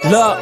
Look,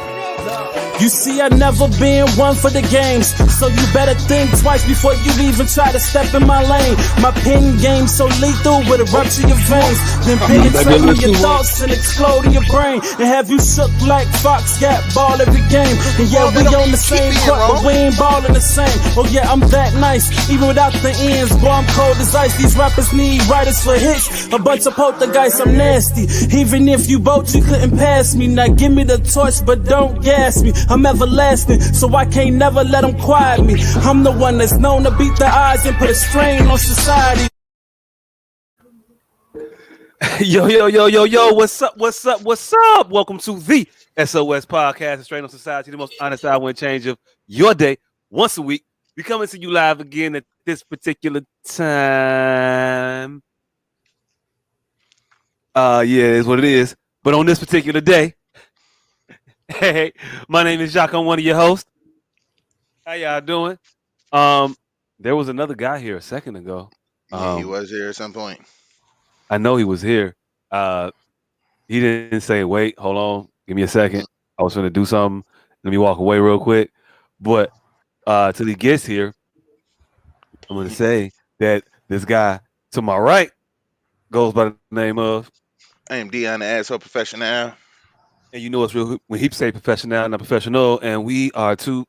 you see, I never been one for the games, so you better think twice before you even try to step in my lane. My pen game so lethal with a rupture your veins, then penetrate your thoughts and explode in your brain, and have you shook like Fox got ball every game. And yeah, we on the same court, but we ain't ballin' the same. Oh yeah, I'm that nice, even without the ends. Boy, I'm cold as ice. These rappers need writers for hits. A bunch of poltergeists, I'm nasty. Even if you both, you couldn't pass me. Now give me the torch, but don't gas me. I'm everlasting, so I can't never let them quiet me. I'm the one that's known to beat the odds and put a strain on society. Yo, what's up? Welcome to the S.O.S podcast, Strain on Society, the most honest hour and change of your day, once a week. We coming to you live again at this particular time. Yeah, it's what it is. But on this particular day, hey, my name is Jacques. I'm one of your hosts. How y'all doing? There was another guy here a second ago. Yeah, he was here at some point. I know he was here. He didn't say, wait, hold on, give me a second. I was going to do something. Let me walk away real quick. But till he gets here, I'm going to say that this guy to my right goes by the name of... I am Dion, the asshole professional. And you know it's real when he say professional, not professional, and we are two...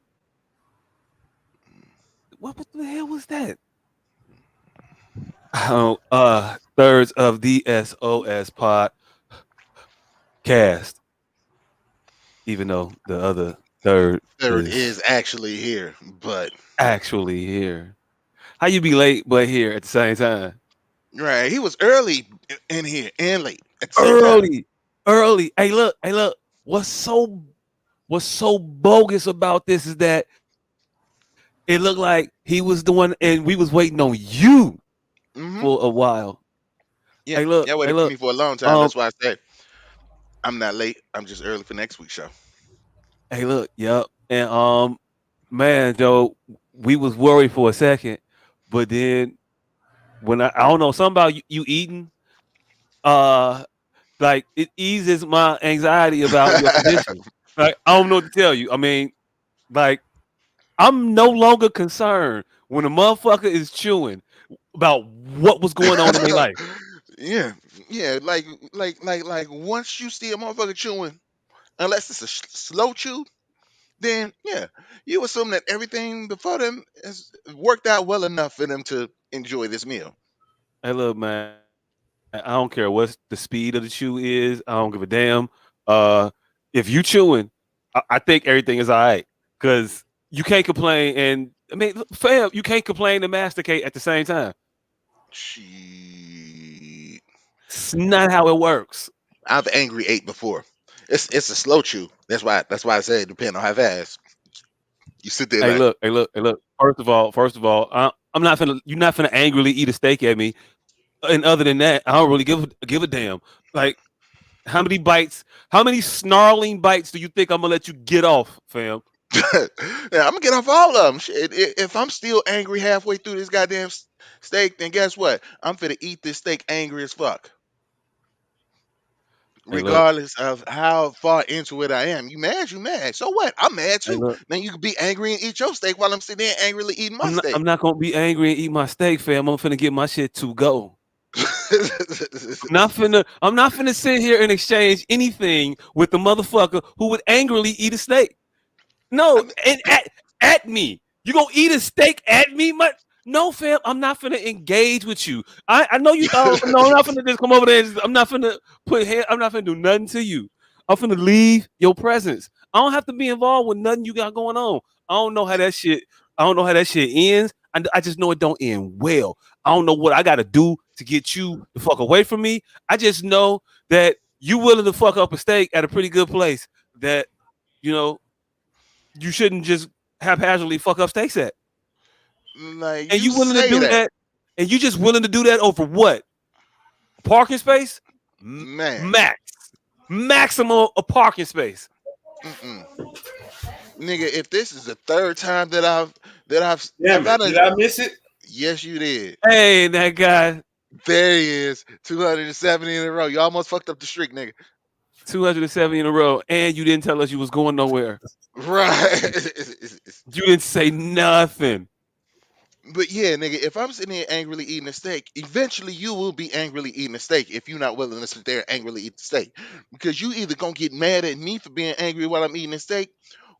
What the hell was that? Thirds of the S.O.S podcast. Even though the other third is actually here, but actually here. How you be late but here at the same time? Right, he was early in here and late at the same time. Early. Hey, look. What's so bogus about this is that it looked like he was the one, and we was waiting on you for a while. Yeah, hey, look, y'all waited for me for a long time. That's why I said I'm not late. I'm just early for next week's show. Hey, look, yep. And man, Joe, we was worried for a second, but then when I don't know, something about you eating, like it eases my anxiety about your condition. Like I don't know what to tell you. I mean, like I'm no longer concerned when a motherfucker is chewing about what was going on in their life. Yeah, like once you see a motherfucker chewing, unless it's a slow chew, then yeah, you assume that everything before them has worked out well enough for them to enjoy this meal. Hey, look, man, I don't care what the speed of the chew is. I don't give a damn. If you chewing, I think everything is all right because you can't complain. And I mean, fam, you can't complain and masticate at the same time. Shit. It's not how it works. I've angry ate before. It's a slow chew. That's why I said depending on how fast. You sit there. Hey, look. First of all, I'm not finna. You're not finna angrily eat a steak at me. And other than that, I don't really give a damn. Like, how many snarling bites do you think I'm gonna let you get off, fam? Yeah, I'm gonna get off all of them. Shit, if I'm still angry halfway through this goddamn steak, then guess what? I'm finna eat this steak angry as fuck. Hey, regardless of how far into it I am. You mad? So what? I'm mad too. Hey, then you can be angry and eat your steak while I'm sitting there angrily eating my steak. I'm not gonna be angry and eat my steak, fam. I'm finna get my shit to go. I'm not finna sit here and exchange anything with the motherfucker who would angrily eat a steak. No, and at me. You gonna eat a steak at me? No, fam, I'm not finna engage with you. I know you thought, no, I'm not finna just come over there. I'm not finna do nothing to you. I'm finna leave your presence. I don't have to be involved with nothing you got going on. I don't know how that shit ends. I just know it don't end well. I don't know what I gotta do to get you the fuck away from me. I just know that you willing to fuck up a steak at a pretty good place that, you shouldn't just haphazardly fuck up steaks at. Like, and you willing to do that, and you just willing to do that over what? Parking space? Man. Maximum a parking space. Nigga, if this is the third time that I've did I miss it? Yes, you did. Hey, that guy. There he is. 270 in a row. You almost fucked up the streak, nigga. 270 in a row, and you didn't tell us you was going nowhere. Right. You didn't say nothing. But yeah, nigga, if I'm sitting here angrily eating a steak, eventually you will be angrily eating a steak if you're not willing to sit there and angrily eat the steak. Because you either gonna get mad at me for being angry while I'm eating a steak,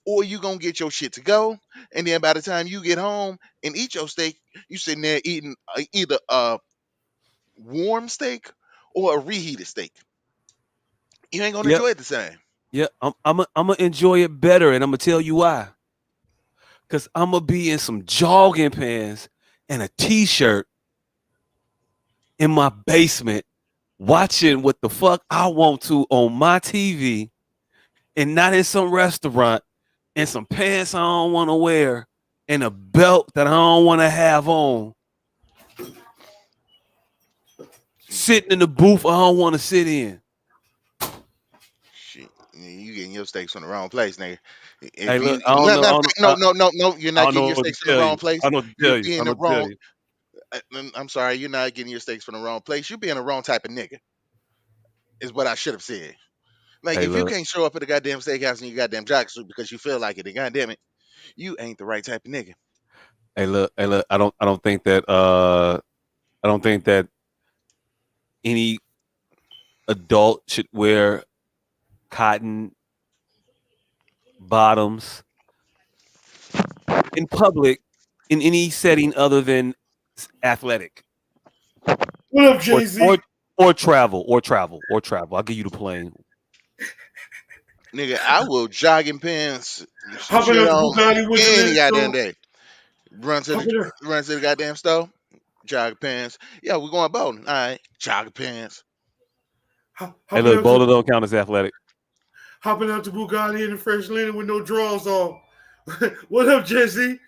or you gonna get your shit to go. And then by the time you get home and eat your steak, you sitting there eating either a warm steak or a reheated steak. You ain't gonna Yep. enjoy it the same. Yeah, I'm gonna enjoy it better, and I'm gonna tell you why. Cause I'm gonna be in some jogging pants and a t-shirt in my basement, watching what the fuck I want to on my TV, and not in some restaurant, and some pants I don't want to wear, and a belt that I don't want to have on, sitting in the booth I don't want to sit in. Shit, you getting your steaks from the wrong place, nigga. Hey, If look, you matter of fact, no, I, no, no, no, you're I not don't getting know your what to steaks from the tell wrong you. place. I know what to You're tell you. I being know the what to tell wrong. you. I'm sorry, you're not getting your steaks from the wrong place. You're being the wrong type of nigga. Is what I should have said. Like Hey, if you look, can't show up at a goddamn steakhouse in your goddamn jock suit because you feel like it, then goddamn it, you ain't the right type of nigga. hey, look. I don't think that I don't think that any adult should wear cotton bottoms in public in any setting other than athletic What up, or Jay Z? or or travel. I'll give you the plane. Nigga, I will jogging pants, some Hopping shit out the on Bugatti with the any goddamn Metro. day. Run to the Hopping out. run to the goddamn store, jogging pants. Yeah, we're going bowling. All right, jogging pants. Hey, Hopping look, out to bowler don't count as athletic. hopping out to Bugatti in the fresh linen with no drawers on. What up, Jay Z?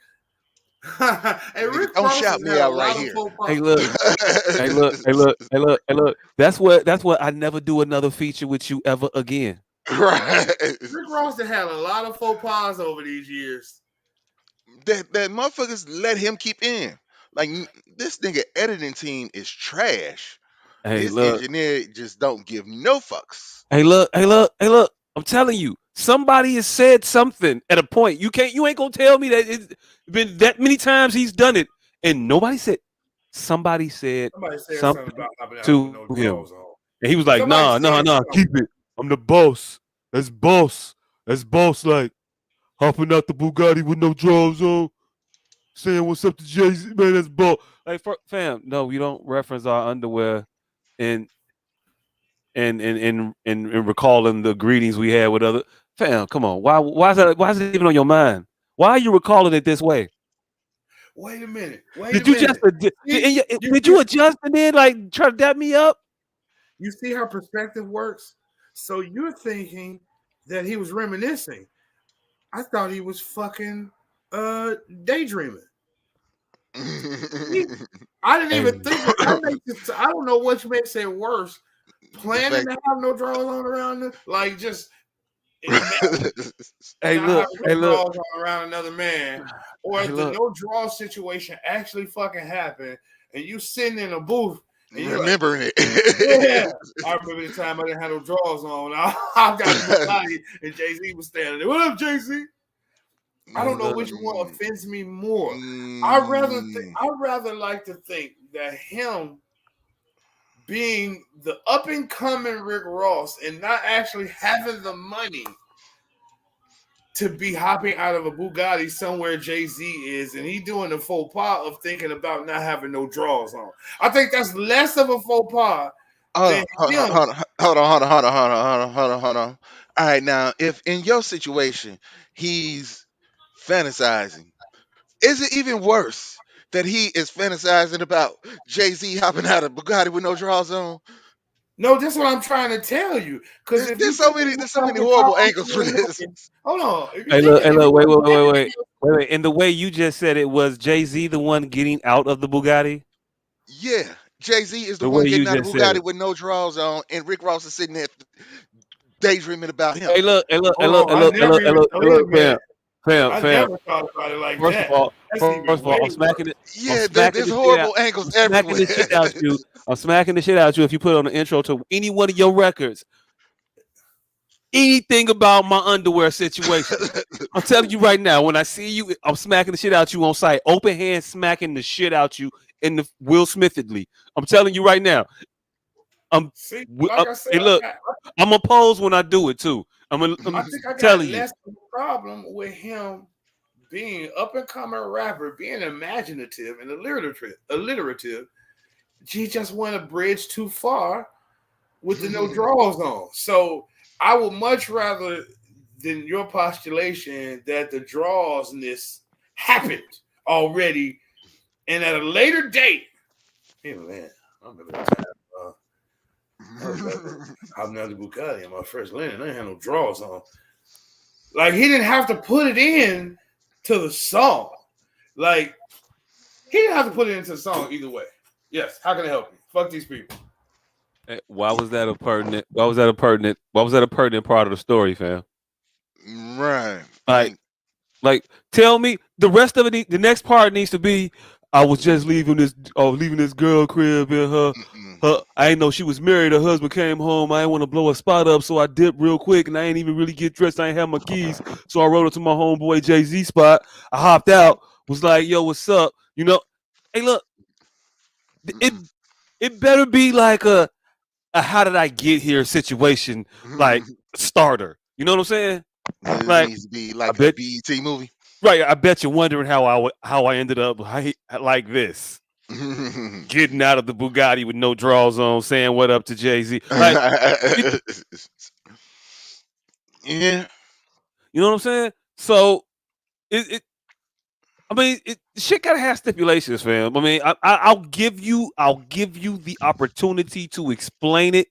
Hey, Nigga, Rick don't Ross shout has me had a out right lot of here. faux Hey, pas. look, hey, look. That's what I never do another feature with you ever again. Right. Rick Ross has had a lot of faux pas over these years. That motherfuckers let him keep in. Like this nigga editing team is trash. Hey, His look, engineer just don't give no fucks. hey, look. I'm telling you, somebody has said something at a point. You ain't gonna tell me that it's been that many times he's done it, and nobody said. Somebody said Somebody said something something about hopping out with to no him, drawers on. and he was like, Somebody said nah, something. keep it. I'm the boss. That's boss. That's boss. Like hopping out the Bugatti with no drawers on, saying what's up to Jay Z, man. That's boss. Like fam, no, we don't reference our underwear and and recalling the greetings we had with other fam. Come on, why is it even on your mind? Why are you recalling it this way? Wait a minute. Wait a Did you just minute. See, did you adjust and then like try to dap me up? you see how perspective works? So you're thinking that he was reminiscing. I thought he was fucking daydreaming. I didn't Hey, even think that makes it. I don't know which makes it worse. The Planning fact to have no drawers on around them, like just imagine hey, not having look, no drawers on around another man, or hey, if the look. no draw situation actually fucking happened, and you sitting in a booth and you're like, remembering yeah, it. I remember the time I didn't have no drawers on. I got the Bugatti and Jay Z was standing there. What up, Jay Z? I Hey, don't know look. which one offends me more. Mm, I'd rather like to think that him being the up and coming Rick Ross and not actually having the money to be hopping out of a Bugatti somewhere Jay Z is, and he doing the faux pas of thinking about not having no drawers on. I think that's less of a faux pas hold than on, hold on, him. hold on, hold on, hold on, hold on, hold on, hold on, hold on. All right, now, if in your situation he's fantasizing, is it even worse that he is fantasizing about Jay Z hopping out of Bugatti with no drawers on? No, that's what I'm trying to tell you. Because if you think There's so about many it, how horrible I'm angles for feeling, this. hold on. If you Hey, think, look, hey, if look, you wait. And the way you just said it was Jay Z the one getting out of the Bugatti. Yeah, Jay Z is the The one way you getting out of just said Bugatti it. with no drawers on, and Rick Ross is sitting there daydreaming about him. Hey, look, hey, look, hey, hold look, hey, on, I look, hey, never look, hey, even. look, hey, Wait a look, minute. I fam. never thought about it like First of that. all, That's even way I'm worse. smacking it. I'm Yeah, smacking there's the shit out. horrible angles I'm smacking everywhere. the shit out you. I'm smacking the shit out you if you put on the intro to any one of your records. anything about my underwear situation. I'm telling you right now, when I see you, I'm smacking the shit out you on sight. Open hand smacking the shit out you in the Will Smithedly. I'm telling you right now. I'm, See, like I said, hey, look, I'm gonna pose when I do it too. I'm I think I got telling you. less of a problem with him being up and coming rapper, being imaginative and alliterative. He just went a bridge too far with the no draws on. So I would much rather than your postulation that the drawsness happened already and at a later date. Hey man, I remember that time. I was hopping out the Bugatti in my first landing. I didn't have no draws on. Like he didn't have to put it in to the song. Like he didn't have to put it into the song either way. Yes. How can I help you? Fuck these people. Why was that a pertinent? Why was that a pertinent? Why was that a pertinent part of the story, fam? Right. Like, tell me the rest of it. The next part needs to be. I was just leaving this girl crib in her. mm-mm. I didn't know she was married. Her husband came home. I didn't want to blow a spot up, so I dipped real quick, and I ain't even really get dressed. I ain't have my keys, so I rode up to my homeboy Jay-Z spot. I hopped out. Was like, "Yo, what's up?" You know. Hey, look. It better be like a how did I get here situation, like starter. You know what I'm saying? It Like, needs to be I like a bet. BET movie. Right, I bet you're wondering how I ended up like this, getting out of the Bugatti with no draws on, saying what up to Jay-Z. Like, Yeah. you know what I'm saying? So it I mean, shit gotta have stipulations, fam. I mean, I'll give you the opportunity to explain it.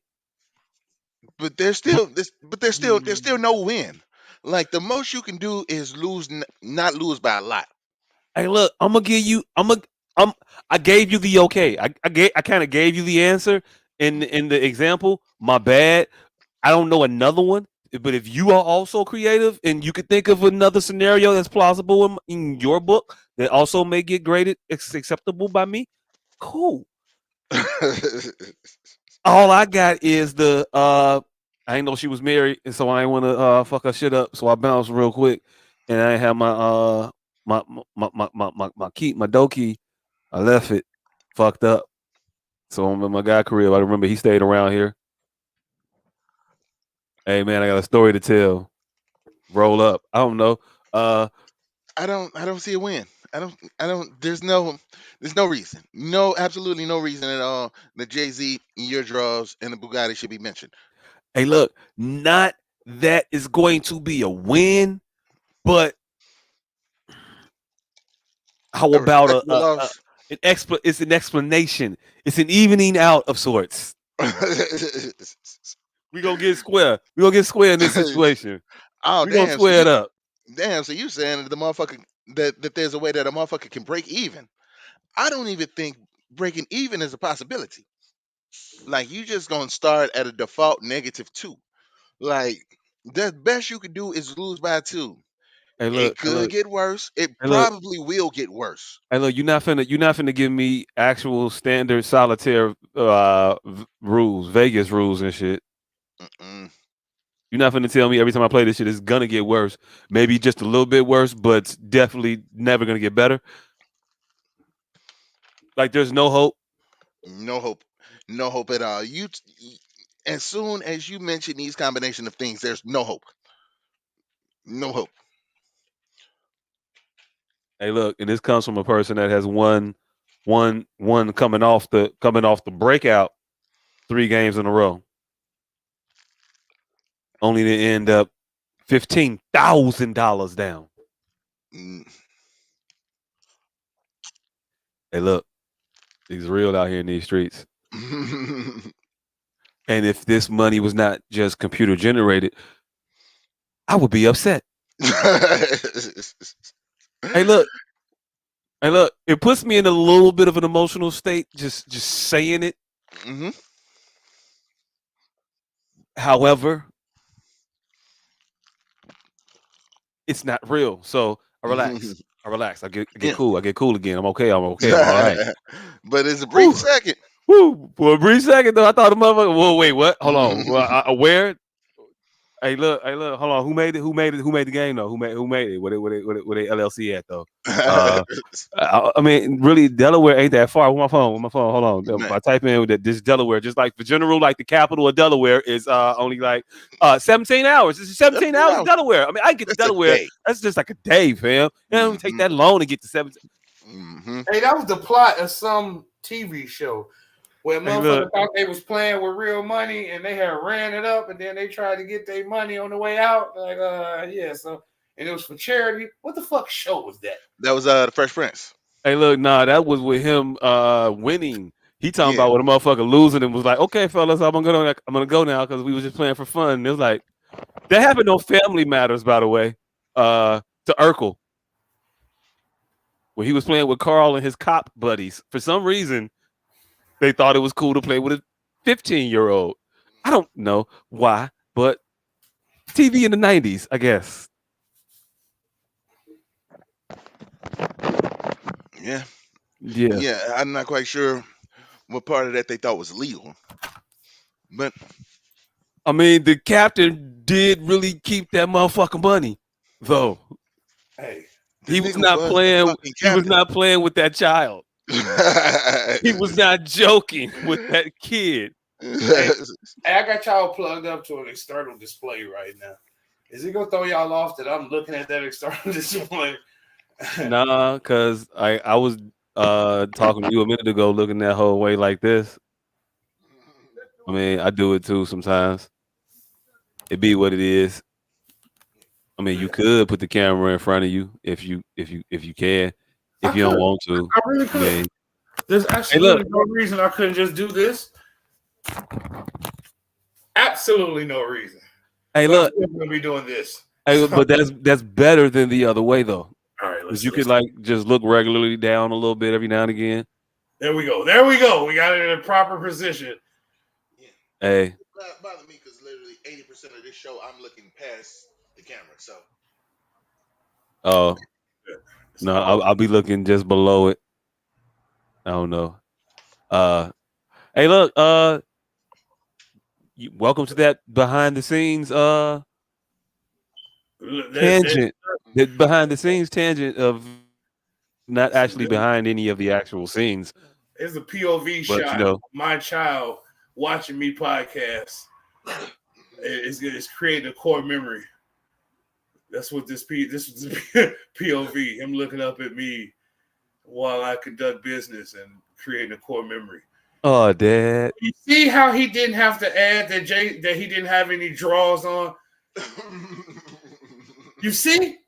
But there's still this. But there's still no win. Like the most you can do is lose, not lose by a lot. Hey, look, I'm gonna give you. I gave you the okay. I kind of gave you the answer in the example. My bad. I don't know another one, but if you are also creative and you could think of another scenario that's plausible in your book that also may get graded acceptable by me, cool. All I got is the I ain't know she was married, and so I ain't want to fuck her shit up. So I bounced real quick, and I ain't have my key, my door key. I left it fucked up. So I'm in my guy career. I remember he stayed around here. Hey man, I got a story to tell. Roll up. I don't know. I don't see a win. I don't. There's no reason. No, absolutely no reason at all that Jay-Z, your draws, and the Bugatti should be mentioned. Hey, look, not that is going to be a win, but how A about respectable loss. it's an explanation. It's an evening out of sorts. We gonna get square. We gonna get square in this situation. Oh We gonna damn! So square it you up. damn. So you saying that the motherfucker that there's a way that a motherfucker can break even? I don't even think breaking even is a possibility. Like you just gonna start at a default -2. Like the best you could do is lose by 2. Hey, It look. Hey, could look. get worse. It Hey, look. probably will get worse. Hey, look. You're not finna give me actual standard solitaire rules, Vegas rules and shit. Mm-mm. You're not finna tell me every time I play this shit it's gonna get worse. Maybe just a little bit worse, but it's definitely never gonna get better. Like there's no hope. No hope. No hope at all. As soon as you mention these combination of things, there's no hope. No hope. Hey, look, and this comes from a person that has one coming off the breakout 3 games in a row, only to end up $15,000 down. Mm. Hey, look, it's real out here in these streets. And if this money was not just computer generated, I would be upset. Hey, look. Hey, look. It puts me in a little bit of an emotional state just saying it. hmm However, it's not real. So I relax. I relax. I get Yeah. cool. I get cool again. I'm okay. I'm okay. I'm all right. But it's a brief Whew. second. Woo. For a brief second, though, I thought the motherfucker. Whoa, wait, what? Hold on. Well, where? Hey, hold on. Who made it? Who made it? Who made the game though? Who made it? Where they LLC at though? I mean, really, Delaware ain't that far. With my phone. Hold on. If Man, I type in that this Delaware, just like the general, like the capital of Delaware is only like 17 hours. This is 17 hours of Delaware. I mean, I get to that's a Delaware. day. That's just like a day, fam. It don't take that long to get to 17. Hey, that was the plot of some TV show where motherfuckers thought they was playing with real money and they had ran it up and then they tried to get their money on the way out. Like, so and it was for charity. What the fuck show was that? That was the Fresh Prince. Hey, look, nah, that was with him winning. He talking Yeah. about when a motherfucker losing and was like, okay, fellas, I'm gonna go now because we was just playing for fun. And it was like that happened on Family Matters, by the way, to Urkel. When he was playing with Carl and his cop buddies. For some reason, they thought it was cool to play with a 15-year-old. I don't know why, but TV in the 90s, I guess. Yeah. Yeah. Yeah. I'm not quite sure what part of that they thought was legal. But I mean, the captain did really keep that motherfucking money, though. Hey, He was not playing. He was not playing with that child. He was not joking with that kid. Hey, I got y'all plugged up to an external display right now. Is it gonna throw y'all off that I'm looking at that external display? Nah, cause I was talking to you a minute ago, looking that whole way like this. I mean, I do it too sometimes. It be what it is. I mean, you could put the camera in front of you if you can. If you don't want to, I really could. I mean, there's absolutely no reason I couldn't just do this. Absolutely no reason. Hey, look, I'm gonna be doing this. Hey, but that's better than the other way though. All right, because you could like just look regularly down a little bit every now and again. There we go. There we go. We got it in a proper position. Yeah. Hey, It bothers me because literally 80% of this show I'm looking past the camera. So. Oh. No, I'll be looking just below it. I don't know. Hey, look. Welcome to that behind the scenes tangent. That behind the scenes tangent of not actually behind any of the actual scenes. It's a POV but, shot. You know, of my child watching me podcast. It's creating a core memory. That's what this is POV. Him looking up at me while I conduct business and creating a core memory. Oh, Dad. You see how he didn't have to add that he didn't have any draws on? You see?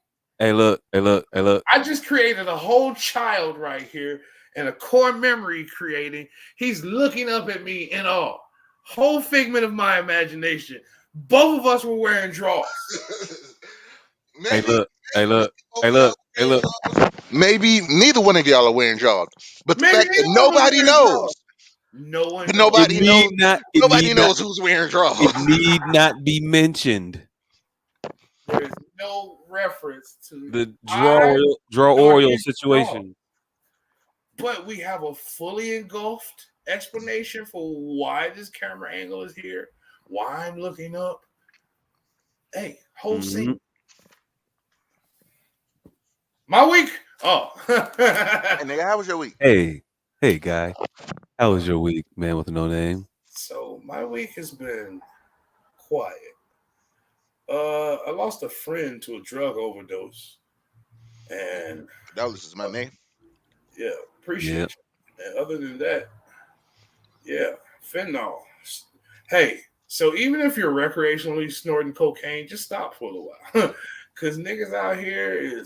Hey, look. I just created a whole child right here and a core memory creating. He's looking up at me in awe. Whole figment of my imagination. Both of us were wearing drawers. Hey, look. Maybe neither one of y'all are wearing drawers. But the Maybe fact that nobody knows. No one. Nobody knows. Nobody knows who's wearing drawers. It need not be mentioned. There's no reference to the draw oil situation. But we have a fully engulfed explanation for why this camera angle is here, why I'm looking up. Hey, whole scene. My week. Oh. And nigga, how was your week? Hey, guy. How was your week, man with no name? So my week has been quiet. I lost a friend to a drug overdose. And Dollars is my name. Yeah, appreciate you. And other than that, yeah, fentanyl. Hey, so even if you're recreationally snorting cocaine, just stop for a little while. Because niggas out here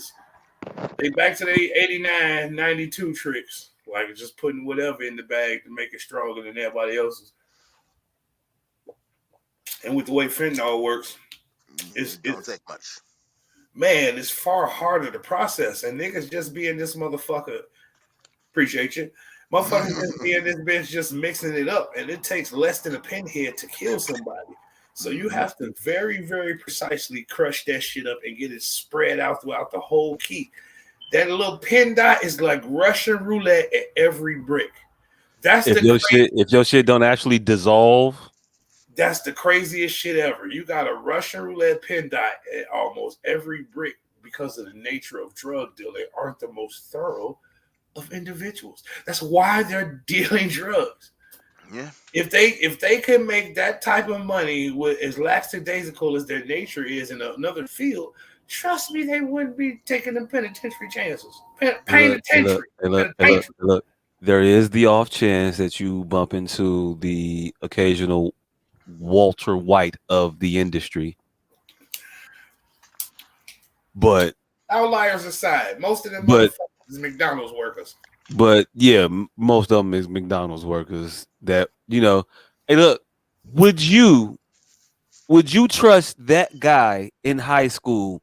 they back to the 89, 92 tricks. Like just putting whatever in the bag to make it stronger than everybody else's. And with the way fentanyl works, it don't take much. Man, it's far harder to process. And niggas just being this motherfucker. Appreciate you. Motherfuckers just being this bitch just mixing it up. And it takes less than a pinhead to kill somebody. So you have to very, very precisely crush that shit up and get it spread out throughout the whole key. That little pin dot is like Russian roulette at every brick. That's if your shit don't actually dissolve. That's the craziest shit ever. You got a Russian roulette pin dot at almost every brick because of the nature of drug dealing aren't the most thorough of individuals. That's why they're dealing drugs. Yeah. If they can make that type of money with as lackadaisical as their nature is in another field, trust me, they wouldn't be taking them penitentiary chances. Penitentiary. Look. There is the off chance that you bump into the occasional Walter White of the industry, but Outliers aside, most of them but motherfuckers is McDonald's workers. but yeah, most of them is McDonald's workers. That hey, look, would you trust that guy in high school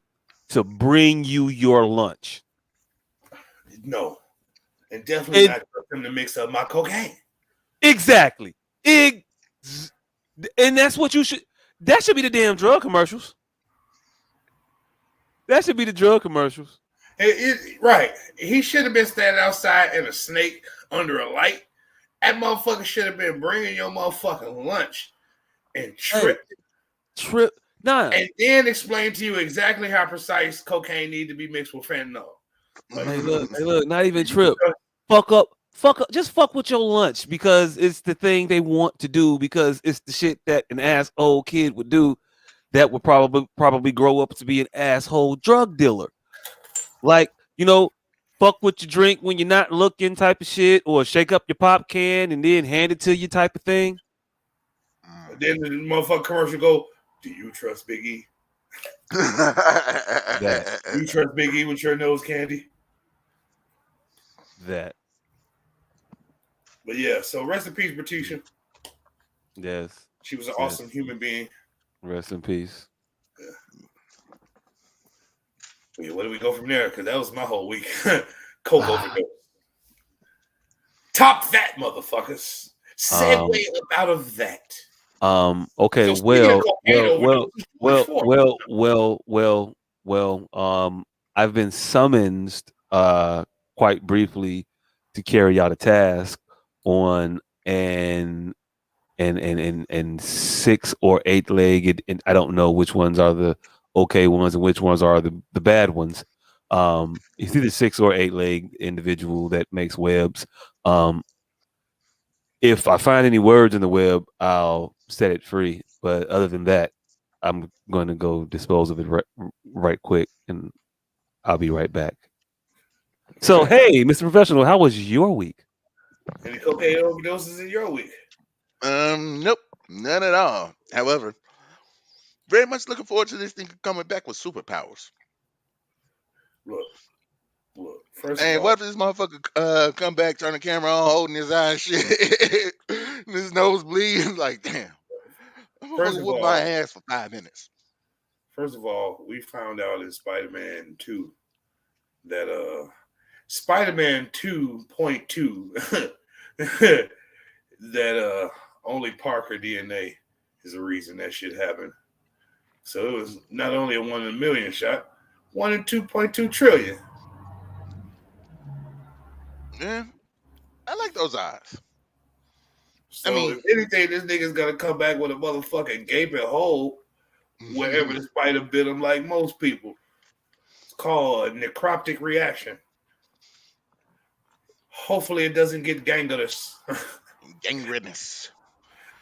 to bring you your lunch? No. And definitely And not trust them to mix up my cocaine. exactly. And that's what you should. That should be the damn drug commercials. That should be the drug commercials. Right. He should have been standing outside in a snake under a light. That motherfucker should have been bringing your motherfucking lunch and Nah. and then explain to you exactly how precise cocaine need to be mixed with fentanyl. Like, hey, look, not even trip. Fuck up, just fuck with your lunch because it's the thing they want to do because it's the shit that an asshole kid would do that would probably grow up to be an asshole drug dealer. Like, fuck with your drink when you're not looking type of shit, or shake up your pop can and then hand it to you type of thing. Then the motherfucker commercial go, do you trust Big E? Do you trust Big E with your nose candy? That. But yeah, so rest in peace, Bertisha. Yes. She was an awesome human being. Rest in peace. Yeah, where do we go from there? Because that was my whole week. Coke overdose. Top that, motherfuckers. Segue out of that. Okay. So I've been summoned quite briefly to carry out a task on an 6 or 8 legged, and I don't know which ones are the okay ones and which ones are the bad ones. It's either 6 or 8 leg individual that makes webs. If I find any words in the web, I'll set it free. But other than that, I'm going to go dispose of it right quick, and I'll be right back. So, hey, Mr. Professional, how was your week? Any cocaine overdoses in your week? Nope, none at all. However, very much looking forward to this thing coming back with superpowers. Look. First Hey, of all, what if this motherfucker come back, turn the camera on, holding his eye and shit, his nose bleeding? Like, damn, I'm gonna whoop my ass for 5 minutes. First of all, we found out in Spider-Man 2 that Spider-Man 2.2 that only Parker DNA is the reason that shit happened. So it was not only a 1 in a million shot, 1 in 2.2 trillion. Yeah, I like those eyes. So if anything, this nigga's gonna come back with a motherfucking gaping hole wherever the spider bit him, like most people. It's called a necroptic reaction. Hopefully, it doesn't get gangrenous. Gangrenous.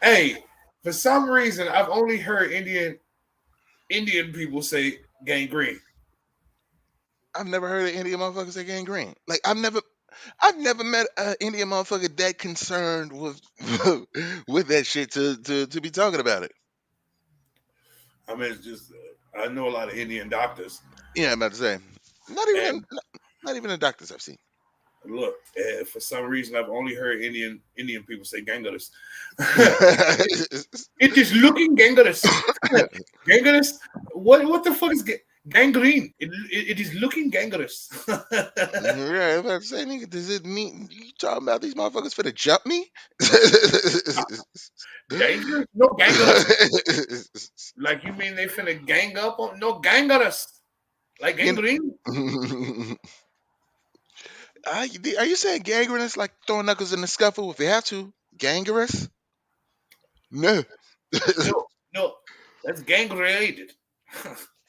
Hey, for some reason, I've only heard Indian people say gangrene. I've never heard an Indian motherfucker say gangrene. Like I've never met an Indian motherfucker that concerned with with that shit to be talking about it. I mean, it's just I know a lot of Indian doctors. Yeah, I'm about to say, not even the doctors I've seen. Look, for some reason, I've only heard Indian people say gangrenous. It is looking gangrenous. Gangrenous. What the fuck is gangrene? It is looking gangrenous. Yeah, I'm about to say, nigga, does it mean you talking about these motherfuckers finna jump me? Dangerous? No, gangrenous. Like you mean they finna gang up on? No, gangrenous. Like gangrene. Are you saying gangrenous like throwing knuckles in the scuffle if you have to? Gangrenous? No. No, that's gang related.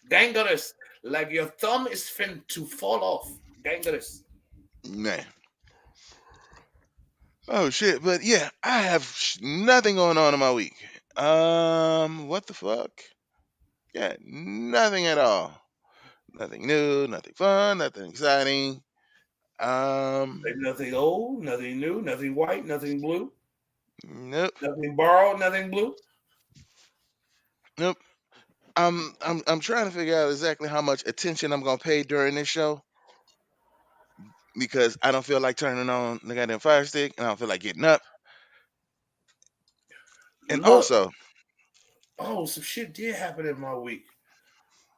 Dangerous. Like your thumb is fin to fall off. Dangerous. Man. Oh shit! But yeah, I have nothing going on in my week. What the fuck? Yeah, nothing at all. Nothing new, nothing fun, nothing exciting. Um, Like nothing old, nothing new, nothing white, nothing blue, nope, nothing borrowed, nothing blue. nope. I'm trying to figure out exactly how much attention I'm gonna pay during this show because I don't feel like turning on the goddamn fire stick and I don't feel like getting up. And Look, also, some shit did happen in my week.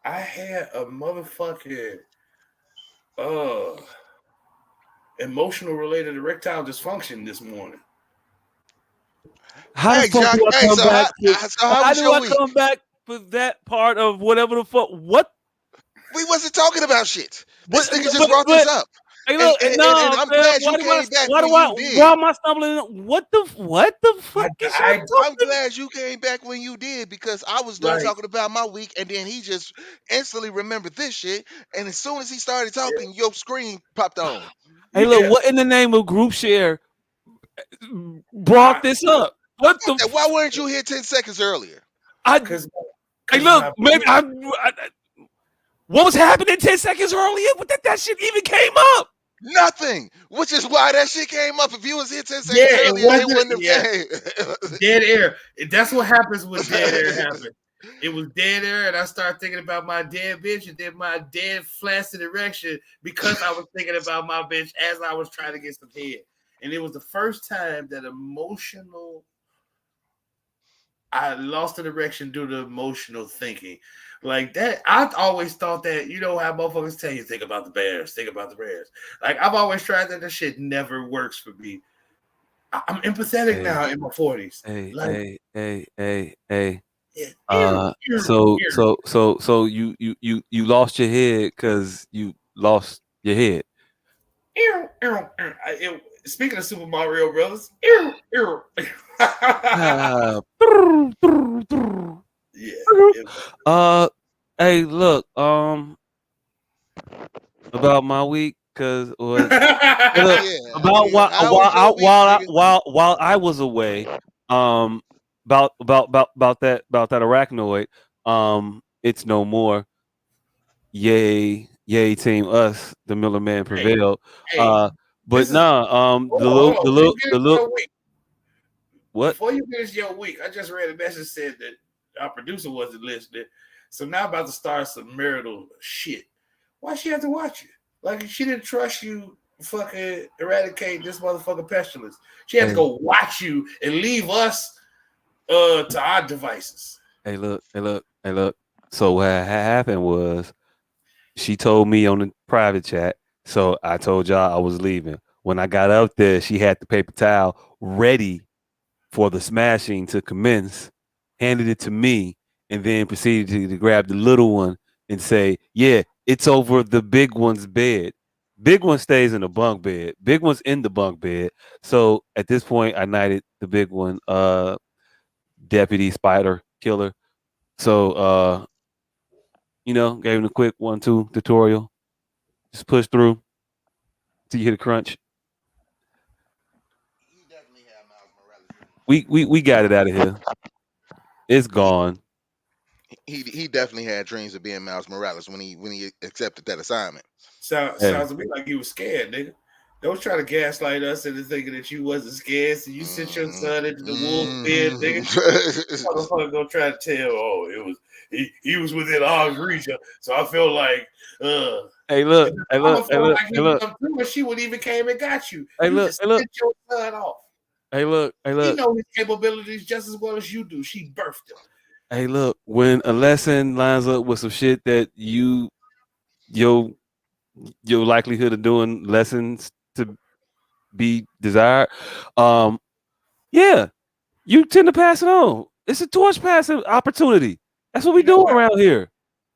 I had a motherfucking uh emotional related erectile dysfunction this morning. How the hey fuck Jock, do I hey, come back to? so how How was do your I week? come back for that part of whatever the fuck? What? We wasn't talking about shit. This But nigga just but brought this but up, hey, and look, and, and, and no, I'm man. glad you came back when you Why did. am I stumbling? What the I, fuck is y'all I I'm talking? glad you came back when you did because I was done like talking about my week and then he just instantly remembered this shit. And as soon as he started talking, your screen popped on. Hey, look, yeah. what in the name of group share I brought this up? How What about the? that? Why weren't you here 10 seconds earlier? I cause hey, cause look, my maybe what was happening 10 seconds earlier? But that shit even came up. Nothing. Which is why that shit came up. If you was here 10 yeah, seconds it earlier, it wasn't wouldn't yeah, have dead air. That's what happens when dead air came. happens. It was dead air, and I started thinking about my dead bitch and then my dead flaccid erection because I was thinking about my bitch as I was trying to get some head. And it was the first time that I lost an erection due to emotional thinking. Like that, I always thought that, you know how motherfuckers tell you, think about the Bears, think about the Bears. Like I've always tried that. This shit never works for me. I'm empathetic Hey, now in my 40s. hey, Like, hey, hey, hey, hey. yeah, So you lost your head because you lost your head. Speaking of Super Mario Brothers, Ah, yeah, it- uh, hey, look, about my week because was hey, look, Yeah, about yeah. How was your week, nigga? while I was away, um, about that arachnoid, it's no more. Yay, yay, team us, the Miller Man hey, prevailed. hey, Uh, but this is nah, hold on. Before you get the into little your week, what? I just read a message said that our producer wasn't listening. So now I'm about to start some marital shit. Why she have to watch it? Like she didn't trust you fucking eradicate this motherfucking pestilence. She had to Hey, go watch you and leave us to our devices. hey, look. So what happened was she told me on the private chat. So I told y'all I was leaving. When I got up there, she had the paper towel ready for the smashing to commence, handed it to me, and then proceeded to grab the little one and say, "Yeah, it's over the big one's bed. Big one stays in the bunk bed. Big one's in the bunk bed." So at this point, I knighted the big one, deputy spider killer. So gave him a quick 1-2 tutorial. Just push through till you hit a crunch. He definitely had Miles Morales We got it out of here. It's gone. he definitely had dreams of being Miles Morales when he accepted that assignment. Hey, Sounds to me like you was scared, nigga. Don't try to gaslight us into thinking that you wasn't scared. So you sent your Mhm. son into the wolf pen, nigga. Mhm. Motherfucker gonna try to tell, oh, it was he was within arm's reach. So I feel like hey, look, and the hey, mama look, hey, felt look, like hey, he was look, gonna do it, she would even came and got you. hey, You look, just hey, look, sent your son off. hey, look, hey, He look, know his capabilities just as well as you do. She birthed him. hey, look. When a lesson lines up with some shit that your your likelihood of doing lessons to be desired, um, yeah, you tend to pass it on. It's a torch passing opportunity. That's what we You know do what? around here.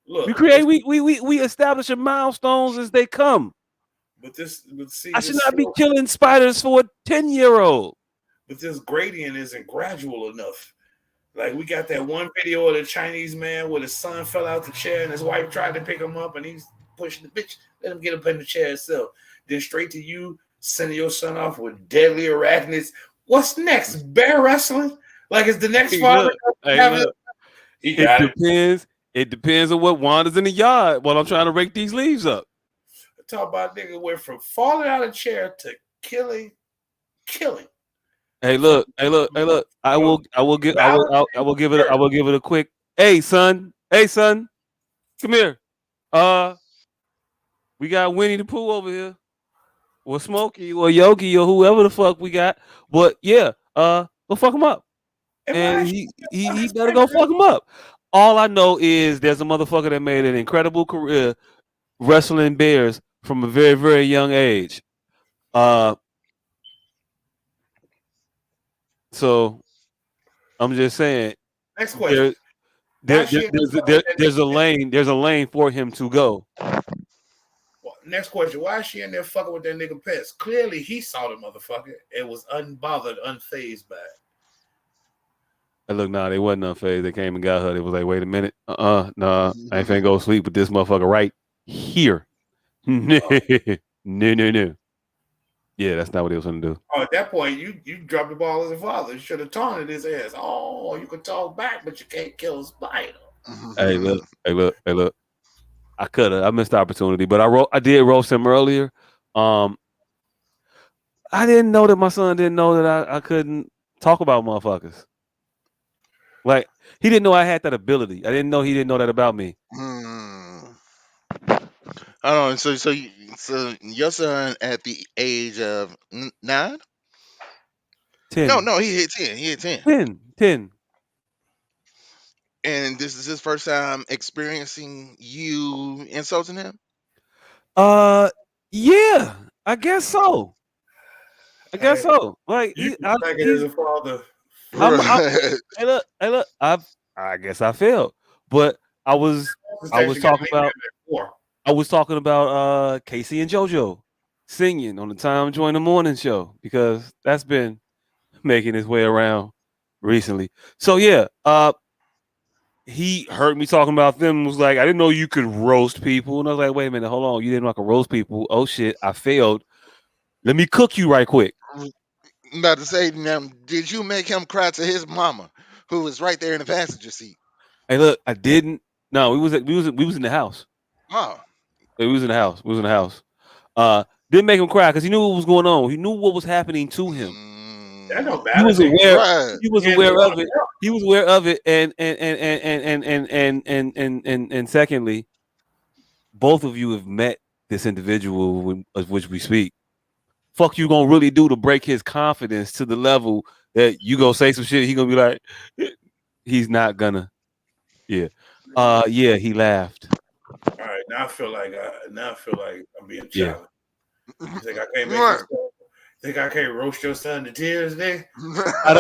We Look, create, we establish milestones as they come. but see I should this not be slow, killing spiders for a 10-year-old. but this gradient isn't gradual enough. Like we got that one video of the Chinese man where his son fell out the chair and his wife tried to pick him up and he's pushing the bitch. Let him get up in the chair himself. Then straight to you sending your son off with deadly arachnids. What's next? Bear wrestling? Like is the next father? Look. He got it. Depends. It depends on what wanders in the yard while I'm trying to rake these leaves up. Talk about nigga went from falling out of chair to killing. Hey, look. I will give it a quick. Hey, son. Come here. We got Winnie the Pooh over here, or Smokey, or Yogi, or whoever the fuck we got. But yeah, go fuck him up, and he better go fuck him up. All I know is there's a motherfucker that made an incredible career wrestling bears from a very, very young age. So I'm just saying. Next question. There's a lane for him to go. Well, next question. Why is she in there fucking with that nigga pets? Clearly he saw the motherfucker and was unbothered, unfazed by it. Hey, look, they wasn't unfazed. They came and got her. They was like, wait a minute. Nah, I ain't finna go sleep with this motherfucker right here. No. Yeah, that's not what he was gonna do. Oh, at that point, you dropped the ball as a father. You should have taunted his ass. Oh, you can talk back, but you can't kill a spider. Hey, look. I could have. I missed the opportunity, but I did roast him earlier. I didn't know that my son didn't know that I couldn't talk about motherfuckers. Like he didn't know I had that ability. I didn't know he didn't know that about me. I don't know. So your son at the age of 9? 10. No, he hit 10. He hit 10. 10. And this is his first time experiencing you insulting him? Yeah, I guess so. Like you like it as a father. Hey, look. I guess I failed, but I was talking about Casey and JoJo singing on the Time Join the Morning show because that's been making its way around recently. So yeah, he heard me talking about them and was like, I didn't know you could roast people. And I was like, wait a minute, hold on. You didn't know I could roast people. Oh shit, I failed. Let me cook you right quick. I'm about to say, now, did you make him cry to his mama, who was right there in the passenger seat? Hey, look, I didn't. No, we was in the house. Oh. We was in the house. Didn't make him cry because he knew what was going on. He knew what was happening to him. That don't matter. He was aware. Right. He was aware of it. He was aware of it. And secondly, both of you have met this individual of which we speak. Fuck you gonna really do to break his confidence to the level that you gonna say some shit? He gonna be like, he's not gonna. Yeah. Yeah. He laughed. All right. Now I feel like I'm being challenged. Yeah. You think I can't make this? Think I can't roast your son to tears, nigga? I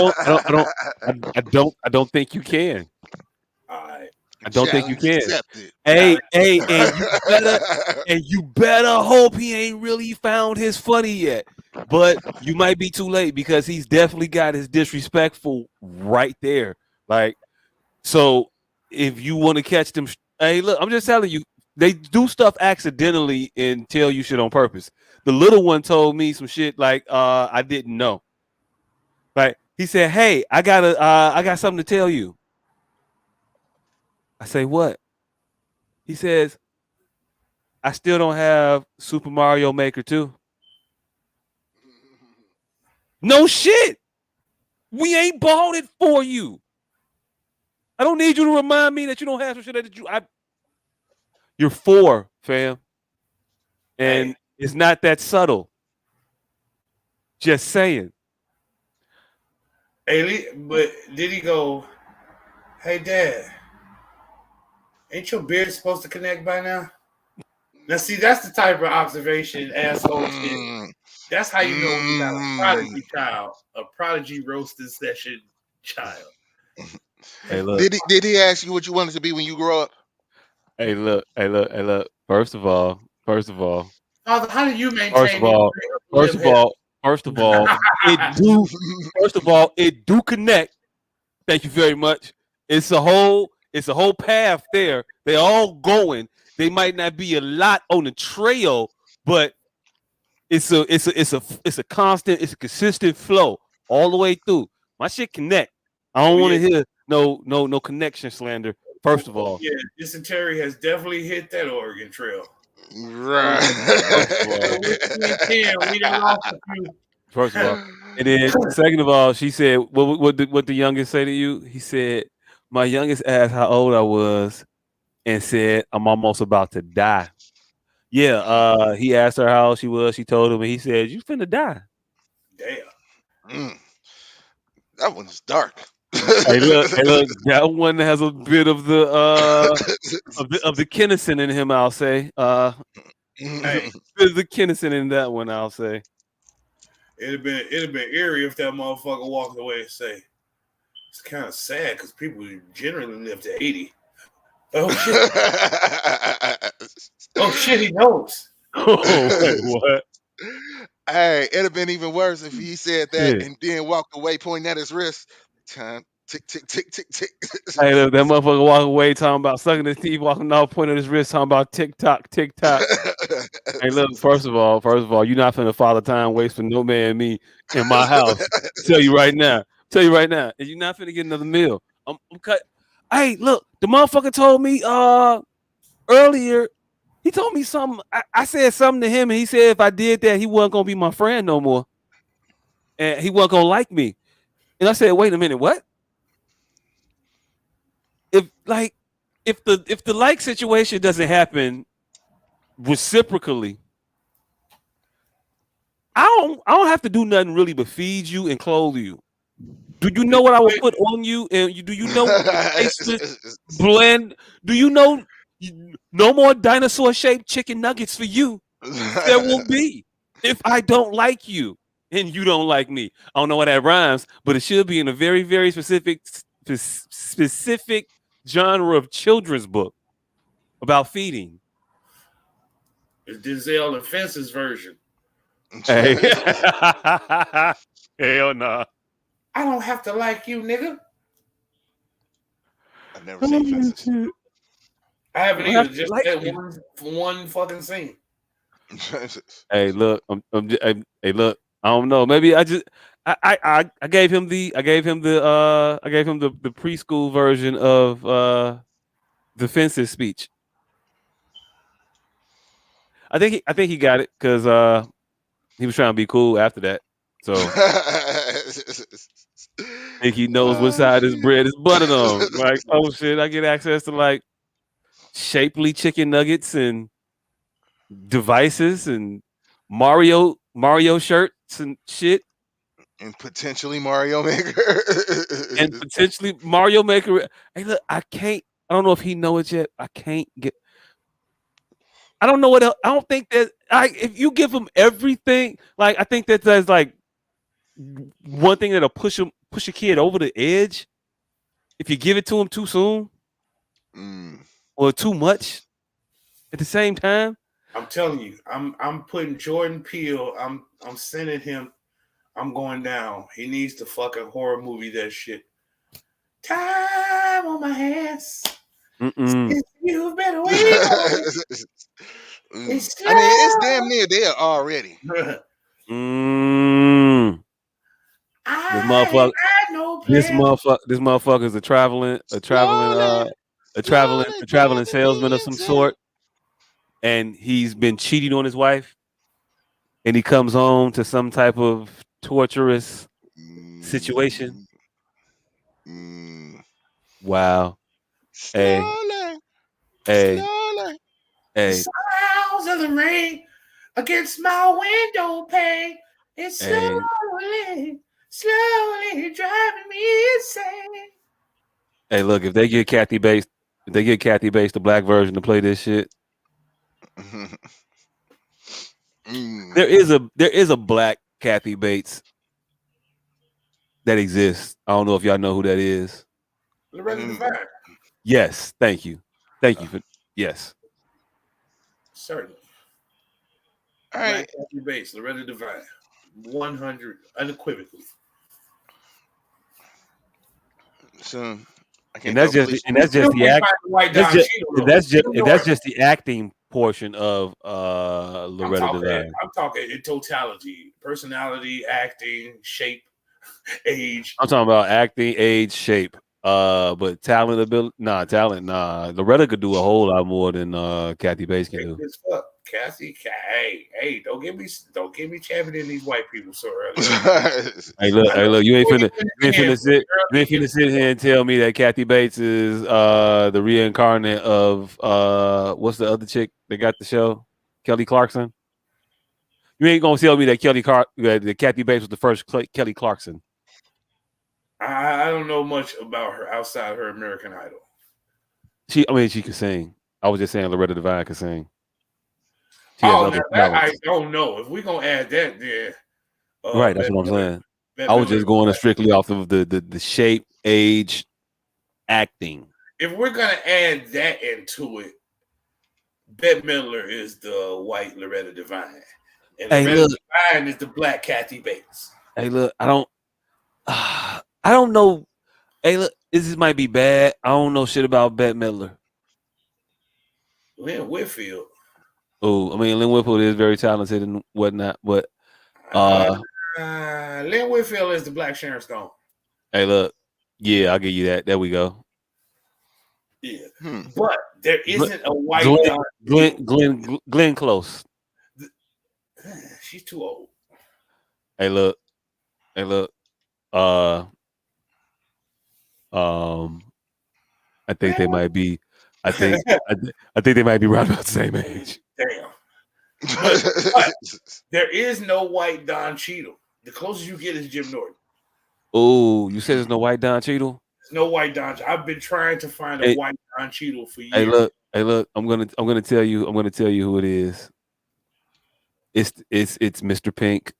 don't think you can. All right. I don't think you can. Accepted. Hey, and you better hope he ain't really found his funny yet. But you might be too late because he's definitely got his disrespectful right there. Like, so if you want to catch them, hey, look, I'm just telling you, they do stuff accidentally and tell you shit on purpose. The little one told me some shit like I didn't know. Like he said, "Hey, I got something to tell you." I say, "What?" He says, "I still don't have Super Mario Maker 2." No shit. We ain't bought it for you. I don't need you to remind me that you don't have some shit that you. You're 4, fam, and it's not that subtle. Just saying. Hey, but did he go? Hey, Dad, ain't your beard supposed to connect by now? Now, see, that's the type of observation, asshole shit. That's how you know you got a prodigy child, a prodigy roasting session child. Hey, look. Did he ask you what you wanted to be when you grow up? Hey, look. First of all. Father, how do you maintain? First of all, it do connect. Thank you very much. It's a whole path there. They're all going. They might not be a lot on the trail, but it's a constant, it's a consistent flow all the way through. My shit connect. I Oh don't want yeah, to hear no connection slander. First of all, yeah. Dysentery has definitely hit that Oregon Trail. Right. first of all, We can. We done lost a few. first of all, and then second of all, she said, "What the youngest say to you?" He said, "My youngest asked how old I was, and said I'm almost about to die." Yeah, he asked her how old she was. She told him, and he said, "You finna die." Damn. Mm, that one's dark. Hey, look, that one has a bit of the Kinnison in him. I'll say, Hey, there's the Kinnison in that one. I'll say. it'd been eerie if that motherfucker walked away and say, it's kind of sad because people generally live to 80. Oh shit. Oh shit, he knows. Oh wait, what? Hey, it'd have been even worse if he said that Shit. and then walked away pointing at his wrist. Time tick tick tick tick tick. Hey, look, that motherfucker walking away talking about sucking his teeth, walking off, pointing at his wrist, talking about tick tock, tick tock. Hey, look, first of all, you're not finna father time waste for no man and me in my house. Tell you right now, and you're not finna get another meal. I'm cut. Hey, look, the motherfucker told me earlier. He told me something. I said something to him, and he said if I did that, he wasn't gonna be my friend no more, and he wasn't gonna like me. And I said, wait a minute, what? If like if the like situation doesn't happen reciprocally, I don't have to do nothing really but feed you and clothe you. Do you know what I will put on you? And do you know the tasteless blend? Do you know no more dinosaur shaped chicken nuggets for you? There will be if I don't like you and you don't like me. I don't know why that rhymes, but it should be in a very, very specific genre of children's book about feeding. It's Denzel and Fence's version. Hey, hell no. I don't have to like you, nigga. I've never seen Fences. I haven't I have either. to Just like that you. one fucking scene. Hey, look, hey, look. I don't know. Maybe I gave him the preschool version of the fences speech. I think he got it because he was trying to be cool after that. So I think he knows what Oh side his shit. bread is buttered on. Like, oh shit, I get access to like shapely chicken nuggets and devices and Mario shirts and shit. And potentially Mario Maker. And potentially Mario Maker. Hey, look, I can't. I don't know if he know it yet. I can't get. I don't know what else. I don't think that. If you give him everything, like I think that that's like one thing that'll push a kid over the edge. If you give it to him too soon Mm. or too much at the same time. I'm telling you, I'm putting Jordan Peele. I'm sending him. I'm going down. He needs to fucking horror movie that shit. Time on my hands. Mm-mm. Since you've been waiting. Mm. It's I mean, it's damn slow. near there already. Mm. This I ain't motherfucker. got no This plan. motherfucker. This motherfucker is Slowly, a slowly traveling taking salesman me of some into. sort, and he's been cheating on his wife, and he comes home to some type of torturous situation. Mm, mm. Wow. Hey, Slowly, hey, slowly. The hey, sounds of the rain against my window pane. It's hey, slowly driving me insane. hey. Look, if they get Kathy Bates, the black version, to play this shit, Mm, there is a black Kathy Bates that exists. I don't know if y'all know who that is. Loretta mm. Devine, Yes, thank you for yes. certainly. All Black right. Kathy Bates, Loretta Devine, 100 unequivocally. soon. I And can't that's talk just police. and that's Still just the can't act. find the white That's Don just Cheadle and though. that's just Jim and that's Norton. just the acting portion of Loretta Devine. I'm talking in totality, personality, acting, shape, age. I'm talking about acting, age, shape. But talent, ability, talent, Loretta could do a whole lot more than Kathy Bates can do. As fuck. Cassie, hey, don't get me championing these white people so early. Hey, I know look, you ain't before finna, you ain't finna sit, you ain't finna sit here and tell me that Kathy Bates is the reincarnate of what's the other chick that got the show, Kelly Clarkson. You ain't gonna tell me that that Kathy Bates was the first Kelly Clarkson. I don't know much about her outside her American Idol. She could sing. I was just saying Loretta Devine could sing. She has Oh, now other that I talents. don't know. If we're gonna add that, then Right, that's Bette what I'm Miller, saying. Bette I was Miller. just going strictly off of the shape, age, acting. If we're gonna add that into it, Bette Midler is the white Loretta Devine, and Hey, Loretta look. Devine is the black Kathy Bates. Hey, look. I don't know. Hey, look. This might be bad. I don't know shit about Bette Midler. Lynn Whitfield. Oh, I mean, Lynn Whitfield is very talented and whatnot, but Lynn Whitfield is the black Sharon Stone. hey, look. Yeah, I'll give you that. There we go. Yeah, but there isn't a white Glenn Close. She's too old. Hey, look. I think they might be. I think they might be right about the same age. Damn. But there is no white Don Cheadle. The closest you get is Jim Norton. Oh, you said there's no white Don Cheadle? There's no white Don. I've been trying to find a white Don Cheadle for years. Hey, look. I'm gonna tell you who it is. It's Mr. Pink.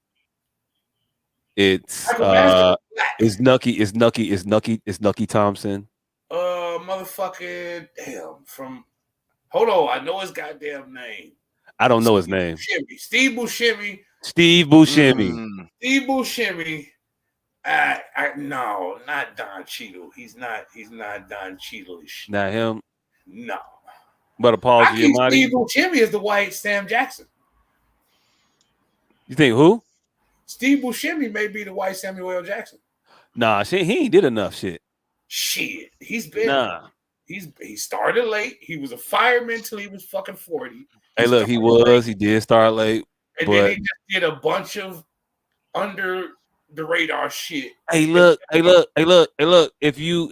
It's Nucky Thompson. Motherfucking damn. Hold on, I know his goddamn name. I don't know his name. Steve Buscemi. Steve Buscemi. Steve Buscemi. No, not Don Cheadle. He's not Don Cheadle-ish. Not him. No. But Paul Giamatti. Steve Buscemi is the white Sam Jackson. You think who? Steve Buscemi may be the white Samuel L. Jackson. Nah, shit, he ain't did enough shit. Shit, he's been. He started late. He was a fireman until he was fucking 40. Hey, look, he did start late, and then he just did a bunch of under the radar shit. Hey, look. If you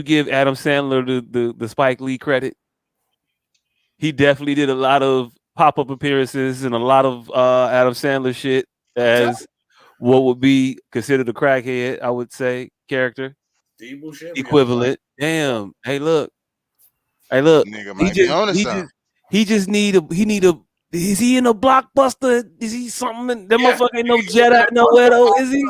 give Adam Sandler the Spike Lee credit, he definitely did a lot of pop-up appearances and a lot of Adam Sandler shit as what would be considered a crackhead, I would say, character. Equivalent. Damn. Hey, look. Nigga might be on something. He need a. Is he in a blockbuster? Is he something? That motherfucker ain't no Jedi nowhere though. Is he?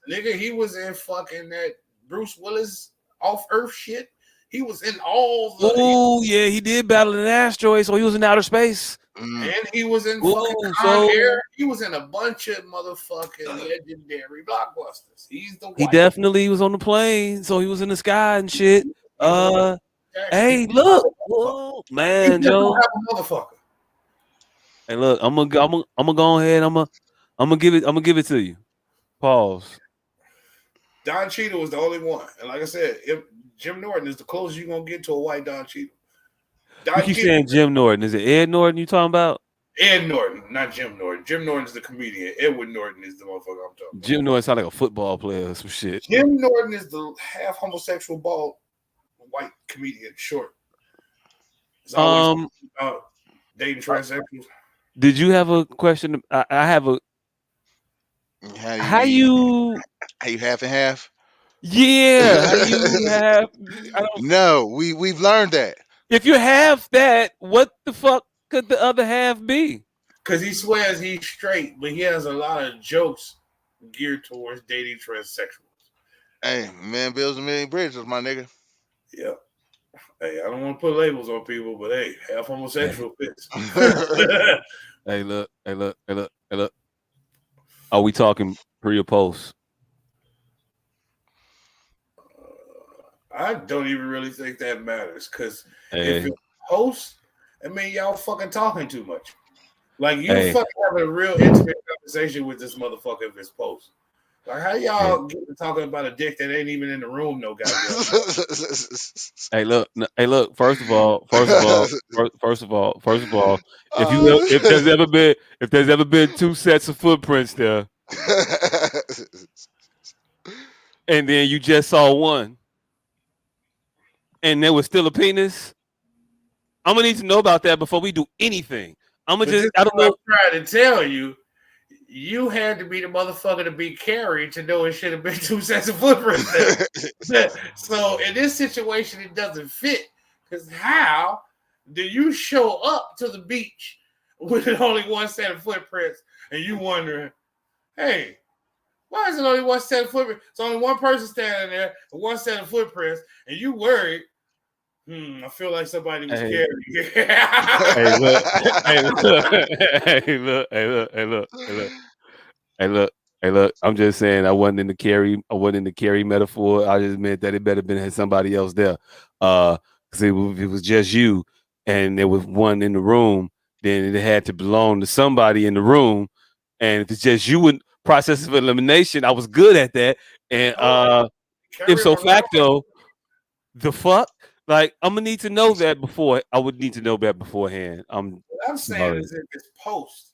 Nigga, he was in fucking that Bruce Willis Off Earth shit. He was in all the. Oh yeah, he did battle an asteroid, so he was in outer space. And he was in fucking Con Air. He was in a bunch of motherfucking legendary blockbusters. He's the white. He definitely was on the plane, so he was in the sky and shit. Hey, look, whoa, man, Joe. Motherfucker. Hey, look, I'm gonna go ahead. I'm gonna give it to you. Pause. Don Cheadle was the only one, and like I said, if Jim Norton is the closest you're gonna get to a white Don Cheadle. You keep saying Jim Norton. Is it Ed Norton you talking about? Ed Norton, not Jim Norton. Jim Norton's the comedian. Edward Norton is the motherfucker I'm talking about. Jim Norton sounds like a football player or some shit. Jim Norton is the half homosexual bald white comedian, short. It's always about dating transsexuals. Did you have a question? I have a. How you half and half? Yeah, how you have. No, we've learned that. If you have that, what the fuck could the other half be? Because he swears he's straight, but he has a lot of jokes geared towards dating transsexuals. Hey, man builds a million bridges, my nigga. Yep. Hey, I don't want to put labels on people, but hey, half homosexual fits. Hey, look. Are we talking pre or post? I don't even really think that matters because if Hey, it's post, I mean y'all fucking talking too much. Like you hey, fucking having a real intimate conversation with this motherfucker if it's post. Like how hey, y'all get to talking about a dick that ain't even in the room? No goddamn. hey, look. First of all, if uh, there's ever been two sets of footprints there, and then you just saw one, and there was still a penis, I'm gonna need to know about that before we do anything. But this is I don't what I'm know. trying to tell you. You had to be the motherfucker to be carried to know it should have been two sets of footprints there. So in this situation, it doesn't fit. Because how do you show up to the beach with only one set of footprints and you wondering, hey, why is it only one set of footprints? It's only one person standing there, one set of footprints, and you worried. I feel like somebody was Hey, carrying you. hey, look, hey, look, hey, look, hey, look, hey, look, hey, look. Hey, look, hey, look. I'm just saying I wasn't in the carry. I wasn't in the carry metaphor. I just meant that it better been had somebody else there. Because if it was just you and there was one in the room, then it had to belong to somebody in the room. And if it's just you in process of elimination, I was good at that. And Hold on. Carry him ipso around. facto, the fuck, like I'm gonna need to know that before. I would need to know that beforehand. I'm What I'm saying sorry. is if it's post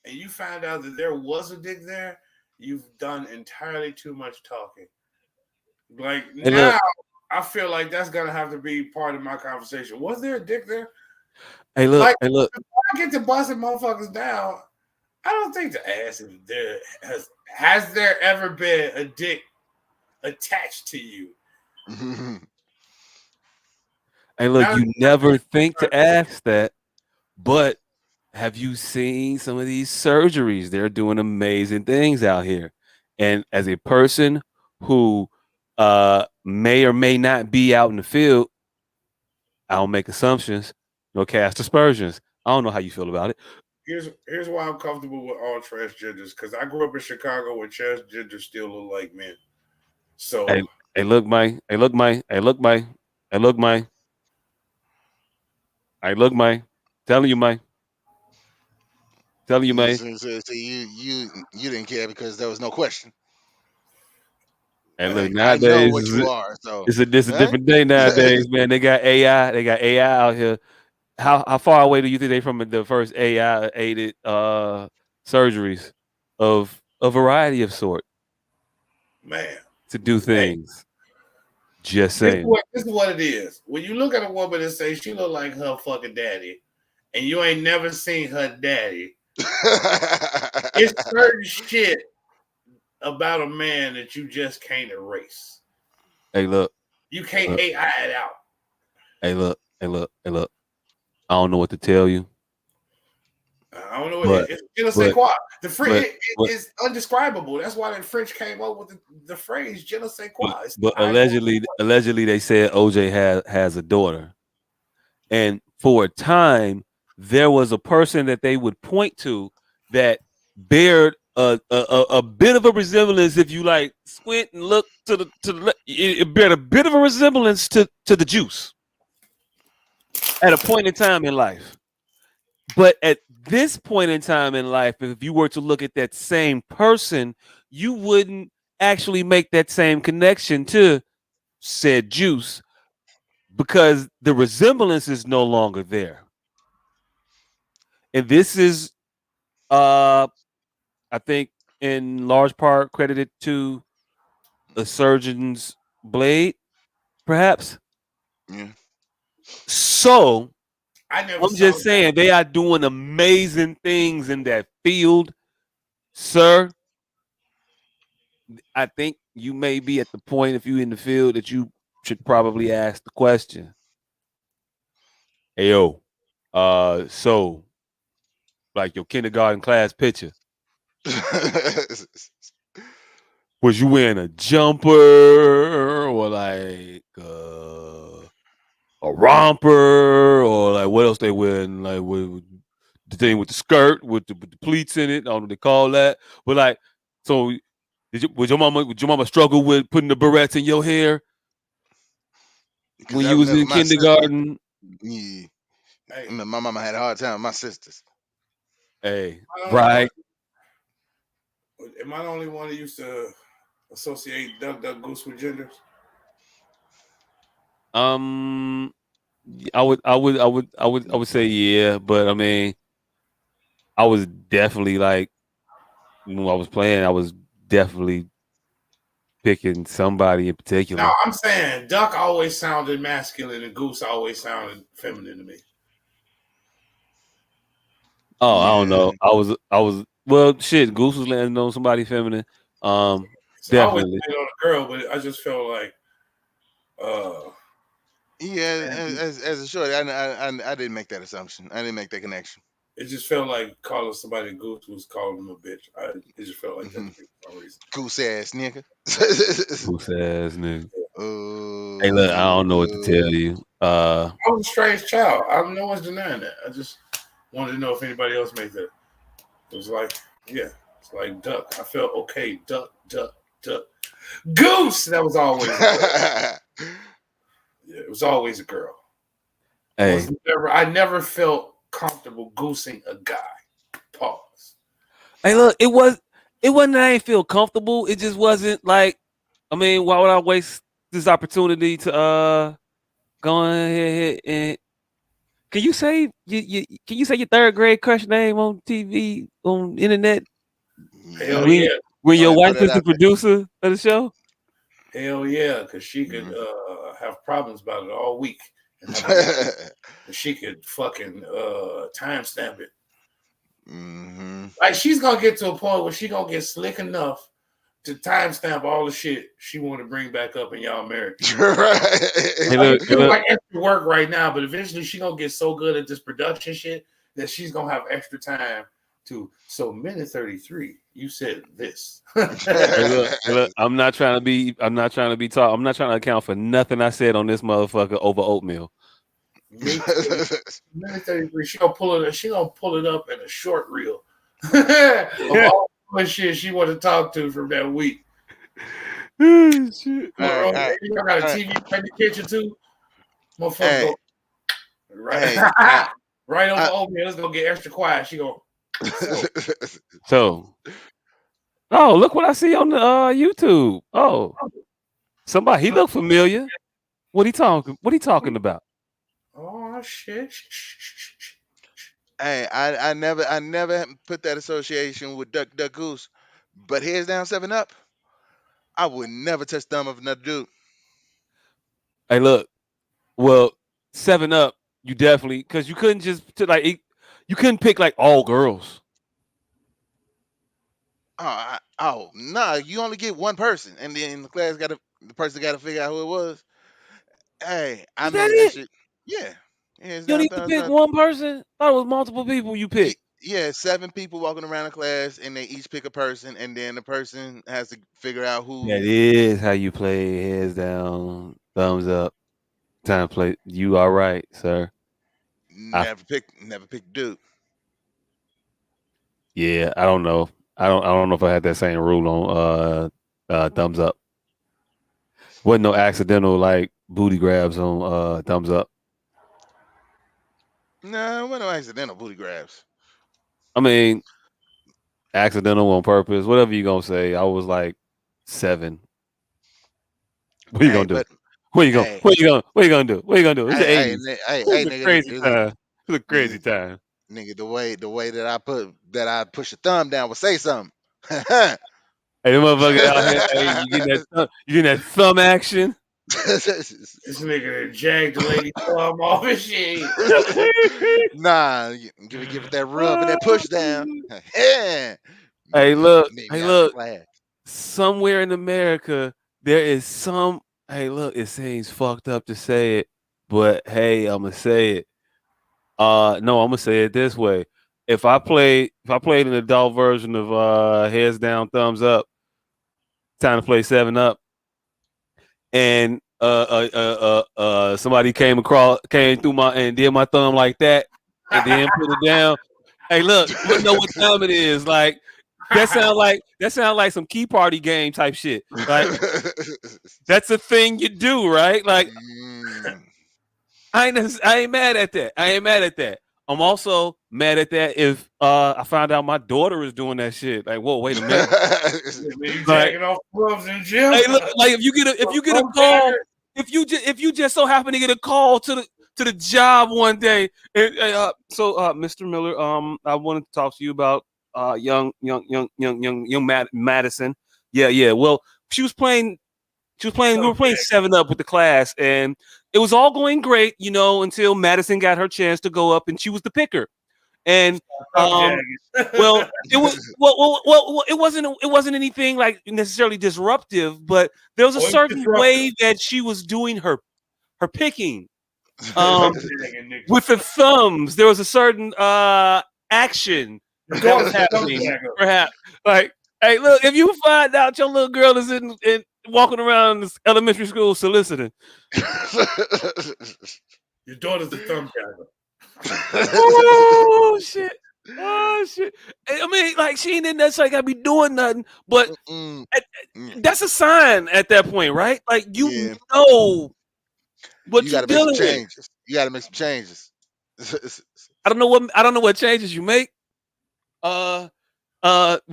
and you found out that there was a dick there, you've done entirely too much talking. Like Hey, look. now, I feel like that's gonna have to be part of my conversation. Was there a dick there? Hey, look. Like Hey, look. before I get to busting motherfuckers down, I don't think the ass is there. Has there ever been a dick attached to you? Hey, look. Now, You never think to ask that, but have you seen some of these surgeries? They're doing amazing things out here. And as a person who may or may not be out in the field, I don't make assumptions nor cast aspersions. I don't know how you feel about it. here's why I'm comfortable with all transgenders because I grew up in Chicago where transgenders still look like men. Hey, So hey, look, my, hey, look, my, hey, look, my, hey, look, my, hey, look, my, telling you, my, telling you, my. so you didn't care because there was no question. Hey, look, Like I know nowadays what you are. So, it's a huh? different day nowadays, man. They got AI. They got AI out here. How far away do you think they from the first AI aided surgeries of a variety of sort man, to do hey, things? Just saying. this is what it is. When you look at a woman and say she look like her fucking daddy, and you ain't never seen her daddy, it's certain shit about a man that you just can't erase. Hey, look, You can't look, AI it out. hey, look, hey, look, hey, look. I don't know what to tell you, I don't know. but It's je ne sais but quoi. The French but it but is undescribable. That's why the French came up with the phrase je ne sais quoi. It's but I don't. allegedly they said OJ has a daughter. And for a time, there was a person that they would point to that bared a bit of a resemblance. If you like squint and look to the it bared a bit of a resemblance to the juice at a point in time in life. But at this point in time in life, if you were to look at that same person, you wouldn't actually make that same connection to said juice because the resemblance is no longer there. And this is Uh, I think in large part credited to a surgeon's blade, perhaps. Yeah. So I never I'm saw just that. saying they are doing amazing things in that field, sir. I think you may be at the point if you in the field that you should probably ask the question. Hey yo, so like your kindergarten class picture, was you wearing a jumper or like a romper or like what else they wearing like with the thing with the skirt with the pleats in it. I don't know what they call that. But like, so would your mama struggle with putting the barrettes in your hair? Because when that you was was never in my sister. kindergarten. Yeah. Hey, My mama had a hard time with my sisters. Hey, I don't know. right? Am I the only one that used to associate Duck Duck Goose with genders? Um, I would say yeah, but I mean, I was definitely like when I was playing, I was definitely picking somebody in No, particular. I'm saying Duck always sounded masculine and Goose always sounded feminine to me. Oh, I don't Yeah. know. I was well, shit. Goose was landing on somebody feminine. It's always Definitely. been on a girl, but I just felt like uh Yeah, man, as a short, I didn't make that assumption. I didn't make that connection. it just felt like calling somebody a goose was calling them a bitch. It just felt like that Hmm. to me for some reason. Goose ass nigga. Who says nigga? Hey, look, I don't know what to tell Oh, you. I was a strange child. No one's denying that. I just wanted to know if anybody else made that. It was like, yeah, it's like duck. I felt okay. Duck, duck, duck. Goose. That was always a girl. Yeah, it was always a girl. Hey, I never felt comfortable goosing a guy. Pause. hey, look, it wasn't that I didn't feel comfortable. It just wasn't like. I mean, why would I waste this opportunity to go ahead and can you say your third grade crush name on TV on internet Hell yeah. when yeah. when Go your ahead, put wife that is the out there. producer of the show? Hell yeah. Because she could Mhm. have problems about it all week and have a and she could fucking timestamp it. Hmm. Like she's gonna get to a point where she gonna get slick enough to timestamp all the shit she want to bring back up in y'all marriage. Hey, Like look, it's hey, doing look. like extra work right now, but eventually she gonna get so good at this production shit that she's gonna have extra time to. So minute 33, you said this. Hey, look, hey, look. I'm not trying to be. I'm not trying to be taught. I'm not trying to account for nothing I said on this motherfucker over oatmeal. Minute 33, she gonna pull it. She gonna pull it up in a short reel of all the shit she want to talk to from that week. Shit. All right, all right, You got a all right. TV right in the kitchen too. Motherfucker Hey, go right, hey, right over I, oatmeal. It's gonna get extra quiet. She go. So So, oh, look what I see on the YouTube. Oh, somebody. He look familiar. What he talking? What he talking about? oh shit. hey, I never put that association with Duck Duck Goose, but heads down 7 Up, I would never touch thumb of another dude. Hey, look. Well, 7 Up. You definitely because you couldn't just you couldn't pick like all girls. Oh, nah, you only get one person, and then the person got to figure out who it was. Hey, I Is that made that it? shit. Yeah, hands You don't down, need to thumbs pick up. one person. I thought it was multiple people you pick. Yeah, 7 people walking around the class, and they each pick a person, and then the person has to figure out That who. is how you play. Heads down, thumbs up. Time to play. You all right, sir? I Never pick dude. Yeah. I don't know. I don't know if I had that same rule on thumbs up. Wasn't no accidental like booty grabs on thumbs up. No, what no accidental booty grabs. I mean, accidental on purpose. Whatever you gonna say. I was like 7. What are you Hey, gonna do? but What are you gonna? hey, What are you gonna? What are you gonna do? What are you gonna do? It's the hey, hey, 80s. It's a nigga, crazy time. It's a crazy nigga, time. nigga, the way that I push a thumb down would say something. Hey, the motherfucker out here. Hey, you getting that thumb action? This nigga that jagged the lady thumb off his shit. Nah, give it that rub and that push down. Yeah, Hey, look. meet me Hey, after look. class. Somewhere in America, there is some. Hey, look. It seems fucked up to say it, but hey, I'm gonna say it. No, I'm gonna say it this way. If I played an adult version of heads down, thumbs up, time to play 7 Up, and somebody came through my and did my thumb like that, and then put it down. Hey, look, you wanna know what time it is? Like that sound like some key party game type shit. Like that's a thing you do, right? Like I ain't mad at that. I ain't mad at that. I'm also mad at that if I find out my daughter is doing that shit. Like, whoa, wait a minute. When you Like, jacking off gloves in the gym. hey, look, like if you get a call, if you just so happen to get a call to the job one day, and, Mr. Miller, I wanted to talk to you about young Madison. Yeah. Well, she was playing. We were playing 7-Up with the class, and it was all going great, until Madison got her chance to go up, and she was the picker. And well, it was it wasn't anything like necessarily disruptive, but there was a certain way that she was doing her picking. With the thumbs, there was a certain action that was happening. Perhaps, like, hey, look, if you find out your little girl is in walking around this elementary school soliciting, your daughter's a thumb jagger. Oh shit! I mean, like, she ain't necessarily gotta be doing nothing, but that's a sign at that point, right? Like, you know what you you're gotta make some dealing with. changes. You gotta make some changes. I don't know what changes you make. We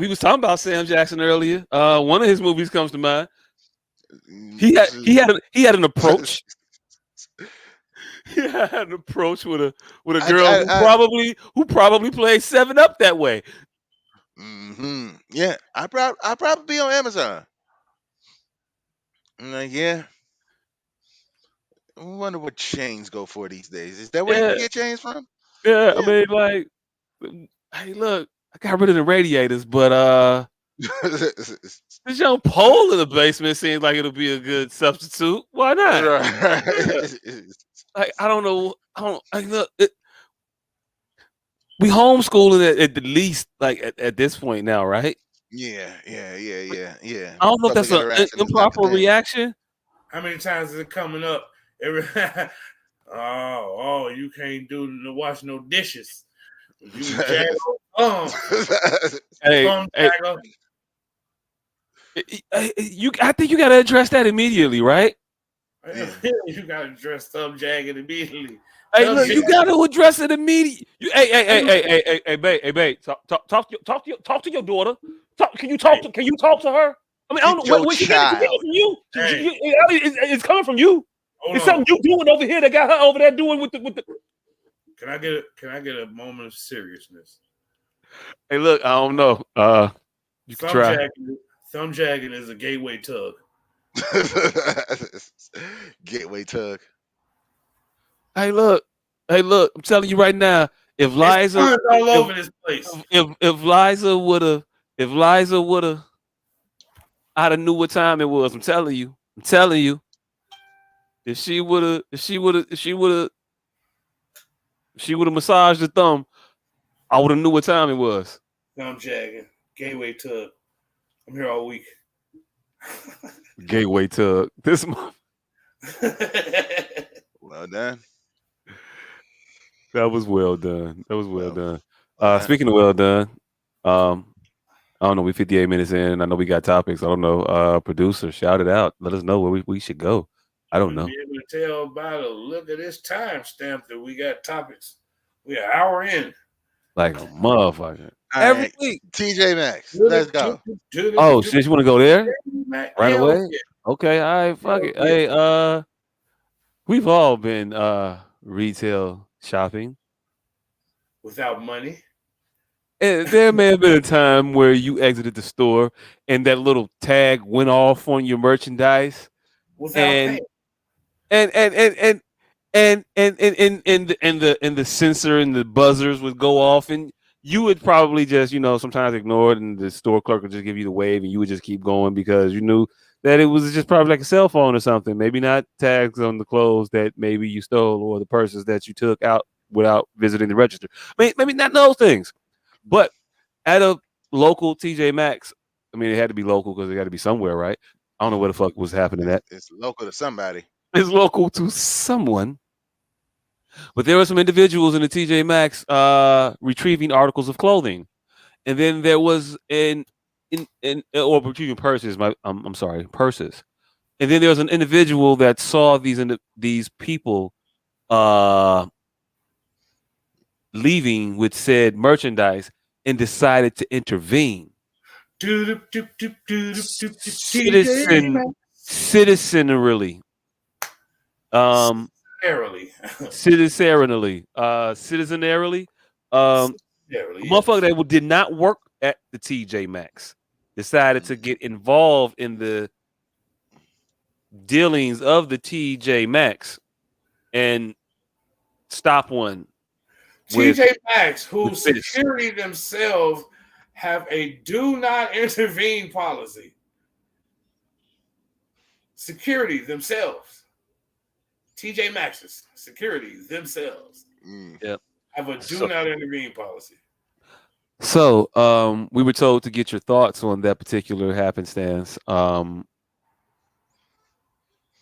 was talking about Sam Jackson earlier. One of his movies comes to mind. He had an approach. He had an approach with a girl who probably plays 7-Up that way. Yeah, I probably be on Amazon. I'm like, yeah. I wonder what chains go for these days. Is that where you can get chains from? Yeah, I mean, like, hey, look, I got rid of the radiators, but this young pole in the basement seems like it'll be a good substitute. Why not? Right. Yeah. Like, I don't know. Look, we homeschooling at the least, like, at this point now, right? Yeah. I don't know if Public that's an interaction is not improper the thing. reaction. How many times is it coming up? You can't wash no dishes. You jag Hey, I think you got to address that immediately, right? Yeah. You got to address thumb jagging immediately. Hey, look, you got to address it immediately. Hey, babe, talk to your daughter. Can you talk to her? I mean, I don't know. Wait, she getting it from you. It's coming from you. It's something you doing over here that got her over there doing with the. Can I get a moment of seriousness? Hey, look, I don't know. You can try. Thumb jagging is a gateway tug. Gateway tug. Hey, look. I'm telling you right now. If Liza, all over this place. If Liza would have, I'd have knew what time it was. I'm telling you. If she would have massaged the thumb, I would have knew what time it was. Thumb jagging, gateway tug. I'm here all week. Gateway tug. This month. Well done. That was well done. Speaking of well done, I don't know. We're 58 minutes in. I know we got topics. I don't know. Producer, shout it out. Let us know where we should go. I don't know. Be able to tell by the look at this timestamp that we got topics. We're an hour in. Like a motherfucker. Every week. TJ Maxx. Let's go. Oh, shit, you want to go there? Right away? Yeah. Okay, all right, fuck it. Hey, we've all been retail shopping. Without money. And there may have been a time where you exited the store and that little tag went off on your merchandise. Without paying. And the sensor and the buzzers would go off, and you would probably just, sometimes ignore it, and the store clerk would just give you the wave, and you would just keep going because you knew that it was just probably like a cell phone or something. Maybe not tags on the clothes that maybe you stole or the purses that you took out without visiting the register. Maybe not those things, but at a local TJ Maxx, I mean, it had to be local because it got to be somewhere, right? I don't know where the fuck was happening at. It's local to somebody. It's local to someone. But there were some individuals in the TJ Maxx retrieving articles of clothing. And then there was retrieving purses. I'm sorry, purses. And then there was an individual that saw these people uh leaving with said merchandise and decided to intervene. TJ Citizen Maxx. citizenarily. Um Narrowly. citizenarily. A motherfucker Yes. that did not work at the TJ Maxx decided to get involved in the dealings of the TJ Maxx and stop one with TJ Maxx, with whose fists. security themselves have a do not intervene policy. Security themselves. TJ Maxx's security themselves Mm. Yep. have a do So, not intervene policy. we were told to get your thoughts on that particular happenstance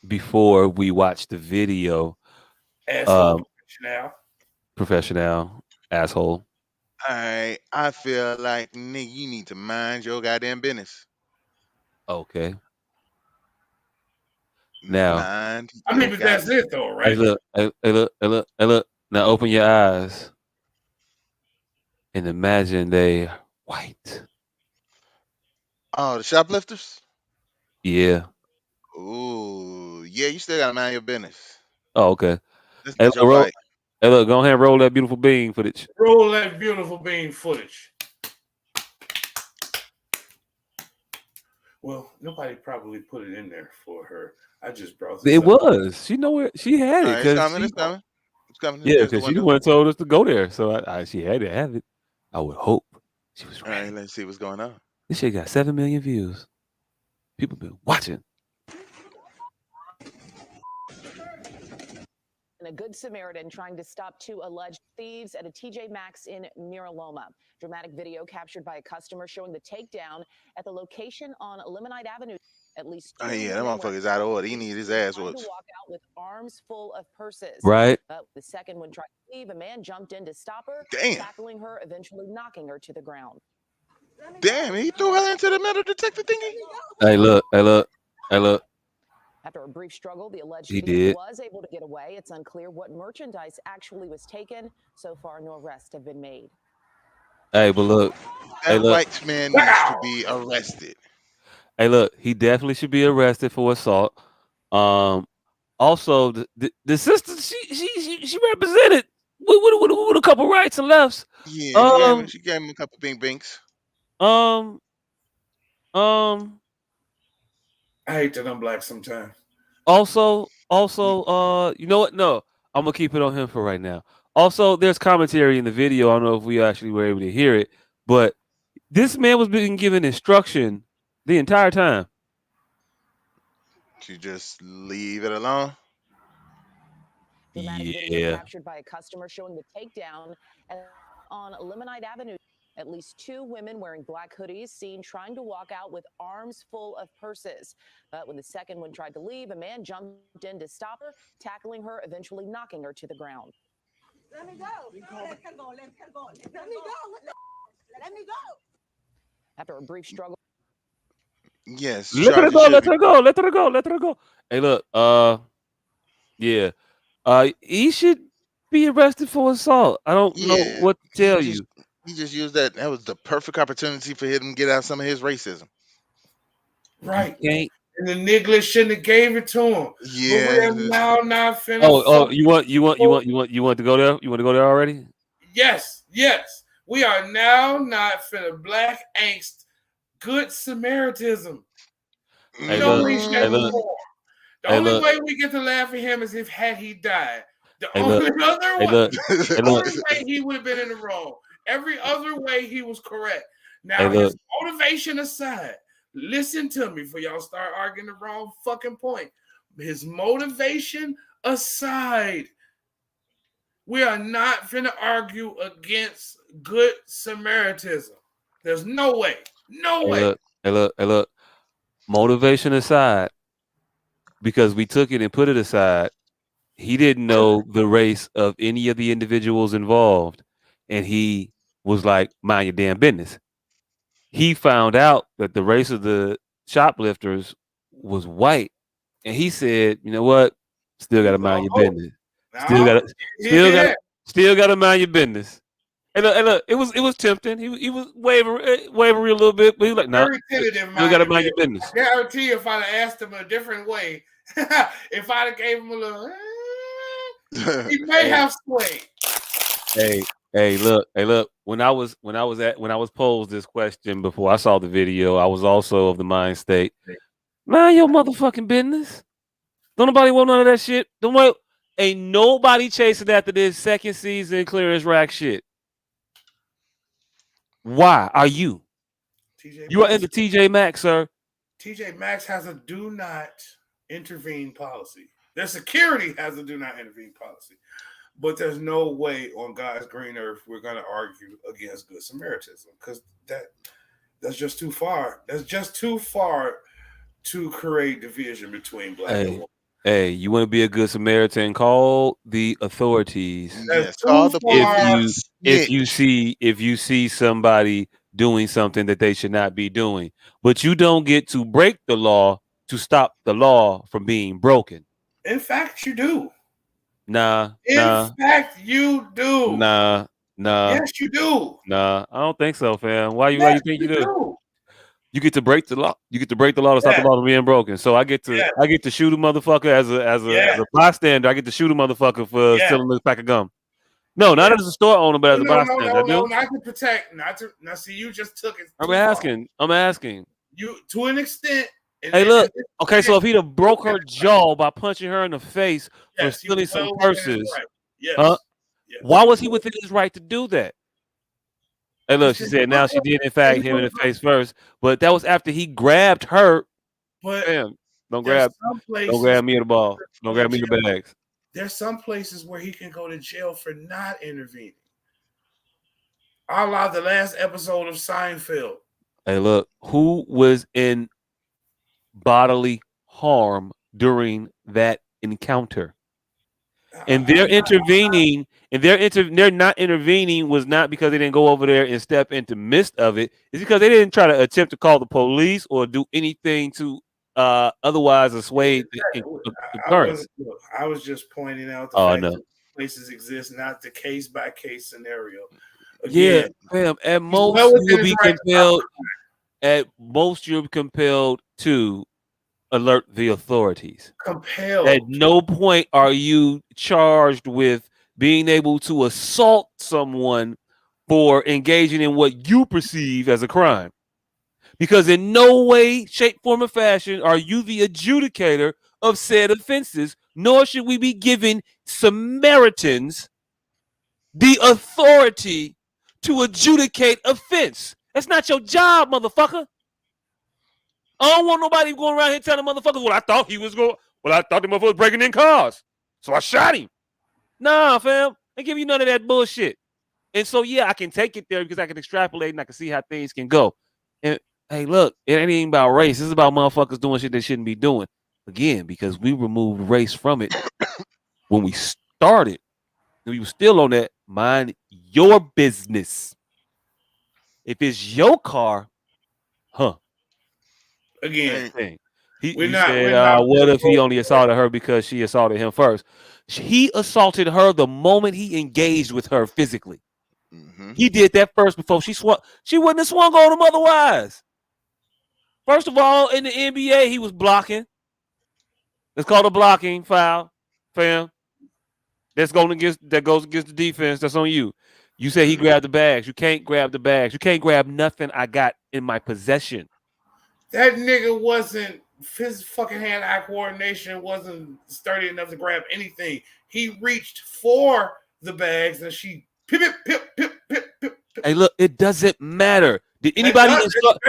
before we watched the video. Asshole Um, now. professional asshole. I feel like nigga, you need to mind your goddamn business. Okay. Now, Mind I mean, your but that's goddamn. it though, hey, right? look, hey, look. Now open your eyes and imagine they white. Oh, the shoplifters. Yeah. Ooh, yeah, you still gotta mind your business. Oh, okay. That's Hey, not look, your fight. go ahead and roll that beautiful bean footage. Roll that beautiful bean footage. Well, nobody probably put it in there for her. I just brought this It up. was. She know where she had All it right, it's because coming. she It's coming. It's coming. yeah, Here's the because she the window. one told us to go there. So she had to have it. I would hope she was All right, ready. let's see what's going on. This shit got 7 million views. People been watching. And a good Samaritan trying to stop two alleged thieves at a TJ Maxx in Miraloma. Dramatic video captured by a customer showing the takedown at the location on Limonite Avenue. At least Oh two yeah, that women wearing motherfucker's out of order. He police need his suits ass trying to whooped. walk out with arms full of purses. Right? But the second one tried to leave, a man jumped in to stop her, Damn. tackling her, eventually knocking her to the ground. Damn, he threw her into the metal detector thingy. Hey, look, hey, look, hey, look. After a brief struggle, the alleged He thief did. was able to get away. It's unclear what merchandise actually was taken. So far, no arrests have been made. Hey, but look, hey, That look, white man needs to be arrested. hey, look. He definitely should be arrested for assault. Um, Also, the sister she represented with a couple rights and lefts. Yeah, Um, she gave him a couple bing binks. um, um. I hate that I'm black sometimes. Also, you know what? No, I'm gonna keep it on him for right now. Also, there's commentary in the video. I don't know if we actually were able to hear it, but this man was being given instruction the entire time. To just leave it alone. Dramatic video Yeah. captured by a customer showing the takedown on Limonite Avenue. At least two women wearing black hoodies seen trying to walk out with arms full of purses. But when the second one tried to leave, a man jumped in to stop her, tackling her, eventually knocking her to the ground. Let me go. Let her go. Let her go. Let me go. Let me go. After a brief struggle. Yes, Let her charges go, should let be. her go, let her go, let her go. Hey, look, yeah. He should be arrested for assault. I don't know Yeah, what to he tell just you. he just used that. That was the perfect opportunity for him to get out some of his racism. Right. You can't. And the niggas shouldn't have gave it to him. But we are Yeah, now not finna Oh, fuck. you want to go there? You want to go there already? Yes, yes. We are now not finna black angst good Samaritism. Hey, No look, way, hey, shape, or look, mm, form. The hey, only look, way we get to laugh at him is if had he died. The hey, look, only other hey, way, look, hey, the look, only way he would have been in the wrong. Every other way he was correct. hey, Now look. his motivation aside, listen to me for y'all start arguing the wrong fucking point. His motivation aside, we are not finna argue against good Samaritism. There's no way. No Hey, way. look, hey, look, hey, look. Motivation aside, because we took it and put it aside, he didn't know the race of any of the individuals involved, and he was like, "Mind your damn business." He found out that the race of the shoplifters was white, and he said, "You know what? Still got to mind your business." Still No, got to, yeah. still got to mind your business. And look, it was tempting. He was wavering a little bit, but he was like, "No, Very tentative, still got mind to your mind your business. business." I guarantee you, if I'd have asked him a different way, if I'd have gave him a little, he may Hey, have swayed. look. When I was posed this question before I saw the video, I was also of the mind state. Mind your motherfucking business. Don't nobody want none of that shit. Don't wait. Ain't nobody chasing after this second season clearance rack shit. Why are you? TJ You are Maxx. in the TJ Maxx, sir. TJ Maxx has a do not intervene policy. Their security has a do not intervene policy. But there's no way on God's green earth we're going to argue against Good Samaritanism because that's just too far. That's just too far to create division between black and white. Hey, you want to be a good Samaritan? Call the authorities. That's Yes, call too the far. police. If you Snitch. see somebody doing something that they should not be doing, but you don't get to break the law to stop the law from being broken. In fact, you do. Nah, In fact, you do. nah. Yes, you do. Nah, I don't think so, fam. Why Yes, you think you you do? do. You get to break the law. You get to break the law to stop the Yes. law from being broken. So I get Yes. to shoot a motherfucker as Yes. a bystander. I get to shoot a motherfucker for Yes. stealing a pack of gum. No, not Yes. as a store owner, but as a bystander. I do. Not to protect. Not to. Now, see, you just took it. I'm asking. You to an extent. Hey, look. Okay, so if he'd have broke her jaw by punching her in the face for yes, stealing some well within his purses, right. Yes. huh? Yes. Why was he within his right to do that? Hey, look, she It's said now she did in fact him in the face first, but that was after he grabbed her. But Damn, don't there's grab some places me the ball. Don't grab me the bags. There's some places where he can go to jail for not intervening. I la the last episode of Seinfeld. Hey, look, who was in bodily harm during that encounter? And they're intervening, and they're not intervening was not because they didn't go over there and step into midst of it. It's because they didn't try to attempt to call the police or do anything to otherwise assuage the occurrence. I was just pointing out the fact that places exist, not the case by case scenario. Again, yeah, at most you'll be compelled. At most, you're compelled to alert the authorities. Compelled. At no point are you charged with being able to assault someone for engaging in what you perceive as a crime. Because in no way, shape, form, or fashion are you the adjudicator of said offenses, nor should we be giving Samaritans the authority to adjudicate offense. That's not your job, motherfucker. I don't want nobody going around here telling motherfuckers what I thought he was going. Well, I thought the motherfucker was breaking in cars, so I shot him. Nah, fam, I give you none of that bullshit. And so, yeah, I can take it there because I can extrapolate and I can see how things can go. And hey, look, it ain't even about race. It's about motherfuckers doing shit they shouldn't be doing. Again, because we removed race from it when we started. We were still on that. Mind your business. If it's your car, huh? Again, what if he only assaulted her because she assaulted him first? He assaulted her the moment he engaged with her physically. Mm-hmm. He did that first before she swung. She wouldn't have swung on him otherwise. First of all, in the NBA, he was blocking. It's called a blocking foul, fam. That goes against the defense. That's on you. You say he grabbed the bags. You can't grab the bags. You can't grab nothing I got in my possession. That nigga wasn't, his fucking hand-eye coordination wasn't sturdy enough to grab anything. He reached for the bags and she pip. Hey, look, it doesn't matter. Did anybody instruct?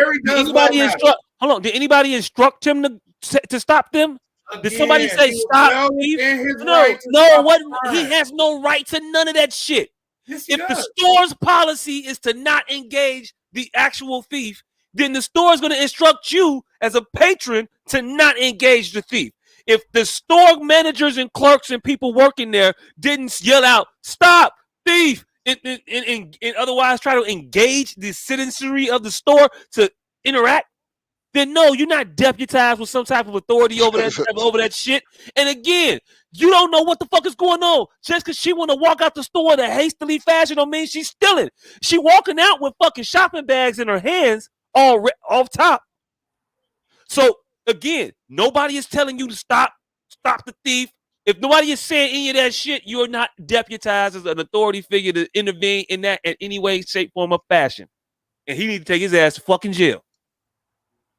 Hold on. Did anybody instruct him to stop them? Again, did somebody say stop? He has no right to none of that shit. Yes, if the store's policy is to not engage the actual thief, then the store is going to instruct you as a patron to not engage the thief. If the store managers and clerks and people working there didn't yell out, stop, thief, and otherwise try to engage the citizenry of the store to interact, then no, you're not deputized with some type of authority over that shit. And again, you don't know what the fuck is going on. Just because she want to walk out the store in a hastily fashion don't mean she's stealing. She walking out with fucking shopping bags in her hands all off top. So again, nobody is telling you to stop the thief. If nobody is saying any of that shit, you're not deputized as an authority figure to intervene in that in any way, shape, form, or fashion. And he need to take his ass to fucking jail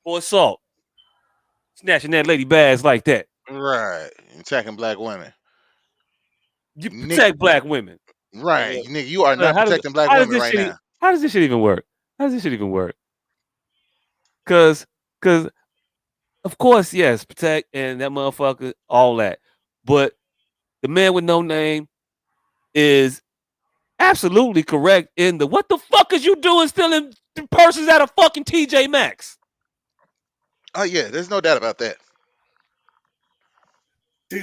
for assault. Snatching that lady bags like that. Right. Attacking black women. You Nick, protect black women. right. Nigga, you are not protecting black how does women this right shit now. how does this shit even work? How does this shit even work? Cause of course, yes, protect and that motherfucker, all that. But the man with no name is absolutely correct in the what the fuck is you doing stealing purses out of fucking TJ Maxx? Oh yeah, there's no doubt about that. But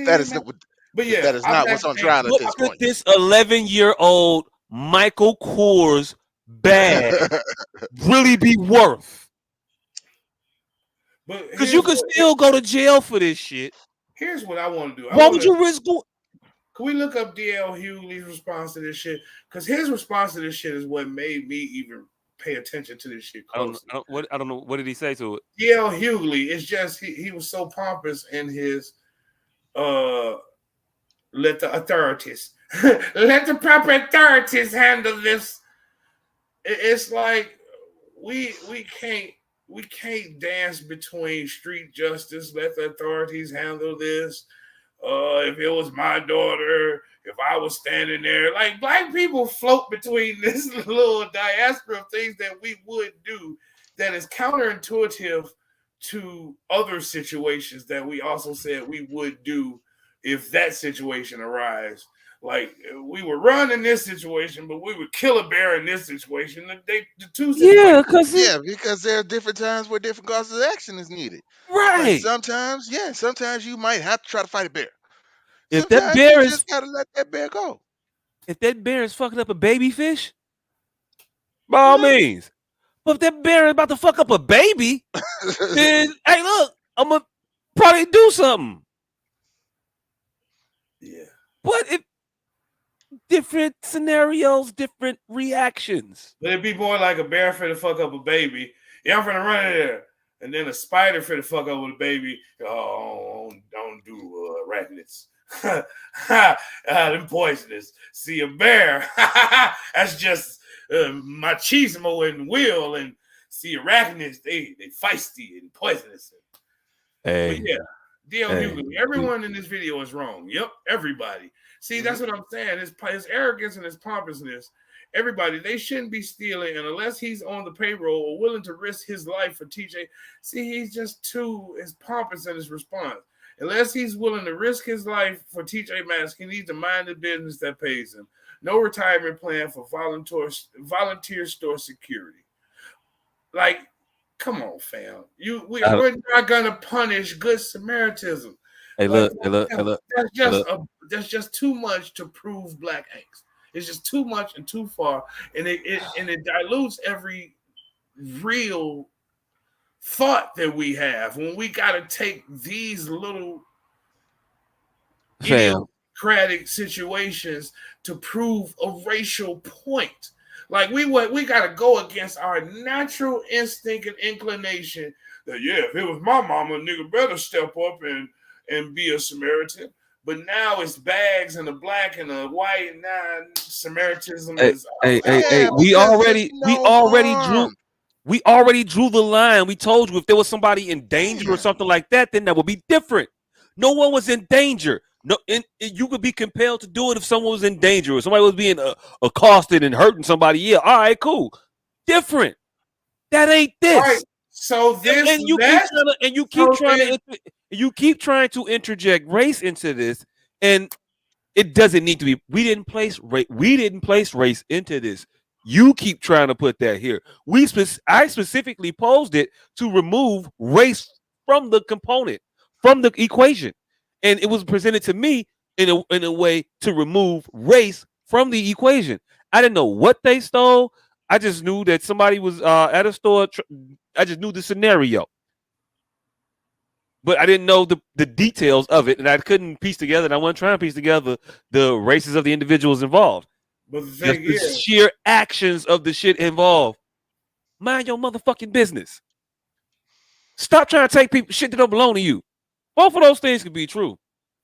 that is not, But but yeah, that is I'm not back what's on to trial at What this could point. this 11-year-old Michael Kors bag really be worth? But Because you could still go to jail for this shit. here's what I want to do. Why would you risk going? Can we look up D.L. Hughley's response to this shit? Because his response to this shit is what made me even pay attention to this shit closely. I don't know. What did he say to it? D.L. Hughley is just he was so pompous in his let the authorities let the proper authorities handle this. It's like we can't dance between street justice. Let the authorities handle this. If it was my daughter, if I was standing there, like black people float between this little diaspora of things that we would do that is counterintuitive to other situations that we also said we would do if that situation arises. Like we would run in this situation, but we would kill a bear in this situation. The two situations. Yeah, because there are different times where different causes of action is needed. Like Right. sometimes you might have to try to fight a bear. If that Sometimes you bear is just gotta let that bear go. fucking up a baby fish, by all means. But if that bear is about to fuck up a baby, then hey, look, I'm gonna probably do something. Yeah. But if different scenarios, different reactions. But it'd be more like a bear finna fuck up a baby. Yeah, I'm finna run in there. And then a spider finna fuck up with a baby. Oh, don't do arachnids. Them poisonous. See a bear. That's just machismo and will. And see arachnids, they feisty and poisonous. Hey. But yeah, D.L. Hughley, everyone in this video is wrong. Yep, everybody. See, that's what I'm saying. His arrogance and his pompousness. Everybody, they shouldn't be stealing, and unless he's on the payroll or willing to risk his life for TJ, see, he's just too pompous in his response. Unless he's willing to risk his life for TJ Maxx, he needs to mind the business that pays him. No retirement plan for volunteer store security. Like, come on, fam. We're not gonna punish good Samaritism. Hey, like, look. That's just too much to prove black angst. It's just too much and too far, and it dilutes every real thought that we have when we got to take these little idiosyncratic situations to prove a racial point. Like we got to go against our natural instinct and inclination that if it was my mama, nigga better step up and be a Samaritan. But now it's bags and the black and the white. And now Samaritism is. Hey. We already drew the line. We told you if there was somebody in danger or something like that, then that would be different. No one was in danger. No, you could be compelled to do it if someone was in danger or somebody was being accosted and hurting somebody. Yeah, all right, cool. Different. That ain't this. Right. So this and you keep trying to interject race into this, and it doesn't need to be. We didn't place race into this. You keep trying to put that here. I specifically posed it to remove race from the component, from the equation, and it was presented to me in a way to remove race from the equation. I didn't know what they stole. I just knew that somebody was at a store. I just knew the scenario, but I didn't know the details of it, and I couldn't piece together. And I wasn't trying to piece together the races of the individuals involved. But the Just thing the is, sheer actions of the shit involved. Mind your motherfucking business. Stop trying to take people shit that don't belong to you. Both of those things could be true.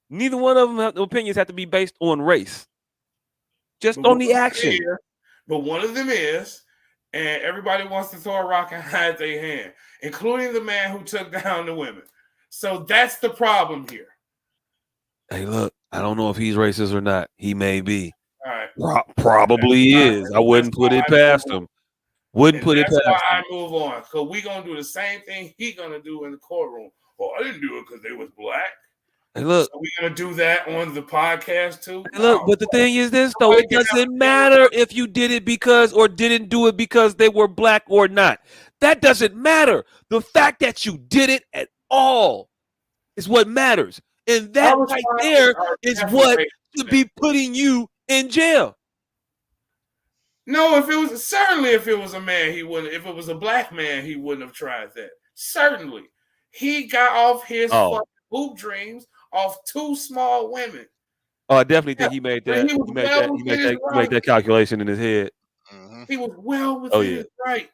Neither one of them opinions have to be based on race. Just but on one the of them action. is, but one of them is, and everybody wants to throw a rock and hide their hand, including the man who took down the women. So that's the problem here. Hey, look, I don't know if he's racist or not. He may be. All right. Probably is. I wouldn't put it past him. Wouldn't And put it that's why past him. I move on. Because we're going to do the same thing he going to do in the courtroom. Well, I didn't do it because they was black. Hey, look. So we're going to do that on the podcast too? Hey, look, but the thing is this, though. It doesn't matter if you did it because or didn't do it because they were black or not. That doesn't matter. The fact that you did it at all is what matters. And that right there is what should be putting you in jail. No, if it was a man, he wouldn't. If it was a black man, he wouldn't have tried that. Certainly. He got off his fucking hoop dreams off two small women. Oh, I definitely think he made that. He made that calculation in his head. Mm-hmm. He was well within his right.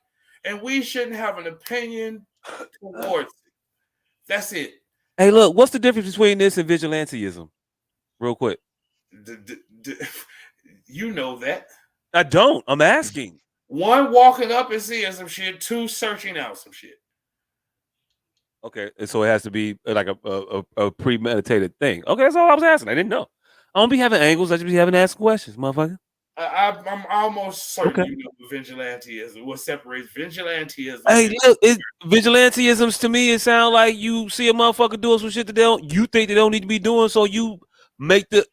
And we shouldn't have an opinion towards it. That's it. Hey, look, what's the difference between this and vigilantism? Real quick. You know that. I don't. I'm asking. One, walking up and seeing some shit. Two, searching out some shit. Okay, so it has to be like a premeditated thing. Okay, that's all I was asking. I didn't know. I don't be having angles. I just be having to ask questions, motherfucker. I'm almost certain you know what vigilantism. What separates vigilantism? Hey, look, vigilantism to me, it sounds like you see a motherfucker doing some shit that you think they don't need to be doing, so you make the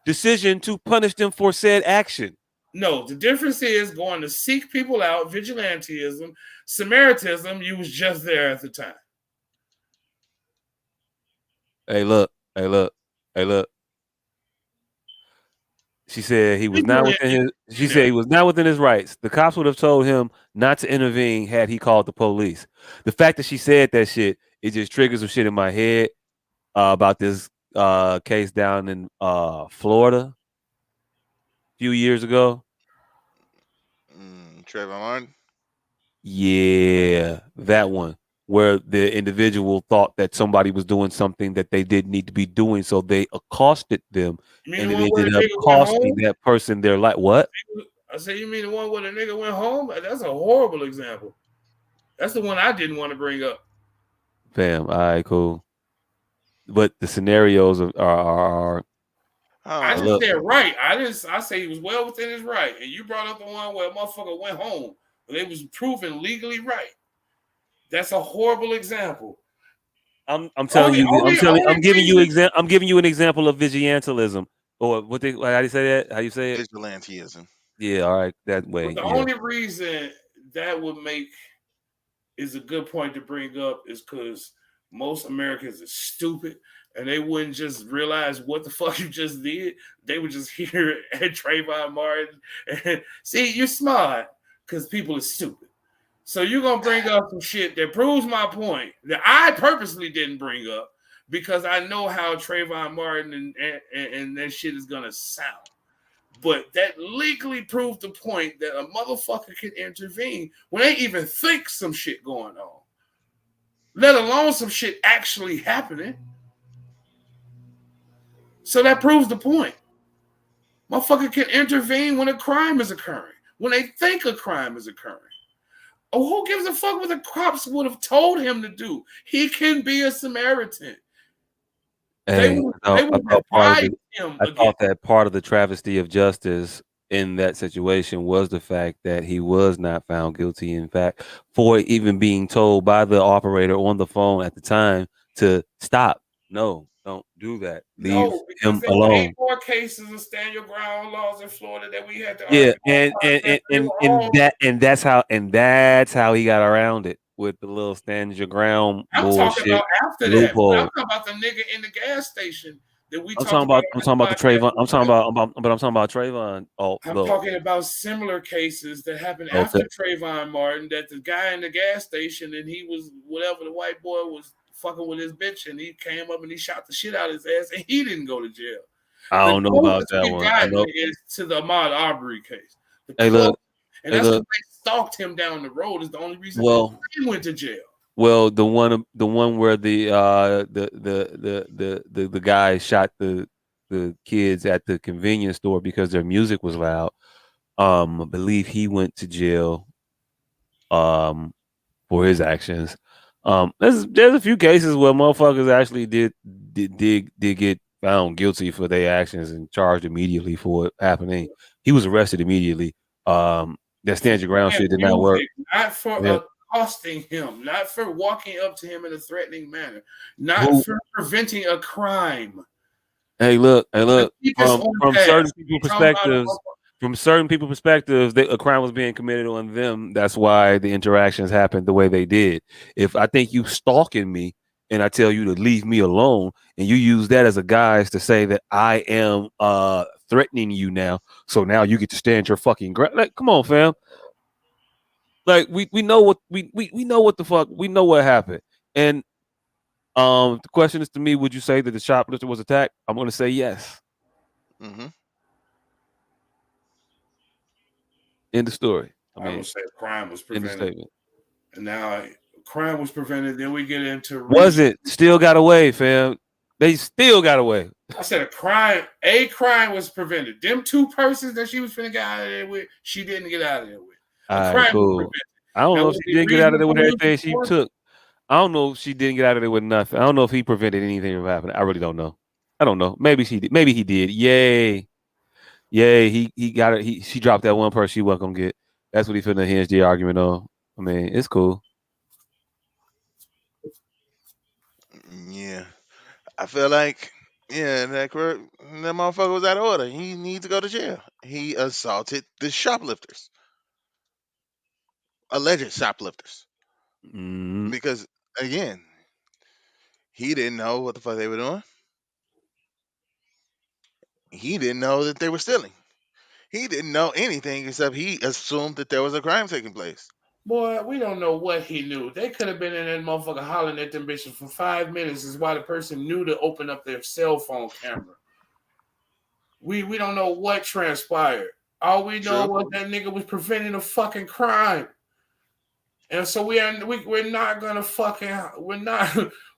decision to punish them for said action. No, the difference is going to seek people out. Vigilantism, Samaritism. You was just there at the time. Hey, look. She said he was not within his. She said he was not within his rights. The cops would have told him not to intervene had he called the police. The fact that she said that shit, it just triggers some shit in my head about this case down in Florida a few years ago. Trayvon Martin. Yeah, that one where the individual thought that somebody was doing something that they didn't need to be doing, so they accosted them, and it ended up costing that person their life. What? I said, you mean the one where the nigga went home? That's a horrible example. That's the one I didn't want to bring up. Fam, all right, cool. But the scenarios are I just said right. I say he was well within his right, and you brought up the one where a motherfucker went home, but it was proven legally right. That's a horrible example. I'm telling you. I'm giving you an example of vigilantism, or what they? How do you say that? How you say it? Vigilantism. Yeah, all right, that way. But the only reason that would make is a good point to bring up is because most Americans are stupid and they wouldn't just realize what the fuck you just did. They would just hear it at Trayvon Martin and see you're smart because people are stupid. So you're gonna bring up some shit that proves my point that I purposely didn't bring up because I know how Trayvon Martin and that shit is gonna sound. But that legally proved the point that a motherfucker can intervene when they even think some shit going on, let alone some shit actually happening. So that proves the point. Motherfucker can intervene when a crime is occurring, when they think a crime is occurring. Oh, who gives a fuck what the cops would have told him to do? He can be a Samaritan. Hey, I thought that part of the travesty of justice in that situation was the fact that he was not found guilty. In fact, for even being told by the operator on the phone at the time to stop. No, don't do that. Leave him alone. 8 more cases of stand your ground laws in Florida that we had to argue. And that's how he got around it with the little stand your ground bullshit. I'm talking about after that. I'm talking about the nigga in the gas station that we I'm talked talking about about. on I'm this talking about the podcast. Trayvon. I'm talking about. But I'm talking about Trayvon. Oh, I'm look. talking about similar cases that happened Okay. after Trayvon Martin. That the guy in the gas station and he was whatever the white boy was fucking with his bitch and he came up and he shot the shit out of his ass and he didn't go to jail. I The don't know about closest that we've one. I gotten know. is to the Ahmaud Arbery case. The Hey, close, look. and Hey, that's because look. they stalked him down the road. Is the only reason Well, he went to jail. well, the one where the guy shot the kids at the convenience store because their music was loud. I believe he went to jail. For his actions. There's a few cases where motherfuckers actually did get found guilty for their actions and charged immediately for it happening. He was arrested immediately. That For stand your ground playing shit did not work. music, not for Yeah. accosting him, not for walking up to him in a threatening manner, not Who? for preventing a crime. Hey, look. Hey, To look. keep his From own from certain past. people We talking about perspectives, a crime was being committed on them. That's why the interactions happened the way they did. If I think you stalking me and I tell you to leave me alone, and you use that as a guise to say that I am threatening you now, so now you get to stand your fucking ground. Like, come on, fam. Like we know what we know what the fuck we know what happened. And the question is to me, would you say that the shoplifter was attacked? I'm gonna say yes. Mm-hmm. End of story. I I would mean, say crime was end of prevented, statement. and now crime was prevented. Then we get into Was reason. it still got away, fam? They still got away. I said a crime was prevented. Them two persons that she was finna get out of there with, she didn't get out of there with. All A right, crime was cool. prevented. I don't Now know if was she it didn't get out of there with reasonable everything music she for? took. I don't know if she didn't get out of there with nothing. I don't know if he prevented anything from happening. I really don't know. I don't know. Maybe she did. Maybe he did. Yay. Yay. He got it. She dropped that one person she wasn't gonna get. That's what he finna hinge the argument on. I mean, it's cool. Yeah, I feel like that motherfucker was out of order. He needs to go to jail. He assaulted the shoplifters, alleged shoplifters, Mm, because again, he didn't know what the fuck they were doing. He didn't know that they were stealing. He didn't know anything except he assumed that there was a crime taking place. Boy, we don't know what he knew. They could have been in that motherfucker hollering at them bitches for 5 minutes. Is why the person knew to open up their cell phone camera. We don't know what transpired. All we know True. was that nigga was preventing a fucking crime. And so we're not gonna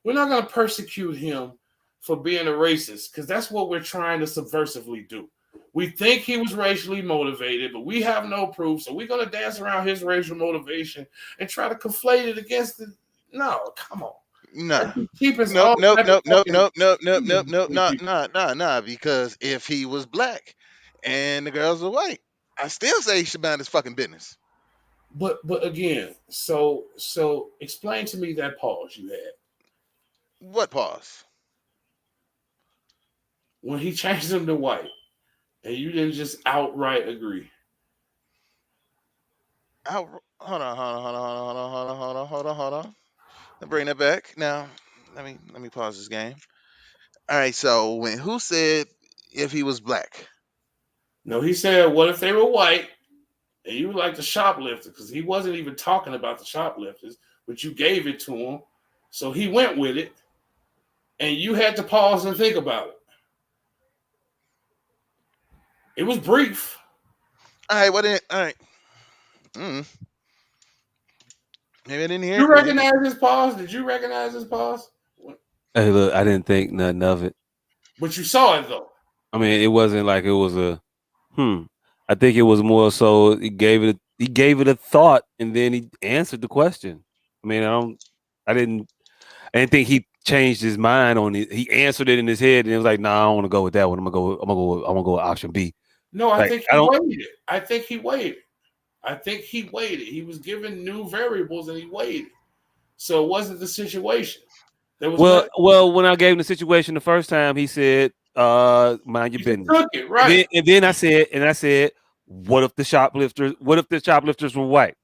we're not gonna persecute him for being a racist because that's what we're trying to subversively do. We think he was racially motivated, but we have no proof, so we're gonna dance around his racial motivation and try to conflate it against it. No, come on. Nah. Keep us Nope, all nope, type of nope, nope, fucking nope, nope, nope, nope, nope, not, because if he was black and the girls were white, I still say he should mind his fucking business. but again, so explain to me that pause you had What pause? when he changed him to white and you didn't just outright agree. Hold on, hold on, hold on, hold on, hold on, hold on, hold on, hold on. Let's bring that back. Now, let me pause this game. All right, so when who said if he was black? No, he said, what if they were white and you were like the shoplifter? Because he wasn't even talking about the shoplifters, but you gave it to him. So he went with it, and you had to pause and think about it. It was brief. All right, what? All right. Mm, maybe I didn't hear You it. Maybe. recognize his pause? Did you recognize his pause? hey, look, I didn't think nothing of it. But you saw it though. I mean, it wasn't like it was a I think it was more so he gave it a thought and then he answered the question. I mean, I didn't think he changed his mind on it. He answered it in his head and it was like, nah, I don't want to go with that one. I'm gonna go with option B. No, I Like think I he don't waited. I think he waited. I think he waited. He was given new variables and he waited. So it wasn't the situation. There was nothing. well when I gave him the situation the first time, he said, mind your You just business. took it, right? And then I said, what if the shoplifters were white?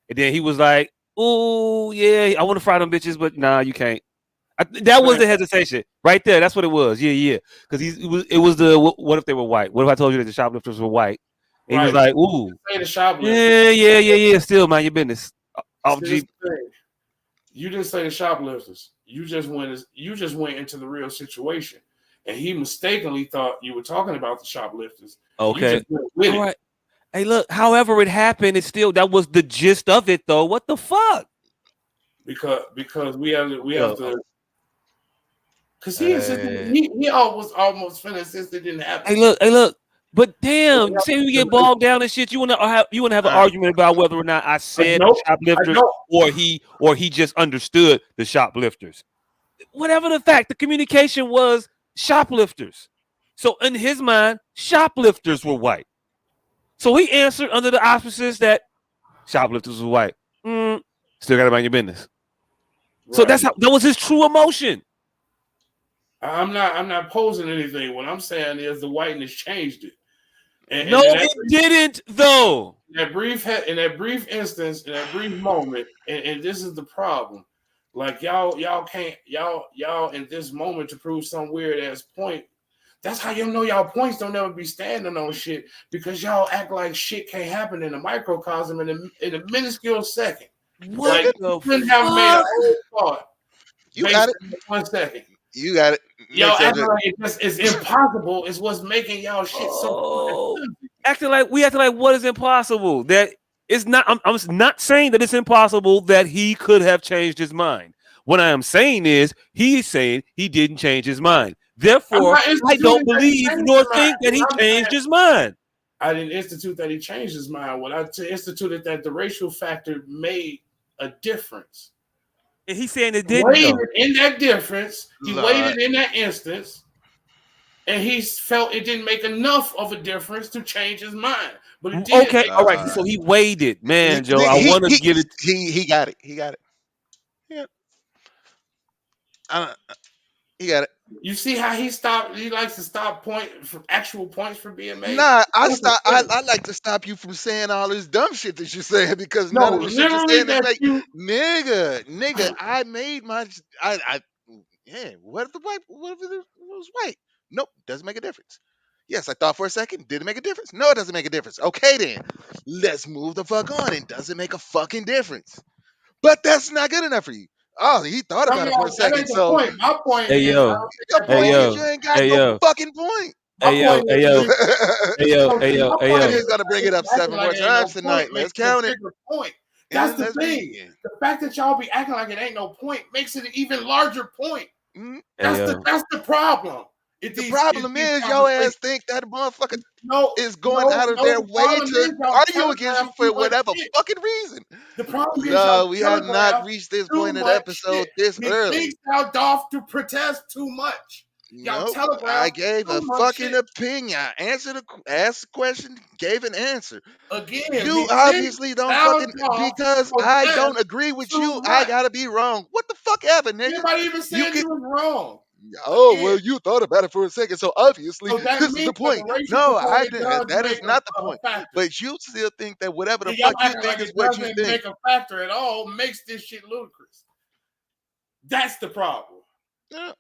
And then he was like, oh yeah, I want to fry them bitches, but nah, you can't. That was the hesitation right there. That's what it was. Yeah. Because it was the what if they were white? What if I told you that the shoplifters were white? And he was like, ooh, Say the shoplifters. yeah. Still mind your business. Off See, this G. the thing. You didn't say the shoplifters. You just went into the real situation, and he mistakenly thought you were talking about the shoplifters. Okay. You just went with All it. right. Hey, look. However it happened, it's still that was the gist of it, though. What the fuck? Because we have to. Because he almost finished since it didn't happen. Hey, look. But damn, say we get bogged down and shit. You wanna have an argument about whether or not I said shoplifters or he just understood the shoplifters. Whatever the fact, the communication was shoplifters. So in his mind, shoplifters were white. So he answered under the auspices that shoplifters were white. Still got to mind your business. Right. So that was his true emotion. I'm not posing anything. What I'm saying is the whiteness changed it. It didn't, though. In that brief instance, in that brief moment, and this is the problem. Like y'all in this moment to prove some weird ass point. That's how you know y'all points don't ever be standing on shit, because y'all act like shit can't happen in a microcosm in a minuscule second. What like, the couldn't have made a whole thought. You got it. 1 second. You got it. Y'all acting like it's impossible is what's making y'all shit so acting like what is impossible? That it's not. I'm not saying that it's impossible that he could have changed his mind. What I am saying is he's saying he didn't change his mind. Therefore, I don't believe nor think that he changed his mind. I didn't institute that he changed his mind. What I instituted that the racial factor made a difference. And he's saying it didn't. Waited in that difference. He waited in that instance, and he felt it didn't make enough of a difference to change his mind. But it did. Okay, all right. So he waited, man, Joe. I want to get it. He got it. He got it. Yeah. He got it. You see how he stopped? He likes to stop actual points from being made. Nah, I like to stop you from saying all this dumb shit that you're saying, because none of the shit you're saying is like, nigga. I made my. What if it was white? Nope, doesn't make a difference. Yes, I thought for a second. Did it make a difference? No, it doesn't make a difference. Okay, then let's move the fuck on. It doesn't make a fucking difference. But that's not good enough for you. Oh, he thought about it for a second. So my point is, you ain't got no fucking point. Hey yo. He's gonna bring it up 7 more times tonight. Let's count it. Point. That's the thing. The fact that y'all be acting like it ain't no point makes it an even larger point. That's the problem. The problem is your ass think that motherfucker is going out of their way to argue against you for whatever fucking reason. The problem is we have not reached this point in the episode this early. Thinks y'all off to protest too much. I gave a fucking opinion. I asked a question, gave an answer. Again, you obviously don't fucking, because I don't agree with you. I gotta be wrong. What the fuck happened, nigga? Nobody even said you was wrong. Oh, well, you thought about it for a second, so obviously this is the point. No, I didn't. That is not the point. But you still think that whatever the fuck you think is what you think. Make a factor at all makes this shit ludicrous. That's the problem. Yeah.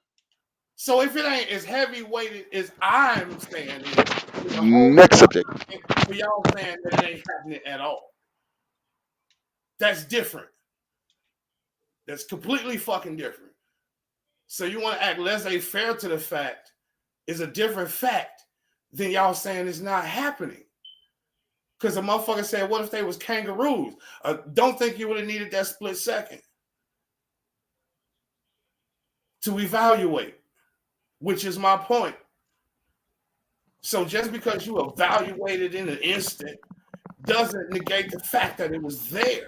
So if it ain't as heavy weighted as I'm saying, next subject. For y'all saying that it ain't happening at all. That's different. That's completely fucking different. So you want to act laissez-faire to the fact is a different fact than y'all saying it's not happening. Because a motherfucker said, what if they was kangaroos? Don't think you would have needed that split second to evaluate, which is my point. So just because you evaluated in an instant doesn't negate the fact that it was there.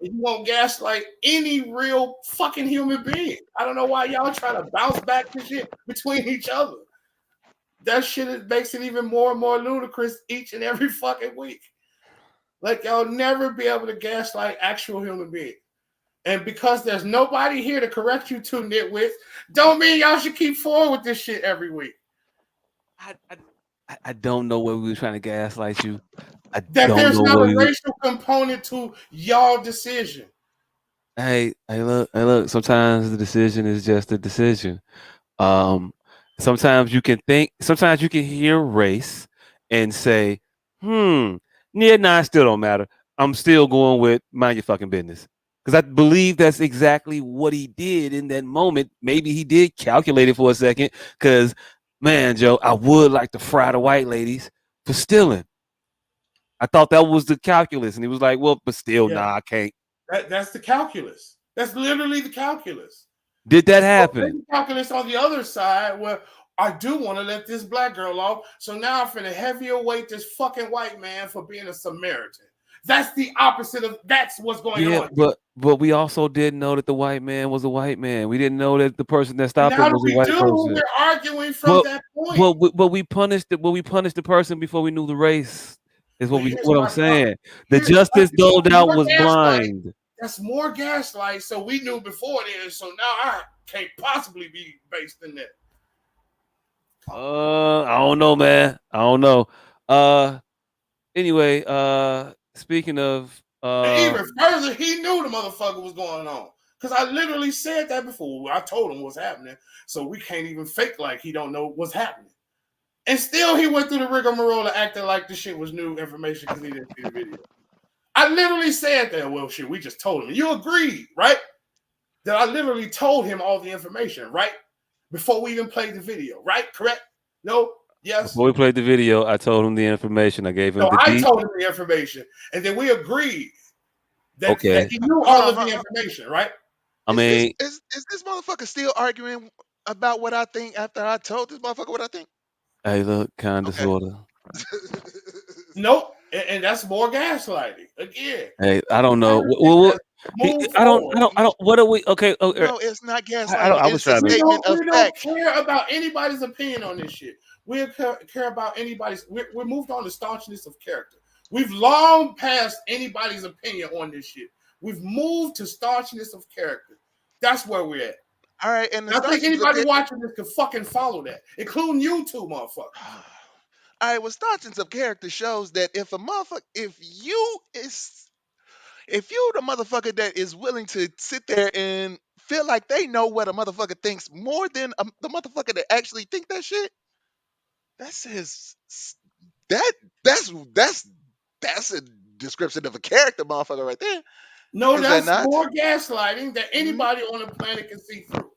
You won't gaslight any real fucking human being. I don't know why y'all trying to bounce back to shit between each other. That shit makes it even more and more ludicrous each and every fucking week. Like y'all never be able to gaslight actual human beings. And because there's nobody here to correct you two nitwits, don't mean y'all should keep forward with this shit every week. I don't know where we were trying to gaslight you. There's not a racial component to y'all decision. Look. Sometimes the decision is just a decision. Um, sometimes you can think. Sometimes you can hear race and say, yeah, nah, it still don't matter. I'm still going with mind your fucking business. Because I believe that's exactly what he did in that moment. Maybe he did calculate it for a second. Because, man, Joe, I would like to fry the white ladies for stealing. I thought that was the calculus. And he was like, well, but still, Yeah, nah, I can't. that's the calculus. That's literally the calculus. Did that So there's happen? the calculus on the other side where I do want to let this black girl off. So now I'm finna heavier weight this fucking white man for being a Samaritan. That's the opposite of that's what's going Yeah, on. but we also didn't know that the white man was a white man. We didn't know that the person that stopped Now him that was a we white do, person. we're arguing from But that point. we punished it. But we punished the person before we knew the race. Is But here's what I'm my problem. saying. The justice doled out More was gaslight. blind. That's more gaslight. So we knew before then. So now I can't possibly be based in that. I don't know, man. I don't know. Anyway, speaking of And even further, he knew the motherfucker was going on. Because I literally said that before. I told him what's happening. So we can't even fake like he don't know what's happening. And still he went through the rigmarole of acting like this shit was new information because he didn't see the video. I literally said that. Well, shit, we just told him. You agreed, right? That I literally told him all the information, right? Before we even played the video, right? Correct? No? Yes? before we played the video, I told him the information. I gave him No, the I deep. told him the information. And then we agreed that, Okay. that he knew Hold all on, of the hold on. information, right? I Is this mean, is this motherfucker still arguing about what I think after I told this motherfucker what I think? hey, look, kind of, Okay. sorta. Nope. And that's more gaslighting. Again, Hey, I keep don't know. trying to think that move forward. I don't. What are we? Okay. No, it's not I don't. gaslighting. I was It's a trying to. statement of We don't fact. care about anybody's opinion on this shit. We care about anybody's. We're moved on to staunchness of character. We've long passed anybody's opinion on this shit. We've moved to staunchness of character. That's where we're at. All right, and the I think staunchest of anybody watching this can fucking follow that, including you two motherfuckers. all right, well, staunchest of character shows that if a motherfucker, if you the motherfucker that is willing to sit there and feel like they know what a motherfucker thinks more than the motherfucker that actually think that shit, that says that that's a description of a character motherfucker right there. No, Is that that's not? more gaslighting that Mhm. anybody on the planet can see through.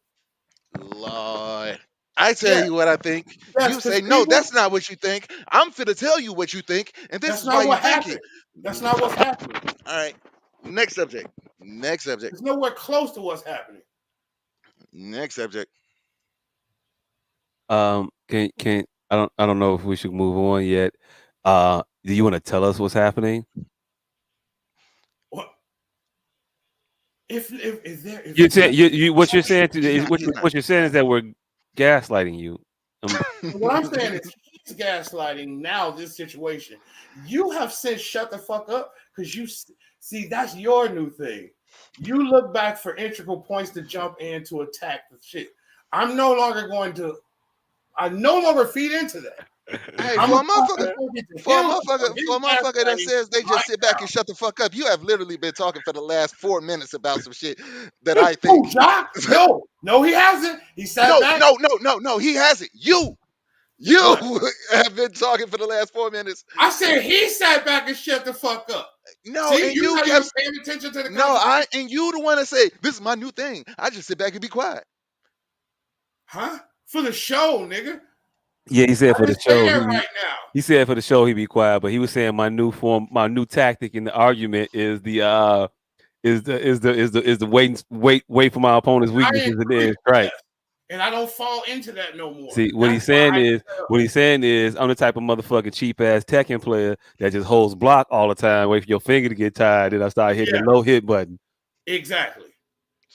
Lord. I tell Yes, you what I think. yes, You because say, no, people, that's not what you think. I'm finna tell you what you think, and this that's is why not you what think it. happened. That's not what's happening. All right. Next subject. Next subject. It's nowhere close to what's happening. Next subject. Can I don't know if we should move on yet. Do you want to tell us what's happening? What if You you said got you what you're saying He's to not. He's not. what you're saying is that we're gaslighting you. what I'm saying is he's gaslighting now this situation. You have since shut the fuck up because you see that's your new thing. You look back for integral points to jump in to attack the shit. I'm no longer going to. I no longer feed into that. Hey, I'm for a gonna talk motherfucker, to him about for his a motherfucker that gaslighting says they just right sit back now. and shut the fuck up, you have literally been talking for the last 4 minutes about some shit that I Oh, think. Jock? No, he hasn't. He sat No, back. no, no, no, no. He hasn't. You What? have been talking for the last 4 minutes. I said he sat back and shut the fuck up. No, See, and you're you not even kept paying attention to the no, conversation. you the one that say this is my new thing. I just sit back and be quiet. Huh? For the show, nigga. Yeah, he said I for the didn't say show that right now. he said for the show he'd be quiet, but he was saying my new tactic in the argument is the wait for my opponent's I weaknesses and agree then with strike. that. And I don't fall into that no more. See That's why I what he's saying is I'm the type of motherfucking cheap ass Tekken player that just holds block all the time, wait for your finger to get tired, and I start hitting yeah, the low hit button exactly.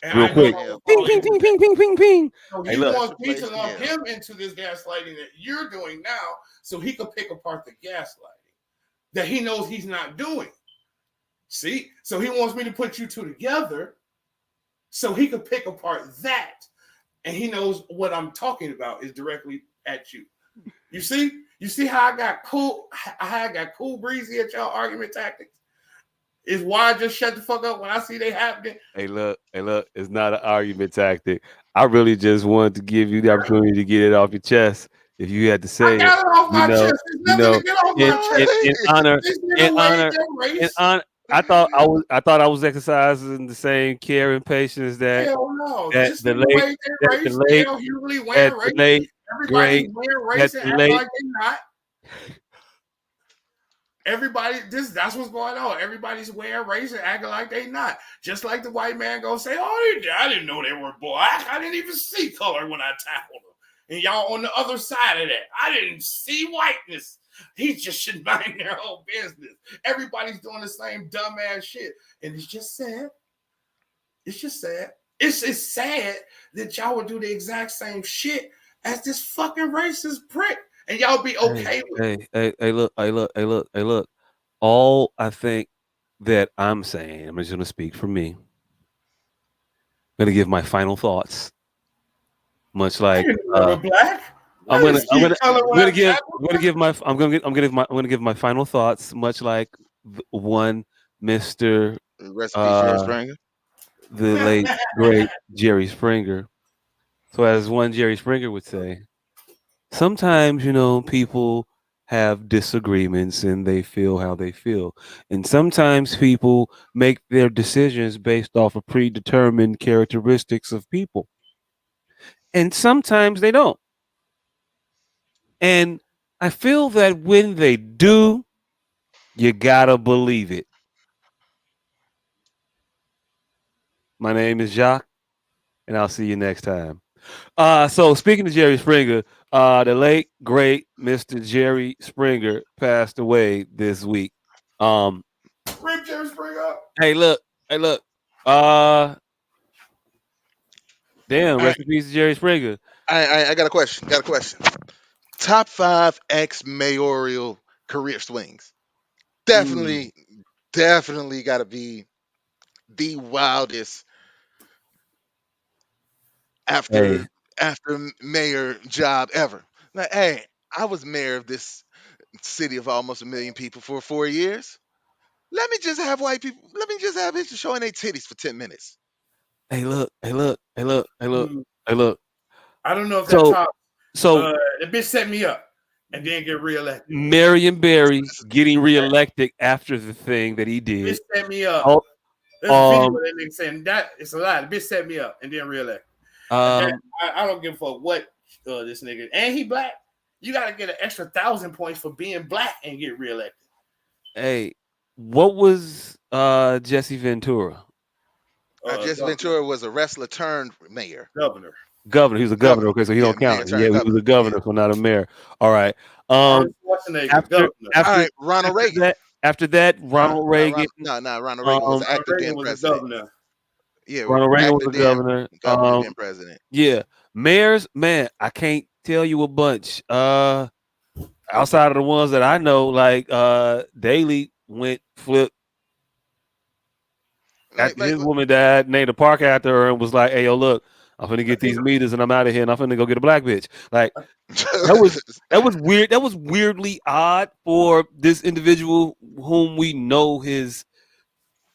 And real I no quick. Yeah, longer Ping fall ping into ping that. ping ping ping ping. So Hey he look. such wants a me place to in lump hell. him into this gaslighting that you're doing now so he could pick apart the gaslighting that he knows he's not doing. See? So he wants me to put you two together so he could pick apart that. And he knows what I'm talking about is directly at you. You see? You see how I got cool breezy at y'all argument tactics? Is why I just shut the fuck up when I see they happening? Hey, look, it's not an argument tactic. I really just wanted to give you the opportunity to get it off your chest. If you had to I say it, got it off you my know, chest. There's you nothing to know, get off my in No, in chest. in honor, This in nigga honor, waged their in race. honor. I thought I was exercising the same care and patience that Hell no. that This the nigga late waged their that the race. late Hell, he really that wearing the race. late Everybody's great wearing that race and the acting late like they not. That's what's going on. Everybody's wearing race and acting like they not. Just like the white man gonna say, "Oh, I didn't know they were black. I didn't even see color when I tackled them." And y'all on the other side of that, I didn't see whiteness. He just should mind their own business. Everybody's doing the same dumbass shit, and it's just sad. It's just sad. It's sad that y'all would do the exact same shit as this fucking racist prick, and y'all be okay with it. hey, look. All I think that I'm saying, I'm just gonna speak for me. I'm gonna give my final thoughts, much I like didn't know they were black. I'm I gonna didn't I'm see gonna color I'm when gonna I give tackled. I'm gonna give my final thoughts, much like one Mister Rest in peace, Jerry uh Springer. the late great Jerry Springer. So as one Jerry Springer would say, sometimes people have disagreements and they feel how they feel, and sometimes people make their decisions based off of predetermined characteristics of people, and sometimes they don't. And I feel that when they do, you gotta believe it. My name is Jacques, and I'll see you next time. So speaking of Jerry Springer, the late great Mr. Jerry Springer passed away this week. Um, Rip Jerry Springer up. hey, look, hey, look. Uh, damn, All right, rest in peace, Jerry Springer. I got a question. Got a question. Top five ex mayoral career swings. Mm, Definitely, definitely got to be the wildest hey, after mayor job ever. Like, hey, I was mayor of this city of almost 1 million people for 4 years. Let me just have white people. Let me just have bitches showing their titties for 10 minutes. hey, look, hey, look, hey, look, hey, look, Hmm. hey, look. I don't know if that So, top so the bitch set me up and then get reelected. Marion Barry getting reelected after the thing that he The bitch did. set me up. Oh, There's a video of um, that nigga saying that it's a lie. The bitch set me up and then reelected. um, I don't give a fuck what this nigga and he black. You gotta get an extra 1,000 points for being black and get reelected. hey, what was Jesse Ventura? Jesse Governor. Ventura was a wrestler turned mayor. Governor. Governor. He was a governor. Governor. Okay, so he Yeah, don't mayor count. Yeah, turned he was governor. a Yeah. governor, so not a mayor. All right. Arnold Um, Schwarzenegger, after governor. All after right, Ronald after Reagan. that, Ronald Reagan. Ronald Reagan was Um, an Ronald actor Reagan then was a president. governor. Yeah, Ronald Reagan was actor a then governor. governor then president. Yeah, mayors. Man, I can't tell you a bunch. Outside of the ones that I know, like Daley went flip Like after like his woman died, named a park after her, and was like, "Hey, yo, look, I'm finna I get think these meters, and I'm out of here, and I'm finna go get a black bitch." Like that was weird. That was weirdly odd for this individual whom we know his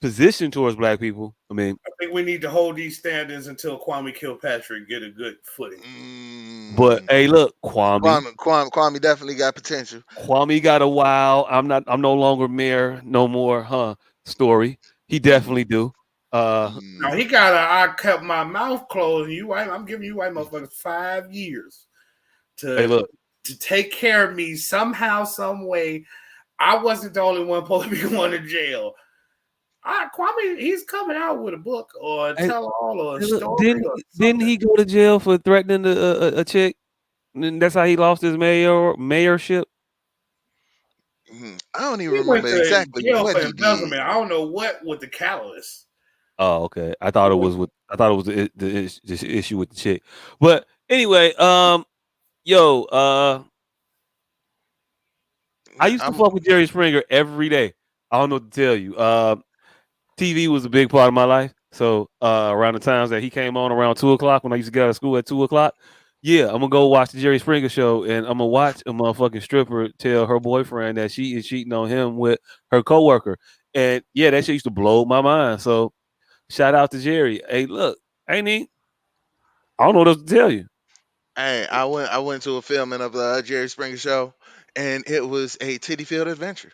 position towards black people. I mean, I think we need to hold these standards until Kwame Kilpatrick get a good footing. but mm, hey, look, Kwame. Kwame definitely got potential. Kwame got a wow. I'm no longer mayor, no more, huh? Story. He Mm, definitely do. Now mm. he got a I kept my mouth closed. And you white, I'm giving you white motherfuckers 5 years Hey, to look. to take care of me somehow, some way. I wasn't the only one supposed to be going to jail. Kwame, he's coming out with a book or a Hey, tell all or a hey, look. story or Didn't something. he go to jail for threatening a chick? And that's how he lost his mayorship. I don't even He went remember to exactly jail what for he did. embezzlement. I don't know what with the catalyst. Oh, okay. What I thought it was the issue with the chick. But anyway, yo, I Yeah, used to fuck with Jerry Springer every day. I don't know what to tell you. TV was a big part of my life. So around the times that he came on around 2 o'clock when I used to get out of school at 2 o'clock, yeah, I'm gonna go watch the Jerry Springer show and I'm gonna watch a motherfucking stripper tell her boyfriend that she is cheating on him with her coworker. And yeah, that shit used to blow my mind. So shout out to Jerry. Hey, look, ain't he? I don't know what else to tell you. Hey, I went to a filming of the Jerry Springer show, and it was a titty filled adventure.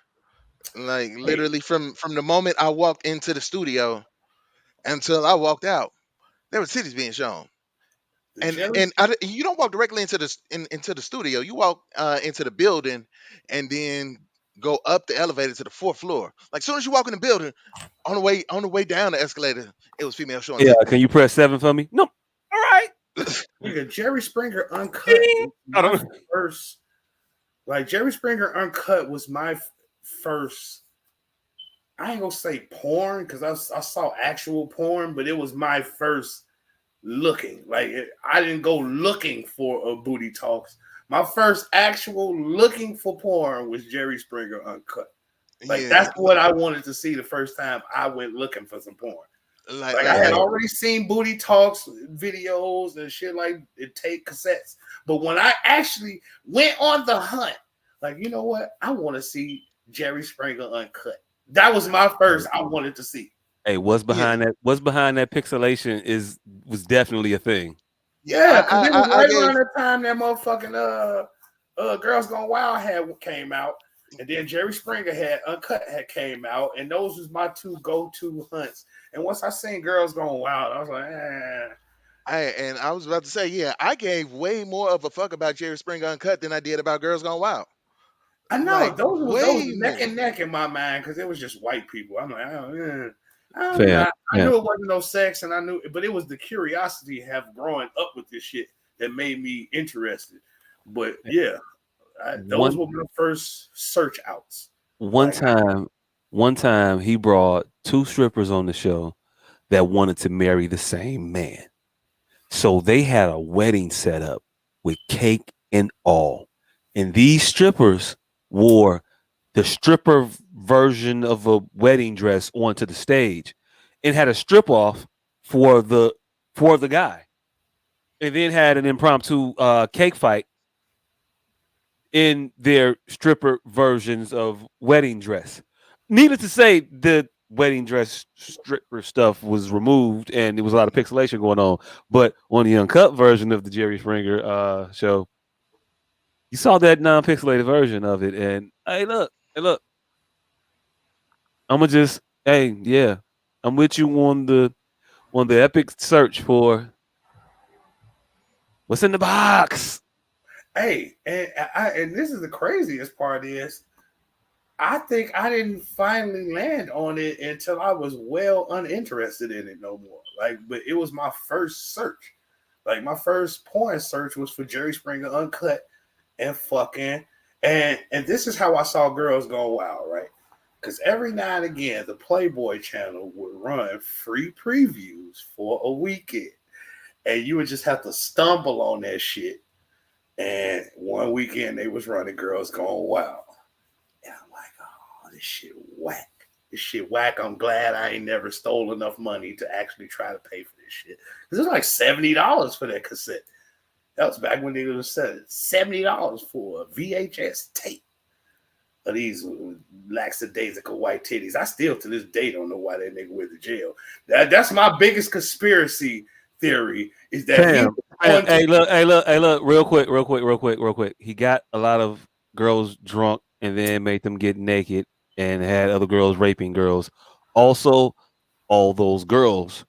Like Hey, literally from the moment I walked into the studio until I walked out, there were titties being shown. the And Jerry. and you don't walk directly into into the studio. You walk into the building, and then go up the elevator to the fourth floor. Like soon as you walk in the building, on the way down the escalator, it was female showing Yeah, titties. can you press 7 for me? No. All right. Nigga, Jerry Springer Uncut was I my don't. first. Like Jerry Springer Uncut was my first. I ain't gonna say porn because I saw actual porn, but it was my first looking. Like I didn't go looking for a booty talks. My first actual looking for porn was Jerry Springer Uncut. Like Yeah, that's what I wanted to see the first time I went looking for some porn. like Like I like had like already seen booty talks videos and shit like it take cassettes. But when I actually went on the hunt, like you know what? I want to see Jerry Springer Uncut. That was my first I wanted to see. Hey, what's yeah behind that? What's behind that pixelation was definitely a thing. yeah. Yeah, because it was I right gave around that time that motherfucking Girls Gone Wild had came out, and then Jerry Springer had Uncut had came out, and those was my two go-to hunts. And once I seen Girls Gone Wild, I was like, I was about to say, yeah, I gave way more of a fuck about Jerry Springer Uncut than I did about Girls Gone Wild. I know Like those way neck more. and neck in my mind because it was just white people. I'm like, Fam, I yeah. knew it wasn't no sex, and I knew, but it was the curiosity have growing up with this shit that made me interested. But yeah, those One were my first search outs. one Like, time, one time he brought two strippers on the show that wanted to marry the same man. So they had a wedding set up with cake and all. And these strippers wore the stripper version of a wedding dress onto the stage and had a strip off for the guy. And then had an impromptu cake fight in their stripper versions of wedding dress. Needless to say, the wedding dress stripper stuff was removed and there was a lot of pixelation going on. But on the uncut version of the Jerry Springer show, you saw that non-pixelated version of it. And hey, look, I'm gonna just, hey, yeah, I'm with you on the epic search for what's in the box. hey, and this is the craziest part is I think I didn't finally land on it until I was well uninterested in it no more. Like, but it was my first search. Like my first porn search was for Jerry Springer Uncut and fucking and this is how I saw Girls Gone Wild, right? Because every now and again the Playboy channel would run free previews for a weekend. And you would just have to stumble on that shit. And one weekend they was running Girls Gone Wild. And I'm like, oh, this shit whack. This shit whack. I'm glad I ain't never stole enough money to actually try to pay for this shit. Because it was like $70 for that cassette. That was back when they was selling $70 for a VHS tape of these lackadaisical white titties. I still to this day don't know why that nigga went to jail. That's my biggest conspiracy theory is that he Fam, was going to hey, look, real quick. He got a lot of girls drunk and then made them get naked and had other girls raping girls. Also, all those girls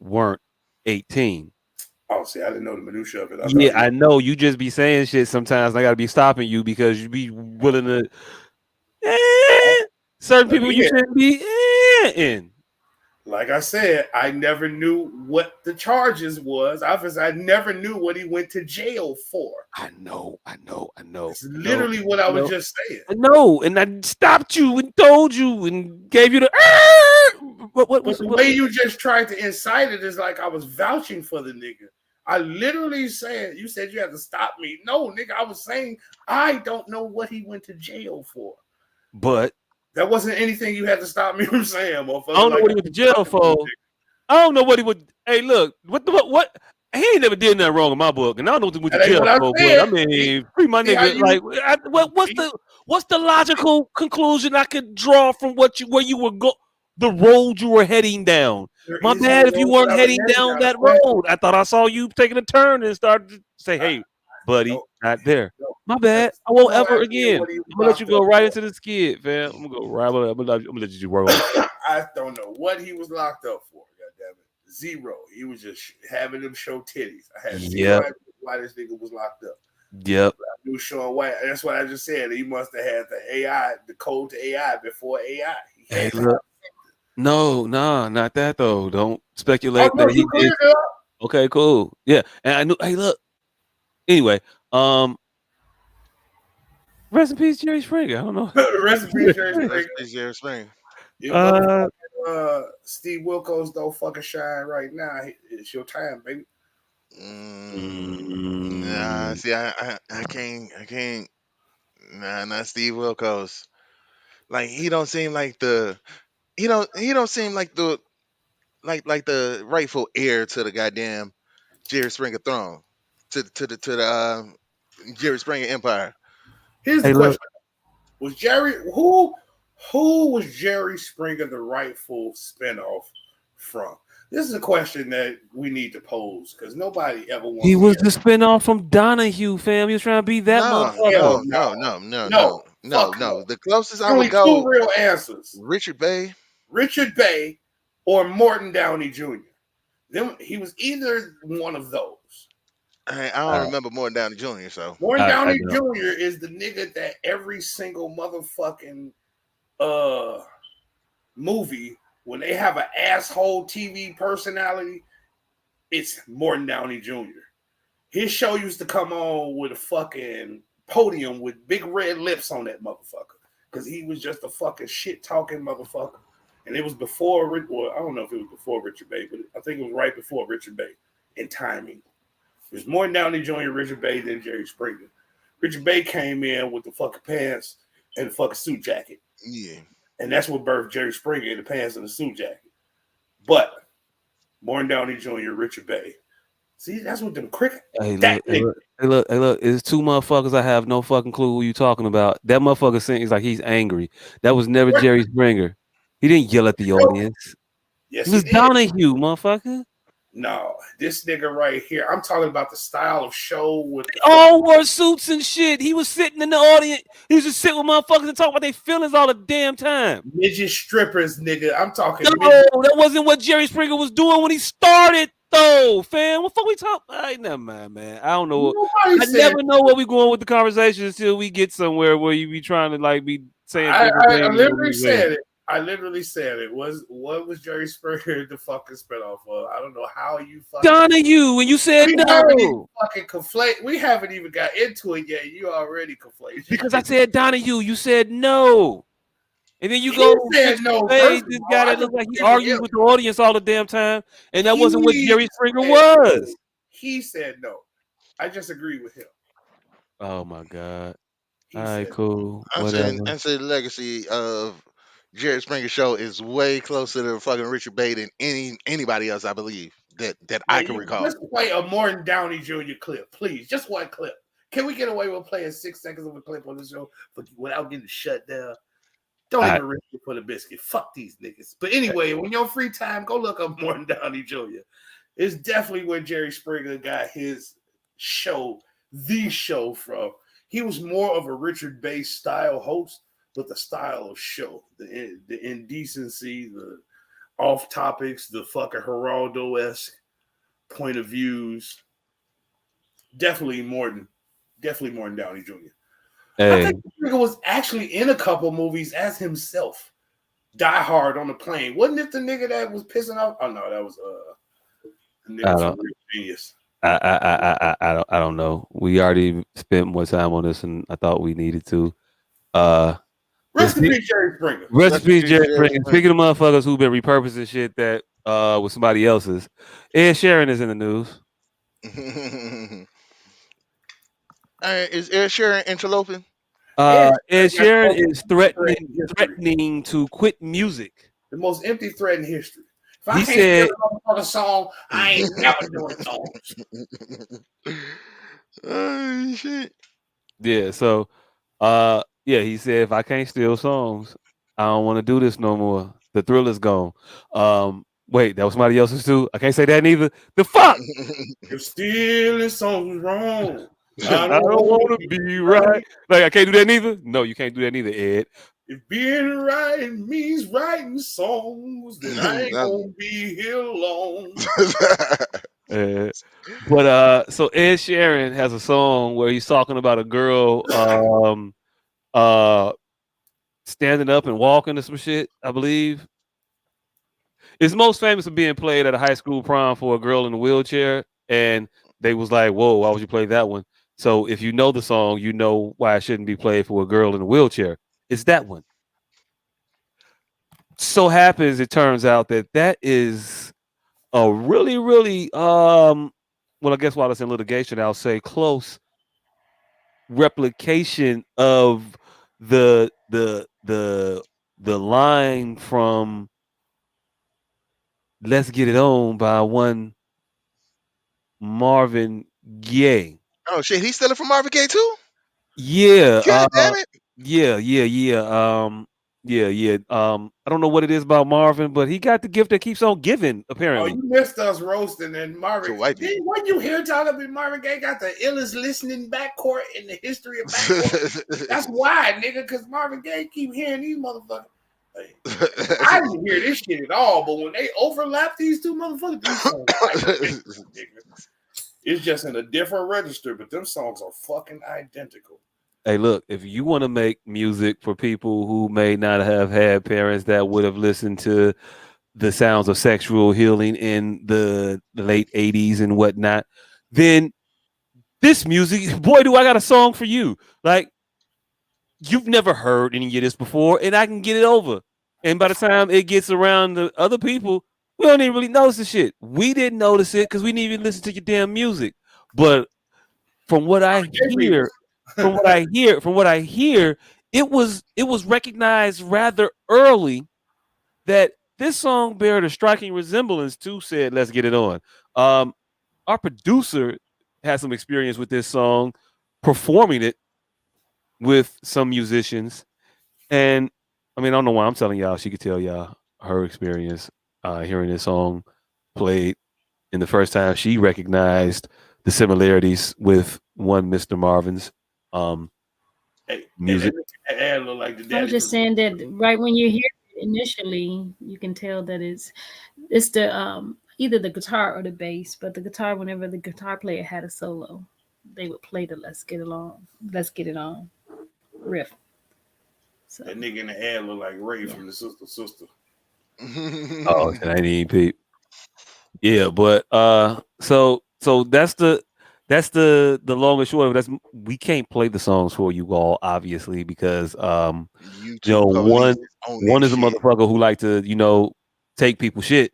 weren't 18. oh, see, I didn't know the minutia of it. I Yeah, thought he I know you just be saying shit sometimes. And I gotta be stopping you because you be willing to certain let people me you hear. shouldn't be in. Like I said, I never knew what the charges was. Obviously, I never knew what he went to jail for. I know. It's literally what I was just saying. I know, and I stopped you and told you and gave you the. But the way you just tried to incite it is like I was vouching for the nigga. I literally said, you said you had to stop me. No, nigga, I was saying I don't know what he went to jail for. But That wasn't anything you had to stop me from saying, motherfucker. I don't know Like, what he went to jail for. I don't know what he would. Hey, look, what? He ain't never did nothing wrong in my book, and I don't know what he went to that ain't jail what I for. But I said. mean, free my See how nigga. you Like, what's the What's the logical conclusion I could draw from where you were the road you were heading down? There My is no bad if you road weren't that I was heading heading down down. that road. I thought I saw you taking a turn and started to say, "Hey, buddy, No, not there." no. My bad. I You won't don't ever ask me again. what he was I'm gonna let you locked go up right for. into the skid, fam. I'm gonna go right. I'm gonna let you work on it. I don't know what he was locked up for. God damn it, zero. He was just having them show titties. I had zero Yep. idea why this nigga was locked up. Yep. I knew Sean White. That's what I just said. He must have had the AI, the code to AI before AI. He Hey, had to have. look. No, nah, not that though. Don't Oh speculate no, that he you did. cleared it up. Okay, cool. Yeah, and I knew. Hey, look. Anyway, rest in peace, Jerry Springer. I don't know. The recipe, Jerry That's Springer. Jerry Springer. If Uh, Steve Wilkos don't fucking shine right now, it's your time, baby. Nah, mm, see, I can't. Nah, not Steve Wilkos. Like he don't seem like the rightful heir to the goddamn Jerry Springer throne, to the Jerry Springer empire. Here's the hey, look. question: Was who was Jerry Springer the rightful spinoff from? This is a question that we need to pose because nobody ever wants He to was hear. the spinoff from Donahue, fam. He was trying to be that No, Hell motherfucker. no, fuck no. no. The closest I would Only two go, real answers: Richard Bay. Richard Bay or Morton Downey Jr. Then he was either one of those. I don't remember more than Downey Jr. So Morton I Downey know. Jr. is the nigga that every single motherfucking uh movie, when they have an asshole TV personality, it's Morton Downey Jr. His show used to come on with a fucking podium with big red lips on that motherfucker because he was just a fucking shit talking motherfucker. And it was before, well, I don't know if it was before Richard Bay, but I think it was right before Richard Bay in timing. It was Morton Downey Jr., Richard Bay, then Jerry Springer. Richard Bay came in with the fucking pants and the fucking suit jacket. yeah, And that's what birthed Jerry Springer in the pants and the suit jacket. But Morton Downey Jr., Richard Bay. See, that's what them cricket. Hey, That look, hey, nigga. look, hey, look, hey, look. It's two motherfuckers. I have no fucking clue who you talking about. That motherfucker seems like he's angry. That was never What? Jerry Springer. He didn't yell at the audience. Yes, It he was did. Donahue, motherfucker. No, this nigga right here. I'm talking about the style of show with the All wore suits and shit. He was sitting in the audience. He was just sitting with motherfuckers and talk about their feelings all the damn time. midget strippers, nigga. I'm talking No, midget. that wasn't what Jerry Springer was doing when he started, though, fam. What fuck we talk? Never mind, man. I don't know. Nobody I said. never know where we going with the conversation until we get somewhere where you be trying to like be saying I different things. literally said it. I literally said it. What was Jerry Springer the fucking spinoff of? I don't know how you fucking Donahue, and you said we haven't even no. fucking conflate. We haven't even got into it yet. You already conflated. Because I said Donahue, you said no. And then you He go to said Richard no, Bay, first of this all. guy I that looks like he disagree with argues him. with the audience all the damn time. And that wasn't what He Jerry Springer said was. no. He said no. I just agree with him. Oh my God. He All right, said cool. I'm Whatever. saying the legacy of Jerry Springer show is way closer to fucking Richard Bay than anybody else. I believe that I man, can you recall. just play a Morton Downey Jr. clip, please. Just one clip. Can we get away with playing 6 seconds of a clip on the show without getting shut down? Don't I- even risk it for the biscuit. Fuck these niggas. But anyway, when you're free time, go look up Morton Downey Jr. It's definitely where Jerry Springer got his show, the show from. He was more of a Richard Bay style host, but the style of show, the indecency, the off topics, the fucking Geraldo-esque point of views. Definitely Morton Downey Jr. I Hey, think the nigga was actually in a couple movies as himself. Die Hard on the Plane. Wasn't it the nigga that was pissing off? Oh no, that was the nigga from Real Genius. I don't know. We already spent more time on this than I thought we needed to. Rest in peace, Jerry Springer. Recipe Jerry Jerry Springer. Speaking of motherfuckers who've been repurposing shit that was somebody else's, Ed Sheeran is in the news. Is Ed Sheeran interloping? Ed Ed Sheeran Sheeran is got history. threatening to quit music. The most empty threat in history. If I He can't said, feel a motherfucking song, I ain't never doing songs. Oh shit! yeah. So Yeah, he said if I can't steal songs, I don't want to do this no more. The thrill is gone. Wait, that was somebody else's too. I can't say that neither. The fuck. If stealing songs wrong, I I don't don't want want to to be be right. right. Like I can't do that neither. No, you can't do that neither, Ed. If being right means writing songs, then I ain't gonna be here long. Uh, but so Ed Sheeran has a song where he's talking about a girl uh standing up and walking or some shit, I believe. It's most famous for being played at a high school prom for a girl in a wheelchair, and they was like, "Whoa, why would you play that one?" So if you know the song, you know why it shouldn't be played for a girl in a wheelchair. It's that one. So happens it turns out that that is a really, really well, I guess while it's in litigation, I'll say close replication of the the the the line from "Let's Get It On" by one Marvin Gaye. Oh shit, he's stealing from Marvin Gaye too. Yeah, God damn it! I don't know what it is about Marvin, but he got the gift that keeps on giving. Oh, Apparently, you missed us roasting and Marvin. To white people. When you hear talking about Marvin Gaye got the illest listening backcourt in the history of backcourt? That's why, nigga, because Marvin Gaye keep hearing these motherfuckers. Like, I didn't hear this shit at all, but when they overlap these two motherfuckers, these songs are identical, nigga. It's just in a different register, but them songs are fucking identical. hey, look, if you want to make music for people who may not have had parents that would have listened to the sounds of sexual healing in the late 80s and whatnot, then this music, boy, do I got a song for you. Like, you've never heard any of this before, and I can get it over. And by the time it gets around to other people, we don't even really notice the shit. We didn't notice it because we didn't even listen to your damn music. But from what I People. hear, from what I hear, it was recognized rather early that this song bears a striking resemblance to said "Let's Get It On." Um, our producer has some experience with this song, performing it with some musicians, and I mean, I don't know why I'm telling y'all. She could tell y'all her experience hearing this song played, and the first time she recognized the similarities with one Mr. Marvin's Hey, music. and that look like the I was daddy. just saying that right when you hear it initially, you can tell that it's the either the guitar or the bass, but the guitar whenever the guitar player had a solo, they would play the Let's Get It On riff. So That nigga in the ad look like Ray yeah. from the Sister. Oh, I ain't even peep. Yeah, but so that's the long and short of it. That's we can't play the songs for you all, obviously, because YouTube police one is on that one is a shit. motherfucker who like to, take people shit,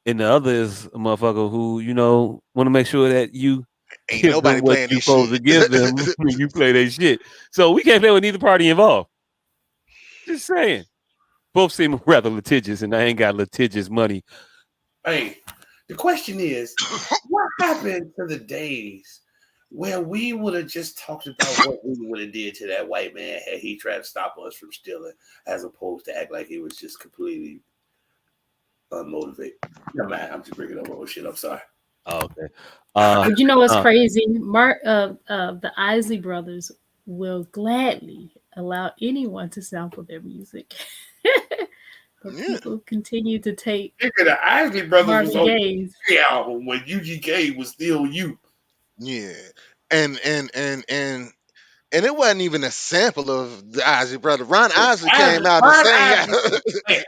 and the other is a motherfucker who, want to make sure that you Ain't give them nobody what playing you this supposed shit. to give them when you play their shit. So we can't play with neither party involved. Just saying. Both seem rather litigious, and I ain't got litigious money. Hey, the question is, what happened to the days where we would have just talked about what we would have did to that white man had he tried to stop us from stealing, as opposed to act like he was just completely unmotivated? No man, I'm just bringing up old shit. I'm sorry. Oh, okay. But you know what's Uh, crazy? The Isley brothers will gladly allow anyone to sample their music. But Yeah. people continue to take Nigga, the Isley Brothers was Marvin on Gaye's. the album when UGK was still you. Yeah. And it wasn't even a sample of the Isley brother. Ron Isley came out and Ron sang. Isley was there.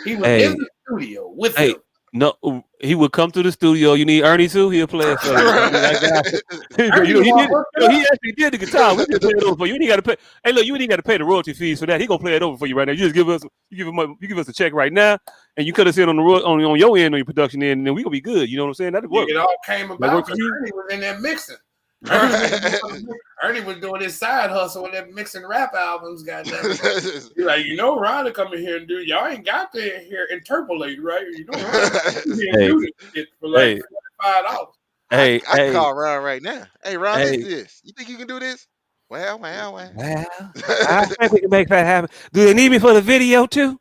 He was in hey, the studio with hey, them. no, he would come to the studio. You need Ernie too. He'll play it for you. I got it. Ernie the He one did. hooked it He up. actually did the guitar. We just play it over for you. You ain't got to pay. Hey, look, you ain't got to pay the royalty fees for that. He gonna play it over for you right now. You just give us, you give us a check right now, and you cut us in on the on your end on your production end, and then we gonna be good. You know what I'm saying? That'll work. It all came That work about for because you? Ernie was in there mixing. Right. Ernie was doing his side hustle with that mixing rap albums, goddamn. He's like, Ron to come in here and do, y'all ain't got to here interpolate, right? Ron come here and Hey, do this shit for like hey, $5. I hey, I can hey, call Ron right now. Hey Ron, listen hey. to this. You think you can do this? Well, well, well. Well, I think we can make that happen. Do they need me for the video too?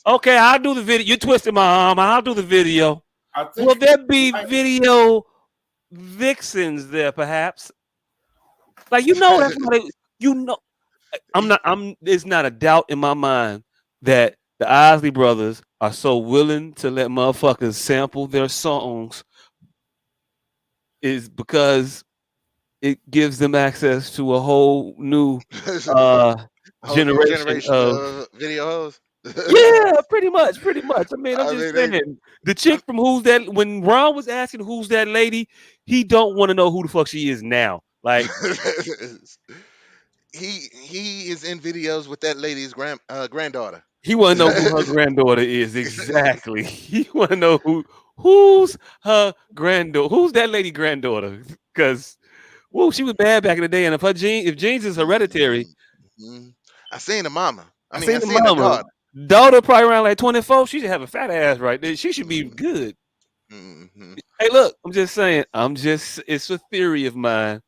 Okay, I'll do the video. You twisted my arm. I'll do the video. I think Will there be like, video vixens there, perhaps? Like that's what you know. There's not a doubt in my mind that the Isley brothers are so willing to let motherfuckers sample their songs is because it gives them access to a whole new uh A whole new generation generation of of video hoes. yeah, pretty much. I mean, I'm I just mean, saying the chick from Who's That when Ron was asking who's that lady, he don't want to know who the fuck she is now. Like he is in videos with that lady's granddaughter. he want to know who her granddaughter is exactly. He want to know who's her granddaughter. Who's that lady granddaughter? Because whoa, she was bad back in the day, and if genes is hereditary, Mhm. I seen the mama. I I seen the seen the mama. daughter. Daughter probably around like 24. She should have a fat ass right there. She should be Mm-hmm. good. Mm-hmm. Hey, look, I'm just saying. It's a theory of mine.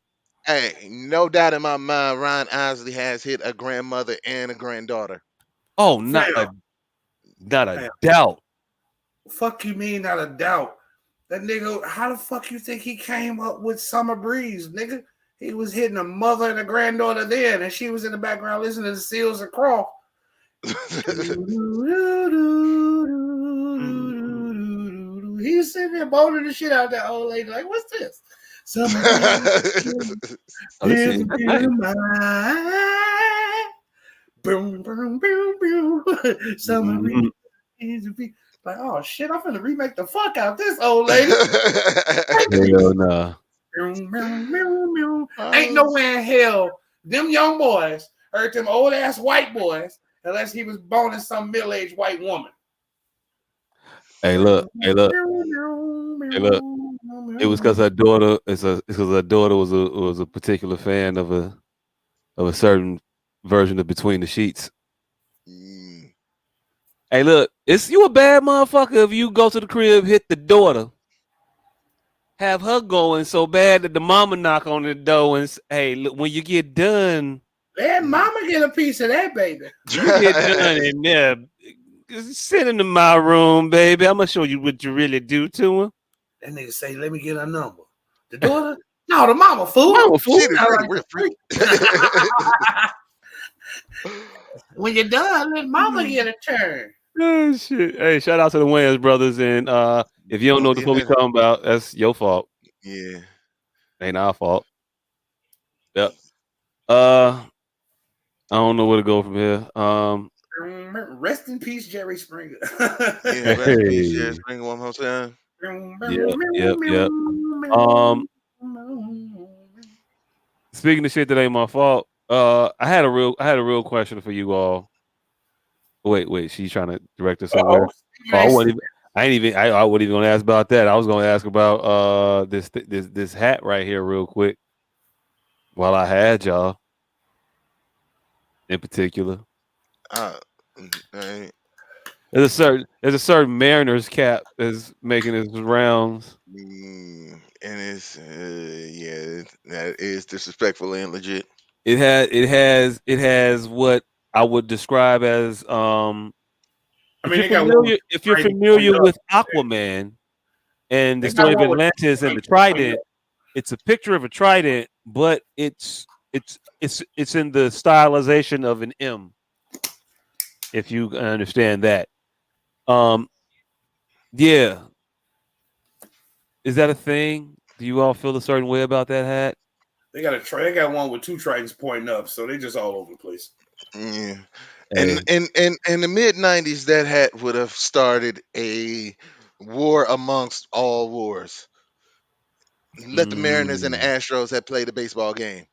Hey, no doubt in my mind, Ron Isley has hit a grandmother and a granddaughter. Oh, fam, not a fam. doubt. Fuck you mean not a doubt. That nigga, how the fuck you think he came up with Summer Breeze, nigga? He was hitting a mother and a granddaughter then, and she was in the background listening to Seals and Croft. He was sitting there boning the shit out of that old lady. Like, what's this? Summer Breeze. Oh, this shit, that's nice. Boom, boom, boom, boom. Summer Breeze. Like, oh shit, I'm finna remake the fuck out this old lady. Hell nah. Ain't nowhere in hell them young boys heard them old ass white boys unless he was born in some middle-aged white woman. Hey, look. Hey, look. It was because her daughter. It's because her daughter was a particular fan of a certain version of Between the Sheets. Mm. Hey, look. It's you a bad motherfucker if you go to the crib, hit the daughter, have her going so bad that the mama knock on the door and say, hey, look, when you get done, Let mama get a piece of that, baby. you get done in there. Sit into my room, baby. I'm gonna show you what you really do to him. That nigga say, let me get her number. The daughter? No, the mama, fool. Mama, fool. Shit is really weird, freak. When you're done, let mama get a turn. Oh, shit. Hey, shout out to the Wayans brothers. And if you don't know what we talking about, that's your fault. Yeah. Ain't our fault. Yep. I don't know where to go from here. Rest in peace, Jerry Springer. Yeah, rest in peace, Jerry Springer, one more time. Yep. Speaking of shit that ain't my fault, I had a real question for you all. Wait, she's trying to direct us somewhere. I wasn't even gonna ask about that. I was gonna ask about this hat right here real quick while I had y'all in particular. Right. There's a certain Mariners cap that's making its rounds. And it's that is disrespectful and legit. It has what I would describe as if you're familiar with Aquaman and the story of Atlantis and the trident, it's a picture of a trident, but it's in the stylization of an M. If you understand that. Yeah. Is that a thing? Do you all feel a certain way about that hat? They got one with two tridents pointing up, so they just all over the place. Yeah. Hey. And in the mid-90s, that hat would have started a war amongst all wars. Let the Mariners and the Astros have played a baseball game.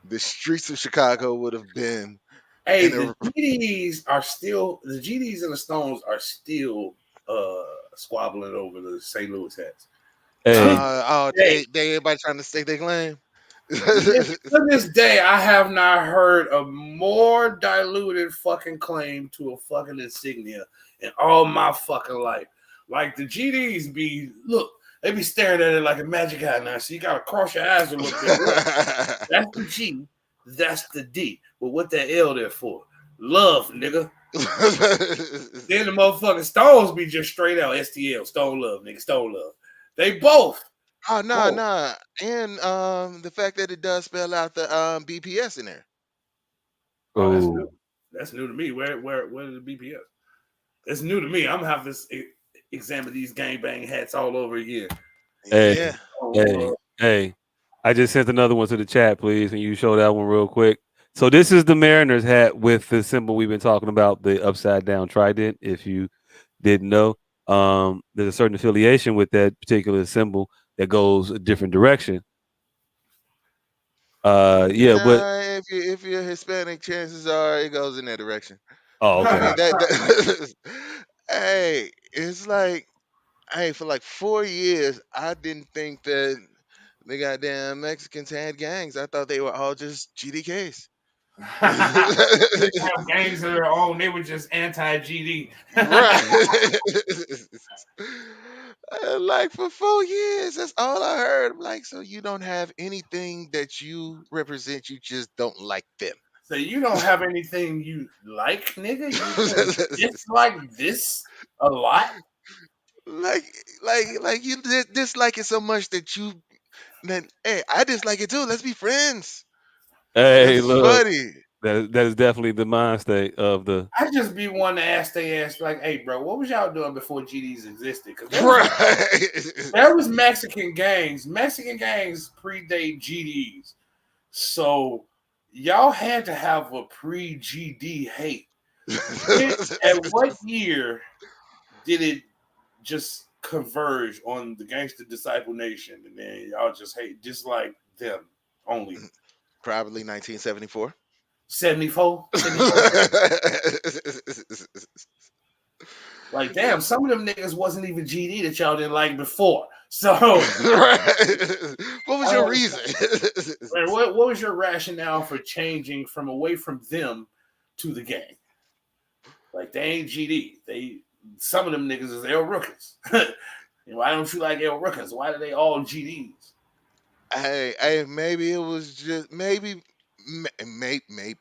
The streets of Chicago would have been. Hey, the GDs and the Stones are still squabbling over the St. Louis hats. Hey. They everybody trying to stake their claim. To this day, I have not heard a more diluted fucking claim to a fucking insignia in all my fucking life. Like the GDs be, look, They be staring at it like a magic eye now. So you gotta cross your eyes a little bit. Look, that's the G, that's the D. But what that L there for? Love, nigga. Then the motherfucking Stones be just straight out STL, Stone Love, nigga, Stone Love. They both. Oh, nah, Both. nah. And the fact that it does spell out the BPS in there. Oh, that's new. Oh, That's new to me. Where is the BPS? It's new to me. I'm gonna have to examine these gangbang hats all over again. hey, Yeah. hey, hey. I just sent another one to the chat, please. Can you show that one real quick? So this is the Mariners hat with the symbol we've been talking about, the upside down trident. If you didn't know, there's a certain affiliation with that particular symbol that goes a different direction. Yeah, but Nah, if you're Hispanic, chances are it goes in that direction. oh, I okay. mean that hey, it's like hey, for like 4 years, I didn't think that the goddamn Mexicans had gangs. I thought they were all just GDKs. They didn't have gangs of their own. They were just anti GD. Right. Like for 4 years, that's all I heard. I'm like, so you don't have anything that you represent, you just don't like them. So you don't have anything you like, nigga? You just dislike this a lot? like like you dislike it so much that you then hey, I dislike it too. Let's be friends. Hey, That's look, funny. that is definitely the mind state of the. I just be wanting to ask they ass like, hey, bro, what was y'all doing before GDs existed? Because Right. there was Mexican gangs. Mexican gangs predate GDs. So y'all had to have a pre-GD hate. At what year did it just converge on the Gangster Disciple Nation, and then y'all just hate dislike them only? Probably 1974. 74? 74? Like, damn, some of them niggas wasn't even GD that y'all didn't like before. So, Right. What was your reason? what was your rationale for changing from away from them to the gang? Like, they ain't GD. Some of them niggas is L Rookers. Why don't you like L Rookers? Why are they all GDs? Hey, maybe it was just maybe.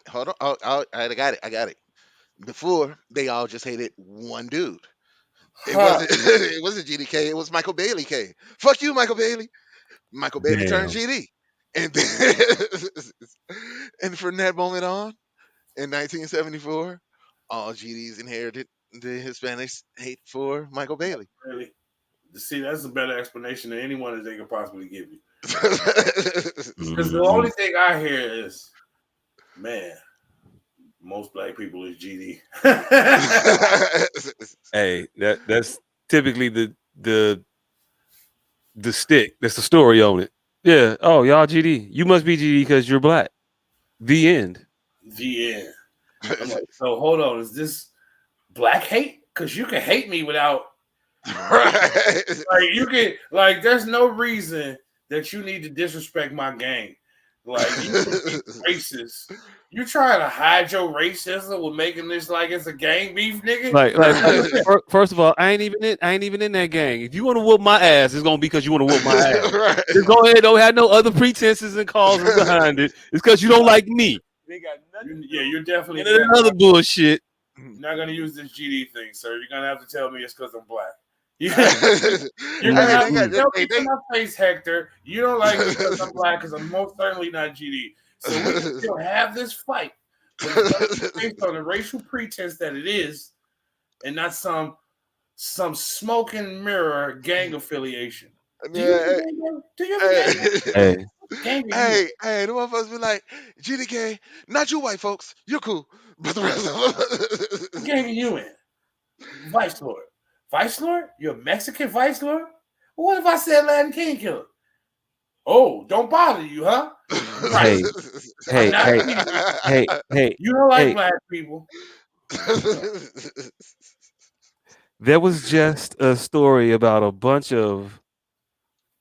Hold on. I got it. I got it. Before they all just hated one dude. It Huh. wasn't. It wasn't GDK. It was Michael Bailey K. Fuck you, Michael Bailey. Michael Bailey turned Damn. GD, and then, and from that moment on, in 1974, all GDs inherited the Hispanics hate for Michael Bailey. Really? See, that's a better explanation than anyone that they could possibly give you. Because the Mhm. only thing I hear is, man, most black people is GD. Hey, that's typically the stick. That's the story on it. Yeah. Oh, y'all GD. You must be GD because you're black. The end. The end. I'm like, so hold on, is this black hate? Because you can hate me without Right. like you can like there's no reason that you need to disrespect my gang. Like you can be racist. You trying to hide your racism with making this like it's a gang beef, nigga? Like first of all, I ain't even in that gang. If you want to whoop my ass, it's gonna be because you want to whoop my ass. Right. Just go ahead. Don't have no other pretenses and causes behind it. It's because you don't like me. They got nothing. Yeah, you're definitely And then another bullshit. you're not gonna use this GD thing, sir. You're gonna have to tell me it's because I'm black. Yeah, you're gonna Hey, have they to got Mm-mm. tell they, me to my face, Hector. You don't like me because I'm black, because I'm most certainly not GD. So we can still have this fight, but it's gonna be based on the racial pretense that it is, and not some smoke and mirror gang affiliation. Do you yeah, have do you have a gang? hey, Hey, Gang are you? hey, the motherfuckers be like, GDK, not you white folks, you're cool. But the rest What of gang are you in? Vice Lord. Vice Lord? You're a Mexican Vice Lord? Well, what if I said Latin King Killer? Oh, don't bother you, huh? Right. hey, I'm hey, not hey, TV. hey. You don't like Hey. black people. There was just a story about a bunch of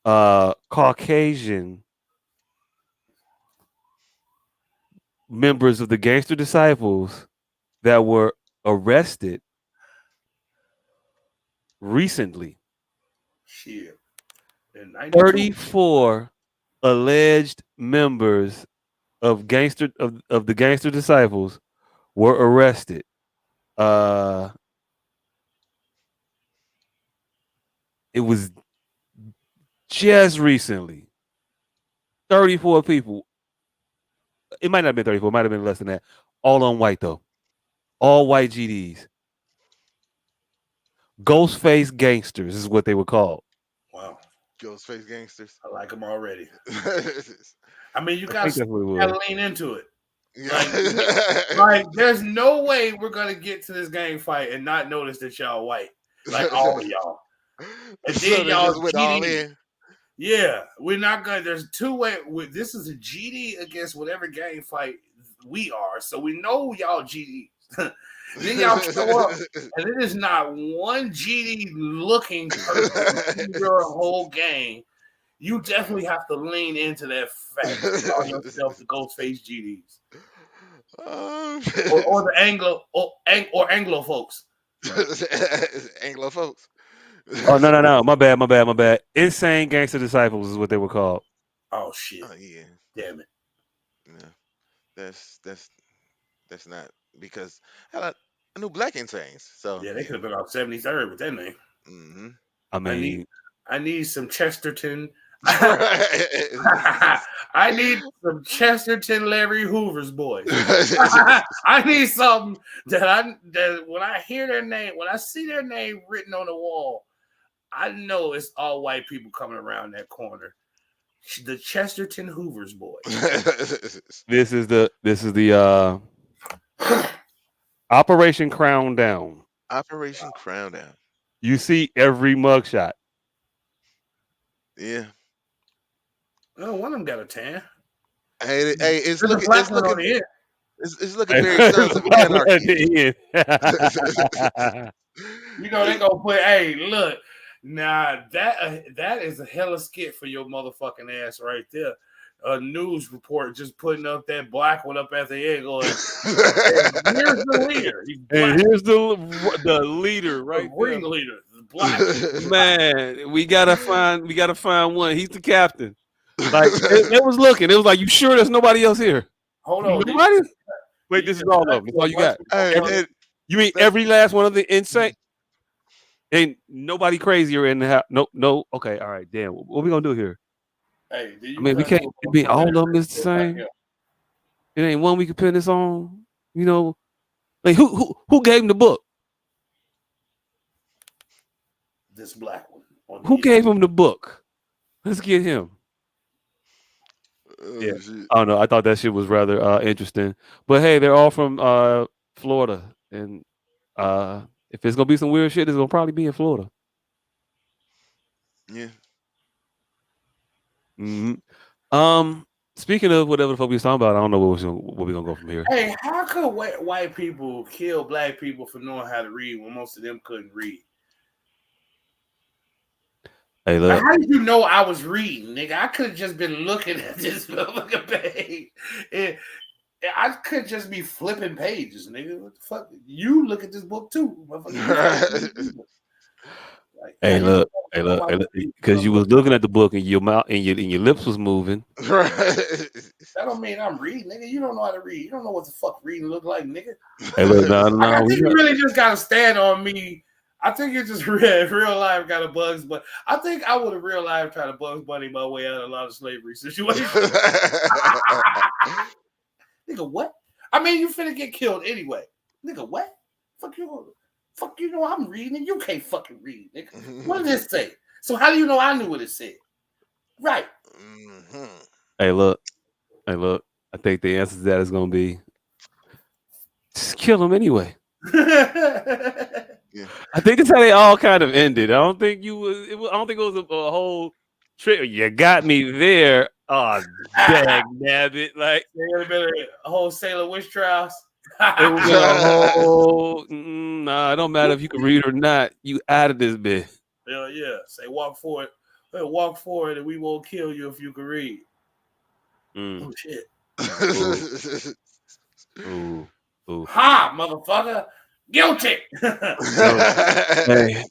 Caucasian members of the Gangster Disciples that were arrested recently. Shit. In 92. 34 alleged members of the gangster disciples were arrested. It was just recently. 34 people. It might not have been 34, it might have been less than that. All on white though. All white GDs. Ghostface gangsters is what they were called. Wow. Ghostface gangsters. I like them already. I mean, you I got think that's what it to was. lean into it. Yeah. Like, there's no way we're gonna get to this gang fight and not notice that y'all white, like all of y'all. And So then they y'all just went all GD. in. Yeah, we're not gonna. There's two way. This is a GD against whatever gang fight we are. So we know y'all GD. Then y'all show up, and it is not one GD looking person in your whole gang. You definitely have to lean into that fact. Call yourself the Ghostface GDs, or the Anglo folks. Anglo folks. Oh no. My bad. Insane Gangster Disciples is what they were called. Oh shit! Oh yeah. Damn it! No, that's not because I knew Black Insanes. So Yeah, they could have been off 73rd with that name. Mm-hmm. I mean, I need some Chesterton. Right. I need some Chesterton Larry Hoover's boys. I need something that when I hear their name, when I see their name written on the wall, I know it's all white people coming around that corner. The Chesterton Hoover's boys. this is the Operation Crown Down. Operation Crown Down. You see every mugshot. Yeah. Oh, one of them got a tan. Hey, it's There's a looking, black one on the end. it's looking very Sons of Anarchy. You know they gonna put. Hey, look, now that is a hella skit for your motherfucking ass right there. A news report just putting up that black one up at the end going. Here's the leader. He's black. And here's the leader right the there. ringleader. The black Man, we gotta find one. He's the captain. Like it was looking. It was like, you sure there's nobody else here? Hold on. Nobody? Wait, this is all of them. That's all you got. You mean every last one of the insane? Ain't nobody crazier in the house. No. Okay, all right. Damn. What we gonna do here? Hey, I mean, we can't be all of them is the same. It ain't one we can pin this on. You know, like who gave him the book? This black one. Who gave him the book? Let's get him. Oh, yeah. shit. I don't know. I thought that shit was rather interesting. But hey, they're all from Florida, and if it's gonna be some weird shit, it's gonna probably be in Florida. Yeah. Mm-hmm. Speaking of whatever the fuck we was talking about, I don't know where we're gonna go from here. Hey, how could white people kill black people for knowing how to read when most of them couldn't read? Hey, look. How did you know I was reading, nigga? I could have just been looking at this motherfucking page. I could just be flipping pages, nigga. What the fuck? You look at this book too, motherfucker. Hey, look, because you was looking at the book and your mouth and your lips was moving. That don't mean I'm reading, nigga. You don't know how to read. You don't know what the fuck reading look like, nigga. Hey, look, I think you really just gotta stand on me. I think you just real life got a bugs, but I think I would have real life tried to Bugs Bunny my way out of a lot of slavery situations. Nigga, what? I mean, you finna get killed anyway. Nigga, what? Fuck you. Fuck you know I'm reading and you can't fucking read, nigga. What did this say? So how do you know I knew what it said? Right. Mm-hmm. Hey, look. I think the answer to that is gonna be just kill him anyway. Yeah. I think that's how they all kind of ended. I don't think it was a whole trick. You got me there. Oh, dag nabbit. Like there would have been a whole Sailor Witch trials. It was a whole nah, it don't matter if you can read or not. You out of this bit. Hell yeah. Say walk forward. Walk forward and we won't kill you if you can read. Oh shit. Ooh. Ha, motherfucker. Guilty. No. Hey.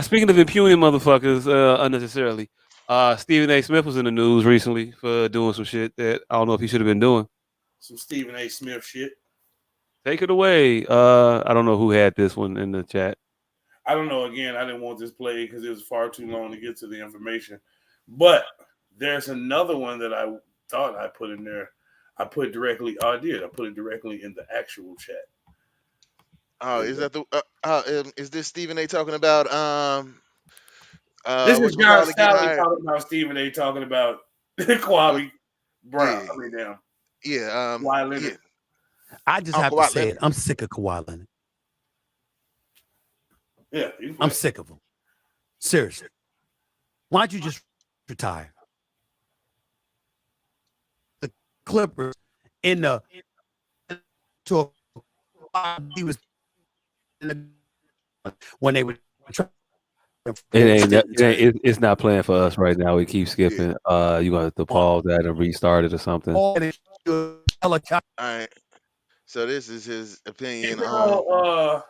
Speaking of impugning motherfuckers unnecessarily, Stephen A. Smith was in the news recently for doing some shit that I don't know if he should have been doing. Some Stephen A. Smith shit. Take it away. I don't know who had this one in the chat. I don't know. Again, I didn't want this played because it was far too long to get to the information. But there's another one that I thought I put in there. I put directly. Oh, I did. I put it directly in the actual chat. Oh, is that the? Is this Stephen A. talking about This is what's John called to get Sally hired? talking about Stephen A. talking about Kwame Brown. Yeah, I mean, damn. yeah, Kawhi yeah. Leonard. I just have Uncle to Watt say it. Leonard. I'm sick of Kawhi Leonard. Yeah, I'm sick of him. Seriously. Why don't you just retire? The Clippers in the to he was in the, when they were trying It's not playing for us right now. We keep skipping. You gonna have to pause that and restart it or something. All right. So this is his opinion on.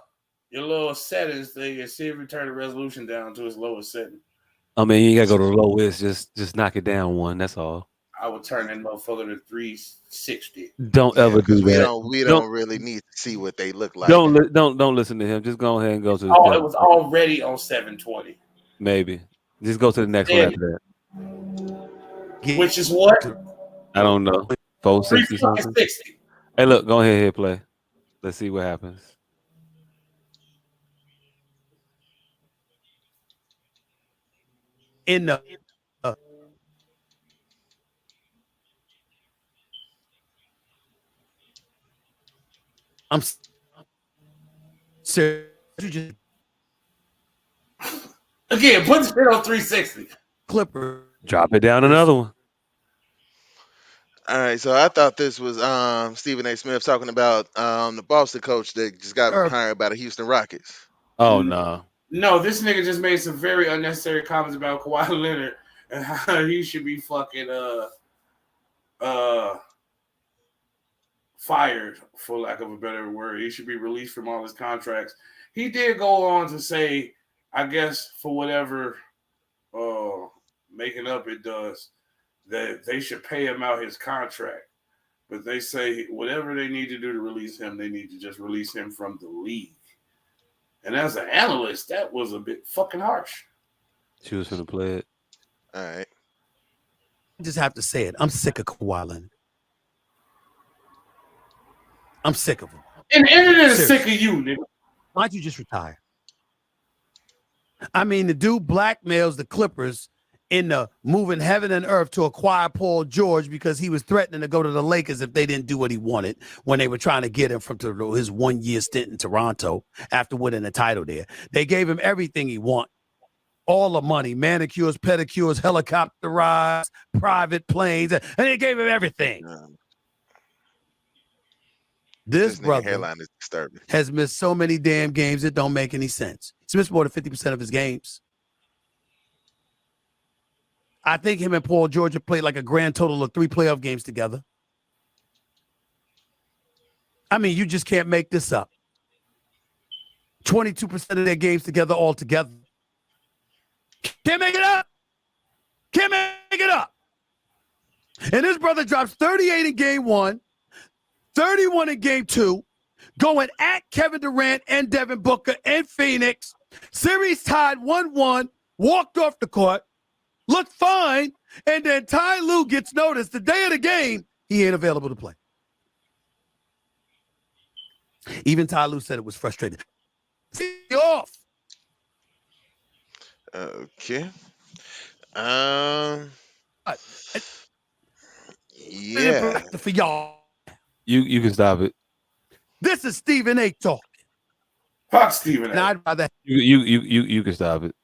Your little settings thing and see if you turn the resolution down to its lowest setting. I mean, you gotta go to the lowest. Just knock it down one. That's all. I would turn that motherfucker to 360. Don't Yeah, ever do because that. we don't really need to see what they look like. Don't listen to him. Just go ahead and go to. Oh, it was already on 720. Maybe. Just go to the next one after that. Which is what? I don't know. 460 something. 360. Hey, look, go ahead, hit play. Let's see what happens. in the I'm serious. You just Again, put the shit on 360. Clipper. Drop it down another one. All right, so I thought this was Stephen A. Smith talking about the Boston coach that just got hired by the Houston Rockets. Oh no. No, this nigga just made some very unnecessary comments about Kawhi Leonard and how he should be fucking fired, for lack of a better word. He should be released from all his contracts. He did go on to say, I guess for whatever making up it does, that they should pay him out his contract. But they say whatever they need to do to release him, they need to just release him from the league. And as an analyst, that was a bit fucking harsh. She was gonna play it. All right. I just have to say it. I'm sick of Kawhi Leonard. I'm sick of him. And the internet is sick of you, nigga. Why don't you just retire? I mean, the dude blackmails the Clippers into moving heaven and earth to acquire Paul George because he was threatening to go to the Lakers if they didn't do what he wanted when they were trying to get him from his 1 year stint in Toronto after winning the title there. They gave him everything he wanted. All the money, manicures, pedicures, helicopter rides, private planes, and they gave him everything. This brother headline is disturbing. has missed so many damn games it don't make any sense. He's missed more than 50% of his games. I think him and Paul George have played like a grand total of 3 playoff games together. I mean, you just can't make this up. 22% of their games together altogether. Can't make it up. Can't make it up. And this brother drops 38 in game 1, 31 in game 2, going at Kevin Durant and Devin Booker and Phoenix. Series tied 1-1, walked off the court, looked fine, and then Ty Lue gets noticed the day of the game, he ain't available to play. Even Ty Lue said it was frustrating. See off. Okay. Yeah. For y'all. You can stop it. This is Stephen A. talking. Fuck Stephen A. And I'd rather you can stop it.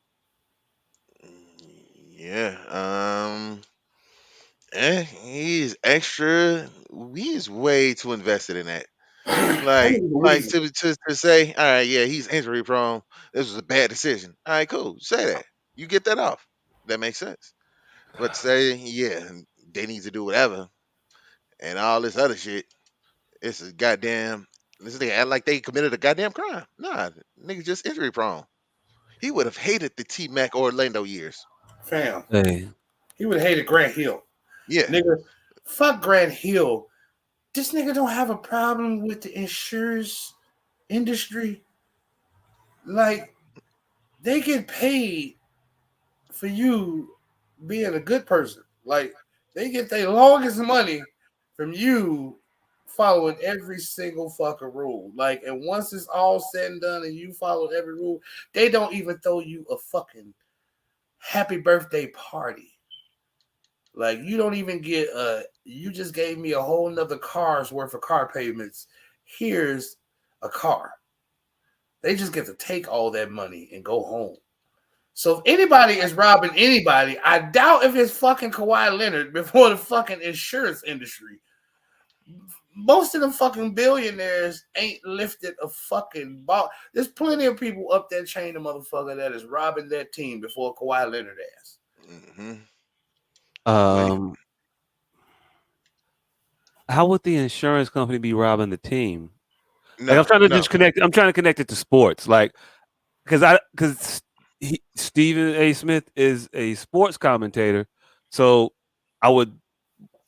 Yeah. He's extra. He's way too invested in that. Like to say, all right, yeah, he's injury prone. This was a bad decision. All right, cool. Say that. You get that off. That makes sense. But say, yeah, they need to do whatever and all this other shit. It's a goddamn This nigga act like they committed a goddamn crime. Nah, nigga just injury prone. He would have hated the T Mac Orlando years. Fam, Hey, he would have hated Grant Hill. Yeah. Nigga, fuck Grant Hill. This nigga don't have a problem with the insurance industry. Like, they get paid for you being a good person. Like, they get their longest money from you following every single fucking rule. Like, and once it's all said and done and you follow every rule, they don't even throw you a fucking happy birthday party. Like, you don't even get you just gave me a whole nother car's worth of car payments. Here's a car. They just get to take all that money and go home. So if anybody is robbing anybody, I doubt if it's fucking Kawhi Leonard before the fucking insurance industry. Most of them fucking billionaires ain't lifted a fucking ball. There's plenty of people up that chain of motherfucker that is robbing that team before Kawhi Leonard ass. Mm-hmm. how would the insurance company be robbing the team? Like, No, no. I'm trying to connect it to sports, like because Stephen A. Smith is a sports commentator, so I would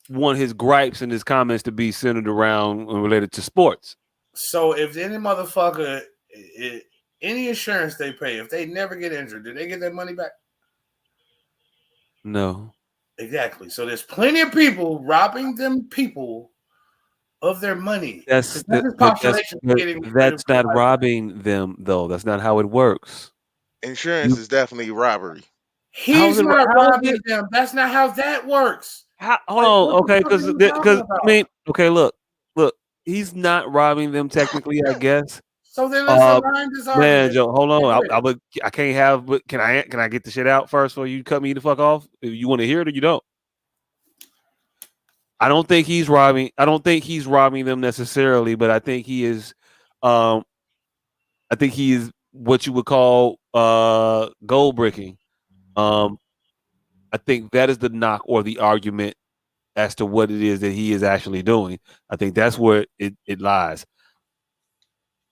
want his gripes and his comments to be centered around and related to sports. So if any motherfucker, any insurance they pay, if they never get injured, do they get their money back? No, Exactly. So there's plenty of people robbing them people of their money. that's Population getting that's not robbing them though. That's not how it works. Insurance is definitely robbery. He's not robbing them. That's not how that works. Hold on, okay, because I mean, okay, look, he's not robbing them technically, I guess. So then let's align this argument. Man, Joe, hold on. I can't have. But can I get the shit out first before you cut me the fuck off? If you want to hear it or you don't. I don't think he's robbing. I don't think he's robbing them necessarily, but I think he is. I think he is what you would call gold bricking. I think that is the knock or the argument as to what it is that he is actually doing. I think that's where it lies.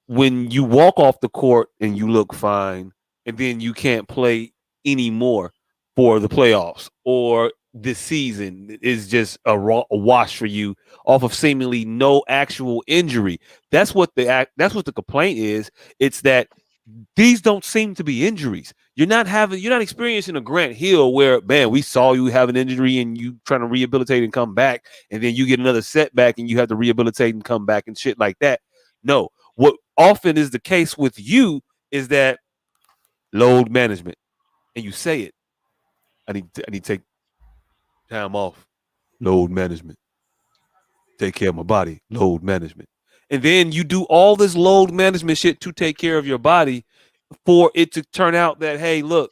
When you walk off the court and you look fine, and then you can't play anymore for the playoffs, or this season is just a wash for you off of seemingly no actual injury. That's what the complaint is. It's that these don't seem to be injuries. You're not experiencing a Grant Hill where, man, we saw you have an injury and you trying to rehabilitate and come back, and then you get another setback and you have to rehabilitate and come back and shit like that. No, what often is the case with you is that load management, and you say it. I need to take time off. Load management. Take care of my body. Load management. And then you do all this load management shit to take care of your body for it to turn out that, hey, look,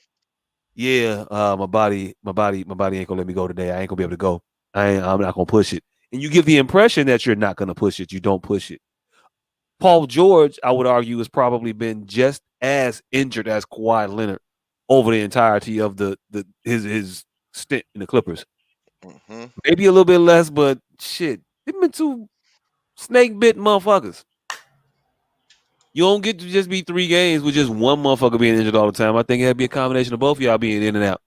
yeah, my body ain't gonna let me go today. I ain't gonna be able to go. I'm not gonna push it. And you give the impression that you're not gonna push it. You don't push it. Paul George, I would argue, has probably been just as injured as Kawhi Leonard over the entirety of his stint in the Clippers. Mm-hmm. Maybe a little bit less, but shit, they've been two snake bit motherfuckers. You don't get to just be 3 games with just one motherfucker being injured all the time. I think it'd be a combination of both of y'all being in and out.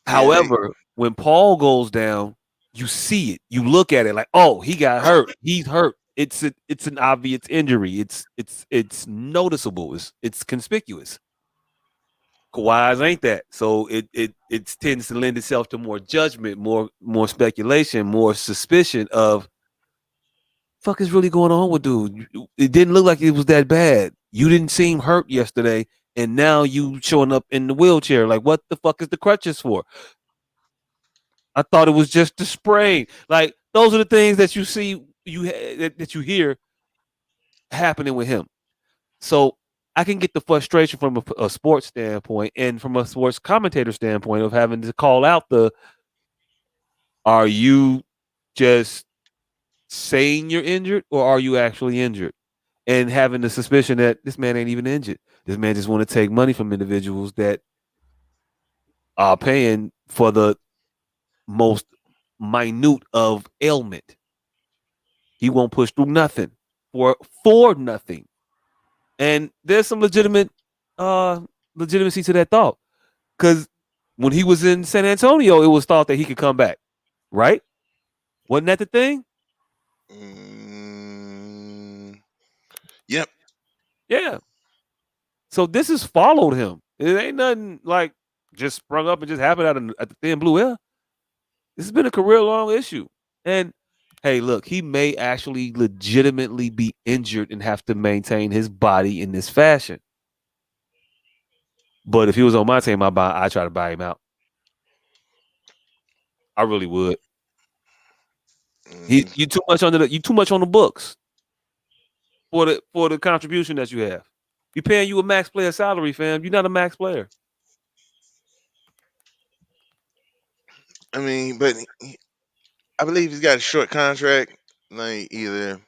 However, when Paul goes down, you see it. You look at it like, oh, he got hurt. He's hurt. It's an obvious injury. It's noticeable. It's conspicuous. Kawhi's ain't that. So it tends to lend itself to more judgment, more speculation, more suspicion of fuck is really going on with dude. It didn't look like it was that bad. You didn't seem hurt yesterday, and now you showing up in the wheelchair. Like, what the fuck is the crutches for? I thought it was just a sprain. Like, those are the things that you see, that you hear happening with him. So I can get the frustration from a sports standpoint and from a sports commentator standpoint of having to call out are you just saying you're injured or are you actually injured? And having the suspicion that this man ain't even injured. This man just want to take money from individuals that are paying for the most minute of ailment. He won't push through nothing for nothing. And there's some uh legitimacy to that thought. Because when he was in San Antonio, it was thought that he could come back, right? Wasn't that the thing? Mm, yep. Yeah. So this has followed him. It ain't nothing like just sprung up and just happened at the thin blue air. This has been a career long issue. And hey, look, he may actually legitimately be injured and have to maintain his body in this fashion. But if he was on my team, I try to buy him out. I really would. Mm, You too much on the books for the contribution that you have. You paying you a max player salary, fam. You're not a max player. I mean, but I believe he's got a short contract. Like either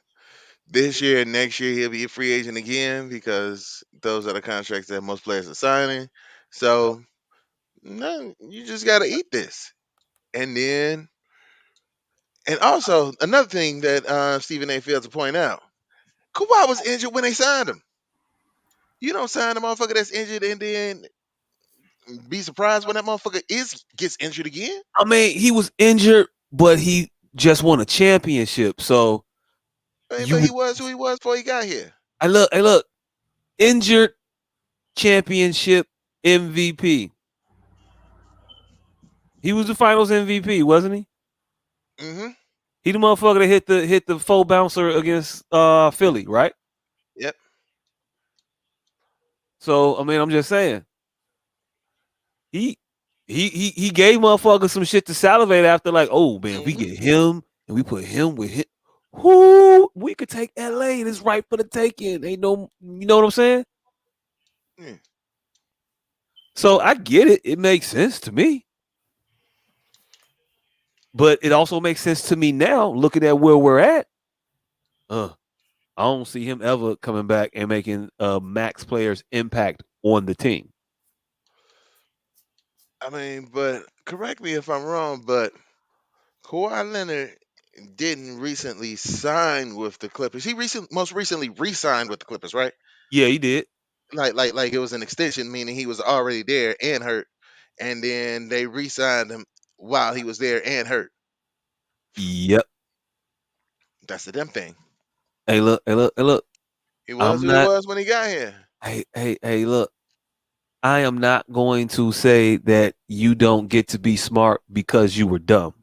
this year or next year, he'll be a free agent again because those are the contracts that most players are signing. So no, you just got to eat this. And then, and also another thing that Stephen A. failed to point out: Kawhi was injured when they signed him. You don't sign a motherfucker that's injured and then be surprised when that motherfucker is gets injured again. I mean, he was injured, but he just won a championship. So I mean, you but he would was who he was before he got here. hey look, injured championship MVP. He was the finals MVP, wasn't he? Hmm. He the motherfucker that hit the full bouncer against Philly, right? Yep. So I mean, I'm just saying he he gave motherfuckers some shit to salivate after. Like, oh man, if we Hmm. get him and we put him with him, who we could take LA. It's right for the taking. Ain't no, you know what I'm saying? Yeah. So I get it. It makes sense to me. But it also makes sense to me now, looking at where we're at. Uh, I don't see him ever coming back and making max players impact on the team. I mean, but correct me if I'm wrong, but Kawhi Leonard didn't recently sign with the Clippers. He most recently re-signed with the Clippers, right? Yeah, he did. Like it was an extension, meaning he was already there and hurt, and then they re-signed him while he was there and hurt. Yep. That's the damn thing. Hey, look. He was I'm who he not. was when he got here. Hey, look. I am not going to say that you don't get to be smart because you were dumb.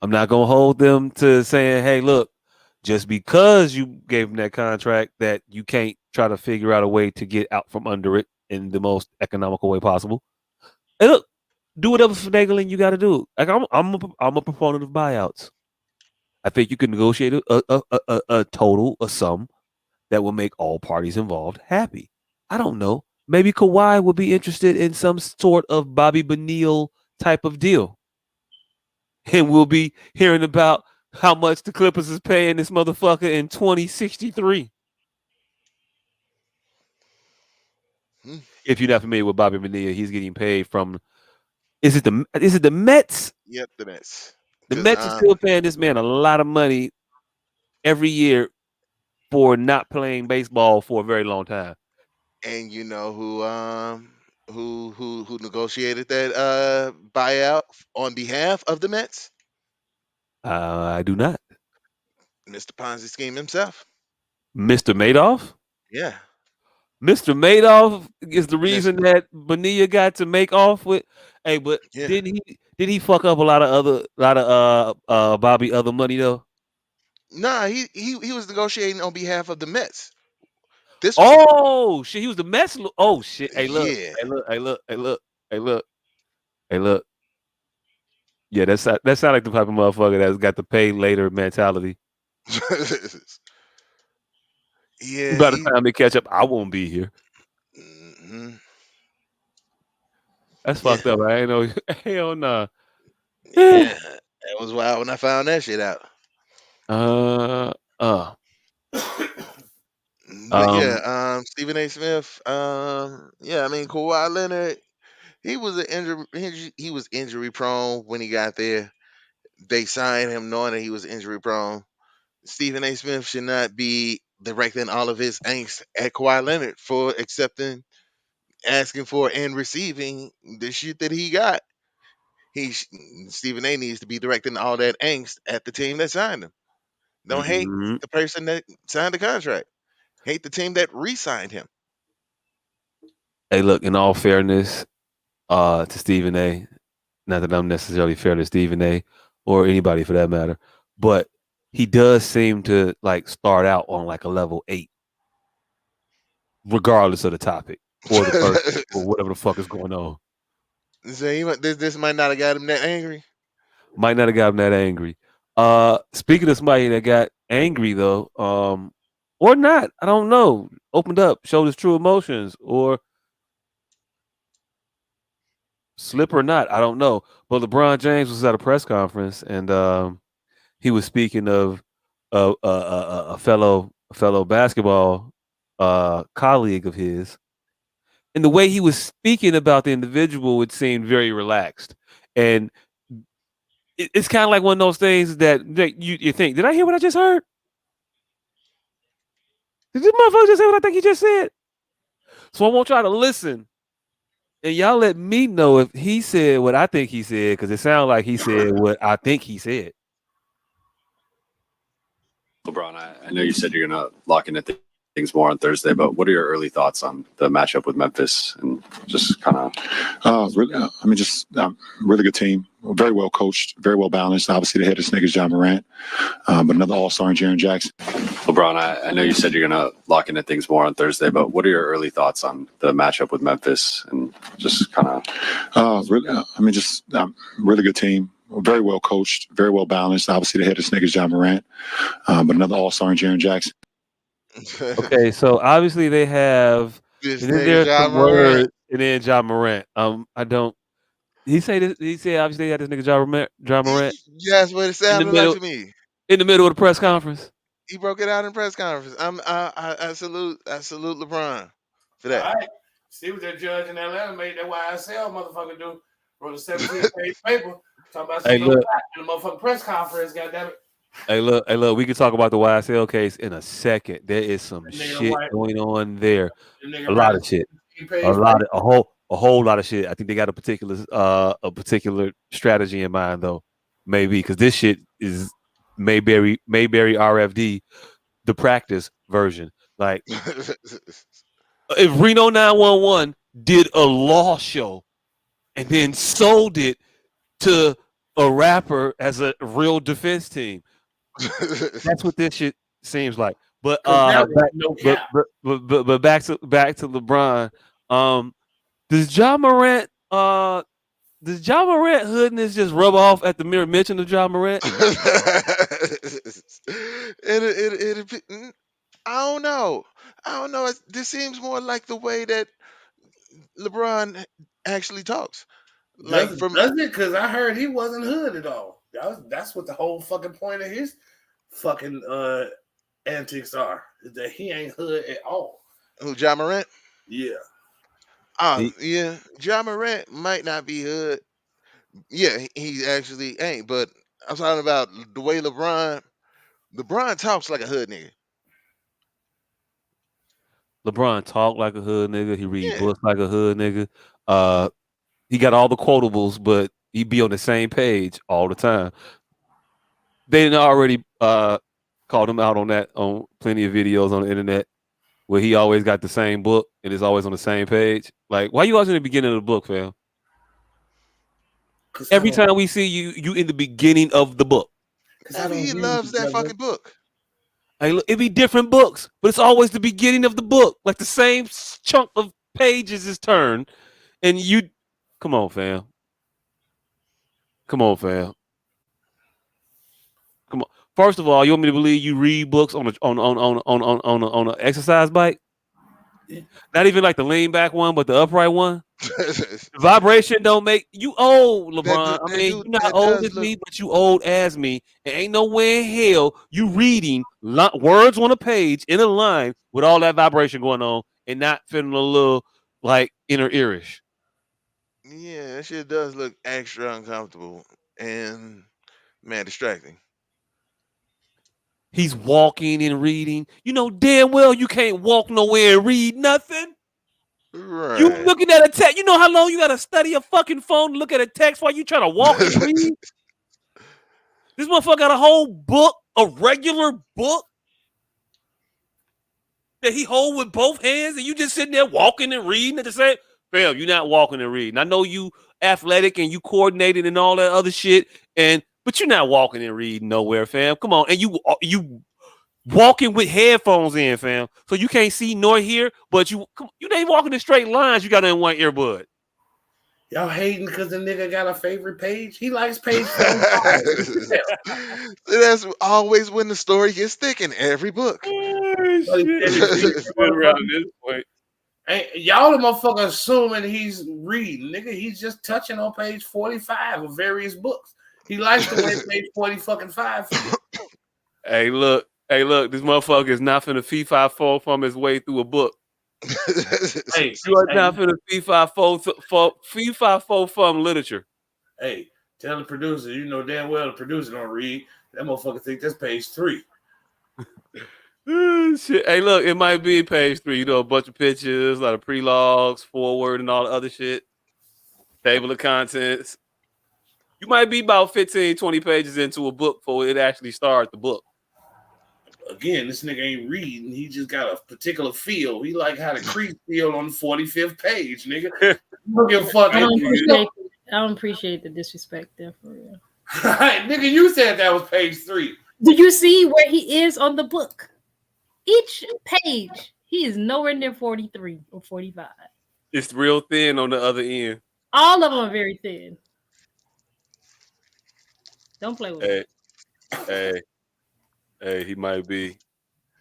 I'm not going to hold them to saying, hey, look, just because you gave him that contract, that you can't try to figure out a way to get out from under it in the most economical way possible. Hey, look, do whatever finagling you got to do. Like I'm a proponent of buyouts. I think you can negotiate a total, a sum that will make all parties involved happy. I don't know. Maybe Kawhi would be interested in some sort of Bobby Beneal type of deal. And we'll be hearing about how much the Clippers is paying this motherfucker in 2063. Hmm. If you're not familiar with Bobby Beneal, he's getting paid from is it the Mets? Yep, the Mets. The Because Mets is still paying this man a lot of money every year for not playing baseball for a very long time. and you know who negotiated that buyout on behalf of the Mets? I do not. Mr. Ponzi scheme himself. Mr. Madoff? Yeah. Mr. Madoff is the Miss. reason that Bonilla got to make off with. Hey, but Yeah. did he fuck up a lot of Bobby other money though? Nah, he was negotiating on behalf of the Mets. This was Oh shit, he was the Mets. Oh shit. Hey look, yeah. hey look, hey look, hey look, hey look, hey look. Yeah, that sound like the type of motherfucker that's got the pay later mentality. Yeah, By the he time they catch up, I won't be here. mhm. That's Yeah. fucked up. I ain't know. Hell nah. Yeah. That was wild when I found that shit out. uh, uh, But um, yeah, Stephen A. Smith, yeah, I mean Kawhi Leonard, he was injury prone when he got there. They signed him knowing that he was injury prone. Stephen A. Smith should not be directing all of his angst at Kawhi Leonard for accepting, asking for, and receiving the shit that he got. He Stephen A. needs to be directing all that angst at the team that signed him. Don't hate Mhm. the person that signed the contract. Hate the team that re-signed him. Hey, look, in all fairness, to Stephen A. Not that I'm necessarily fair to Stephen A. or anybody for that matter, but he does seem to like start out on like a level 8, regardless of the topic or the person or whatever the fuck is going on. So this might not have got him that angry. Might not have got him that angry. Speaking of somebody that got angry though, or not, I don't know. Opened up, showed his true emotions, or slip or not, I don't know. But LeBron James was at a press conference and he was speaking of a fellow basketball colleague of his, and the way he was speaking about the individual, it seemed very relaxed, and it's kind of like one of those things that you think, did I hear what I just heard? Did this motherfucker just say what I think he just said? So I want y'all to listen, and y'all let me know if he said what I think he said, because it sounds like he said what I think he said. LeBron, I know you said you're going to lock in at things more on Thursday, but what are your early thoughts on the matchup with Memphis and just kind of? Really good team, very well coached, very well balanced. Obviously, the head of this nigga is John Morant, but another all-star in Jaren Jackson. LeBron, I know you said you're going to lock in at things more on Thursday, but what are your early thoughts on the matchup with Memphis and just kind of? Really good team. Very well coached, very well balanced. Obviously, the head of this nigga is John Morant, but another all-star in Jaren Jackson. Okay, so obviously they have, This and then nigga there's John some Morant. words, and then John Morant. I don't. He say this. He said obviously they had this nigga John Morant That's what it in the sounded like middle to me. in the middle of the press conference. He broke it out in press conference. I salute LeBron for All that. right. See what that judge in Atlanta made that YSL motherfucker do. Wrote a 17-page paper talking about Hey some no look, fact in the motherfucking press conference. Goddamn it. hey look. We can talk about the YSL case in a second. There is some That nigga shit write. going on there. That A nigga write lot a of shit. 17-page paper. A whole lot of shit. I think they got a particular strategy in mind though, maybe because this shit is Mayberry RFD, the practice version. Like if Reno 911 did a law show and then sold it to a rapper as a real defense team, that's what this shit seems like. But Because that was back, no but, cap. but back to LeBron. Does John Morant does John Morant hoodness just rub off at the mere mention of John Morant? I don't know. I don't know. This seems more like the way that LeBron actually talks. Like from Does it? Because I heard he wasn't hood at all. That's what the whole fucking point of his fucking antics are. Is that he ain't hood at all. who, John Morant? Yeah. He, Yeah. John Morant might not be hood. Yeah, he actually ain't. But I'm talking about the way LeBron talks like a hood nigga. LeBron talk like a hood nigga. He read Yeah. books like a hood nigga. Uh, he got all the quotables, but he be on the same page all the time. They didn't already called him out on that on plenty of videos on the internet where he always got the same book and it's always on the same page. Like, why you always in the beginning of the book, fam? Because Every time we see you, you in the beginning of the book. I He don't loves read, that brother. fucking book. Like, look, it be different books, but it's always the beginning of the book. Like the same chunk of pages is turned, and you, come on, fam. Come on, fam. Come on. First of all, you want me to believe you read books on an exercise bike? Not even like the lean back one, but the upright one. that, The vibration don't make you old, LeBron. I that mean, dude you're not that old does as look me, but you old as me. And ain't nowhere in hell you reading words on a page in a line with all that vibration going on and not feeling a little like inner earish. yeah, that shit does look extra uncomfortable. And Man, distracting. He's walking and reading. You know damn well you can't walk nowhere and read nothing. You Right. looking at a text. You know how long you gotta study a fucking phone to look at a text while you trying to walk and read? This motherfucker got a whole book, a regular book that he hold with both hands, and you just sitting there walking and reading at the same. Fam, you're not walking and reading. I know you athletic and you coordinated and all that other shit, but you're not walking and reading nowhere, fam. Come on, and you walking with headphones in, fam, so you can't see nor hear, but you ain't walking in straight lines. You got in one earbud. Y'all hating because the nigga got a favorite page? He likes page 45. That's always when the story gets thick in every book. Oh, But he said he's reading, around this point. Hey, y'all the motherfucker assuming he's reading. Nigga, he's just touching on page 45 of various books. He likes the way page 40 fucking 5 feel. Hey, look, this motherfucker is not finna fee-fi-fo from his way through a book. Hey, You are not finna fee-fi-fo from literature. Hey, tell the producer, you know damn well the producer don't read. That motherfucker think that's page 3. Shit. Hey, look, it might be page 3. You know, a bunch of pictures, a lot of prelogs, forward, and all the other shit. Table of contents. You might be about 15, 20 pages into a book before it actually starts the book. Again, this nigga ain't reading. He just got a particular feel. He like how the crease feel on the 45th page, nigga. I don't appreciate the disrespect there for real. Nigga, you said that was page 3. Do you see where he is on the book? Each page, he is nowhere near 43 or 45. It's real thin on the other end. All of them are very thin. Don't play with me. Hey, he might be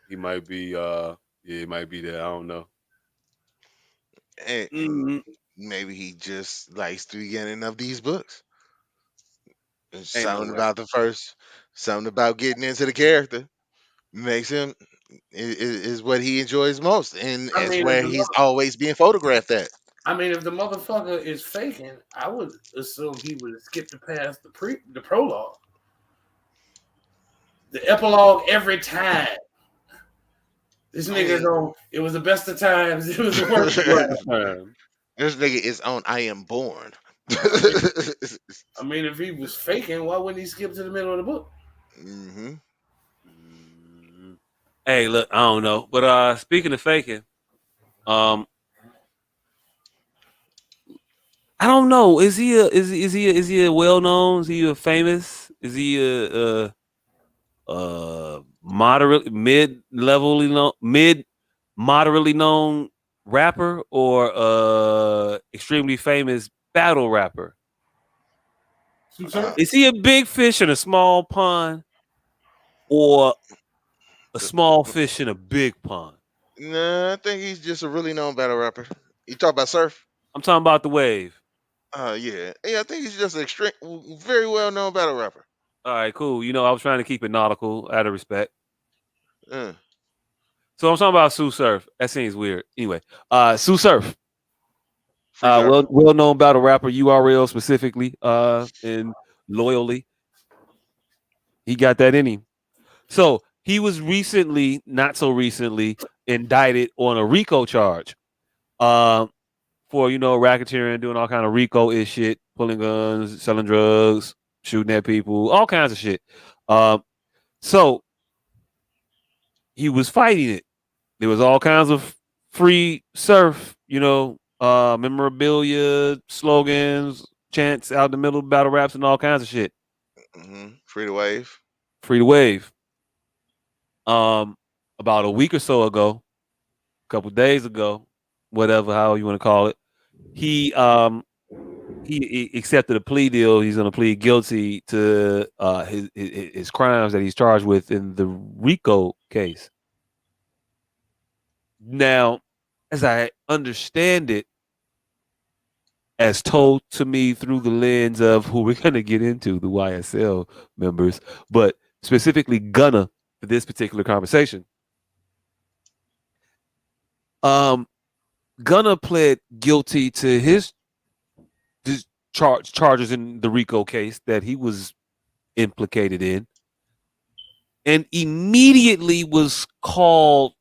he might be there. I don't know. And maybe he just likes the beginning of these books. Something about getting into the character makes him is what he enjoys most, and it's where he's always being photographed at. I mean, if the motherfucker is faking, I would assume he would have skipped past the prologue, the epilogue every time. This nigga it was the best of times. It was the worst of times. This nigga is on I Am Born. I mean, if he was faking, why wouldn't he skip to the middle of the book? Mm-hmm. Hey, look, I don't know, but speaking of faking, I don't know. Is he a well known? Is he a famous? Is he a moderate moderately known rapper or extremely famous battle rapper? Is he a big fish in a small pond or a small fish in a big pond? Nah, I think he's just a really known battle rapper. You talk about Surf? I'm talking about the Wave. Yeah. I think he's just an very well known battle rapper. All right, cool. You know, I was trying to keep it nautical out of respect. Mm. So I'm talking about Sue Surf. That seems weird. Anyway, Sue Surf. Well known battle rapper, URL specifically, and loyally. He got that in him. So he was not so recently, indicted on a RICO charge. For racketeering, doing all kind of RICO-ish shit, pulling guns, selling drugs, shooting at people, all kinds of shit. So he was fighting it. There was all kinds of free surf, memorabilia, slogans, chants out in the middle of battle raps and all kinds of shit. Mm-hmm. Free to wave. Free to wave. About a week or so ago, a couple days ago, whatever, how you want to call it, he accepted a plea deal. He's going to plead guilty to his crimes that he's charged with in the RICO case. Now, as I understand it, as told to me through the lens of who we're going to get into, the YSL members, but specifically Gunna for this particular conversation. Gunna pled guilty to his charges in the RICO case that he was implicated in, and immediately was called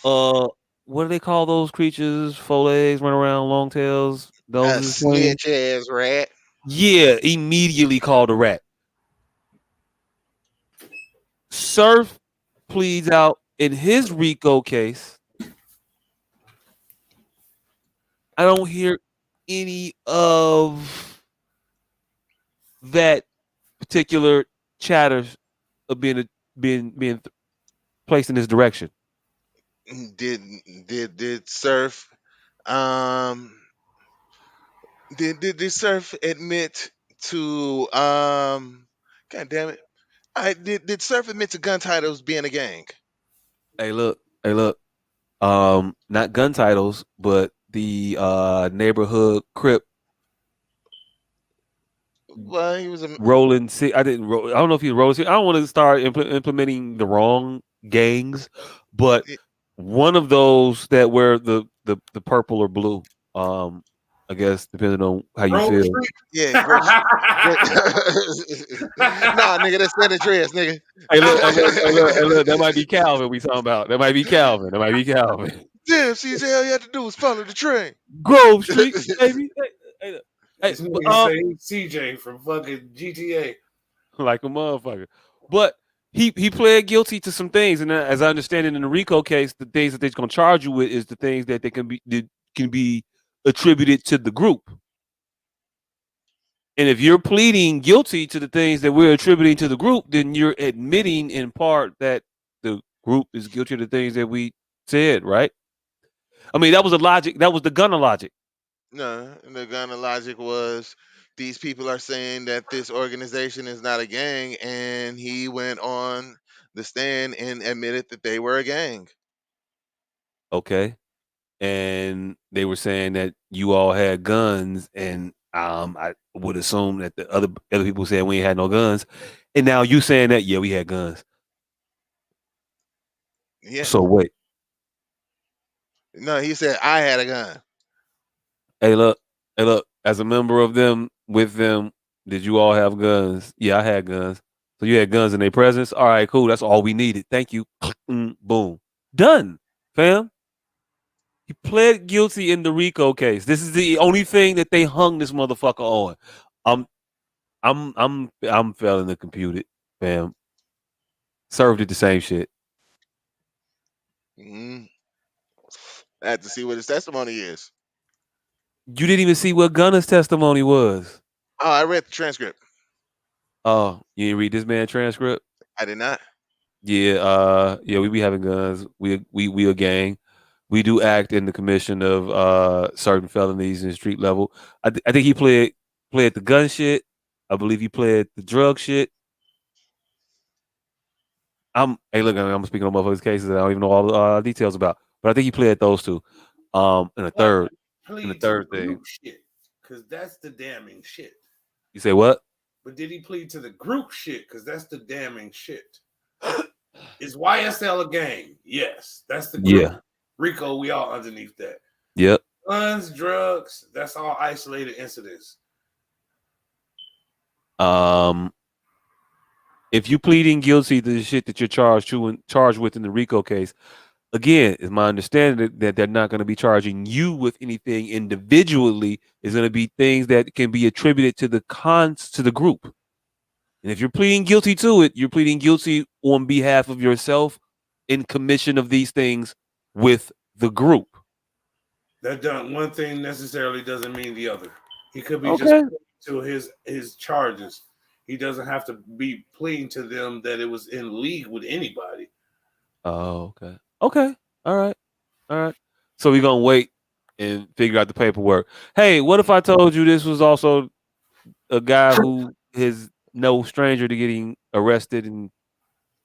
what do they call those creatures? Four legs, run around, long tails, A noses swinging. snitch ass rat. Yeah, immediately called a rat. Surf pleads out in his RICO case. I don't hear any of that particular chatter of being placed in this direction. Did did Surf um did Surf admit to God damn it. I did Surf admit to gun titles being a gang? Hey, look. Not gun titles, but the neighborhood crip Well, he was a rolling. I didn't roll. I don't know if he rolling. I don't want to start implementing the wrong gangs, but one of those that wear the purple or blue. I guess depending on how you Grove feel. Street. yeah, nah, nigga, that's San Andreas, nigga. Hey, look, hey, look, hey, look, hey, look. That might be Calvin. We talking about. That might be Calvin. That might be Calvin. Damn, CJ, all you had to do was follow the train. Grove Street, baby. Hey, look. Hey, This but, nigga say he's CJ from fucking GTA. like a motherfucker. But he pled guilty to some things, and as I understand it, in the RICO case, the things that they're going to charge you with is the things that they can be attributed to the group. And if you're pleading guilty to the things that we're attributing to the group, then you're admitting in part that the group is guilty of the things that we said, right? I mean, that was the logic. That was the gunner logic. No, the gun of logic was these people are saying that this organization is not a gang, and he went on the stand and admitted that they were a gang. Okay. And they were saying that you all had guns, and I would assume that the other people said we ain't had no guns, and now you saying that we had guns. Yeah. So wait, No, he said I had a gun. hey look, as a member of them with them, did you all have guns? Yeah, I had guns. So you had guns in their presence. All right, cool. That's all we needed. Thank you. Boom, done, fam. He pled guilty in the RICO case. This is the only thing that they hung this motherfucker on. Um, I'm failing to compute it, fam. Served it the same shit. Mm. I had to see what his testimony is. You didn't even see what Gunner's testimony was. Oh, I read the transcript. Oh, you didn't read this man transcript? I did not. Yeah, we be having guns. We a gang. We do act in the commission of certain felonies in street level. I think he played the gun shit. I believe he played the drug shit. Hey, look, I'm speaking on motherfuckers' cases that I don't even know all the details about, but I think he played those two. In a But third, plead to the thing. group shit, because that's the damning shit. You say what? But did he plead to the group shit? Because that's the damning shit. Is YSL a gang? Yes, that's the group. Yeah. RICO, we all underneath that. Yep. Guns, drugs, that's all isolated incidents. If you pleading guilty to the shit that you're charged with in the RICO case, again, it's my understanding that they're not going to be charging you with anything individually. It's going to be things that can be attributed to the group. And if you're pleading guilty to it, you're pleading guilty on behalf of yourself in commission of these things with the group. That one thing necessarily doesn't mean the other. He could be Okay. just to his charges. He doesn't have to be pleading to them that it was in league with anybody. Oh, okay. Okay. All right. So we're gonna wait and figure out the paperwork. Hey, what if I told you this was also a guy who is no stranger to getting arrested and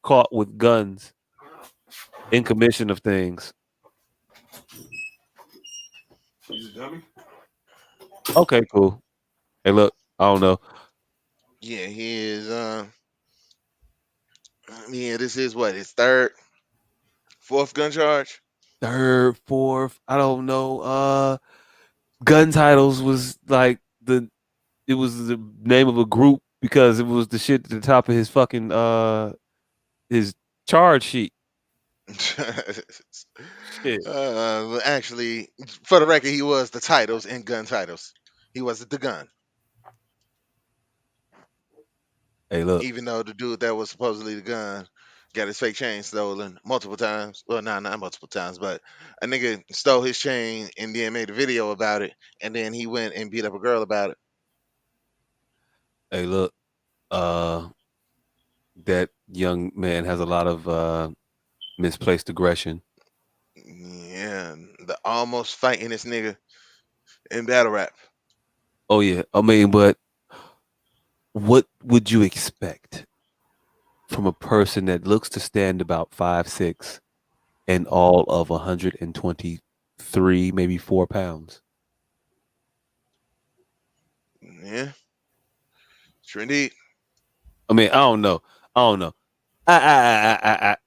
caught with guns in commission of things? He's a dummy. Okay, cool. Hey, look, I don't know. Yeah, he is. Yeah, this is what his third, fourth gun charge. Third, fourth, I don't know. Gun titles was like it was the name of a group because it was the shit at the top of his fucking his charge sheet. Shit. Actually, for the record, he was the titles and gun titles. He wasn't the gun. Hey, look. Even though the dude that was supposedly the gun got his fake chain stolen multiple times. Well, nah, not multiple times, but a nigga stole his chain and then made a video about it, and then he went and beat up a girl about it. Hey, look. That young man has a lot of misplaced aggression. Yeah, the almost fighting this nigga in battle rap. Oh yeah, I mean, but what would you expect from a person that looks to stand about 5'6" and all of 123, maybe 4 pounds? Yeah, sure indeed. I mean, I don't know. I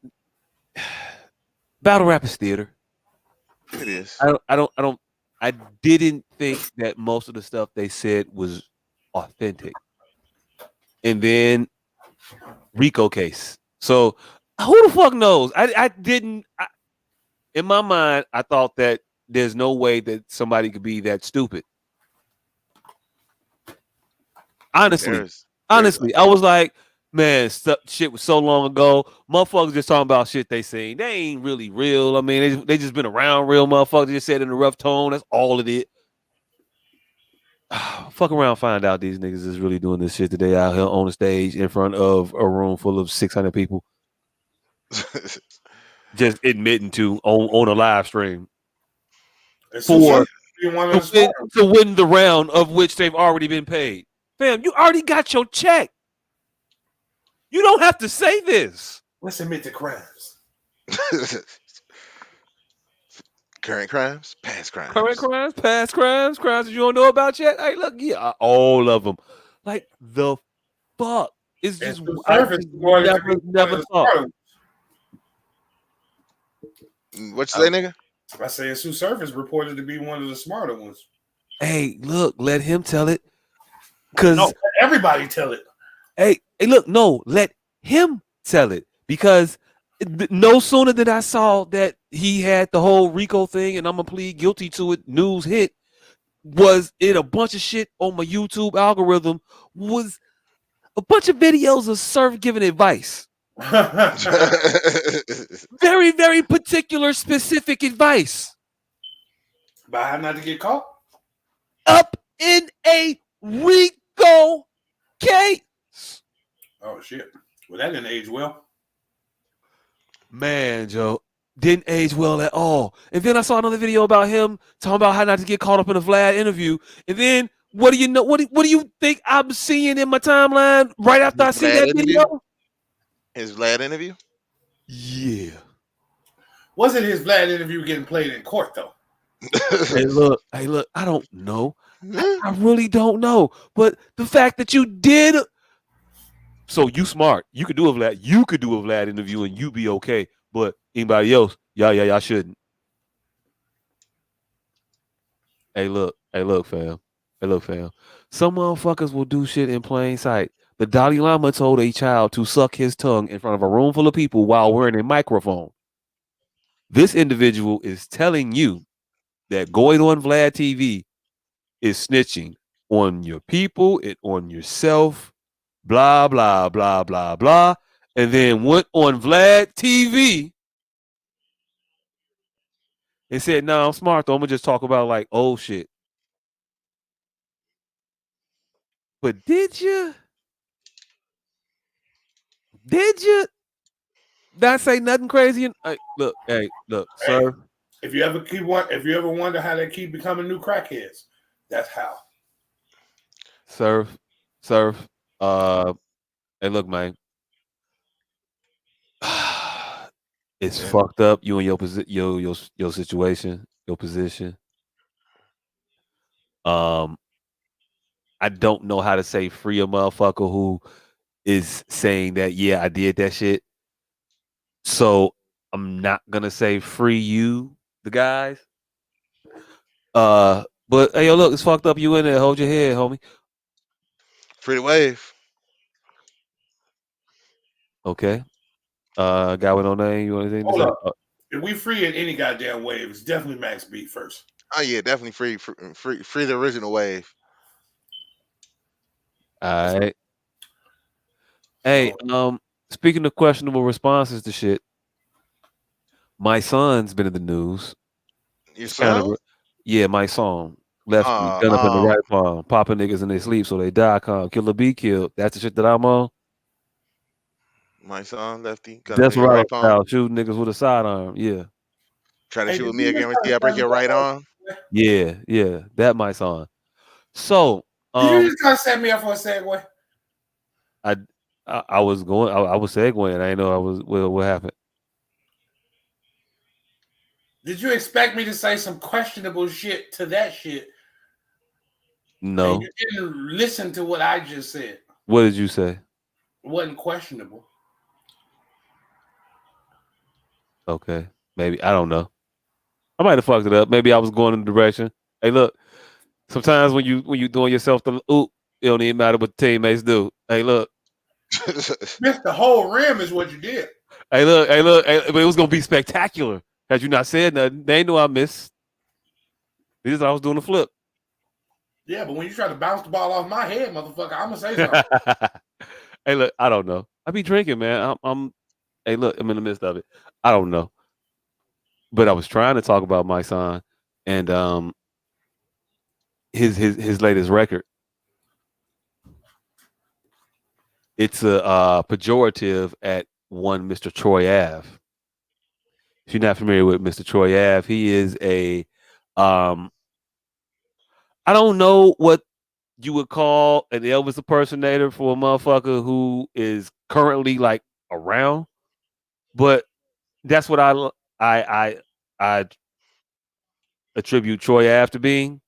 battle rap is theater. It is. I didn't think that most of the stuff they said was authentic. And then Rico case. So who the fuck knows? In my mind, I thought that there's no way that somebody could be that stupid. Honestly, I was like, man, shit was so long ago. Motherfuckers just talking about shit they seen. They ain't really real. I mean, they just been around real motherfuckers. They just said it in a rough tone. That's all it is. Fuck around, find out these niggas is really doing this shit today out here on the stage in front of a room full of 600 people. Just admitting to on a live stream to win the round of which they've already been paid. Fam, you already got your check. You don't have to say this. Let's admit the crimes. Current crimes, past crimes. Current crimes, past crimes, crimes that you don't know about yet. Hey, look, yeah, all of them. Like the fuck. It's just I just never thought. What you say, nigga? I say Sue Surface reported to be one of the smarter ones. Hey, look, let him tell it. Cause no, everybody tell it. Hey, look, no, let him tell it. Because no sooner than I saw that he had the whole Rico thing and I'm gonna plead guilty to it, news hit, was it a bunch of shit on my YouTube algorithm, was a bunch of videos of Surf giving advice. Very, very particular, specific advice. About how not to get caught? Up in a Rico case. Oh, shit. Well, that didn't age well. Man, Joe, didn't age well at all. And then I saw another video about him talking about how not to get caught up in a Vlad interview. And then, what do you know? What do you think I'm seeing in my timeline right after I see that video? His Vlad interview? Yeah. Wasn't his Vlad interview getting played in court, though? Hey, look, I don't know. I really don't know. But the fact that you did... So you smart. You could do a Vlad interview and you be okay. But anybody else, y'all shouldn't. Hey, look, fam. Some motherfuckers will do shit in plain sight. The Dalai Lama told a child to suck his tongue in front of a room full of people while wearing a microphone. This individual is telling you that going on Vlad TV is snitching on your people, on yourself, blah, blah, blah, blah, blah. And then went on Vlad TV and said, "No, I'm smart though. I'm gonna just talk about like old shit." But did you not say nothing crazy? Look, sir. If you ever wonder how they keep becoming new crackheads, that's how. Surf. Hey, look, man. It's fucked up. You and your situation, your position. I don't know how to say free a motherfucker who is saying that, yeah, I did that shit. So I'm not gonna say free you, the guys. But hey, yo, look, it's fucked up. You in there? Hold your head, homie. Free the wave. Okay. Guy with no name. You want anything to Hold say? up. If we free in any goddamn way, it's definitely Max B first. Oh yeah, definitely free the original wave. All right. Hey, So speaking of questionable responses to shit, my son's been in the news. Your It's kind of, son? yeah, my son. Lefty, Uh gun up in the um right palm, popping niggas in their sleep so they die calm. Killer be killed. That's the shit that I'm on. my son, lefty, gun up in your Desperado right palm. style, shooting niggas with a sidearm. Yeah, Try to hey, shoot did with me, you I just try guarantee to I break set me your up right for arm. a yeah. That my son. So, Did you just try to set me up for a segue? I I was going. I was segueing. I didn't know I was. What happened? Did you expect me to say some questionable shit to that shit? And No. you didn't listen to what I just said. What did you say? It wasn't questionable. Okay, maybe I don't know. I might have fucked it up. Maybe I was going in the direction. Hey, look. Sometimes when you doing yourself the oop, it don't even matter what the teammates do. Hey, look. Missed the whole rim is what you did. Hey, look. Hey, look. Hey, but it was gonna be spectacular. Had you not said nothing, they knew I missed. This is I was doing a flip. Yeah, but when you try to bounce the ball off my head, motherfucker, I'm gonna say something. Hey, look. I don't know. I be drinking, man. I'm. Hey, look. I'm in the midst of it. I don't know. But I was trying to talk about my son and his latest record. It's a pejorative at one Mr. Troy Ave. If you're not familiar with Mr. Troy Ave, he is a um I don't know what you would call an Elvis impersonator for a motherfucker who is currently like around, but that's what I attribute Troy Ave to being.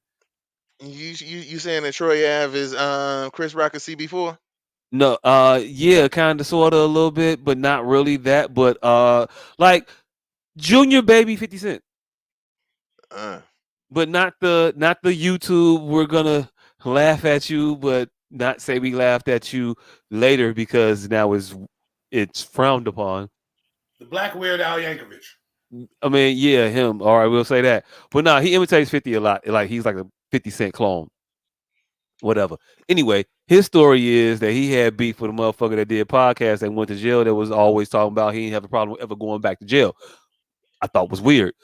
You saying that Troy Ave is Chris Rock and CB4? No, yeah, kind of, sort of, a little bit, but not really that. But like Junior Baby 50 Cent, Uh, but not the YouTube. We're gonna laugh at you, but not say we laughed at you later because now it's frowned upon. The Black Weird Al Yankovic. I mean, yeah, him. All right, we'll say that. But no, he imitates 50 a lot. Like he's like a 50 Cent clone. Whatever. Anyway, his story is that he had beef with a motherfucker that did podcasts and went to jail that was always talking about he didn't have a problem ever going back to jail. I thought was weird.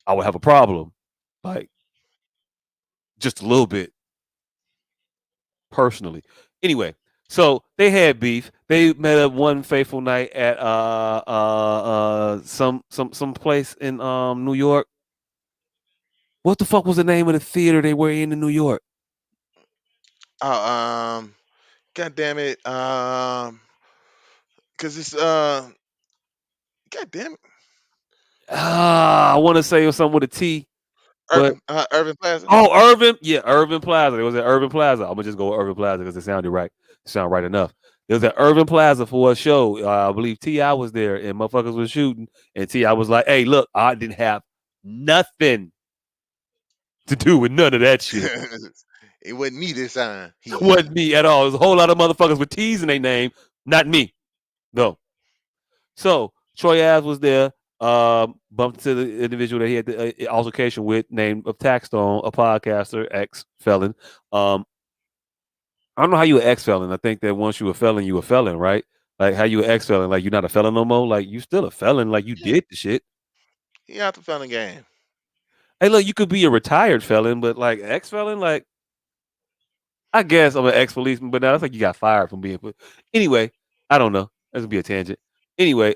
I would have a problem. Like just a little bit personally. Anyway, so they had beef. They met up one fateful night at some place in New York. What the fuck was the name of the theater they were in New York? oh, God damn it. Cause it's God damn it. I want to say it was something with a T, but Urban Plaza. oh, Irvin, yeah, Irvin Plaza. It was at Irvin Plaza. I'm gonna just go with Irvin Plaza because it sounded right. It sounded right enough. It was at Irvin Plaza for a show. I believe Ti was there, and motherfuckers was shooting. And Ti was like, "Hey, look, I didn't have nothing to do with none of that shit. It wasn't me this time. Wasn't me at all. There's a whole lot of motherfuckers with T's in their name, not me, though." So Troy Ave was there. Bumped into the individual that he had the altercation with, named of Taxstone, a podcaster, ex felon. I don't know how you an ex felon. I think that once you a felon, you a felon, right? Like how you an ex felon, like you're not a felon no more. Like you still a felon, like you did the shit. He out the felon game. Hey, look, you could be a retired felon, but like ex felon, like I guess I'm an ex policeman, but now it's like you got fired from being put. Anyway, I don't know. That's gonna be a tangent. Anyway,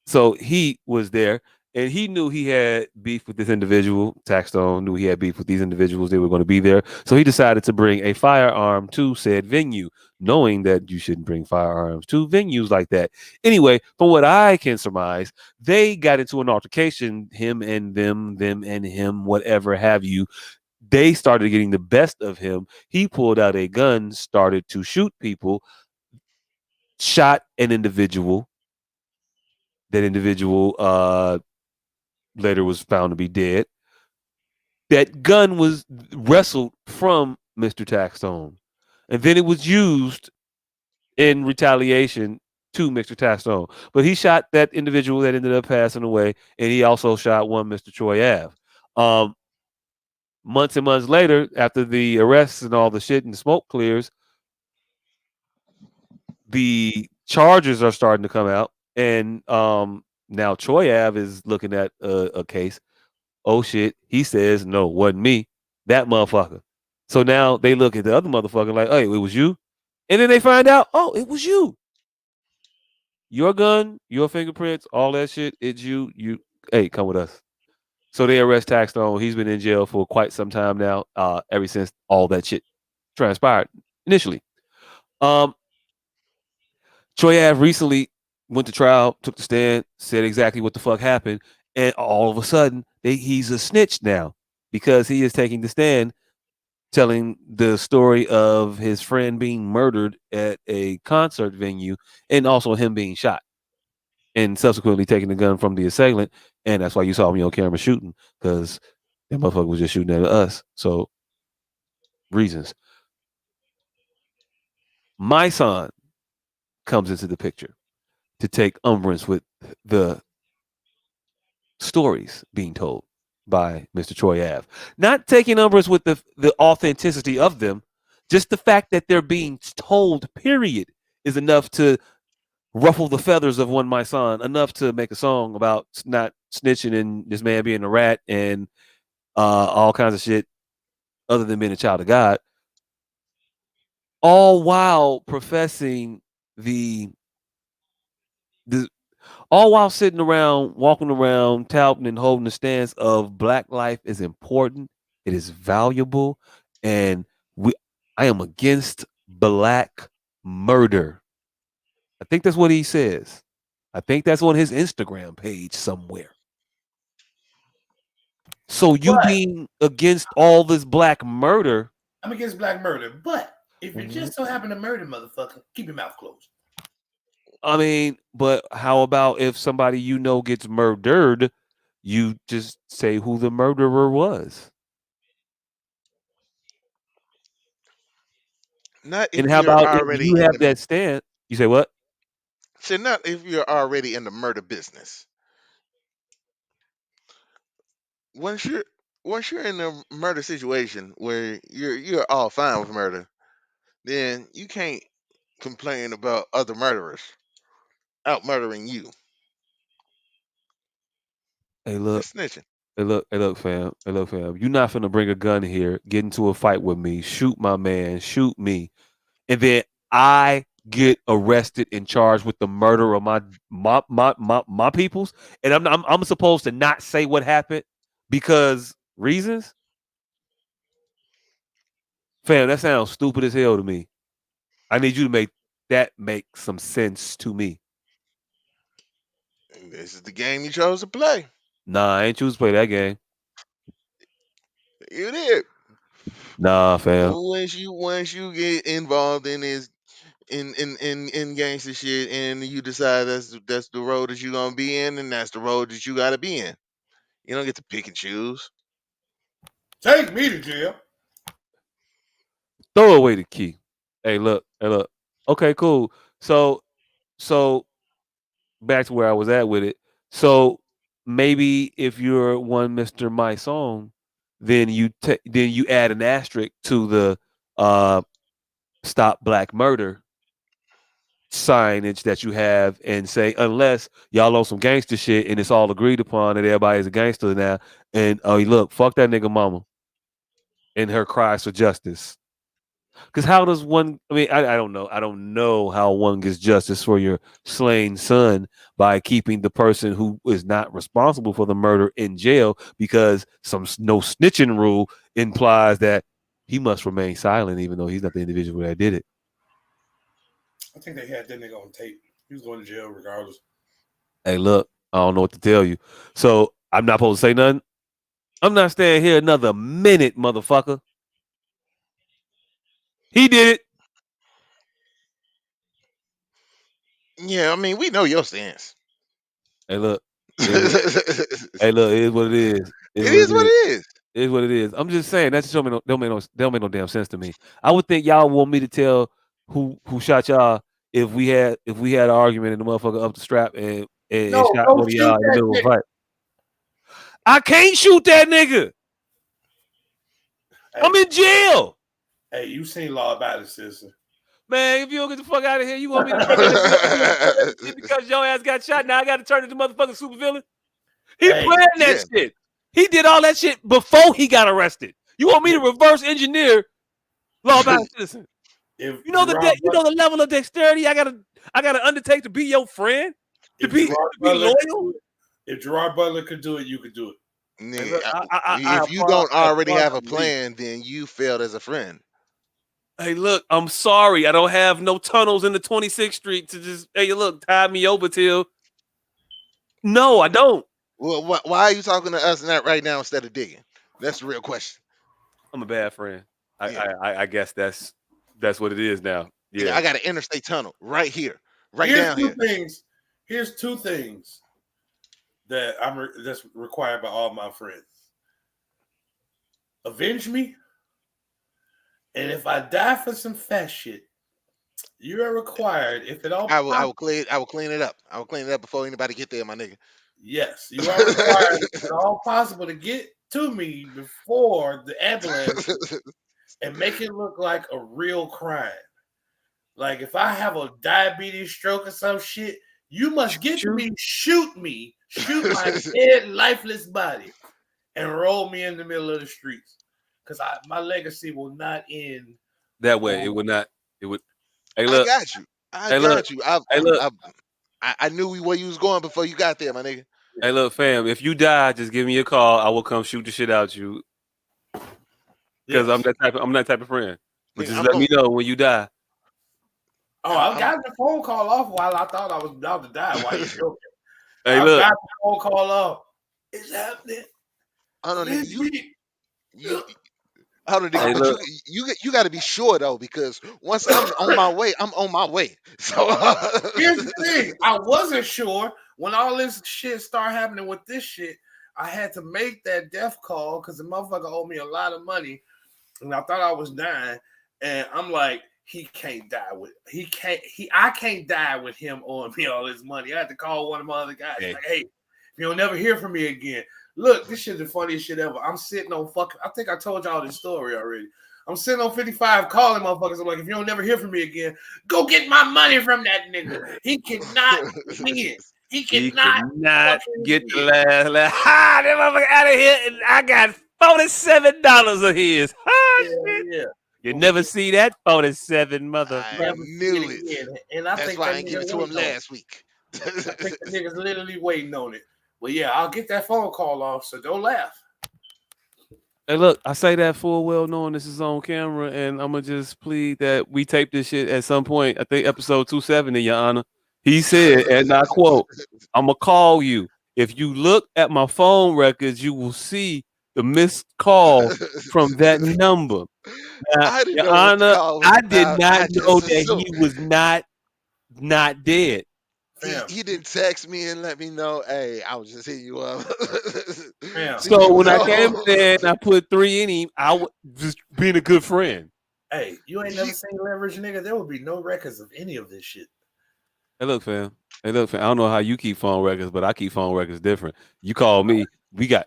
so he was there and he knew he had beef with this individual. Taxstone knew he had beef with these individuals. They were going to be there. So he decided to bring a firearm to said venue, knowing that you shouldn't bring firearms to venues like that. Anyway, from what I can surmise, they got into an altercation, him and them and him, whatever have you. They started getting the best of him. He pulled out a gun, started to shoot people, shot an individual. That individual later was found to be dead. That gun was wrestled from Mr. Taxstone. And then it was used in retaliation to Mr. Tastone. But he shot that individual that ended up passing away, and he also shot one Mr. Troy Ave. Um, Months and months later, after the arrests and all the shit and the smoke clears, the charges are starting to come out, and now Troy Ave is looking at a case. Oh shit, he says no, wasn't me, that motherfucker. So now they look at the other motherfucker like, hey, it was you, and then they find out, oh, it was you. Your gun, your fingerprints, all that shit, it's you. You, hey, come with us. So they arrest Taxstone. He's been in jail for quite some time now, ever since all that shit transpired initially. Um, Troy Ave recently went to trial, took the stand, said exactly what the fuck happened, and all of a sudden he's a snitch now because he is taking the stand, telling the story of his friend being murdered at a concert venue and also him being shot and subsequently taking the gun from the assailant. And that's why you saw me on camera shooting, because that motherfucker was just shooting at us. So reasons. My son comes into the picture to take umbrance with the stories being told by Mr. Troy Ave. Not taking umbrance with the authenticity of them, just the fact that they're being told, period, is enough to ruffle the feathers of one my son, enough to make a song about not snitching and this man being a rat and all kinds of shit other than being a child of God, all while professing the the all while sitting around, walking around, touting and holding the stance of black life is important, it is valuable, and we I am against black murder. I think that's what he says. I think that's on his Instagram page somewhere. So you But being against all this black murder, I'm against black murder. But if you w- just so happen to murder motherfucker, keep your mouth closed. I mean, but how about if somebody you know gets murdered, you just say who the murderer was? Not And if how you're about if already you in have the that stand? You say what? so not if you're already in the murder business. Once you're once you're in a murder situation where you're all fine with murder, then you can't complain about other murderers out murdering you. Hey, look. That's snitching. Hey, look, fam. Hey, look, fam. You're not finna bring a gun here, get into a fight with me, shoot my man, shoot me, and then I get arrested and charged with the murder of my peoples, and I'm supposed to not say what happened because reasons, fam. That sounds stupid as hell to me. I need you to make that make some sense to me. This is the game you chose to play. Nah, I ain't choose to play that game. You did. Nah, fam. Once you get involved in this in gangster shit and you decide that's the road that you're gonna be in and that's the road that you gotta be in. You don't get to pick and choose. Take me to jail. Throw away the key. Hey, look. Hey, look. Okay, cool. So back to where I was at with it. So maybe if you're one Mr. My Song, then you add an asterisk to the uh stop black murder signage that you have and say unless y'all on some gangster shit and it's all agreed upon that everybody's a gangster now and oh look, fuck that nigga mama and her cries for justice. Because how does one? I mean, I don't know. I don't know how one gets justice for your slain son by keeping the person who is not responsible for the murder in jail because some no snitching rule implies that he must remain silent even though he's not the individual that did it. I think they had that nigga on tape. He was going to jail regardless. Hey, look, I don't know what to tell you. So I'm not supposed to say nothing. I'm not staying here another minute, motherfucker. He did it. Yeah, I mean we know your stance. Hey, look. It is what, It hey, look. It is what it is. It is what is it what is. it is. It is what it is. I'm just saying that just don't make no damn sense to me. I would think y'all want me to tell who shot y'all if we had an argument and the motherfucker up the strap and No, shot don't one of shoot y'all in the that middle of a nigga. fight. I can't shoot that nigga. Hey, I'm in jail. hey, you seen Law Abiding Citizen? Man, if you don't get the fuck out of here, you want me to turn that shit because your ass got shot. Now I got to turn into motherfucking supervillain. He Hey, planned that Yeah. shit. He did all that shit before he got arrested. You want me to reverse engineer law-abiding citizen? If You know Gerard the level of dexterity I gotta undertake to be your friend, to if be Gerard Butler could loyal. do it, if Gerard Butler could do it, you could do it. Hey, Nigga, look, I if you don't I already applaud have a your belief. plan, then you failed as a friend. Hey, look, I'm sorry. I don't have no tunnels in the 26th Street to just, hey, look, tie me over till. No, I don't. Well, why are you talking to us right now instead of digging? That's the real question. I'm a bad friend. Yeah. I guess that's what it is now. Nigga, Yeah. I got an interstate tunnel right here, right Here's down two here. things. Here's two things that that's required by all my friends. Avenge me, and if I die for some fat shit, you are required. If it all I will clean it up. I will clean it up before anybody get there, my nigga. yes, you are required. If at all possible to get to me before the ambulance and make it look like a real crime. Like if I have a diabetes stroke or some shit, you must get to me, shoot my dead, lifeless body, and roll me in the middle of the streets. Because my legacy will not end That way, it would not. It would. Hey, I look. got you. Hey, look. Hey, look. I knew where you was going before you got there, my nigga. Hey, look, fam. If you die, just give me a call. I will come shoot the shit out you. Because I'm that type of friend. But just let me know when you die. Oh, I got the phone call off while I thought I was about to die. Why you joking? Hey, I look. got the phone call off. It's happening. I don't know, nigga. Hey, but you got to be sure though, because once I'm on my way, I'm on my way. So here's the thing: I wasn't sure when all this shit started happening with this shit. I had to make that death call because the motherfucker owed me a lot of money, and I thought I was dying. And I'm like, I can't die with him owing me all this money. I had to call one of my other guys. Like, hey, you'll never hear from me again. Look, this shit's the funniest shit ever. I'm sitting on I think I told y'all this story already. I'm sitting on 55 calling motherfuckers. I'm like, if you don't never hear from me again, go get my money from that nigga. He cannot win. He cannot get the last. Ha! That motherfucker out of here, and I got $47 of his. Ha! Shit. Yeah. You never see that 47 mother. I knew it. And I That's think why I that didn't give it to him last week. I think the nigga's literally waiting on it. But yeah, I'll get that phone call off, so don't laugh. Hey, look, I say that full well knowing this is on camera, and I'm gonna just plead that we tape this shit at some point. I think episode 270, Your Honor. He said, and I quote, "I'm gonna call you. If you look at my phone records, you will see the missed call from that number." Now, I didn't Your know what the Honor, call was I did about. not I just know that assumed. he was not dead. He didn't text me and let me know, hey, I was just hitting you up. So when I came there and I put 3 in him, I was just being a good friend. Hey, you ain't never seen Leverage, nigga. There would be no records of any of this shit. Hey, look, fam. I don't know how you keep phone records, but I keep phone records different. You call me,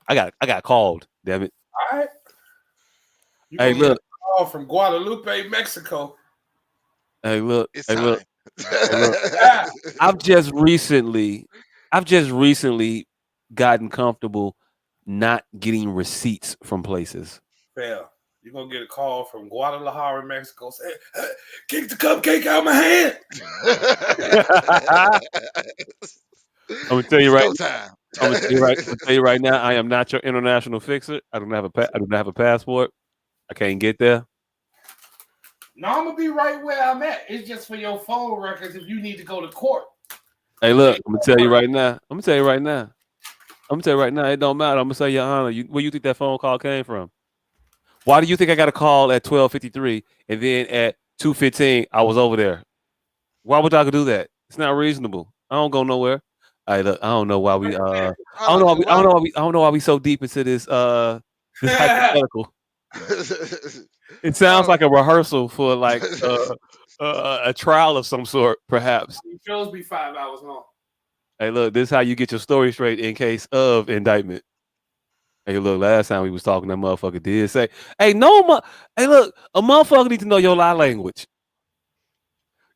I got called. Damn it. All right. You Hey, look. Get a call from Guadalupe, Mexico. Hey, look. It's hey, time. look. Hey, look. I've just recently gotten comfortable not getting receipts from places. Fail. You're gonna get a call from Guadalajara, Mexico, saying, hey, "Kick the cupcake out of my hand." I'm gonna tell you right. Time. I'm gonna tell you right now. I am not your international fixer. I do not have a passport. I can't get there. No, I'm gonna be right where I'm at. It's just for your phone records if you need to go to court. Hey, look. I'm gonna tell you right now. It don't matter. I'm gonna say, Your Honor, where you think that phone call came from? Why do you think I got a call at 12:53 and then at 2:15 I was over there? Why would I do that? It's not reasonable. I don't go nowhere. Hey, look, I don't know why we I don't know why we so deep into this hypothetical. It sounds like a rehearsal for like a trial of some sort, perhaps. Shows be 5 hours long. Hey, look, this is how you get your story straight in case of indictment. Hey, look, last time we was talking, that motherfucker did say, hey, hey, look, a motherfucker need to know your lie language.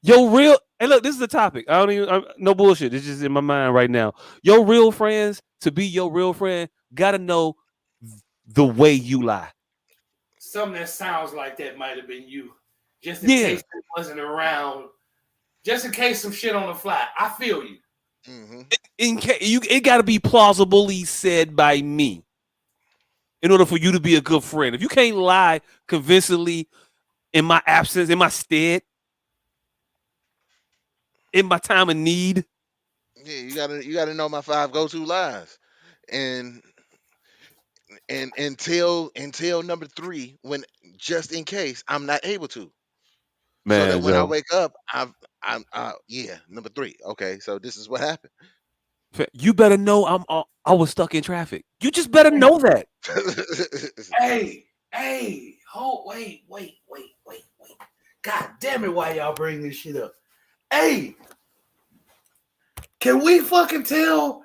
Your real, hey, look, this is the topic. No bullshit. It's just in my mind right now. Your real friends, to be your real friend, gotta know the way you lie. Something that sounds like that might have been you. Just in case it wasn't around. Just in case some shit on the fly. I feel you. Mm-hmm. It gotta be plausibly said by me in order for you to be a good friend. If you can't lie convincingly in my absence, in my stead, in my time of need. Yeah, you gotta know my 5 go-to lies. And until number 3, when just in case I'm not able to. So that Man, when I Joe, wake up, number 3. Okay, so this is what happened. you better know I was stuck in traffic. You just better know that. Hey, wait. God damn it, why y'all bring this shit up? Hey, can we fucking tell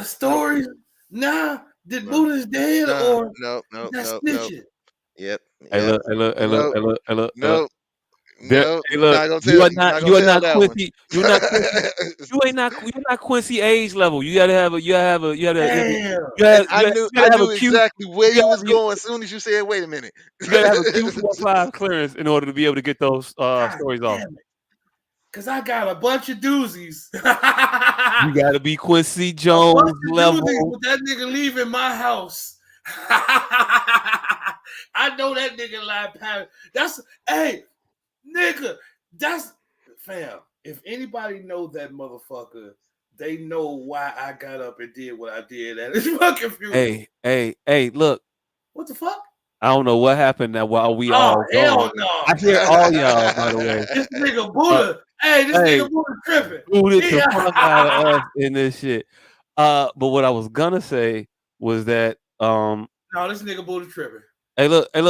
stories now that Buddha's dead or no. snitching? Yep. Hey, look. No. Hey, You're look. not gonna You tell. are You're not. not gonna You are tell not that one. Quincy. You're not Quincy. You're not Quincy age level. You gotta have a. You And I gotta have a knew Q. exactly where You you gotta, was going as soon as you said, "Wait a minute." you gotta have a Q45 clearance in order to be able to get those stories off. Because I got a bunch of doozies. You gotta be Quincy A Jones bunch of level. doozies with that nigga leaving my house. I know that nigga lied past. That's fam. If anybody know that motherfucker, they know why I got up and did what I did at his fucking funeral. Hey, look. What the fuck? I don't know what happened now while we Oh, all hell gone. no. I hear all y'all, by the way. This nigga Buddha. Nigga Buddha tripping. Booted the fuck out of us in this shit. But what I was gonna say was that no, this nigga Buddha tripping. Hey, look. He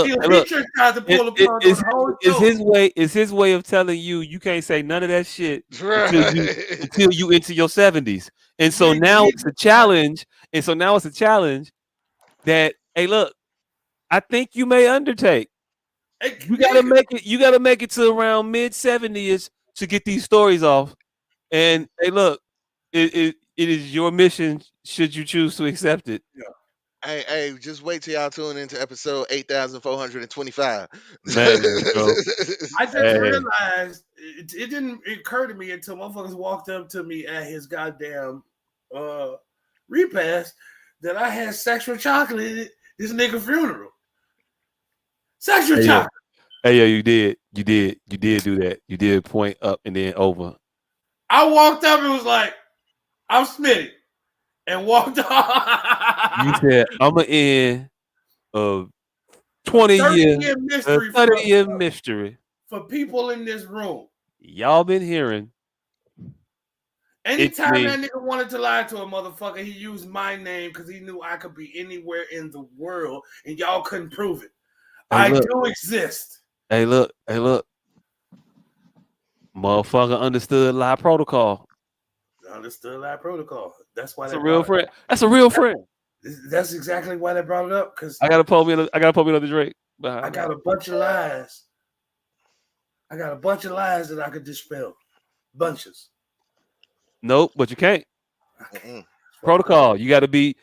just tried to pull a plug on the whole show. It's his way of telling you can't say none of that shit until you into your 70s. And so now it's a challenge. And so now it's a challenge that, hey, look, I think you may undertake. You gotta make it to around mid-70s to get these stories off. And hey, look, it is your mission should you choose to accept it. Yeah. Hey, just wait till y'all tune into episode 8,425. Man, bro. I just realized it didn't occur to me until motherfuckers walked up to me at his goddamn repast that I had sexual chocolate at this nigga funeral. Sexual chocolate. Hey, yo, you did do that. You did point up and then over. I walked up and was like, I'm Smitty. And walked off. You said, I'm going to end a 20-year mystery for people in this room. Y'all been hearing. Anytime that nigga wanted to lie to a motherfucker, he used my name because he knew I could be anywhere in the world and y'all couldn't prove it. I do exist. Hey, look. Motherfucker understood lie protocol. Understood lie protocol. That's why that's a real friend. That's a real friend. That's exactly why they brought it up. Because I gotta pull me another drink. I got a bunch of lies. That I could dispel. Bunches. Nope, but you can't. Protocol. You gotta be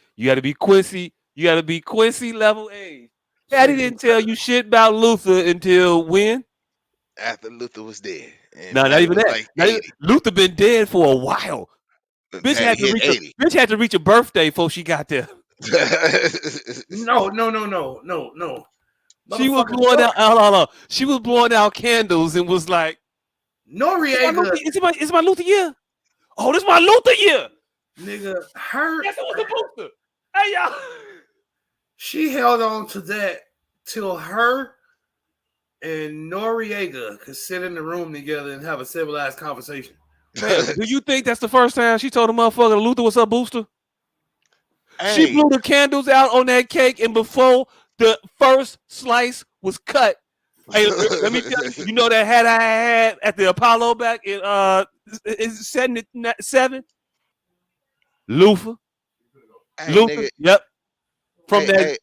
Quincy. You gotta be Quincy level A. Daddy didn't tell you shit about Luther until when? After Luther was dead. No, not even that. Like Luther been dead for a while. Bitch had to reach a birthday before she got there. No. She was blowing out. Hold on. She was blowing out candles and was like, Noriega. It's my Luther year. Oh, this is my Luther year. Nigga, her. Yes, it was a booster. Hey, y'all. She held on to that till her and Noriega could sit in the room together and have a civilized conversation. Man, do you think that's the first time she told a motherfucker Luther was her booster? Hey. She blew the candles out on that cake, and before the first slice was cut, Hey, let me tell you. You know that hat I had at the Apollo back in is 77? Lufa, Hey, Lufa. nigga. Yep. From Hey, that, hey,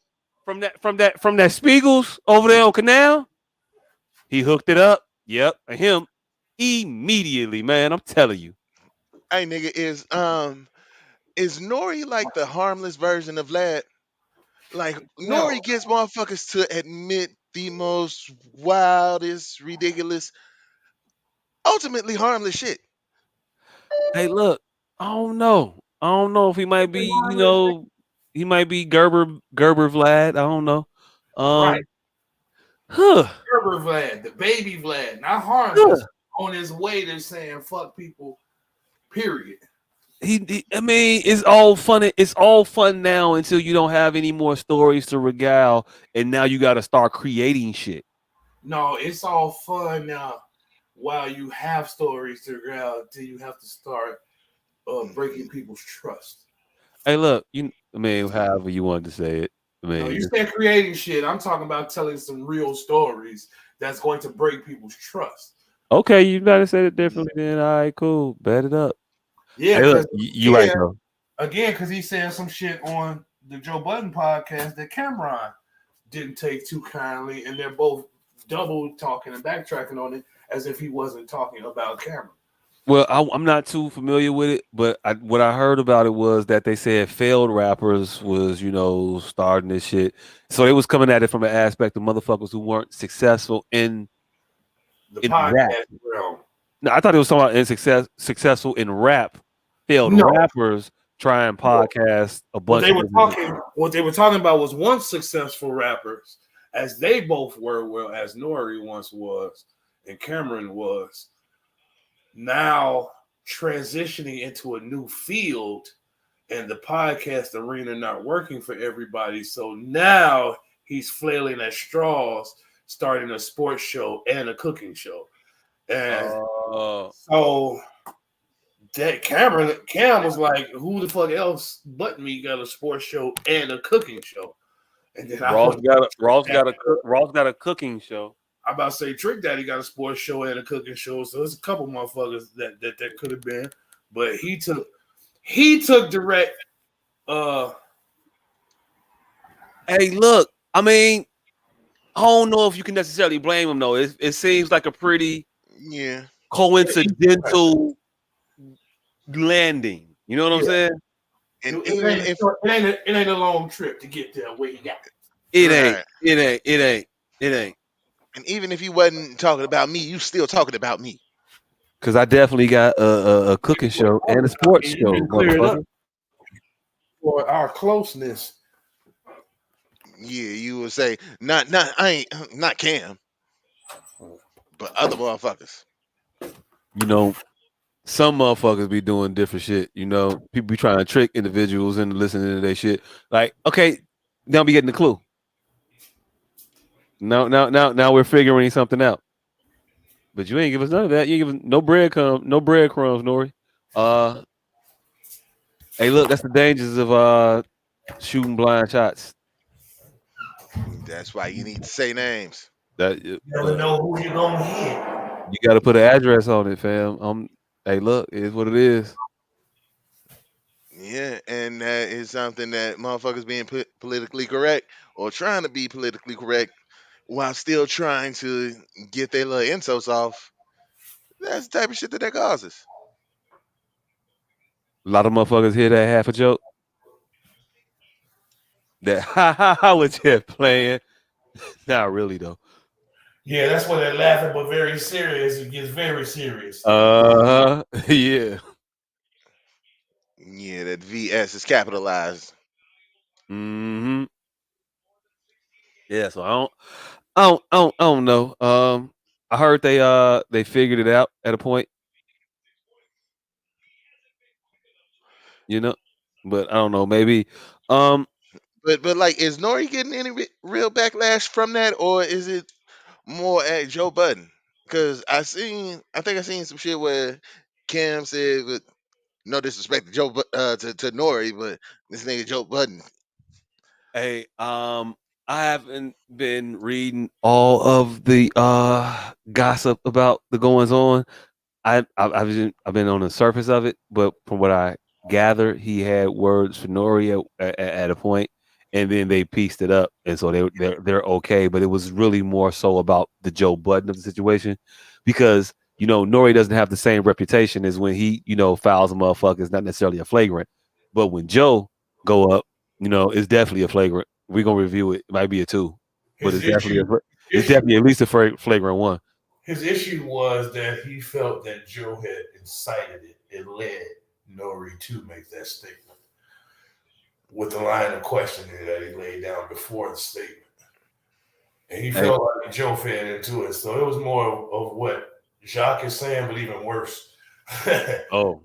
from that Spiegels over there on Canal. He hooked it up. Yep, and him immediately, man. I'm telling you. hey, nigga. Is Nori like the harmless version of Vlad? Like No, Nori gets motherfuckers to admit the most wildest, ridiculous, ultimately harmless shit. Hey, look, I don't know. I don't know if he might be, he might be Gerber Vlad. I don't know. right. Huh, Gerber Vlad, the baby Vlad, not huh. harmless, on his way to saying fuck people, period. I mean, it's all fun. It's all fun now until you don't have any more stories to regale, and now you got to start creating shit. No, it's all fun now while you have stories to tell till you have to start breaking people's trust. Hey, look, I mean, however you wanted to say it. I No, you mean, said creating shit. I'm talking about telling some real stories that's going to break people's trust. okay, you might have said it differently. Then, all right, cool, bet it up. Yeah, Hey, look, because you right though. again, because he said some shit on the Joe Budden podcast that Cameron didn't take too kindly, and they're both double talking and backtracking on it as if he wasn't talking about Cameron. Well, I'm not too familiar with it, but what I heard about it was that they said failed rappers was, starting this shit. So they was coming at it from an aspect of motherfuckers who weren't successful The in rap. podcast realm. No, I thought it was talking about successful in rap. Failed No, rappers try and no. podcast a bunch of different. What they were talking about was once successful rappers, as they both were, well, as Nori once was and Cameron was, now transitioning into a new field and the podcast arena not working for everybody. So now he's flailing at straws, starting a sports show and a cooking show. And Uh, so that Cam was like, who the fuck else but me got a sports show and a cooking show? And then I Ross went, Ross got a cooking show. I'm about to say Trick Daddy got a sports show and a cooking show. So there's a couple motherfuckers that could have been. But he took direct Hey, look, I mean, I don't know if you can necessarily blame him though. It seems like a pretty Yeah. coincidental landing. You know what I'm yeah. saying? And It even ain't, if it ain't a long trip to get there where he got. It ain't. right, It ain't. It ain't. It ain't. and even if you wasn't talking about me, you still talking about me. Because I definitely got a cooking show and a sports You show, can clear it up motherfucker. for our closeness. Yeah, you would say not I ain't not Cam, but other motherfuckers. You know, some motherfuckers be doing different shit. People be trying to trick individuals into listening to their shit. Like, okay, now we getting the clue. Now we're figuring something out. But you ain't give us none of that. You ain't give us no breadcrumbs, Nori. Uh, hey, look, that's the dangers of shooting blind shots. That's why you need to say names. That You never look, know who you're gonna hit. you got to put an address on it, fam. Hey, look, it is what it is. Yeah, and that is something that motherfuckers being politically correct or trying to be politically correct while still trying to get their little insults off. That's the type of shit that causes. A lot of motherfuckers hear that half a joke. That ha was just playing. Not really though. Yeah, that's where they're laughing, but very serious. It gets very serious. Yeah. Yeah, that VS is capitalized. Hmm. Yeah. So I don't know. I heard they figured it out at a point. You know, but I don't know. Maybe. Um. But like, is Nori getting any real backlash from that, or is it more at Joe Budden? Because I think I seen some shit where Cam said, with no disrespect to to Nori, but this nigga Joe Budden. Hey. I haven't been reading all of the gossip about the goings on. I've been on the surface of it, but from what I gather, he had words for Nori at a point, and then they pieced it up, and so they're okay. But it was really more so about the Joe Budden of the situation, because Nori doesn't have the same reputation as when he fouls a motherfucker. It's not necessarily a flagrant, but when Joe go up, it's definitely a flagrant. We're gonna review it. It might be a two, but His issue, it's issue, definitely at least a flagrant one. his issue was that he felt that Joe had incited it and led Nori to make that statement with the line of questioning that he laid down before the statement. And he Hey, felt like Joe fed into it. So it was more of what Jacques is saying, but even worse. oh,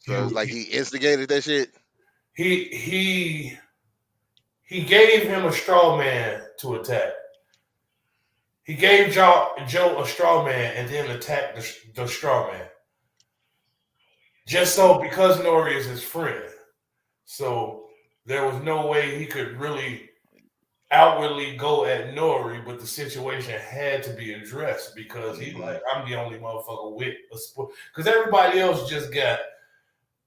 So it's like he instigated that shit. he he he gave him a straw man to attack. He gave Joe a straw man and then attacked the straw man. Just so because Nori is his friend. So there was no way he could really outwardly go at Nori, but the situation had to be addressed because he's Hmm. like, I'm the only motherfucker with a sport. Because everybody else just got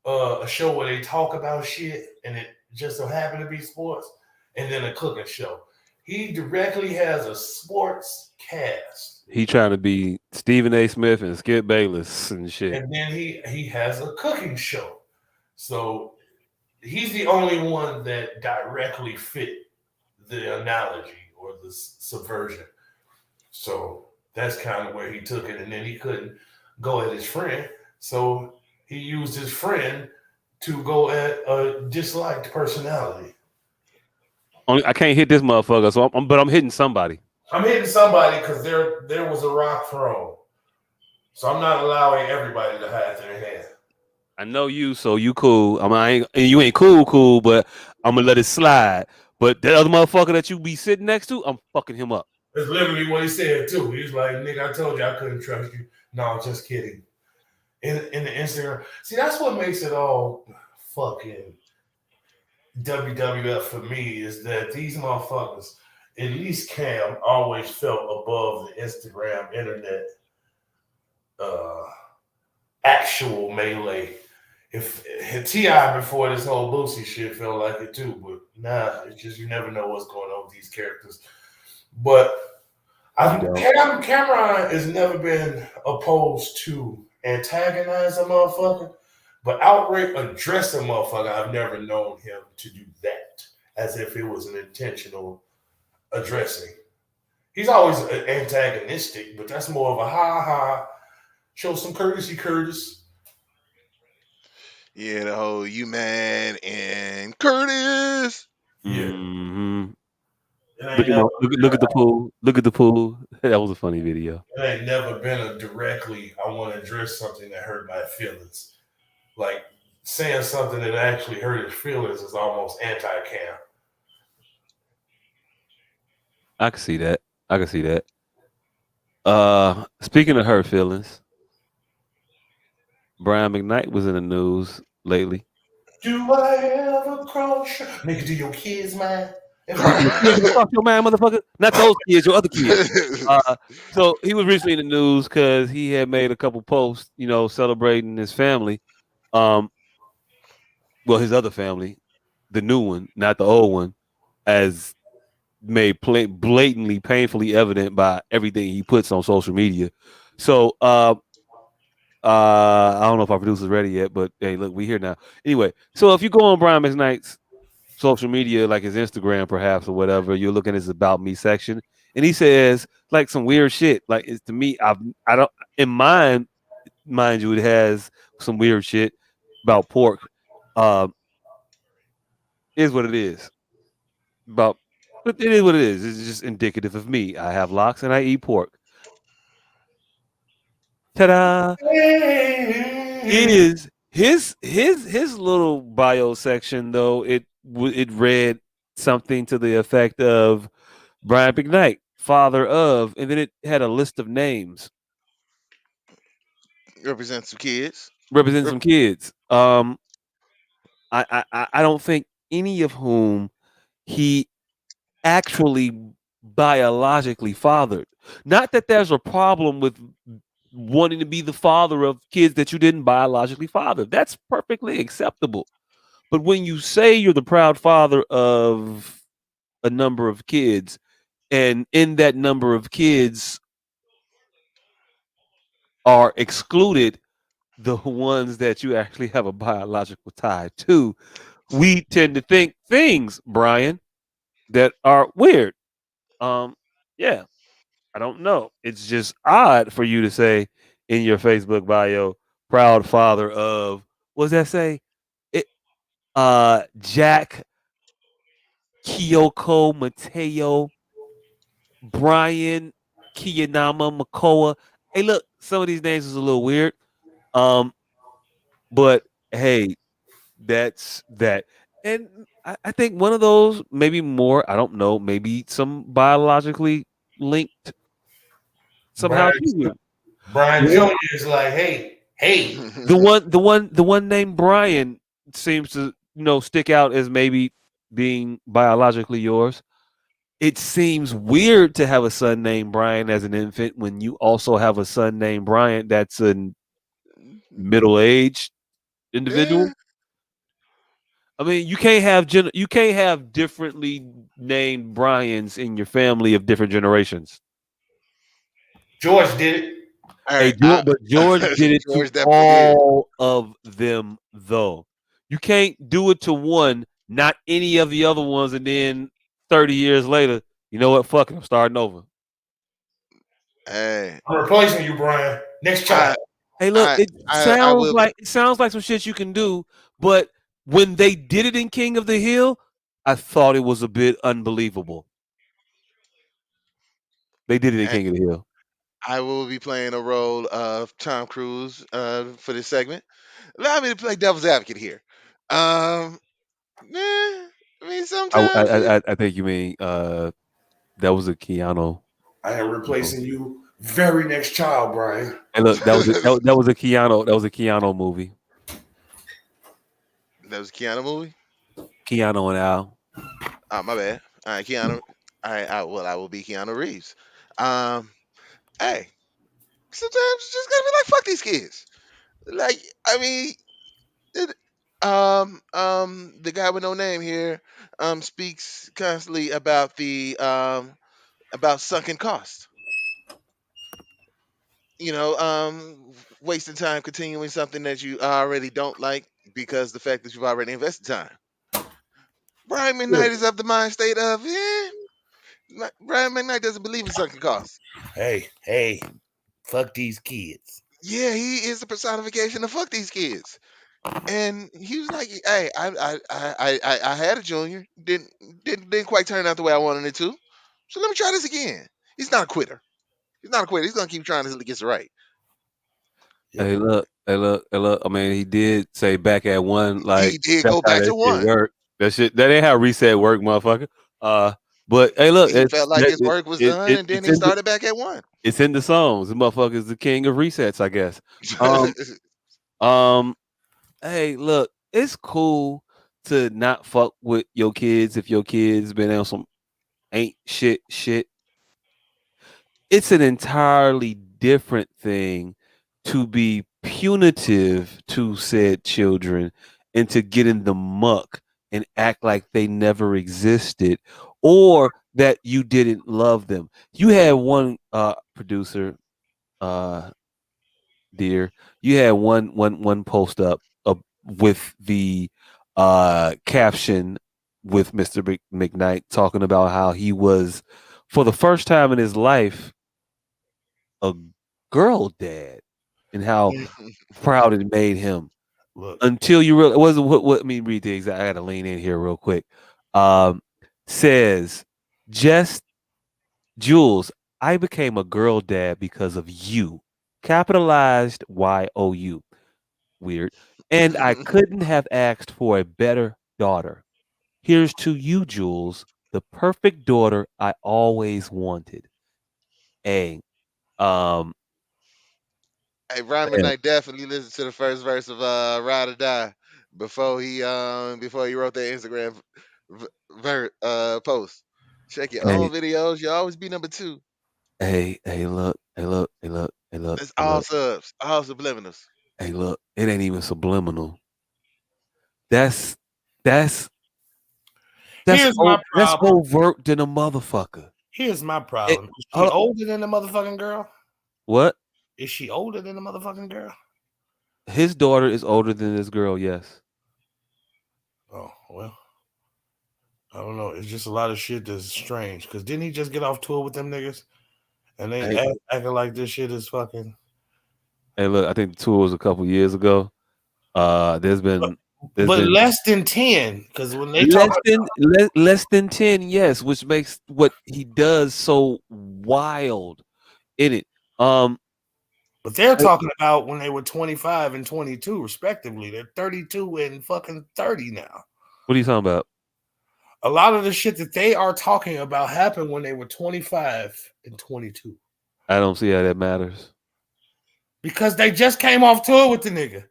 a show where they talk about shit and it just so happened to be sports, and then a cooking show. He directly has a sports cast, he trying to be Stephen A. Smith and Skip Bayless and shit. and then he has a cooking show. So he's the only one that directly fit the analogy or the subversion. So that's kind of where he took it, and then he couldn't go at his friend, so he used his friend to go at a disliked personality. Only I can't hit this motherfucker, so but I'm hitting somebody. I'm hitting somebody because there was a rock thrown, so I'm not allowing everybody to have their hand. I know you, so you cool. I ain't, and you ain't cool, but I'm gonna let it slide. But that other motherfucker that you be sitting next to, I'm fucking him up. That's literally what he said too. He's like, "Nigga, I told you I couldn't trust you." No, just kidding. In the Instagram, see, that's what makes it all fucking WWF for me is that these motherfuckers, at least Cam, always felt above the Instagram internet uh, actual melee. If Ti before this whole Boosie shit felt like it too, but nah, it's just you never know what's going on with these characters. But You don't. Cameron has never been opposed to antagonize a motherfucker, but outright address a motherfucker. I've never known him to do that as if it was an intentional addressing. He's always antagonistic, but that's more of a ha ha. Show some courtesy, Curtis. Yeah, the whole you man and Curtis. Yeah, Mm-hmm. it ain't never Look at the pool. Look at the pool. That was a funny video. it ain't never been a directly. I want to address something that hurt my feelings. Like saying something that actually hurt his feelings is almost anti-cam. I can see that. I can see that. Speaking of hurt feelings, Brian McKnight was in the news lately. Do I ever cross your nigga? Do your kids mind? Your kids gonna cross your mind, motherfucker. Not those kids, your other kids. So he was recently in the news because he had made a couple posts, celebrating his family. Um, well, his other family, the new one, not the old one, as made blatantly, painfully evident by everything he puts on social media. So, I don't know if our producer's ready yet, but hey, look, we here now. Anyway, so if you go on Brian McKnight's social media, like his Instagram, perhaps or whatever, you're looking at his about me section, and he says like some weird shit. Like it's to me, I don't in mind you, it has some weird shit about pork. Um, is what it is about, but it is what it is. It's just indicative of me. I have locks and I eat pork. Ta-da! Is his little bio section though? It read something to the effect of Brian McKnight, father of, and then it had a list of names Represents some kids. representing Rep- some kids. I don't think any of whom he actually biologically fathered. Not that there's a problem with wanting to be the father of kids that you didn't biologically father. That's perfectly acceptable. But when you say you're the proud father of a number of kids, and in that number of kids are excluded the ones that you actually have a biological tie to, we tend to think things, Brian, that are weird. Um, yeah, I don't know. It's just odd for you to say in your Facebook bio, proud father of, what does that say? It Jack, Kyoko, Mateo, Brian, Kiyanama, Makoa. Hey, look, some of these names is a little weird. Um, but hey, that's that. And I think one of those, maybe more, I don't know, maybe some biologically linked somehow Brian, to you. Brian Yeah. Jr. is like, hey, hey. The one named Brian seems to, stick out as maybe being biologically yours. It seems weird to have a son named Brian as an infant when you also have a son named Brian that's a middle-aged individual. Yeah. I mean, you can't have differently named Brians in your family of different generations. George did it. All Hey, right. But George did it to George definitely did. all of them, though. You can't do it to one, not any of the other ones, and then 30 years later, you know what? Fuck it, I'm starting over. Hey, I'm replacing you, Brian. Next child. I, Hey, look, I, it I sounds will. like it sounds like some shit you can do, but when they did it in King of the Hill, I thought it was a bit unbelievable. They did it in I King of the Hill. I will be playing a role of Tom Cruise for this segment. Allow me to play devil's advocate here. I mean, sometimes you. I think you mean that was a Keanu. I am Oh. replacing you. Very next child, Brian. Hey, look, that was a Keanu movie. That was a Keanu movie. Keanu and Al. Oh, my bad. All right, Keanu. All right, well, I will be Keanu Reeves. Um, hey, sometimes you just gotta be like, fuck these kids. Like, I mean, it, the guy with no name here, speaks constantly about about sunken cost. Wasting time continuing something that you already don't like because the fact that you've already invested time. Brian McKnight is of the mind state of, Brian McKnight doesn't believe in sunken costs. Hey, fuck these kids. Yeah, he is the personification of fuck these kids. And he was like, "Hey, I had a junior, didn't quite turn out the way I wanted it to. So let me try this again." He's not a quitter. He's not a quitter. He's gonna keep trying until he gets it right. Hey, look, hey, look, hey, look. I mean, he did say back at one, like He did that's go how back that to shit one. work. That ain't how reset work, motherfucker. Uh, but hey, look, He felt like his work was done, and then it's he in the started back at one. songs. The motherfucker is the king of resets, I guess. Um, um, hey, look, it's cool to not fuck with your kids if your kids been on some ain't shit. It's an entirely different thing to be punitive to said children and to get in the muck and act like they never existed or that you didn't love them. You had one producer, uh dear, you had one post up with the caption with Mr. McKnight talking about how he was for the first time in his life a girl dad and how proud it made him Look, until you really wasn't what I mean read the exact I gotta lean in here real quick. Um says just Jules, I became a girl dad because of you. Capitalized YOU. Weird. And I couldn't have asked for a better daughter. Here's to you, Jules, the perfect daughter I always wanted. A Hey, Brian man, McKnight definitely listened to the first verse of "Ride or Die" before he wrote that Instagram post. Check your Hey, old videos. You always be number 2. hey, look, It's all subs, all subliminals. hey, look. It ain't even subliminal. That's that's Here's my that's problem. overt than a motherfucker. Here's my It, problem. Is she hold on. older than the motherfucking girl? What? Is she older than the motherfucking girl? His daughter is older than this girl. Yes. Oh, well. I don't know. It's just a lot of shit that's strange. Because didn't he just get off tour with them niggas? And they Hey, acting like this shit is fucking. hey, look. I think the tour was a couple years ago. There's been But less than 10. Because when they talk less than 10, yes, which makes what he does so wild in it. But they're talking about when they were 25 and 22, respectively. They're 32 and fucking 30 now. What are you talking about? A lot of the shit that they are talking about happened when they were 25 and 22. I don't see how that matters. Because they just came off tour with the nigga.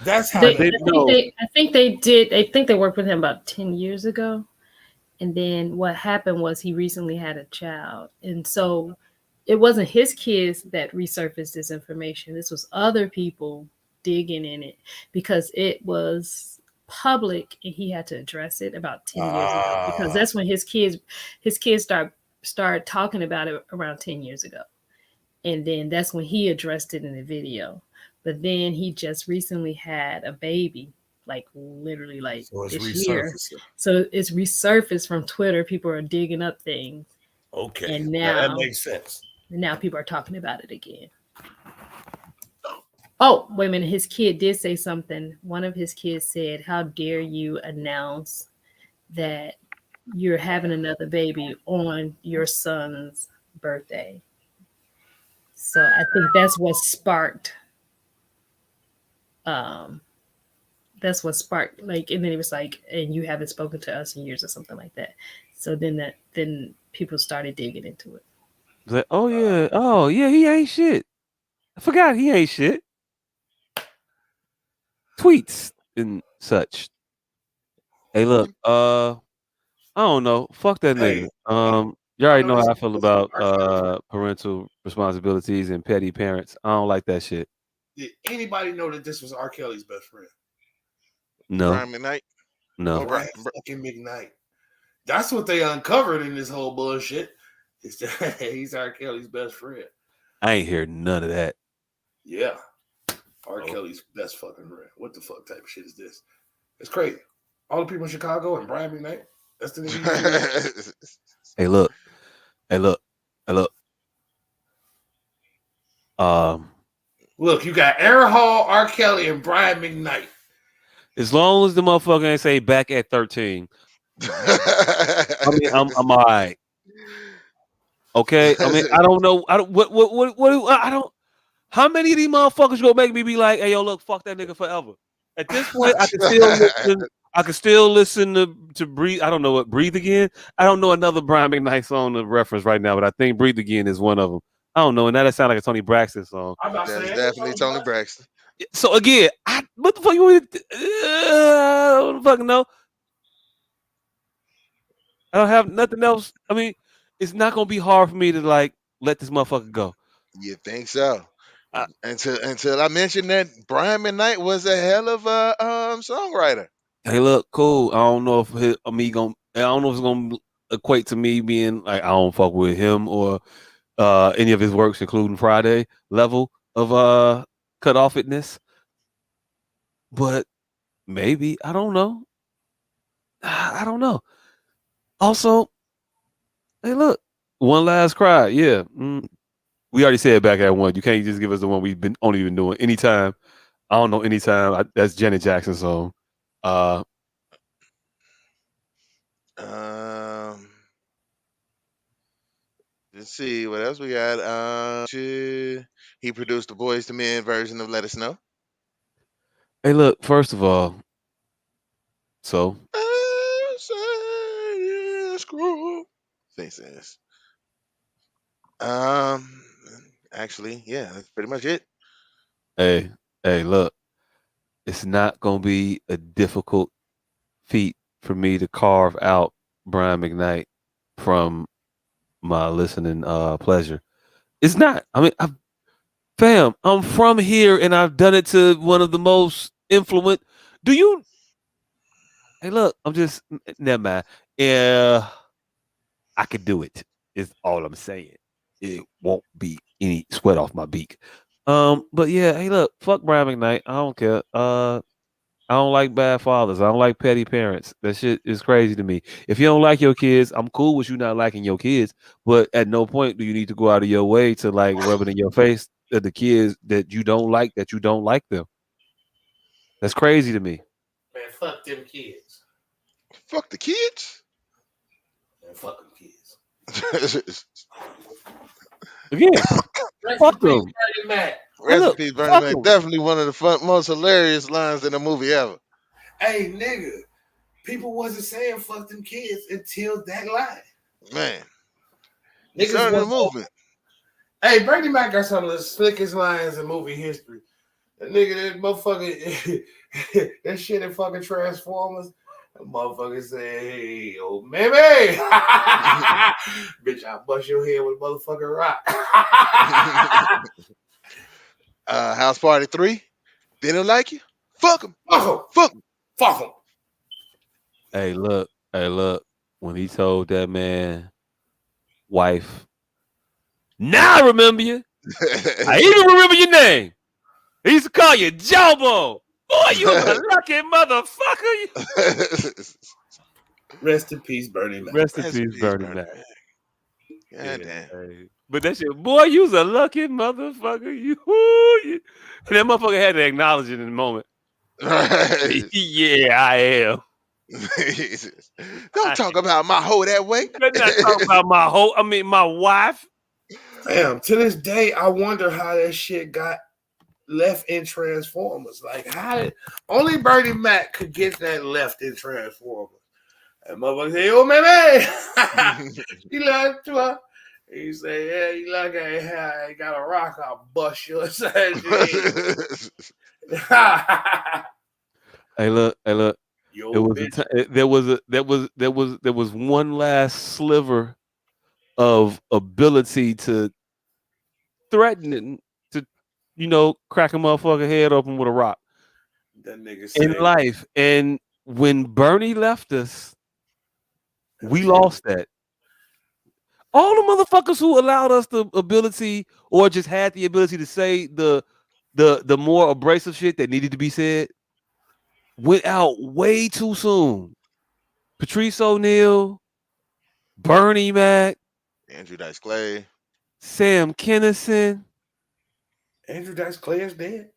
That's how I think they did. I think they worked with him about 10 years ago. And then what happened was he recently had a child. And so it wasn't his kids that resurfaced this information. This was other people digging in it because it was public and he had to address it about 10 years ago. Because that's when his kids start talking about it around 10 years ago. And then that's when he addressed it in the video. But then he just recently had a baby, like literally like so it's this year. resurfacing. So it's resurfaced from Twitter. People are digging up things. Okay. And now that now makes sense. Now people are talking about it again. Oh, wait a minute. His kid did say something. One of his kids said, "How dare you announce that you're having another baby on your son's birthday?" So I think that's what sparked like, and then he was like, "And you haven't spoken to us in years," or something like that. So then people started digging into it. Like, oh yeah, he ain't shit. I forgot he ain't shit. Tweets and such. Hey, look, I don't know. Fuck that nigga. You already know how I feel about parental responsibilities and petty parents. I don't like that shit. Did anybody know that this was R. Kelly's best friend? No. Brian McKnight. No. Brian fucking McKnight. That's what they uncovered in this whole bullshit. Is that he's R. Kelly's best friend. I ain't hear none of that. Yeah. R. Kelly's best fucking friend. What the fuck type of shit is this? It's crazy. All the people in Chicago and Brian McKnight. That's the nigga. Hey, look. Look, you got Aaron Hall, R. Kelly, and Brian McKnight. As long as the motherfucker ain't say back at 13. I mean, I'm all right. Okay. I mean, I don't know. I don't. How many of these motherfuckers gonna make me be like, "Hey, yo, look, fuck that nigga forever"? At this point, I can still listen to Breathe. I don't know what Breathe Again. I don't know another Brian McKnight song to reference right now, but I think Breathe Again is one of them. I don't know, and that sounds like a Tony Braxton song. That's definitely Tony Braxton. So again, what the fuck you want? I don't fucking know. I don't have nothing else. I mean, it's not gonna be hard for me to like let this motherfucker go. You think so? Until I mentioned that Brian McKnight was a hell of a songwriter. Hey, look, cool. I don't know if I don't know if it's gonna equate to me being like I don't fuck with him or any of his works, including Friday level of cut off itness. But maybe I don't know. I don't know. Also, hey, look, One Last Cry. Yeah, we already said back at one. You can't just give us the one we've been only been doing anytime. I don't know anytime. That's Janet Jackson's song. Let's see what else we got. He produced the Boys to Men version of "Let Us Know." Hey, look. First of all, so Thanks, ass. Actually, yeah, that's pretty much it. hey, look. It's not gonna be a difficult feat for me to carve out Brian McKnight from my listening pleasure. It's not. I mean, fam, I'm from here and I've done it to one of the most influent. Do you? Hey, look, I'm just never mind. Yeah, I could do it. Is all I'm saying. It won't be any sweat off my beak. But yeah, hey, look, fuck Brian McKnight. I don't care. I don't like bad fathers. I don't like petty parents. That shit is crazy to me. If you don't like your kids, I'm cool with you not liking your kids. But at no point do you need to go out of your way to like rub it in your face that the kids that you don't like them. That's crazy to me. Man, fuck them kids. Fuck the kids. Man, fuck them kids. Again, fuck them. Rest in peace, Bernie Mac. Definitely one of the most hilarious lines in a movie ever. Hey, nigga, people wasn't saying fuck them kids until that line. Man, Niggas started the movement. Hey, Bernie Mac got some of the slickest lines in movie history. That nigga, that motherfucker, that shit in fucking Transformers. That motherfucker said, "Hey, old man, bitch, I'll bust your head with a motherfucking rock." House Party 3. They don't like you? Fuck them. Fuck them. Fuck them. Hey, look. When he told that man, wife, now I remember you. I even remember your name. He used to call you Jawbone. Boy, you a lucky motherfucker. Rest in peace, Bernie Mac. Rest in peace, Bernie Mac. God damn. Hey. But that shit, boy, you's a lucky motherfucker. You. And that motherfucker had to acknowledge it in the moment. Right. Yeah, I am. Don't talk about my hoe that way. Let's not talk about my hoe. I mean, my wife. Damn, to this day, I wonder how that shit got left in Transformers. Like, how did only Bernie Mac could get that left in Transformers? And motherfucker say, "Oh, man, you like to?" He say, "Yeah, you like I got a rock, I'll bust your side." Hey, look. Yo, there was one last sliver of ability to threaten it, to crack a motherfucker head open with a rock. That nigga in say, life. And when Bernie left us, we lost that. All the motherfuckers who allowed us the ability or just had the ability to say the more abrasive shit that needed to be said went out way too soon. Patrice O'Neal, Bernie Mac, Andrew Dice Clay, Sam Kinison. Andrew Dice Clay is dead.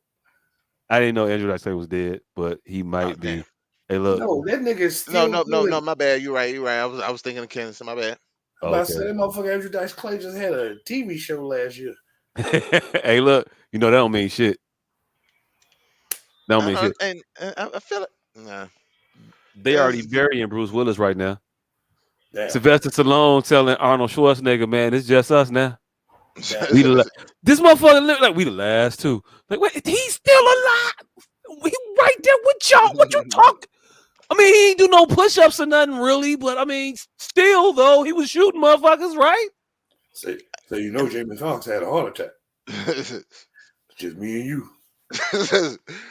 I didn't know Andrew Dice Clay was dead, but he might be. Damn. Hey, look. No, that nigga is still No, my bad. You're right. I was thinking of Kennison, my bad. I'm about to say that motherfucker Andrew Dice Clay just had a TV show last year. Hey, look, that don't mean shit. That don't mean shit. And I feel it. Nah. They already burying Bruce Willis right now. Damn. Sylvester Stallone telling Arnold Schwarzenegger, "Man, it's just us now." This motherfucker look like we the last two. Like, wait, he's still alive. He right there with y'all. What you talking? I mean, he ain't do no push-ups or nothing really, but I mean, still though, he was shooting motherfuckers, right? So Jamie Foxx had a heart attack. Just me and you.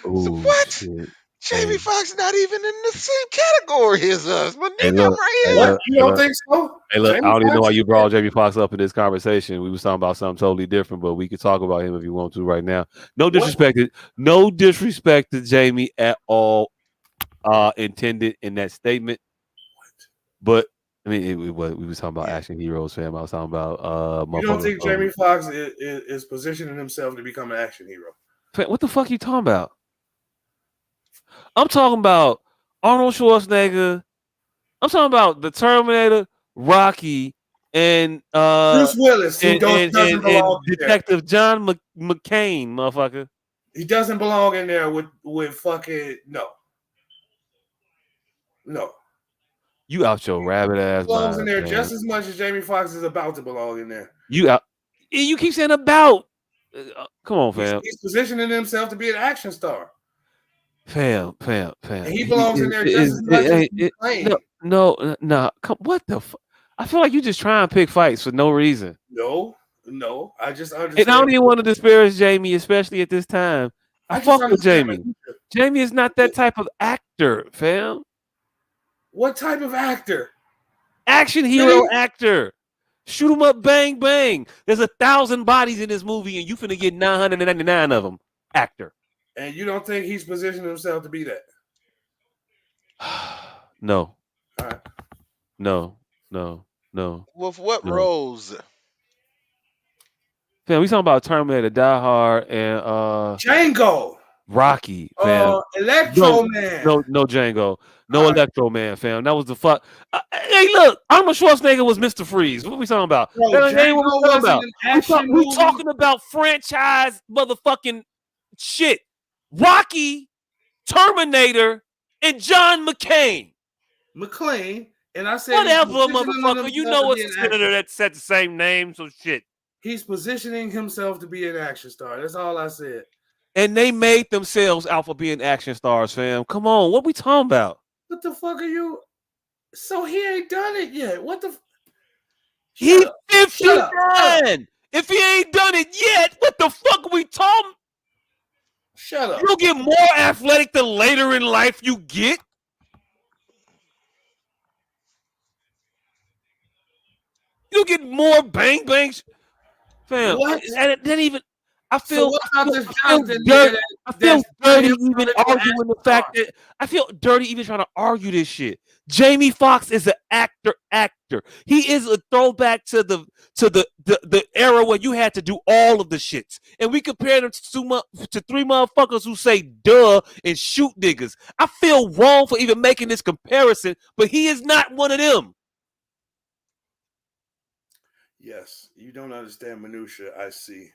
What? Shit. Jamie Foxx not even in the same category as us. But Hey, nigga, look, I'm right hey, here. look, You don't think so? Hey, look, Jamie I don't even know Foxx why you is brought Jamie Foxx up in this conversation. We was talking about something totally different, but we could talk about him if you want to right now. No disrespect to Jamie at all intended in that statement. But I mean, we was talking about action heroes, fam. I was talking about You don't think Jamie Foxx is positioning himself to become an action hero? Fam, what the fuck are you talking about? I'm talking about Arnold Schwarzenegger. I'm talking about the Terminator, Rocky, and Bruce Willis, who doesn't belong and Detective John McCain, motherfucker. He doesn't belong in there with fucking no. You out your rabbit ass. He belongs in there man. just as much as Jamie Foxx is about to belong in there. You out. You keep saying about. Come on, fam. He's positioning himself to be an action star. Fam. And he belongs in there just as much as he's playing. No. Come, what the fuck? I feel like you just try and pick fights for no reason. No, I just And I understand. don't even want to disparage Jamie, especially at this time. I I just fuck with understand Jamie. minutia. Jamie is not that type of actor, fam. What type of actor? Action hero actor. Shoot 'em up, bang, bang. There's 1,000 bodies in this movie, and you finna get 999 of them. Actor. And you don't think he's positioned himself to be that? No, All right. no. With what No. roles? Fam, we talking about Terminator, Die Hard, and Django, Rocky, fam. Electro Man. No Django. No All right. Electro Man, fam. That was the fuck. Hey, look, Arnold Schwarzenegger was Mr. Freeze. What we talking about? Bro, That ain't what we Django talking wasn't about. an action We movie. talking about franchise motherfucking shit. Rocky, Terminator, and John McCain. McClane, and I said Whatever, he's positioning motherfucker. You himself know to a be an action. senator that said the same name, so shit. He's positioning himself to be an action star. That's all I said. And they made themselves out for being action stars, fam. Come on, what we talking about? What the fuck are you? So he ain't done it yet. What the? He's Shut up. 59. If he ain't done it yet, what the fuck are we talking? Shut up. You'll get more athletic the later in life you get. You'll get more bang bangs. Fam, What? and it didn't even. I So feel, what about this I feel Jonathan dirty. nigga I feel that's dirty turning even himself into an arguing the action fact star? that I feel dirty even trying to argue this shit. Jamie Foxx is an actor. He is a throwback to the era where you had to do all of the shits, and we compare them to three motherfuckers who say duh and shoot niggas. I feel wrong for even making this comparison, but he is not one of them. Yes, you don't understand minutia. I see.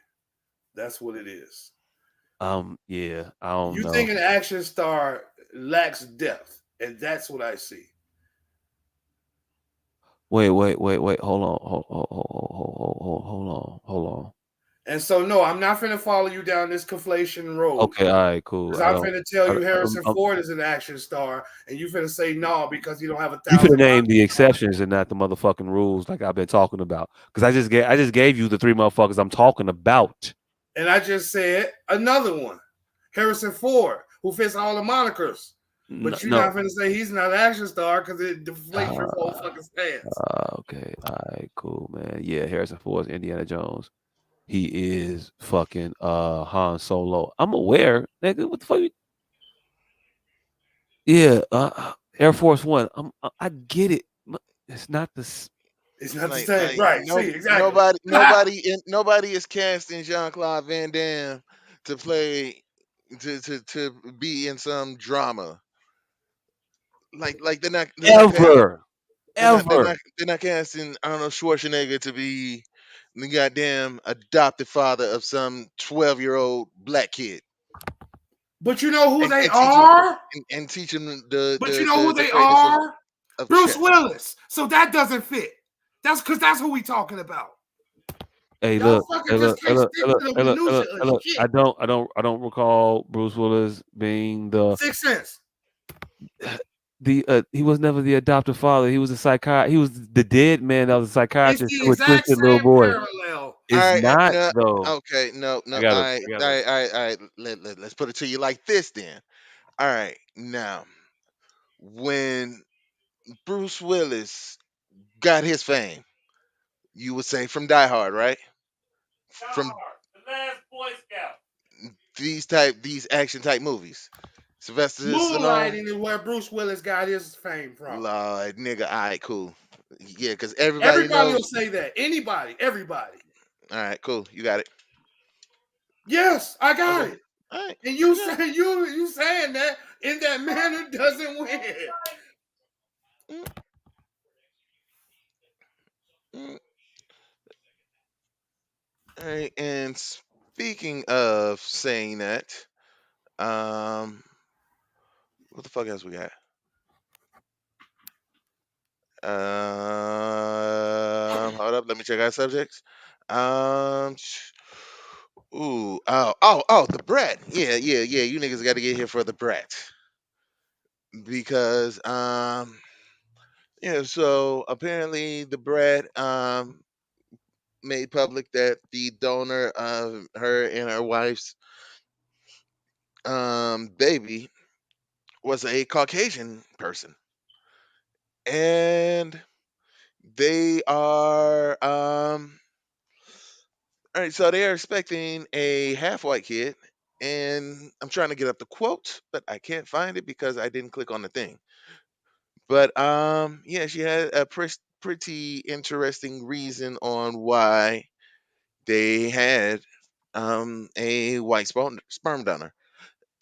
That's what it is. Yeah, I don't You know. think an action star lacks depth, and that's what I see. Wait. Hold on. And so, no, I'm not finna follow you down this conflation road. Okay, all right, cool. Because I'm finna tell you Harrison Ford is an action star, and you finna say no because you don't have You could 1,000. have named the exceptions and not the motherfucking rules, like I've been talking about. Because I just gave you the three motherfuckers I'm talking about. And I just said another one, Harrison Ford, who fits all the monikers. But you're not finna say he's not an action star because it deflates your whole fucking stance. Okay, all right, cool, man. Yeah, Harrison Ford's Indiana Jones. He is fucking Han Solo. I'm aware, nigga. What the fuck? Yeah, Air Force One. I get it. It's not the. It's not the same, right? No, see, exactly. nobody is casting Jean-Claude Van Damme to play to be in some drama. Like they're not Ever. they're not casting Arnold Schwarzenegger to be the goddamn adopted father of some 12-year-old black kid. But you know who and, they and are? teach him the But you know who they greatness are? of Bruce chess. Willis. So that doesn't fit. That's because that's who we talking about. Hey, Y'all look, fucking just can't stick to the minutia of shit. I don't recall Bruce Willis being the Sixth Sense. he was never the adoptive father. He was a psychiatrist. He was the dead man that was a psychiatrist It's the to a exact twisted little same boy. parallel. It's All right, not no, though. okay, no. I All got right, it. all right, all right, all right. Let's put it to you like this then. All right, now when Bruce Willis got his fame, you would say from Die Hard, right? From The last Boy Scout. these action type movies. Sylvester Stallone. Moonlighting is where Bruce Willis got his fame from. Lord, nigga, all right, cool. Yeah, because everybody Everybody will knows. say that. Anybody, everybody. All right, cool. You got it. Yes, I got Okay. it. All right. And you saying you saying that in that manner doesn't win. Mm, mm. All right, and speaking of saying that, what the fuck else we got? Hold up, let me check our subjects. The brat. Yeah. You niggas got to get here for the brat because Yeah, so apparently the brat made public that the donor of her and her wife's baby was a Caucasian person. And they are all right, so they are expecting a half white kid, and I'm trying to get up the quote, but I can't find it because I didn't click on the thing. But yeah, she had a pretty interesting reason on why they had a white sperm donor.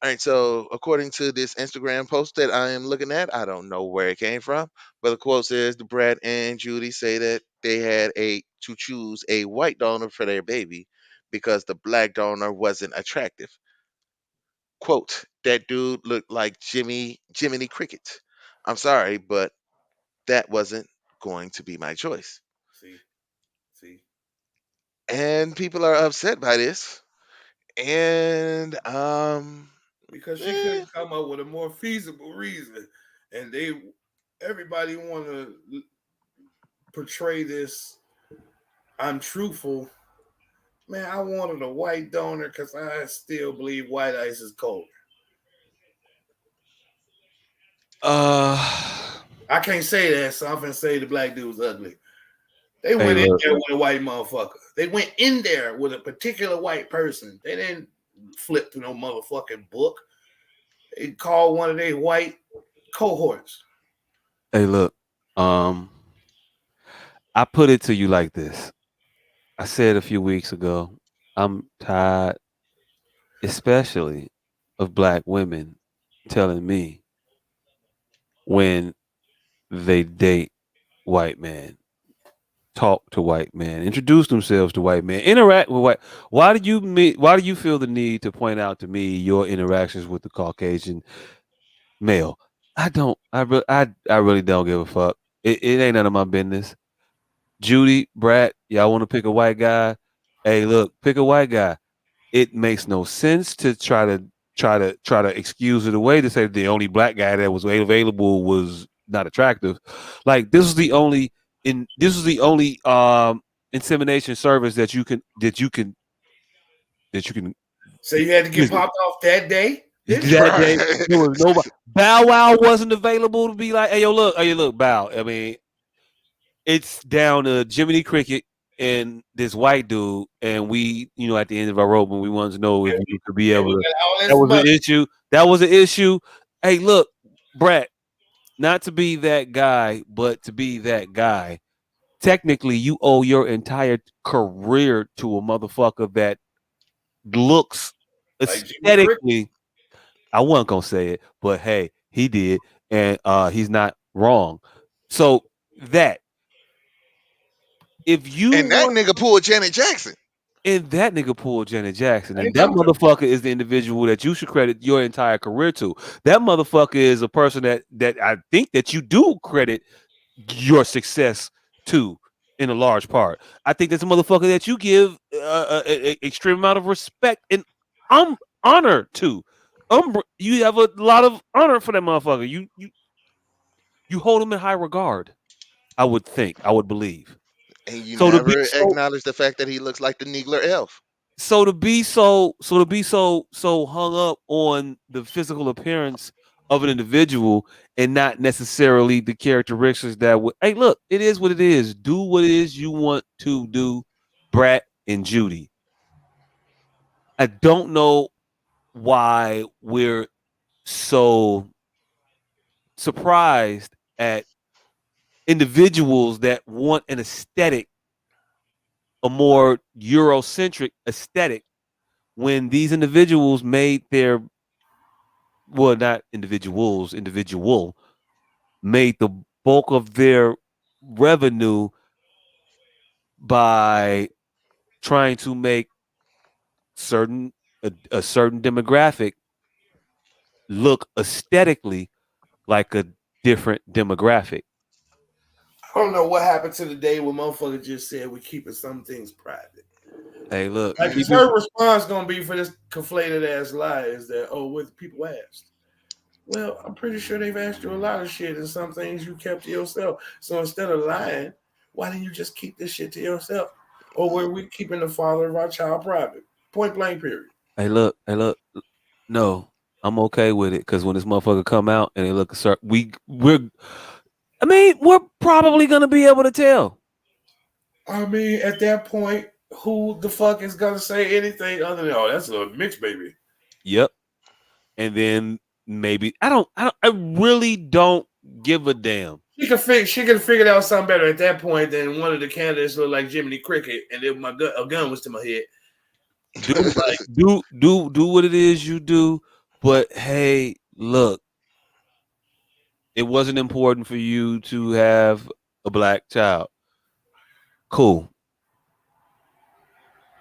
All right, so according to this Instagram post that I am looking at, I don't know where it came from, but the quote says the Brad and Judy say that they had a to choose a white donor for their baby because the black donor wasn't attractive. Quote, that dude looked like Jiminy Cricket. I'm sorry, but that wasn't going to be my choice. See, see. And people are upset by this. And Because she eh, couldn't come up with a more feasible reason, and everybody want to portray this. I'm truthful, man. I wanted a white donor because I still believe white ice is cold. Uh, I can't say that, so I'm gonna say the black dude was ugly. They hey, went in look, there with a white motherfucker. They went in there with a particular white person. They didn't flip through no motherfucking book. They called one of their white cohorts. hey, look. Um, I put it to you like this. I said a few weeks ago, I'm tired, especially of black women telling me when they date white men, talk to white men, introduce themselves to white men, interact with white. Why do you feel the need to point out to me your interactions with the Caucasian male? I don't. I really don't give a fuck. It ain't none of my business. Judy, Brad, y'all want to pick a white guy? Hey, look, pick a white guy. It makes no sense to try to excuse it away to say the only black guy that was available was not attractive. Like this is the only insemination service that you can So you had to get visit. popped off that day, didn't you? That day right. there was nobody. Bow Wow wasn't available to be like, hey yo look, Bow. I mean, it's down to Jiminy Cricket and this white dude, and we, at the end of our rope, when we wanted to know if And you we, could be and able we to, got all that this was an money. issue. That was an issue. Hey, look, Brett, not to be that guy, but to be that guy. Technically, you owe your entire career to a motherfucker that looks Like Jimmy Crick. aesthetically. I wasn't gonna say it, but hey, he did, and he's not wrong. So that if you And that want. nigga pulled Janet Jackson. And that nigga pulled Janet Jackson, and Ain't that no joke. motherfucker is the individual that you should credit your entire career to. That motherfucker is a person that I think that you do credit your success to in a large part. I think that's a motherfucker that you give extreme amount of respect and honor to. You have a lot of honor for that motherfucker. You hold him in high regard. I would think. I would believe. And you So to be never so acknowledge the fact that he looks like the Neegler elf. so hung up on the physical appearance of an individual and not necessarily the characteristics that would, hey, look, it is what it is. Do what it is you want to do, Brat and Judy. I don't know why we're so surprised at individuals that want an aesthetic, a more Eurocentric aesthetic, when these individuals made their, well, not individual made the bulk of their revenue by trying to make a certain demographic look aesthetically like a different demographic. I don't know what happened to the day when motherfucker just said we keeping some things private. Hey, look, Like, is her response gonna be for this conflated ass lie is that, oh, what the people asked? Well, I'm pretty sure they've asked you a lot of shit, and some things you kept to yourself. So instead of lying, why didn't you just keep this shit to yourself? Or were we keeping the father of our child private? Point blank, period. Hey, look. No, I'm okay with it because when this motherfucker come out and they look a certain, I mean, we're probably gonna be able to tell. I mean, at that point, who the fuck is gonna say anything other than, "Oh, that's a mixed baby"? Yep. And then maybe I really don't give a damn. She could have figured out something better at that point than one of the candidates looked like Jiminy Cricket, and then a gun was to my head. Do what it is you do, but hey, look, it wasn't important for you to have a black child. Cool.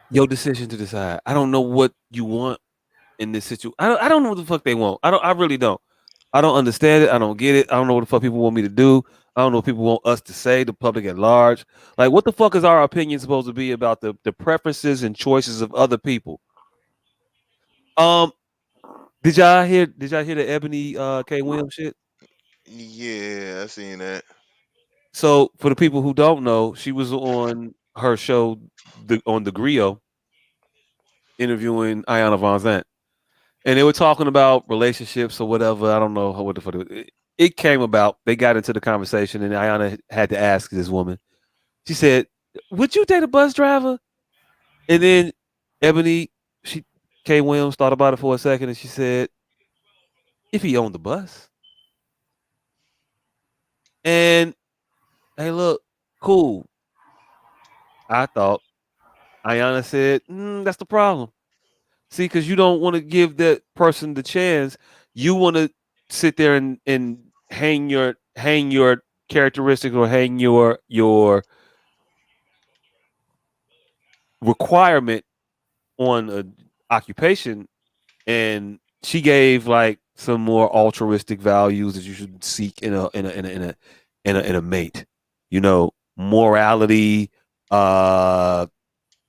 Your decision to decide. I don't know what you want in this situation. I don't know what the fuck they want. I really don't. I don't understand it. I don't get it. I don't know what the fuck people want me to do. I don't know what people want us to say, the public at large. Like, what the fuck is our opinion supposed to be about the preferences and choices of other people? Um, did y'all hear the Ebony K. Williams shit? Yeah, I seen that. So for the people who don't know, she was on her show on the Grio interviewing Ayanna Von Zant. And they were talking about relationships or whatever. I don't know what the fuck it came about. They got into the conversation, and Ayana had to ask this woman. She said, "Would you date a bus driver?" And then Ebony, she Kay Williams thought about it for a second, and she said, "If he owned the bus." And hey, look, cool. I thought Ayana said, "That's the problem." See, because you don't want to give that person the chance. You want to sit there and hang your characteristics or hang your requirement on a occupation. And she gave like some more altruistic values that you should seek in a mate. You know, morality,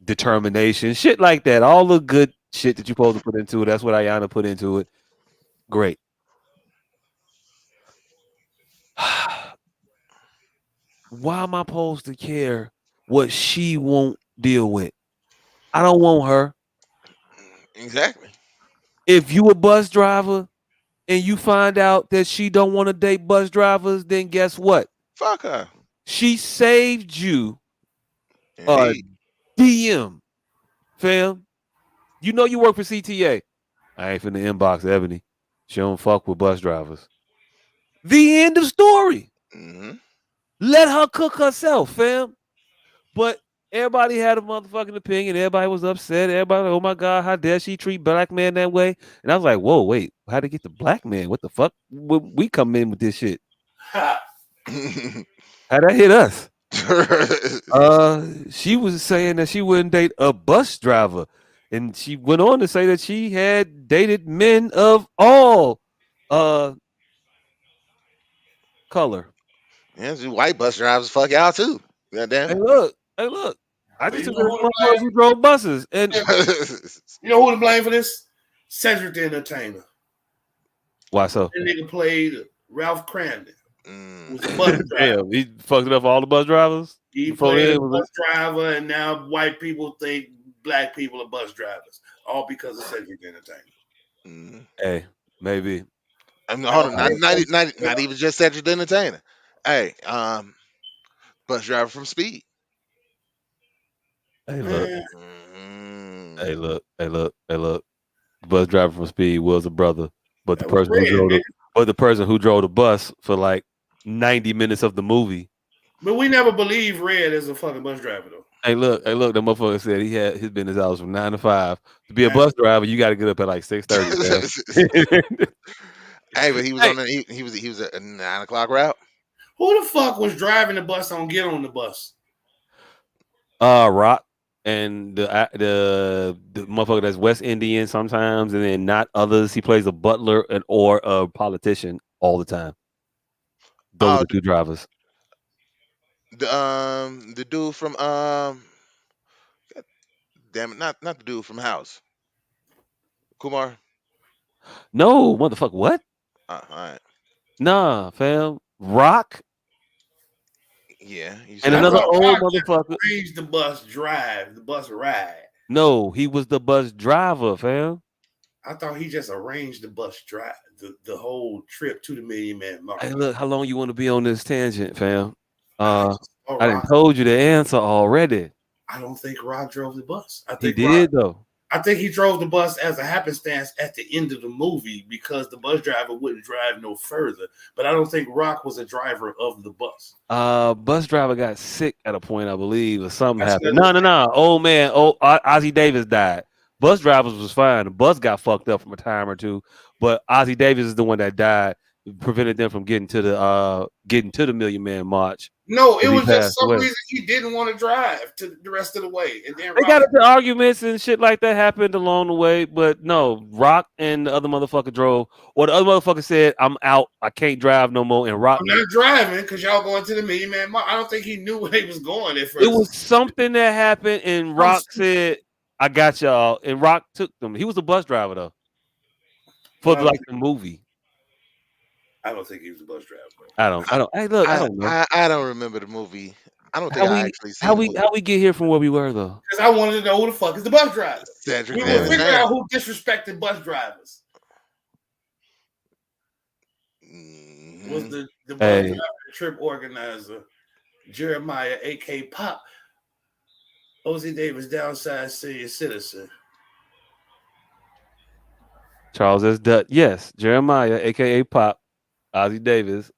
determination, shit like that. All the good shit that you're supposed to put into it. That's what Ayana put into it. Great. Why am I supposed to care what she won't deal with? I don't want her. Exactly. If you a bus driver and you find out that she don't want to date bus drivers, then guess what? Fuck her. She saved you a Indeed. DM, fam. You know you work for CTA. I ain't finna inbox Ebony. She don't fuck with bus drivers. The end of story. Hmm. Let her cook herself, fam. But everybody had a motherfucking opinion. Everybody was upset. Everybody, oh my God, how dare she treat black man that way? And I was like, whoa, wait, how to get the black man? What the fuck? We come in with this shit. How that hit us? She was saying that she wouldn't date a bus driver. And she went on to say that she had dated men of all uh color. Yeah, see, white bus drivers fuck y'all too. Goddamn. Hey, look. I But just you took know her who to motherfuckers who drove buses. And blame? You know who to blame for this? Cedric the Entertainer. why so? That nigga played Ralph Crandon, Mm. who's a bus driver. Damn, he fucked it up for all the bus drivers. He Before played a then, bus driver, and now white people think black people are bus drivers, all because of Cedric the Entertainer. Mm. hey, maybe. I mean, hold on, Uh, not even just Cedric the Entertainer. Hey, bus driver from Speed. hey, look. Man, Hey, Mm. look. Hey, look. Hey, look. Bus driver from Speed was a brother, but the that was person who red, drove nigga. the bus for like 90 minutes of the movie. But we never believed Red as a fucking bus driver, though. Hey, look. That motherfucker said he had his business hours from 9 to 5. To be a Nah. bus driver, you got to get up at like 6:30, man. Hey, but he was Hey, on the he was a 9 o'clock route. Who the fuck was driving the bus on Get on the Bus? Rock and the motherfucker that's West Indian sometimes, and then not others. He plays a butler and or a politician all the time. Those are Oh, the two drivers. the dude from damn it, not the dude from House. Kumar. No, motherfucker, what? All right. Nah, fam. Rock Yeah, you and said I another thought Rock. old Rock motherfucker. arranged the bus drive, the bus ride. No, he was the bus driver, fam. I thought he just arranged the bus drive, the whole trip to the Million Man March. Hey, look, how long you want to be on this tangent, fam? I just saw I done Rock. told you the answer already. I don't think Rock drove the bus. He did though. I think he drove the bus as a happenstance at the end of the movie because the bus driver wouldn't drive no further. But I don't think Rock was a driver of the bus. Bus driver got sick at a point, I believe, or something That's happened. another No. Old man, Ozzie Davis died. Bus drivers was fine. The bus got fucked up from a time or two, but Ozzie Davis is the one that died, prevented them from getting to the Million Man March. No, it He was just passed some away. reason he didn't want to drive to the rest of the way. And then They Rock, got into arguments and shit like that happened along the way, but no, Rock and the other motherfucker drove, or the other motherfucker said, "I'm out. I can't drive no more." And Rock, I'm not driving because y'all going to the Million Man March. I don't think he knew where he was going at it first. was something that happened, and Rock said, "I got y'all," and Rock took them. He was a bus driver though, for No, like the movie. I don't think he was a bus driver. I don't. Hey, look, I don't know I don't remember the movie. I don't think I actually how seen the movie. we get here from where we were though. Because I wanted to know who the fuck is the bus driver. Cedric We were Davis figuring Sanders. out who disrespected bus drivers. Was the bus driver, the trip organizer, Jeremiah, A.K. Pop, O.Z. Davis, downside senior citizen. Charles S. Dutt, yes, Jeremiah, aka Pop, Ozzie Davis,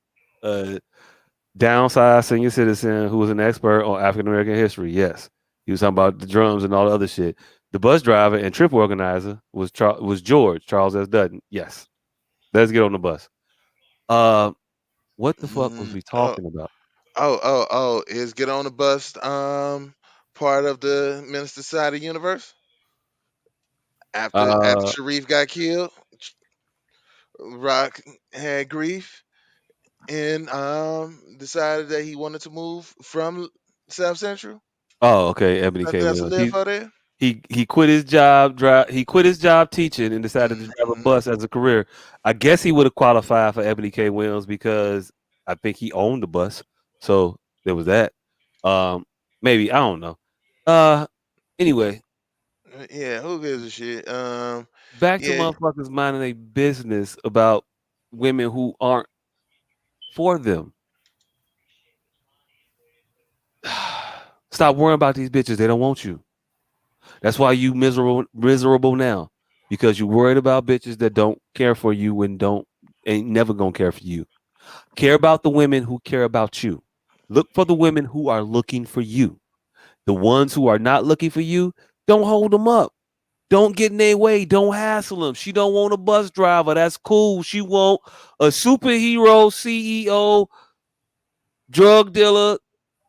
downside senior citizen who was an expert on African American history. Yes, he was talking about the drums and all the other shit. The bus driver and trip organizer was George Charles S. Dutton. Yes, let's get on the bus. What the fuck was we talking about? Is Get on the Bus part of the Minister Side of the Universe? After Sharif got killed, Rock had grief and decided that he wanted to move from South Central. Oh, okay, Ebony K. Nothing else to Williams. live for there. He quit his job. He quit his job teaching and decided to drive a bus as a career. I guess he would have qualified for Ebony K. Williams because I think he owned the bus. So there was that. Maybe I don't know. Anyway, Yeah, who gives a shit? back to motherfuckers minding their business about women who aren't for them. Stop worrying about these bitches. They don't want you. That's why you miserable now, because you're worried about bitches that don't care for you and ain't never gonna care for you. Care about the women who care about you. Look for the women who are looking for you. The ones who are not looking for you, don't hold them up. Don't get in their way. Don't hassle them. She don't want a bus driver. That's cool. She want a superhero, CEO, drug dealer,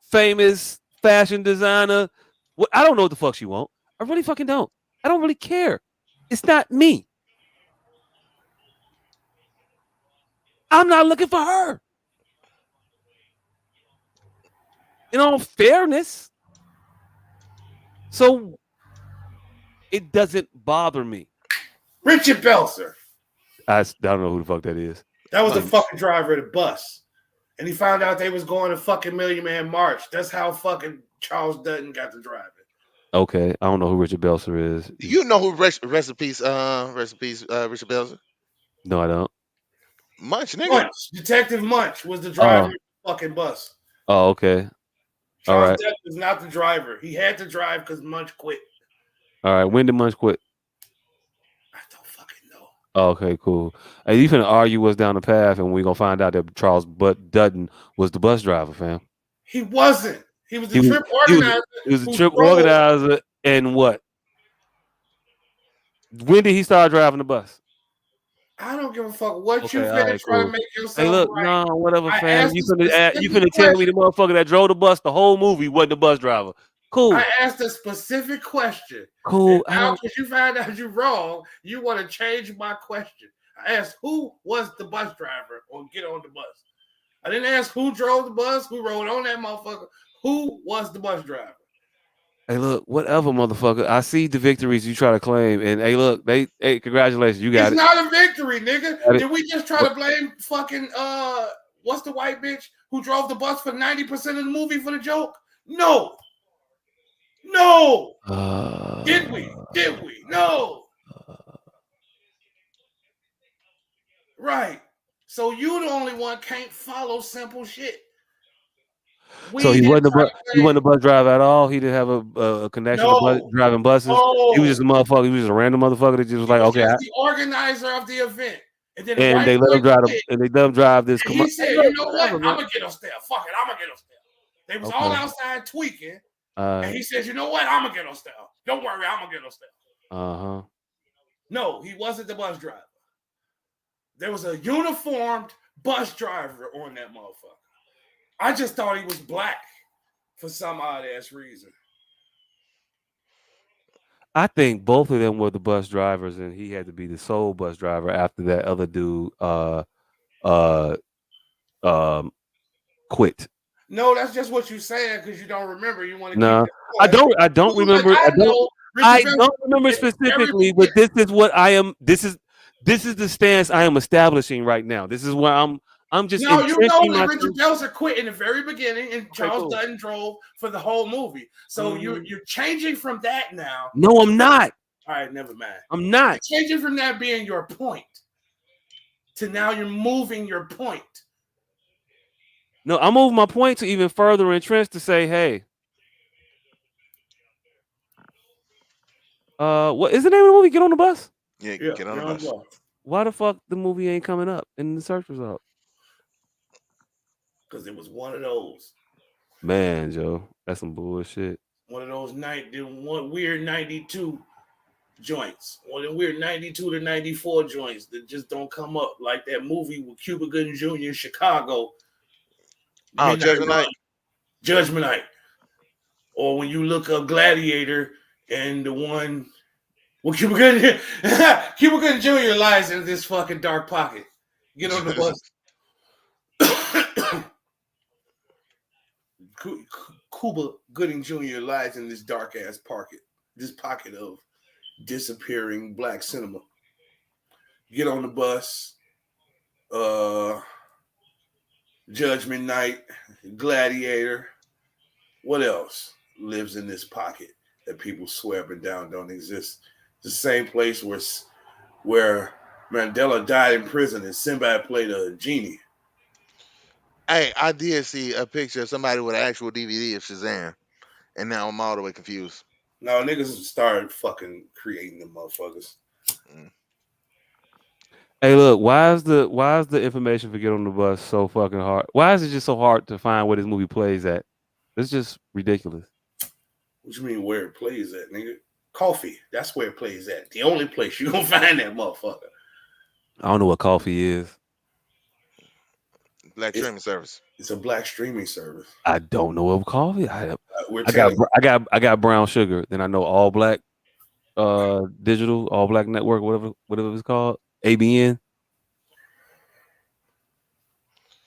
famous fashion designer. What I don't know what the fuck she want. I really fucking don't. I don't really care. It's not me. I'm not looking for her. In all fairness. So it doesn't bother me. Richard Belzer. I don't know who the fuck that is. That was the fucking driver of the bus. And he found out they was going to fucking Million Man March. That's how fucking Charles Dutton got to drive it. Okay, I don't know who Richard Belzer is. You know who recipes Richard Belzer? No, I don't. Munch, nigga. Munch, Detective Munch was the driver of the fucking bus. Oh, okay. Charles All right. Dutton was not the driver. He had to drive because Munch quit. All right. When did Munch quit? I don't fucking know. Oh, okay, cool. Hey, you finna argue us down the path, and we're gonna find out that Charles Dutton was the bus driver, fam. He wasn't. He was the trip organizer. He was the trip organizer, and what? When did he start driving the bus? I don't give a fuck what you Okay, all finna right, try cool. to make yourself Hey, look, right. no, whatever, I fam. asked You a finna specific tell me the question. motherfucker that drove the bus the whole movie wasn't the bus driver. Cool. I asked a specific question. Cool. And now, because you found out you're wrong, you want to change my question. I asked who was the bus driver on Get on the Bus. I didn't ask who drove the bus, who rode on that motherfucker. Who was the bus driver? Hey, look, whatever, motherfucker. I see the victories you try to claim, and hey, look, hey, congratulations, you got It's it. not a victory, nigga. Got it. Did we just try to blame fucking what's the white bitch who drove the bus for 90% of the movie for the joke? No. No. Did we? Did we? No. Right. So you the only one can't follow simple shit. So he wasn't a bus driver at all. He didn't have a connection to driving buses. He was just a motherfucker. He was just a random motherfucker that just was like, was okay, just the organizer of the event. And then the and white they let boy him drive. quit. And they let him drive this. And he said, you know what? I'm man. gonna get us there. Fuck it, I'm gonna get us there. They was Okay. all outside tweaking. And he says, you know what? I'm gonna get us there. Don't worry, I'm gonna get us there. Uh-huh. No, he wasn't the bus driver. There was a uniformed bus driver on that motherfucker. I just thought he was black for some odd ass reason. I think both of them were the bus drivers, and he had to be the sole bus driver after that other dude quit. No, that's just what you're saying because you don't remember. You want to No, keep it. I don't remember. I don't remember specifically, but this is what I am. This is the stance I am establishing right now. This is where I'm just. No, you know that myself. Richard Belzer quit in the very beginning, and Charles Dutton drove for the whole movie. So you're changing from that now. No, I'm not. All right, never mind. I'm not you're changing from that being your point to now you're moving your point. No, I'm moving my point to even further entrench to say, hey, what is the name of the movie? Get on the bus. Yeah, get on the bus. Why the fuck the movie ain't coming up in the search result? Because it was one of those. Man, Joe, that's some bullshit. One of those weird 92 joints. One of the weird 92 to 94 joints that just don't come up. Like that movie with Cuba Gooding Jr. in Chicago. Oh, Judgment Night. Judgment Night. Or when you look up Gladiator and the one well, Cuba Gooding Jr. lies in this fucking dark pocket. Get on the bus. Cuba Gooding Jr. lies in this dark ass pocket. This pocket of disappearing black cinema. Get on the bus. Judgment Night, Gladiator. What else lives in this pocket that people swear up and down don't exist? The same place where Mandela died in prison and Sinbad played a genie. Hey, I did see a picture of somebody with an actual DVD of Shazam, and now I'm all the way confused. No, niggas started fucking creating them motherfuckers. Hey, look, why is the information for Get on the Bus so fucking hard? Why is it just so hard to find where this movie plays at? It's just ridiculous. What you mean where it plays at, nigga? Coffee. That's where it plays at. The only place you gonna find that motherfucker. I don't know what Coffee is. Black streaming service. It's a black streaming service. I don't know what Coffee. I got Brown Sugar. Then I know All Black Digital, All Black Network, whatever it's called. ABN.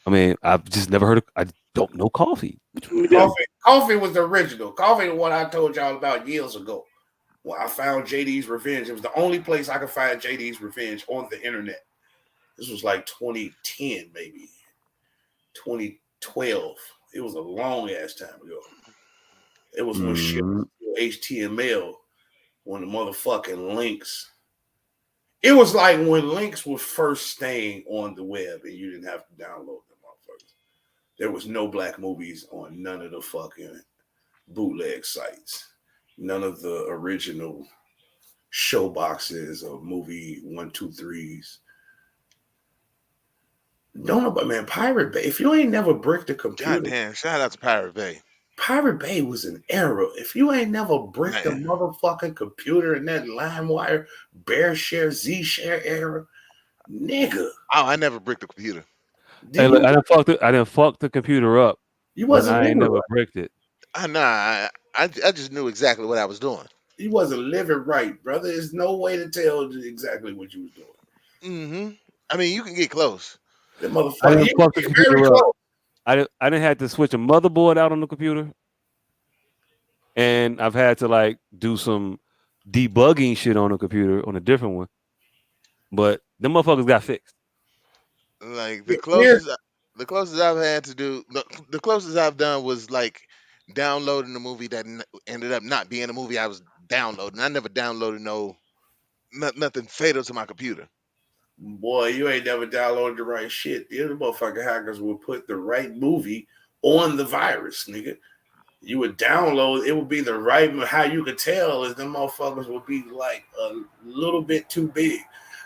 I mean, I've just never heard of. I don't know Coffee. Coffee was the original. Coffee is what I told y'all about years ago. Well, I found JD's Revenge. It was the only place I could find JD's Revenge on the internet. This was like 2010, maybe 2012. It was a long ass time ago. It was when shit was HTML, when the motherfucking links. It was like when links were first staying on the web and you didn't have to download them motherfuckers. There was no black movies on none of the fucking bootleg sites. None of the original show boxes or movie 1-2-3s. Don't know, but man, Pirate Bay. If you ain't never bricked a computer, goddamn, shout out to Pirate Bay. Pirate Bay was an era. If you ain't never bricked a motherfucking computer in that LimeWire, BearShare, Z-Share era, nigga. Oh, I never bricked a computer. Hey, look, I didn't fuck the computer up. You wasn't. I ain't never bricked it. I just knew exactly what I was doing. You wasn't living right, brother. There's no way to tell exactly what you was doing. Mm-hmm. I mean, you can get close. That motherfucker. I didn't fuck the computer up. I didn't have to switch a motherboard out on the computer, and I've had to like do some debugging shit on a computer on a different one. But them motherfuckers got fixed. Like Here, the closest I've had to do the closest I've done was like downloading a movie that ended up not being a movie I was downloading. I never downloaded nothing fatal to my computer. boy, you ain't never downloaded the right shit. The other motherfucking hackers will put the right movie on the virus, nigga. You would download, it would be the right. How you could tell is them motherfuckers would be like a little bit too big.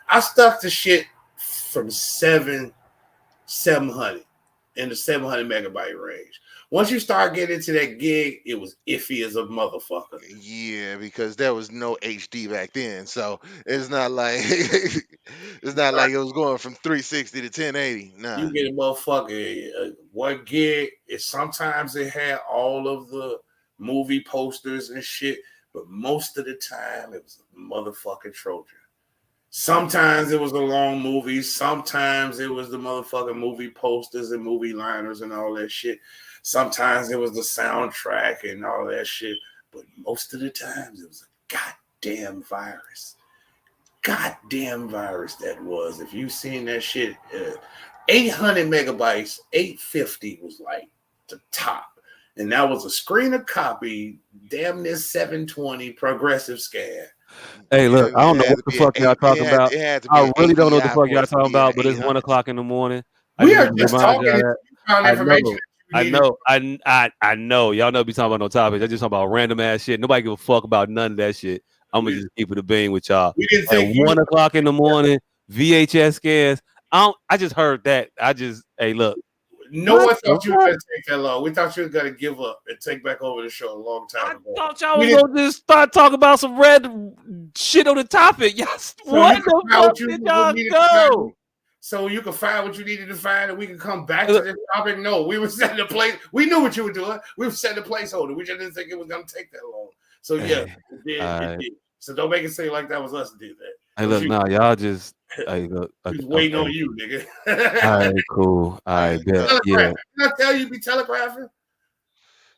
I stuck the shit from 700 in the 700 megabyte range. Once you start getting into that gig, it was iffy as a motherfucker. Yeah, because there was no HD back then, so it's not like it's not like it was going from 360 to 1080. Nah. You get a motherfucker 1 gig. Sometimes it had all of the movie posters and shit, but most of the time it was a motherfucking Trojan. Sometimes it was a long movie. Sometimes it was the motherfucking movie posters and movie liners and all that shit. Sometimes it was the soundtrack and all that shit. But most of the times it was a goddamn virus. Goddamn virus that was. If you seen that shit, 800 megabytes, 850 was like the top. And that was a screener copy, damn near 720 progressive scan. Hey, look, Yeah, I don't it know had what to the be fuck y'all talking about. it had to be I an really don't know what the AVI fuck for y'all it to talking be in about, the but it's 800s. 1 o'clock in the morning. I We just are need to just remind talking. y'all If that. you found I information know. that you I needed. know. I know. Y'all know be talking about no topics. I just talking about random ass shit. Nobody give a fuck about none of that shit. I'm gonna We, just keep it a bean with y'all. we didn't At think you. 1 o'clock in the morning, VHS scans. I just heard that. Hey, look. No What one the thought you were fuck? going to take that long. We thought you were going to give up and take back over the show a long I time ago. thought y'all We was didn't. gonna just start talking about some random shit on the topic. Yes. So What you can the find fuck what you did y'all needed to find. go? So you can find what you needed to find, and we can come back Hey, to look, this topic. No, we were setting the place. We knew what you were doing. We were setting a placeholder. We just didn't think it was going to take that long. So yeah, hey, it did. all It right. did. So don't make it seem like that was us that did that. Hey, It was look, you. nah, y'all just. Hey, look. We was waiting Okay. on you, nigga. All right, cool. All right, bet. Yeah. Telegraphing. Did I tell you be telegraphing?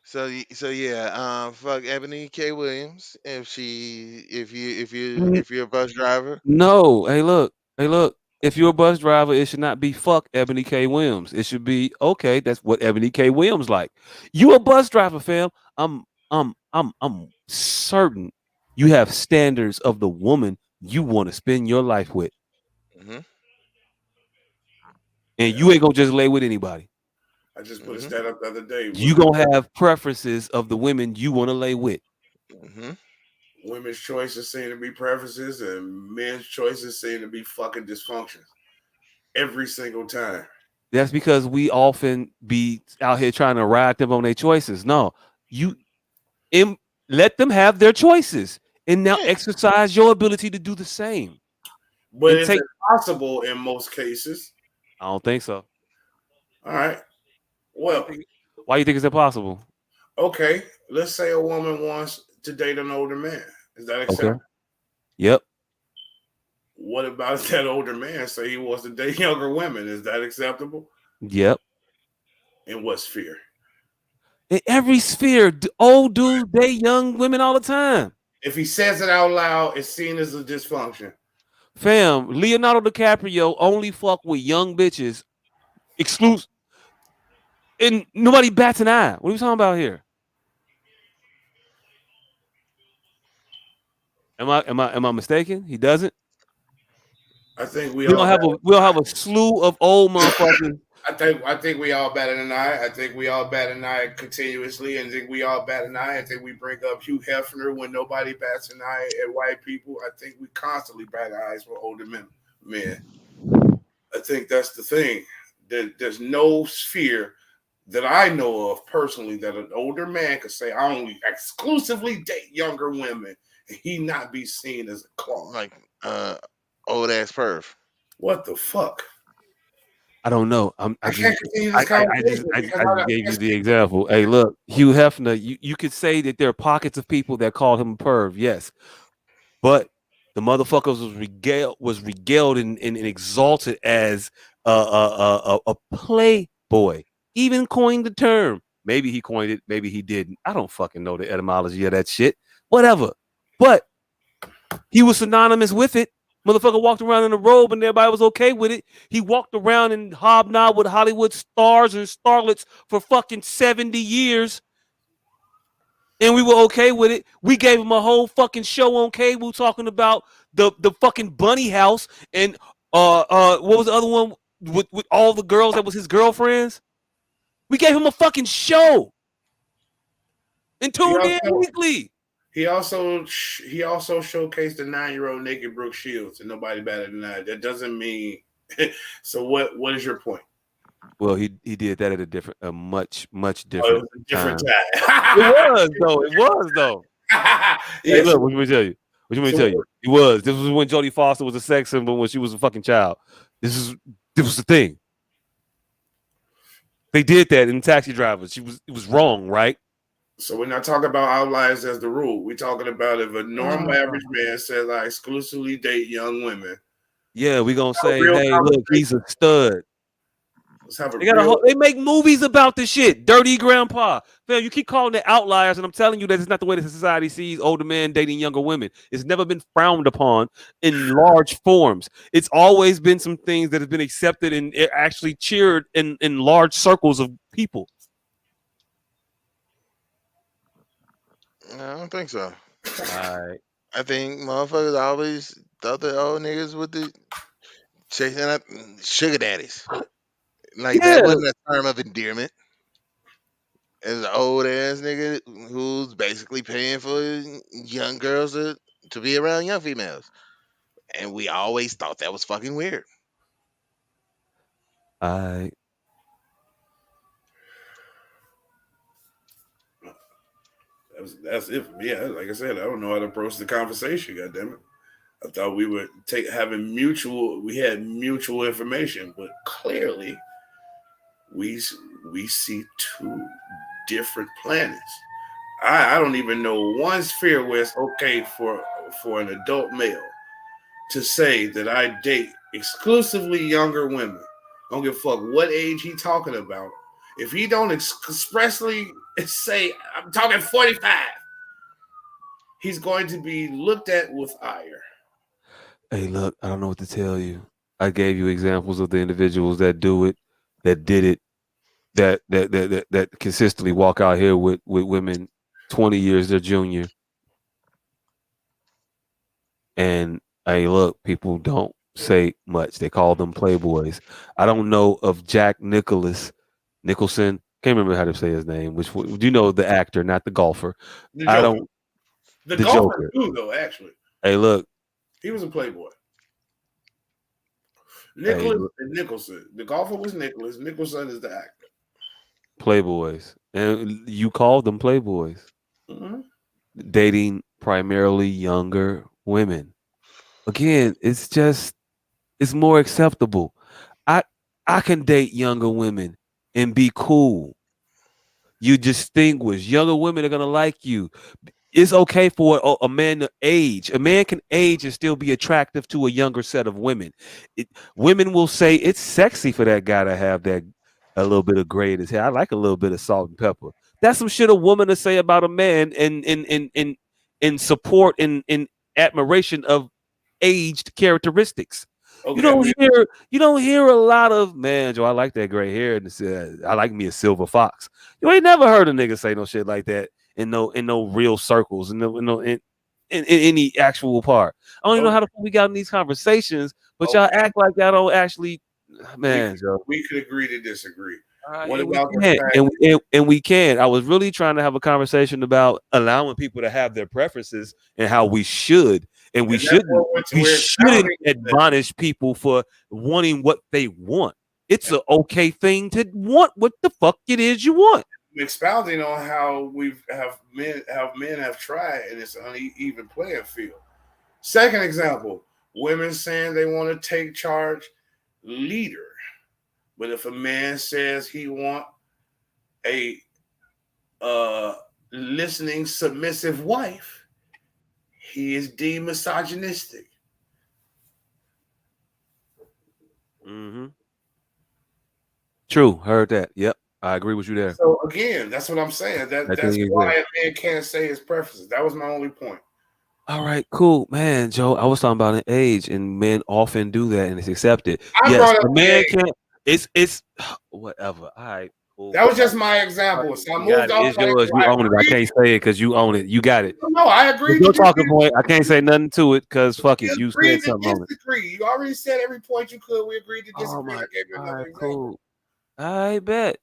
So yeah, fuck Ebony K. Williams if you're a bus driver. No. Hey, look. Hey, look. If you're a bus driver, it should not be fuck Ebony K. Williams. It should be okay. That's what Ebony K. Williams like. You a bus driver, fam. I'm certain you have standards of the woman you want to spend your life with, Hmm. and Yeah, you ain't gonna just lay with anybody. I just put a Hmm. stat up the other day. You gonna have preferences of the women you want to lay with. Hmm. Women's choices seem to be preferences, and men's choices seem to be fucking dysfunctions every single time. That's because we often be out here trying to ride them on their choices. No, you let them have their choices, and now Yeah. exercise your ability to do the same. But And it's take. impossible in most cases. I don't think so. All right. Why you Well, think? Why you think it's impossible? okay. Let's say a woman wants to date an older man. Is that Okay. acceptable? Yep. What about that older man say he wants to date younger women? Is that acceptable? Yep. In what sphere? In every sphere, old dudes date young women all the time. If he says it out loud, it's seen as a dysfunction. Fam, Leonardo DiCaprio only fuck with young bitches, exclusive, and nobody bats an eye. What are we talking about here? Am I mistaken? He doesn't. I think we We all don't have a we'll have a slew of old motherfuckers. I think we all bat an eye. I think we all bat an eye continuously, and think we all bat an eye. I think we bring up Hugh Hefner when nobody bats an eye at white people. I think we constantly bat eyes for older men. I think that's the thing. There's no sphere that I know of personally that an older man could say, I only exclusively date younger women, and he not be seen as a clone. Like old ass perv. What the fuck? I don't know. I can't continue this conversation I because just gave you the example. Hey, look, Hugh Hefner. You could say that there are pockets of people that called him a perv, yes, but the motherfuckers was regaled and exalted as a playboy. Even coined the term Maybe he coined it, maybe he didn't. I don't fucking know the etymology of that shit. Whatever. But he was synonymous with it. Motherfucker walked around in a robe and everybody was okay with it. He walked around and hobnobbed with Hollywood stars and starlets for fucking 70 years. And we were okay with it. We gave him a whole fucking show on cable talking about the fucking bunny house and what was the other one with all the girls that was his girlfriends? We gave him a fucking show and tuned in weekly. He also showcased the 9-year-old naked Brooke Shields, and nobody better than that. That doesn't mean. So what is your point? Well, he did that at a much different, it was a different time. It was though. Hey, look, what you want me to tell you? What you want me to tell you? It was. This was when Jodie Foster was a sex symbol when she was a fucking child. This was the thing. They did that in Taxi Drivers. It was wrong, right? So we're not talking about outliers as the rule. We're talking about if a normal average man says I exclusively date young women. Yeah, we're gonna say, hey, look, he's a stud. Let's have They make movies about this shit. Dirty Grandpa. Fam, you keep calling it outliers, and I'm telling you that it's not the way that society sees older men dating younger women. It's never been frowned upon in large forms. It's always been some things that have been accepted and actually cheered in large circles of people. I don't think so. All right. I think motherfuckers always thought the old niggas with the chasing up sugar daddies. Like that wasn't a term of endearment. It's an old ass nigga who's basically paying for young girls to be around young females. And we always thought that was fucking weird. That's it. Yeah, like I said, I don't know how to approach the conversation. Goddammit. I thought we were we had mutual information, but clearly we see two different planets. I don't even know one sphere where it's okay for an adult male to say that I date exclusively younger women. I don't give a fuck what age he talking about. If he don't expressly say I'm talking 45, he's going to be looked at with ire. Hey, look, I don't know what to tell you. I gave you examples of the individuals that do it, that did it, that consistently walk out here with women 20 years their junior. And hey, look, people don't say much. They call them playboys. I don't know of Jack Nicholson. Can't remember how to say his name. Do you know the actor, not the golfer? I don't. The golfer too, though. Actually, hey, look, he was a playboy. Nicholas and Nicholson. The golfer was Nicholas. Nicholson is the actor. Playboys, and you call them playboys. Mm-hmm. Dating primarily younger women. Again, it's more acceptable. I can date younger women and be cool. You distinguish. Younger women are gonna like you. It's okay for a man to age. A man can age and still be attractive to a younger set of women. Women will say it's sexy for that guy to have a little bit of gray in his hair. I like a little bit of salt and pepper. That's some shit a woman to say about a man in support and in admiration of aged characteristics. Okay. You don't hear a lot of, man, Joe, I like that gray hair and I like me a silver fox. You ain't never heard a nigga say no shit like that in no real circles in any actual part. I don't even know how the fuck we got in these conversations, but y'all act like y'all don't actually, man, Joe. We could agree to disagree. What about we can. I was really trying to have a conversation about allowing people to have their preferences and how we should. And we shouldn't admonish people for wanting what they want. It's an okay thing to want what the fuck it is you want. Expounding on how men have tried, and it's an uneven playing field. Second example, women saying they want to take charge, leader. But if a man says he want a listening, submissive wife, he is deemed misogynistic. Mm-hmm. True. Heard that. Yep. I agree with you there. So again, that's what I'm saying. I That's think why a man can't say his preferences. That was my only point. All right, cool, man, Joe. I was talking about an age, and men often do that, and it's accepted. I Yes, brought up a the man age. can't. It's whatever. All right, cool. That was just my example. So I You got moved it. off. It's Like, yours. You I own it. I agreed. can't say it because you own it. You got it. No, I It's agreed your to talking disagree. point. I can't say nothing to it because fuck it. We You agreed said to something on it. disagree. You already said every point you could. We agreed to Oh disagree. my. I gave you All another right, example. cool. I bet.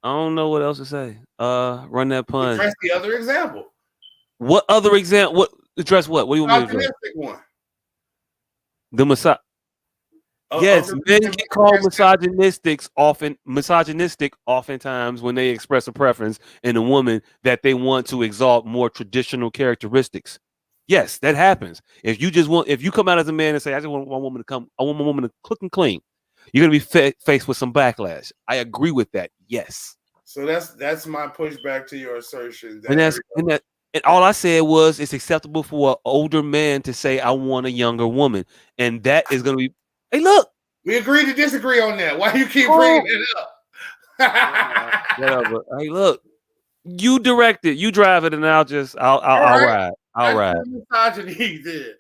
I don't know what else to say. Run that pun. Address the other example. What other example? What address? What? What do you want me to address? Optimistic one. The Messiah. Yes, Of men the get called misogynistic oftentimes when they express a preference in a woman that they want to exalt more traditional characteristics. Yes, that happens. If you come out as a man and say, I just want one woman to come, I want one woman to cook and clean, you're gonna be faced with some backlash. I agree with that. Yes. So that's my pushback to your assertion And that and all I said was it's acceptable for an older man to say, I want a younger woman. And that is gonna be, hey, look. we agreed to disagree on that. Why you keep bringing it up? Whatever. Hey, look, you direct it, you drive it, and I'll All right. ride. I'll That's ride. the misogyny there.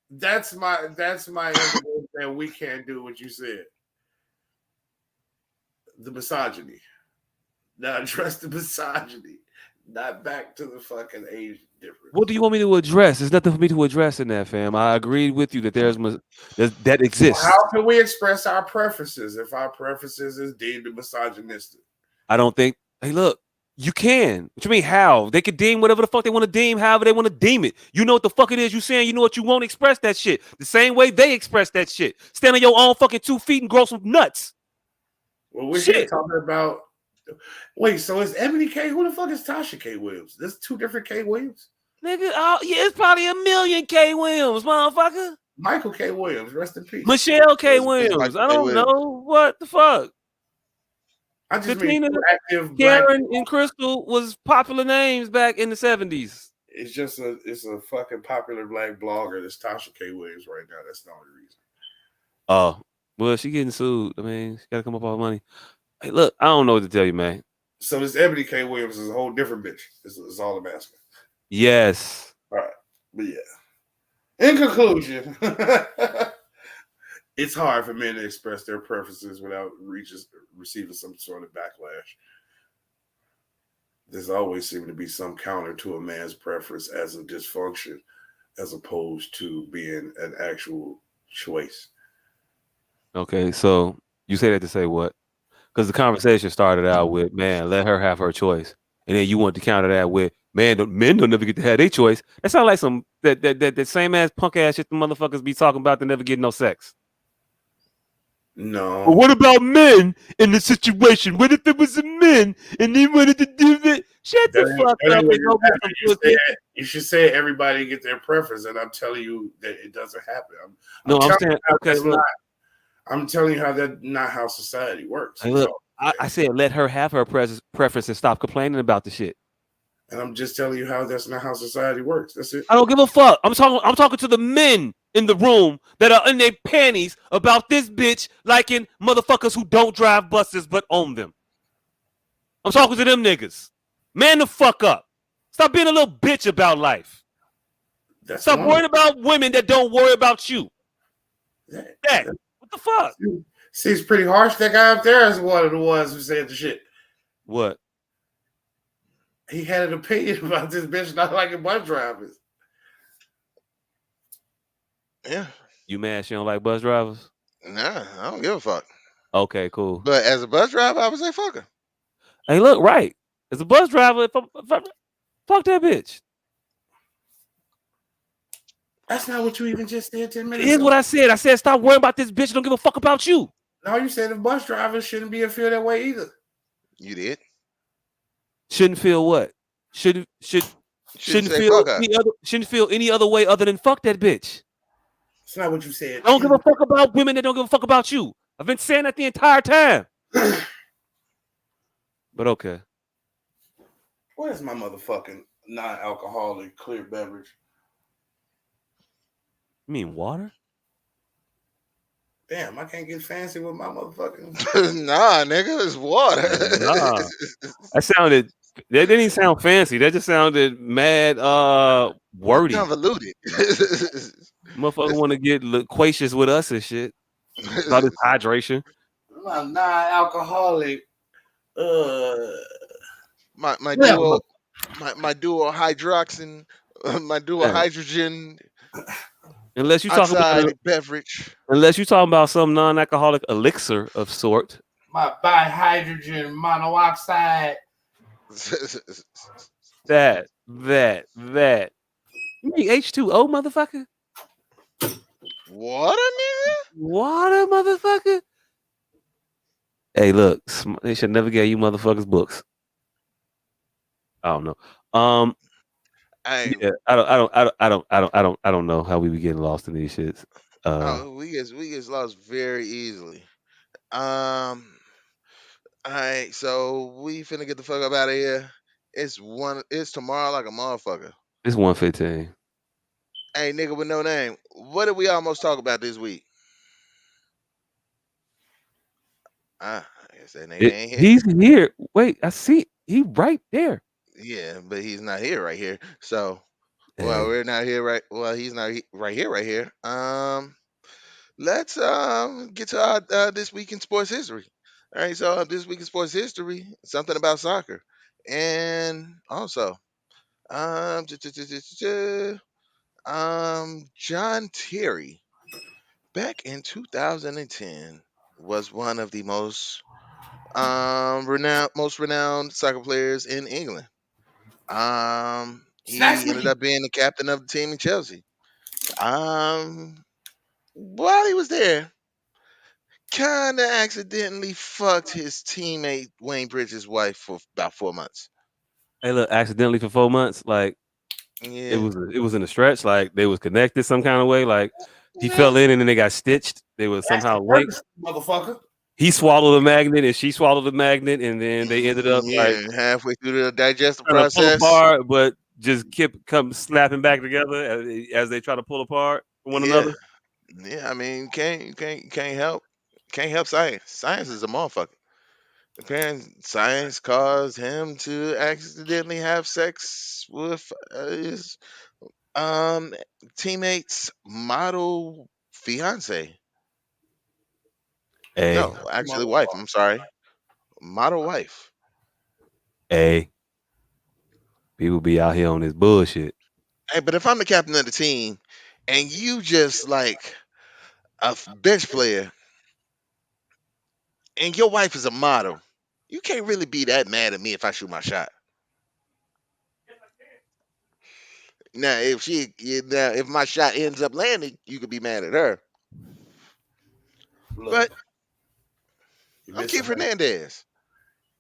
That's my evidence that we can't do what you said. The misogyny. Now address the misogyny. Not back to the fucking age difference. What do you want me to address? There's nothing for me to address in that, fam. I agreed with you that that exists. Well, how can we express our preferences if our preferences is deemed misogynistic? I don't think. Hey, look, you can. What you mean? How? They can deem whatever the fuck they want to deem, however they want to deem it. You know what the fuck it is you saying. You know what you won't express that shit. The same way they express that shit. Stand on your own fucking 2 feet and grow some nuts. Well, we're here talking about. Wait, so is Ebony K? Who the fuck is Tasha K. Williams? There's 2 different K. Williams. Nigga, yeah, it's probably a million K. Williams, motherfucker. Michael K. Williams, rest in peace. Michelle K. Williams. I don't know what the fuck. I just Katina, mean active Karen, and Crystal was popular names back in the 70s. It's just a fucking popular black blogger. That's Tasha K. Williams right now. That's the only reason. Oh, well, she getting sued. I mean, she got to come up with all the money. Hey, look, I don't know what to tell you, man. So this Ebony K. Williams is a whole different bitch. Is all I'm asking. Yes. All right, but yeah. In conclusion, it's hard for men to express their preferences without receiving some sort of backlash. There's always seemed to be some counter to a man's preference as a dysfunction, as opposed to being an actual choice. Okay, so you say that to say what? Because the conversation started out with, man, let her have her choice. And then you want to counter that with, man, men don't never get to have their choice. That sounds like some that same ass punk ass shit the motherfuckers be talking about that never get no sex. No. But what about men in the situation? What if it was a men and they wanted to do it? Shut the fuck up and go get some pussy. You should say everybody get their preference, and I'm telling you that it doesn't happen. I'm telling you how that's not how society works. Hey, look, I said let her have her preference and stop complaining about the shit. And I'm just telling you how that's not how society works. That's it. I don't give a fuck. I'm talking to the men in the room that are in their panties about this bitch liking motherfuckers who don't drive buses but own them. I'm talking to them niggas. Man the fuck up. Stop being a little bitch about life. Stop worrying about women that don't worry about you. What the fuck? See, it's pretty harsh. That guy up there is one of the ones who said the shit. What? He had an opinion about this bitch not liking bus drivers. Yeah. You mad she don't like bus drivers? Nah, I don't give a fuck. Okay, cool. But as a bus driver, I would say fuck her. Hey, look, right. As a bus driver, fuck that bitch. That's not what you even just said 10 minutes Here's ago. what I said. I said, stop worrying about this bitch. Don't give a fuck about you. No, you said the bus drivers shouldn't feel that way either. You did. Shouldn't feel what? Shouldn't feel any other way other than fuck that bitch. It's not what you said. I don't give a fuck about women that don't give a fuck about you. I've been saying that the entire time. But okay. Where's my motherfucking non-alcoholic clear beverage? You mean water? Damn, I can't get fancy with my motherfucking. Nah, nigga, it's water. Nah, that sounded. That didn't even sound fancy. That just sounded mad. Wordy. Convoluted. Motherfucker want to get loquacious with us and shit about his hydration. My non-alcoholic. my Yeah, duo my duo hydroxin my duo Yeah. hydrogen Unless you talking oxide about beverage. some non-alcoholic elixir of sort. my bihydrogen monoxide. That. You mean H2O, motherfucker? Water, nigga? Water, motherfucker? Hey, look, they should never get you motherfuckers books. I don't know. Hey, Yeah, I don't know how we be getting lost in these shits. we get lost very easily. All right, so we finna get the fuck up out of here. It's tomorrow like a motherfucker. It's 1:15. Hey, nigga with no name, what did we almost talk about this week? I guess that nigga ain't here. He's here. Wait, I see he right there. Yeah, but he's not here right here. So, well, Hey, we're not here right. Well, he's not right here. Right here. Let's get to our this week in sports history. All right, so this week in sports history, something about soccer, and also John Terry back in 2010 was one of the most renowned soccer players in England. Snatch He ended me. up being the captain of the team in Chelsea. While he was there, kind of accidentally fucked his teammate Wayne Bridges' wife for about 4 months. hey, look, accidentally for 4 months, like Yeah, it was in a stretch, like they was connected some kind of way, like he nah, fell in and then they got stitched. They were That's the somehow linked. purpose, motherfucker. He swallowed a magnet and she swallowed a magnet, and then they ended up like yeah. Halfway through the digestive trying to pull process, apart, but just kept come snapping back together as they try to pull apart from one yeah, another. yeah. I mean, can't help science. Science is a motherfucker. Apparently, science caused him to accidentally have sex with his um teammate's model fiance. Hey, No, actually, wife. I'm sorry, model wife. hey, people be out here on this bullshit. Hey, but if I'm the captain of the team and you just like bench player and your wife is a model, you can't really be that mad at me if I shoot my shot. Now, if my shot ends up landing, you could be mad at her. Look, But you I'm miss Keith 100. Hernandez.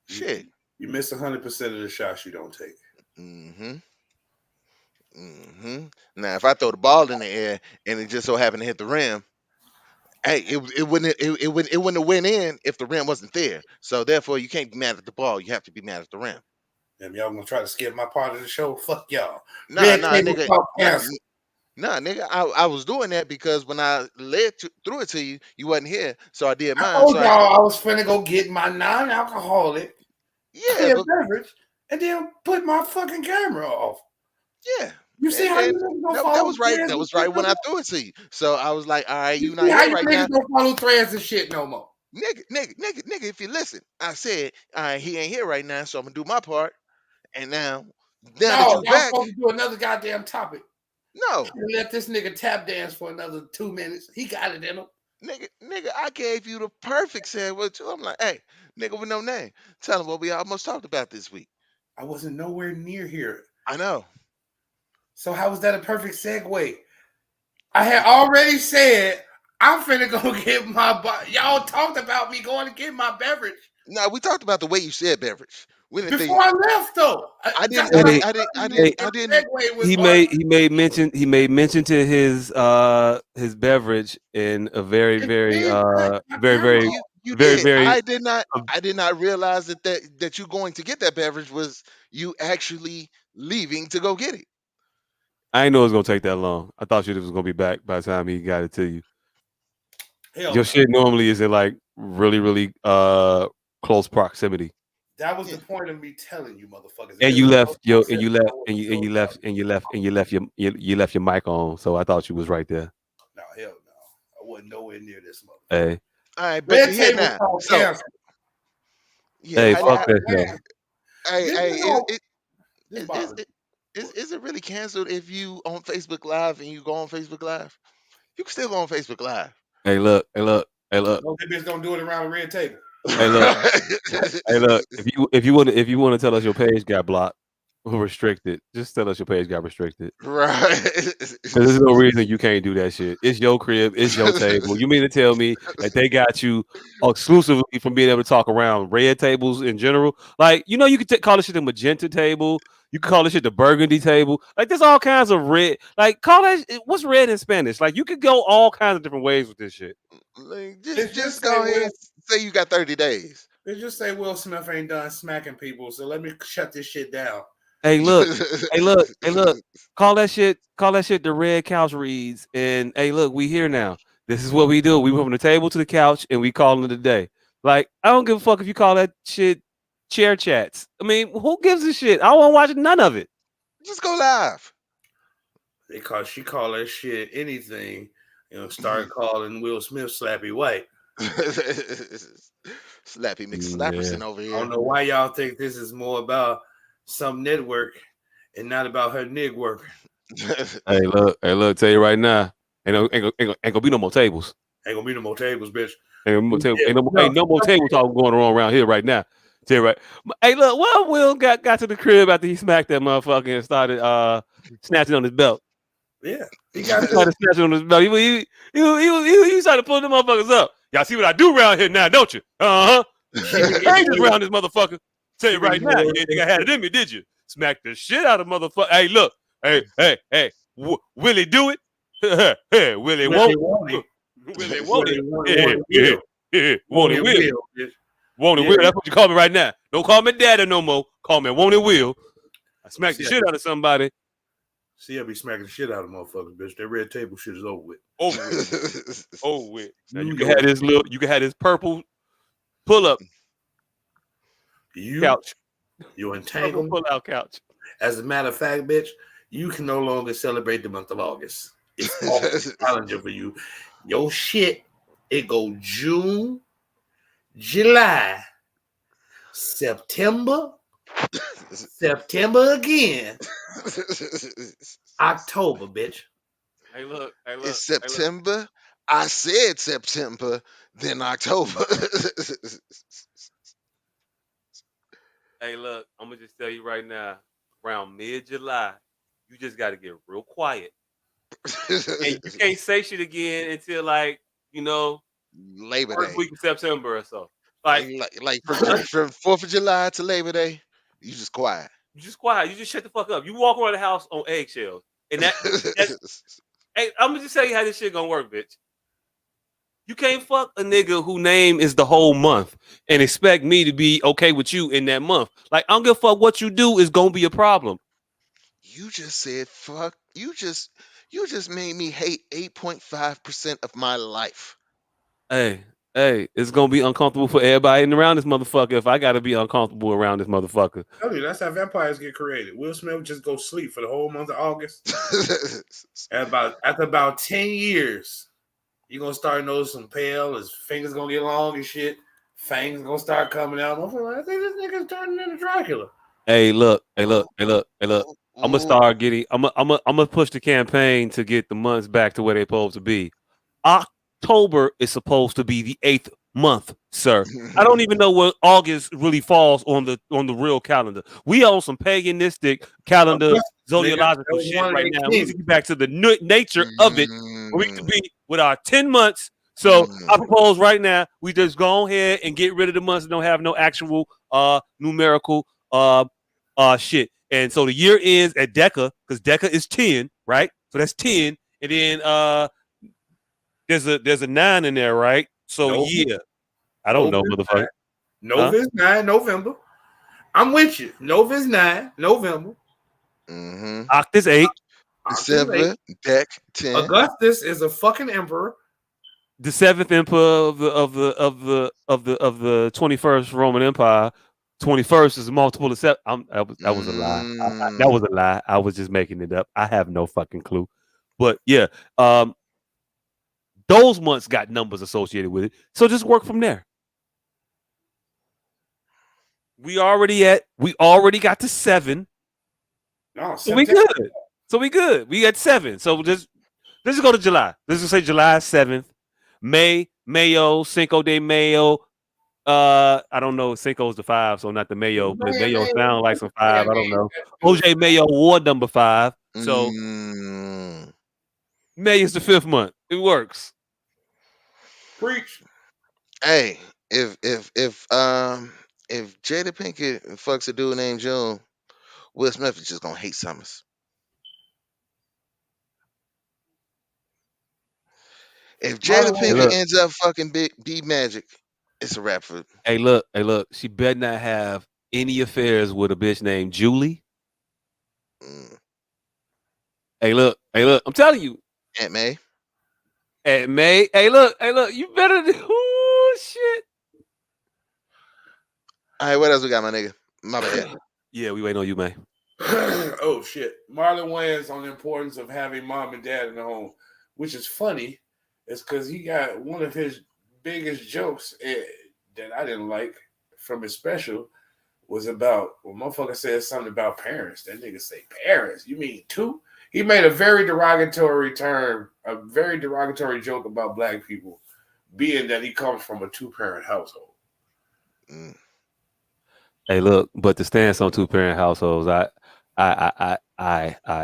You, Shit. you miss 100% of the shots you don't take. Mm-hmm. Mm-hmm. Now, if I throw the ball in the air and it just so happened to hit the rim, hey, it wouldn't have went in if the rim wasn't there. So therefore, you can't be mad at the ball. You have to be mad at the rim. Damn, y'all gonna try to skip my part of the show? Fuck y'all. Nah, Red nah, table nigga. talk Nah, cancer. nah, nigga. I was doing that because when I threw it to you, you wasn't here. So I did I mine. told So y'all I was finna go get my non-alcoholic yeah, clear but beverage and then put my fucking camera off. yeah. You see And how you then niggas don't that follow was right. threads That and was shit right no when I more? threw it to you. So I was like, all right, You you see not how here you right now. niggas don't follow threads and shit no more? Nigga, if you listen, I said, all right, he ain't here right now, so I'm gonna do my part. And now that No, you y'all back, supposed to do another goddamn topic. no, Let this nigga tap dance for another 2 minutes. He got it in him. nigga, I gave you the perfect segue too. I'm like, hey, nigga with no name, tell him what we almost talked about this week. I wasn't nowhere near here. I know. So how was that a perfect segue? I had already said I'm finna go get my. Y'all talked about me going to get my beverage No, we talked about the way you said beverage. We didn't before think. I left, though. I That's didn't. I what didn't. I I didn't. I told didn't. you. Hey, I The didn't. segue was he on. made mention to his beverage in a very It did cut my very camera very off. You very did. very. I did not. I did not realize that you going to get that beverage was you actually leaving to go get it. I didn't know it was gonna take that long. I thought you was gonna be back by the time he got it to you. Hell Your no. shit normally is in like really close proximity. That was Yeah. the point of me telling you, motherfuckers. And There's you no left your and concept you left of what and the you and you fuck left and you left and you left you left your mic on. So I thought you was right there. No, hell no. I wasn't nowhere near this motherfucker. Hey, All right, but Red here table now. called So cancel. yeah, hey, how, fuck how, that Man, show. hey, this hey, this is, bothers is, me. is it really canceled if you on Facebook Live and you go on Facebook Live? You can still go on Facebook Live. Hey, look, hey, look, hey, look, No, that bitch don't do it around the red table. hey, look, hey, look. If you want to tell us your page got blocked or restricted, just tell us your page got restricted. Right. Because there's no reason you can't do that shit. It's your crib. It's your table. You mean to tell me that they got you exclusively from being able to talk around red tables in general? Like, you know, you could call this shit the magenta table. You could call this shit the burgundy table. Like, there's all kinds of red. Like, call that. What's red in Spanish? Like, you could go all kinds of different ways with this shit. Like, It's just just say go ahead Will. and say you got 30 days. It's just say Will Smith ain't done smacking people, so let me shut this shit down. Hey, look. Hey, look. Hey, look. Call that shit. Call that shit the red couch reads. And hey, look, we here now. This is what we do. We move from the table to the couch, and we call it a day. Like, I don't give a fuck if you call that shit chair chats. I mean, who gives a shit? I won't watch none of it. Just go live. She call that shit anything, start calling Will Smith Slappy White. Slappy Yeah. McSlapperson over I here. don't know why y'all think this is more about some network and not about her nig work. Hey, look. Tell you right now, ain't gonna be no more tables. Ain't gonna be no more tables, bitch. Ain't no more, No, ain't no more table talk going on around here right now. Tell you right. Hey, look, well, Will got to the crib after he smacked that motherfucker and started snatching on his belt. Yeah, he got He started snatching on his belt. He started pulling them motherfuckers up. Y'all see what I do around here now, don't you? Uh-huh. Dangerous around this motherfucker. Tell you right now, you didn't think I had it in me, did you? Smack the shit out of motherfucker. Hey, look. Hey. Will he do it? Hey, will he won't? Will he won't it? Yeah. Won't it will? Won't it will? That's what you call me right now. Don't call me daddy no more. Call me won't it will. I smack the shit out of somebody. See, I be smacking the shit out of motherfuckers, bitch. That red table shit is over with. Over with. Now you can have this you can have this purple pull up couch. You entangled. Pull out couch. As a matter of fact, bitch, you can no longer celebrate the month of August. It's always a challenger for you. Your shit, it go June, July, September again, October, bitch. Hey, look. It's September. I said September, then October. Hey, look, I'm gonna just tell you right now, around mid-July, you just gotta get real quiet. And you can't say shit again until like, Labor first Day. week of September or so. Like from 4th of July to Labor Day, you just quiet. you just quiet. You just shut the fuck up. You walk around the house on eggshells. And hey, I'm gonna just tell you how this shit gonna work, bitch. You can't fuck a nigga whose name is the whole month and expect me to be okay with you in that month. Like, I don't give a fuck what you do is gonna be a problem. You just said fuck. You just made me hate 8.5% of my life. Hey, it's gonna be uncomfortable for everybody in around this motherfucker if I gotta be uncomfortable around this motherfucker. Tell you, that's how vampires get created. Will Smith just go sleep for the whole month of August. After about 10 years, you're gonna start noticing some pale, his fingers gonna get long and shit. Fangs gonna start coming out. I think this nigga's turning into Dracula. Hey, look. I'm gonna start getting. I'm gonna push the campaign to get the months back to where they're supposed to be. October is supposed to be the 8th month, sir. I don't even know what August really falls on the real calendar. We on some paganistic calendar, zodiological shit right now. We need to get back to the nature of it. Where we can be with our 10 months. So I propose right now we just go ahead and get rid of the months that don't have no actual numerical shit. And so the year ends at Deca, because Deca is 10, right? So that's 10. And then there's a 9 in there, right? So yeah. I don't know, motherfucker. Nova is 9, November. I'm with you. Nova is 9, November. Oct is 8. December, Dec 10. Augustus is a fucking emperor. the seventh emperor of the 21st Roman Empire. 21st is a multiple of seven. That was a lie. That was a lie. I was just making it up. I have no fucking clue. But yeah, those months got numbers associated with it. So just work from there. We already got to 7. No, So we good. We got 7. So let's just go to July. Let's just say July 7th. Mayo, Cinco de Mayo. I don't know. Cinco's the 5, so not the Mayo, but Mayo sound like some 5. I don't know. OJ Mayo wore number 5. So May is the 5th month. It works. Preach. Hey, if Jada Pinkett fucks a dude named June, Will Smith is just gonna hate Summers. If Jada Pinkett ends up fucking B Magic, it's a wrap for. Hey, look. She better not have any affairs with a bitch named Julie. Hey, look. I'm telling you. Aunt May. Aunt May. Hey, look. You better. Oh shit. All right, what else we got, my nigga? My bad. Yeah, we waiting on you, man. Oh shit. Marlon Wayans on the importance of having mom and dad in the home, which is funny. It's because he got one of his biggest jokes that I didn't like from his special was about, well, motherfucker said something about parents. That nigga say parents. You mean 2? He made a very derogatory term, a very derogatory joke about black people, being that he comes from a 2-parent household. Hey, look, but the stance on 2-parent households, I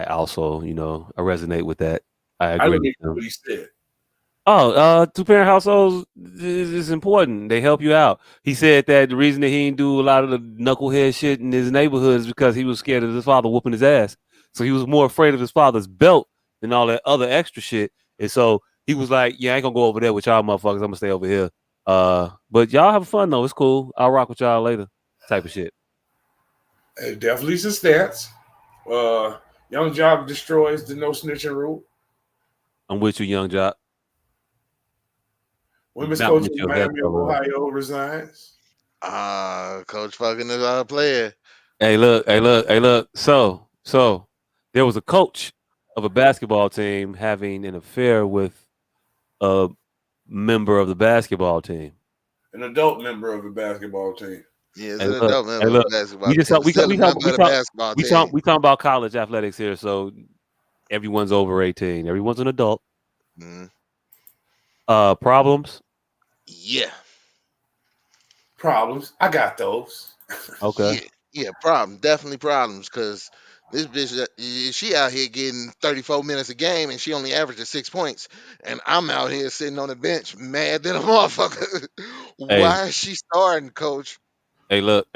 also, I resonate with that. I agree. I don't even know what he said. 2-parent households is important. They help you out. He said that the reason that he didn't do a lot of the knucklehead shit in his neighborhood is because he was scared of his father whooping his ass. So he was more afraid of his father's belt than all that other extra shit. And so he was like, yeah, I ain't gonna go over there with y'all motherfuckers. I'm gonna stay over here. But y'all have fun though. It's cool. I'll rock with y'all later. Type of shit. It definitely is a stance. Young Jock destroys the no snitching rule. I'm with you, Young Jock. Women's coach in Miami of Ohio resigns. Coach fucking is a player. Hey, look. So there was a coach of a basketball team having an affair with a member of the basketball team. An adult member of the basketball team. Yeah, it's an adult member of the basketball team. We talking about college athletics here, so everyone's over 18. Everyone's an adult. Problems? Yeah. Problems. I got those. Okay. Yeah, problems. Definitely problems, because this bitch, she out here getting 34 minutes a game, and she only averages 6 points. And I'm out here sitting on the bench mad than a motherfucker. Why is she starting, coach? Hey, look.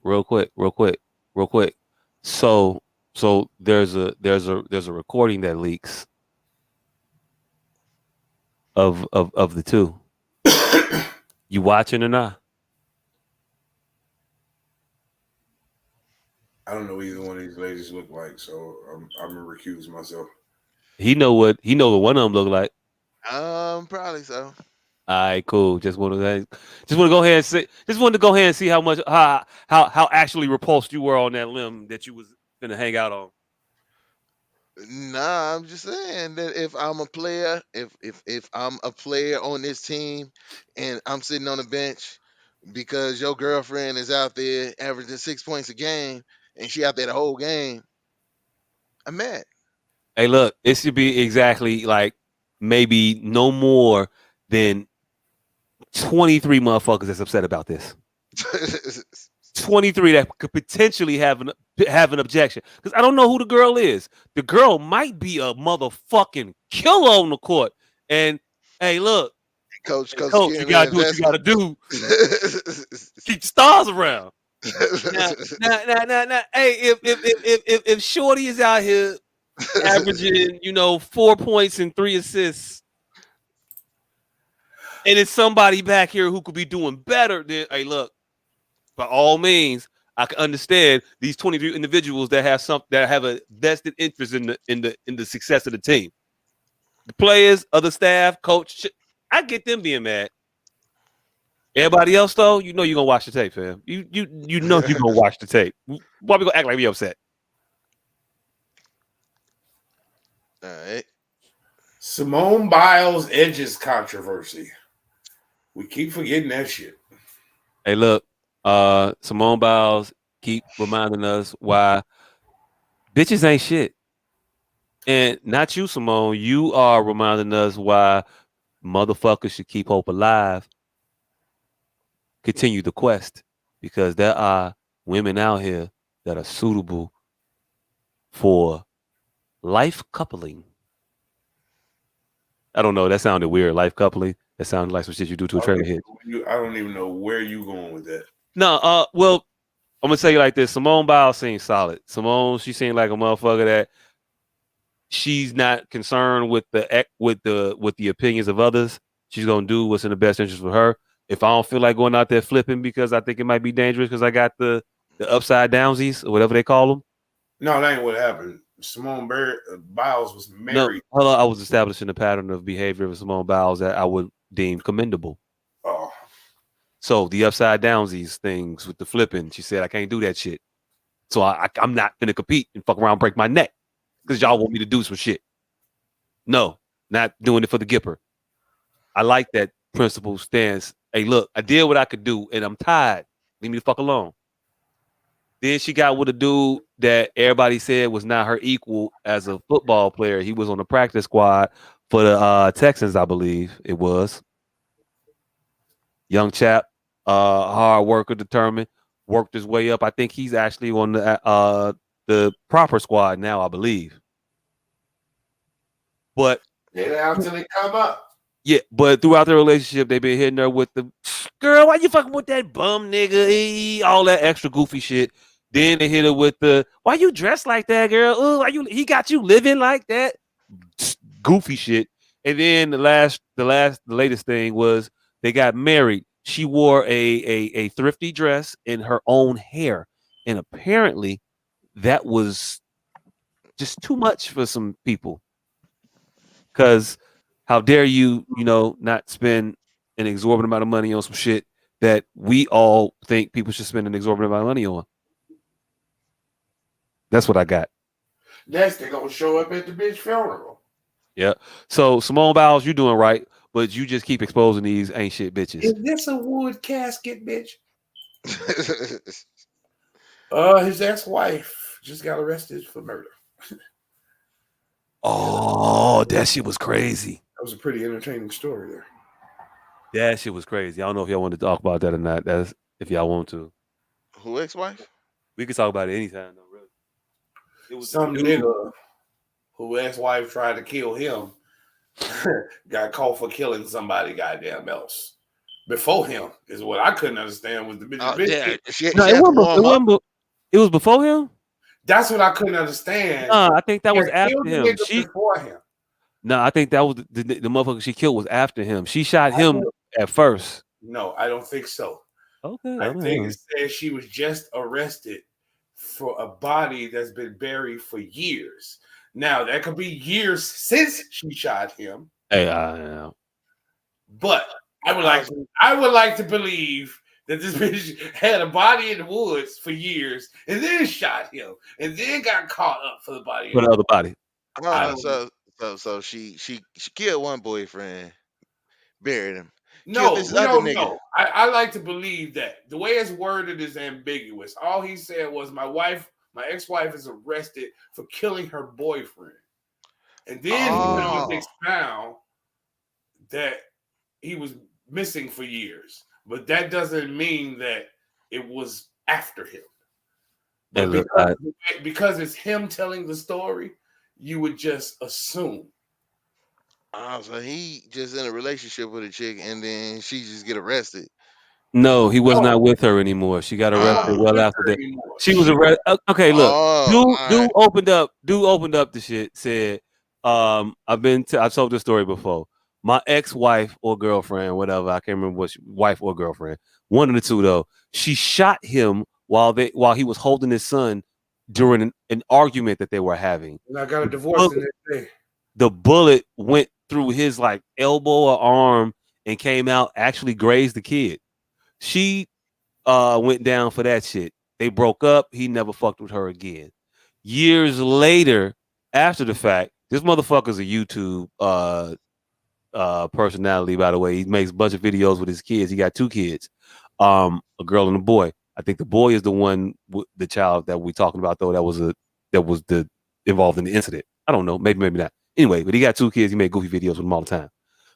Real quick. So there's a recording that leaks of the two. You watching or not? I don't know what either one of these ladies look like, so I'm gonna recuse myself. He know what one of them look like. Probably so. All right, cool. Just want to go ahead and see. Just wanted to go ahead and see how much how actually repulsed you were on that limb that you was gonna hang out on. Nah, I'm just saying that if I'm a player, if I'm a player on this team, and I'm sitting on the bench because your girlfriend is out there averaging 6 points a game, and she out there the whole game, I'm mad. Hey, look, it should be exactly like maybe no more than 23 motherfuckers that's upset about this. 23 that could potentially have an objection, because I don't know who the girl is. The girl might be a motherfucking killer on the court. And hey, look, coach, you gotta do what you gotta do. Keep the stars around. Now. Hey, if Shorty is out here averaging, 4 points and 3 assists, and it's somebody back here who could be doing better, then hey, look, by all means, I can understand these 23 individuals that have a vested interest in the success of the team. The players, other staff, coach, I get them being mad. Everybody else though, you know you're gonna watch the tape, fam. You know you're gonna watch the tape. Why we gonna act like we upset? All right. Simone Biles edges controversy. We keep forgetting that shit. Hey, look, Simone Biles keep reminding us why bitches ain't shit. And not you, Simone. You are reminding us why motherfuckers should keep hope alive. Continue the quest. Because there are women out here that are suitable for life coupling. I don't know. That sounded weird. Life coupling. That sounded like some shit you do to a trailer hitch. I don't even know where you going with that. No, well, I'm gonna tell you like this. Simone Biles seems solid. Simone, she seemed like a motherfucker that she's not concerned with the opinions of others. She's gonna do what's in the best interest for her. If I don't feel like going out there flipping because I think it might be dangerous because I got the upside downsies or whatever they call them. No, that ain't what happened. Simone Biles was married. No, I was establishing a pattern of behavior of Simone Biles that I would deem commendable. Oh. So the upside downsies things with the flipping, she said I can't do that shit. So I'm not gonna compete and fuck around and break my neck because y'all want me to do some shit. No, not doing it for the Gipper. I like that principle stance. Hey, look, I did what I could do and I'm tired. Leave me the fuck alone. Then she got with a dude that everybody said was not her equal as a football player. He was on the practice squad for the Texans, I believe it was. Young chap, hard worker, determined, worked his way up. I think he's actually on the proper squad now, I believe. But get out till they come up. Yeah, but throughout the relationship, they've been hitting her with the girl. Why you fucking with that bum nigga? All that extra goofy shit. Then they hit her with the why you dressed like that, girl? Oh, he got you living like that? Goofy shit. And then the latest thing was they got married. She wore a thrifty dress in her own hair, and apparently that was just too much for some people. Because how dare you, not spend an exorbitant amount of money on some shit that we all think people should spend an exorbitant amount of money on. That's what I got. Next, they're going to show up at the bitch funeral. Yeah. So, Simone Biles, you're doing right, but you just keep exposing these ain't shit bitches. Is this a wood casket, bitch? His ex-wife just got arrested for murder. Oh, that shit was crazy. That was a pretty entertaining story there. That shit was crazy. I don't know if y'all want to talk about that or not. That's if y'all want to. Who ex-wife? We can talk about it anytime, though, really. It was some nigga who ex-wife tried to kill him. Got caught for killing somebody goddamn else. Before him is what I couldn't understand was the bitch. It was before him? That's what I couldn't understand. I think that was after him. Before him. No, I think that was the motherfucker she killed was after him. She shot him at first. No, I don't think so. Okay. I think it says she was just arrested for a body that's been buried for years. Now, that could be years since she shot him. Hey, but I would like to believe that this bitch had a body in the woods for years and then shot him and then got caught up for the body. For the other body. So she killed one boyfriend, buried him. No, we don't know. I like to believe that the way it's worded is ambiguous. All he said was my ex-wife is arrested for killing her boyfriend. And then he was expound that he was missing for years. But that doesn't mean that it was after him. But because it's him telling the story, you would just assume. So he just in a relationship with a chick and then she just get arrested. No, he was not with her anymore. She got arrested well after that. She was arrested. Okay, look. Dude opened up the shit, said, I've told this story before. My ex-wife or girlfriend, whatever, I can't remember wife or girlfriend. One of the two though. She shot him while he was holding his son during an argument that they were having. And I got a divorce in that day. The bullet went through his like elbow or arm and came out, actually grazed the kid. She went down for that shit. They broke up. He never fucked with her again. Years later, after the fact, this motherfucker's a YouTube personality, by the way. He makes a bunch of videos with his kids. He got 2 kids, a girl and a boy. I think the boy is the one, the child that we're talking about, though. That was the involved in the incident. I don't know, maybe not. Anyway, but he got 2 kids. He made goofy videos with them all the time.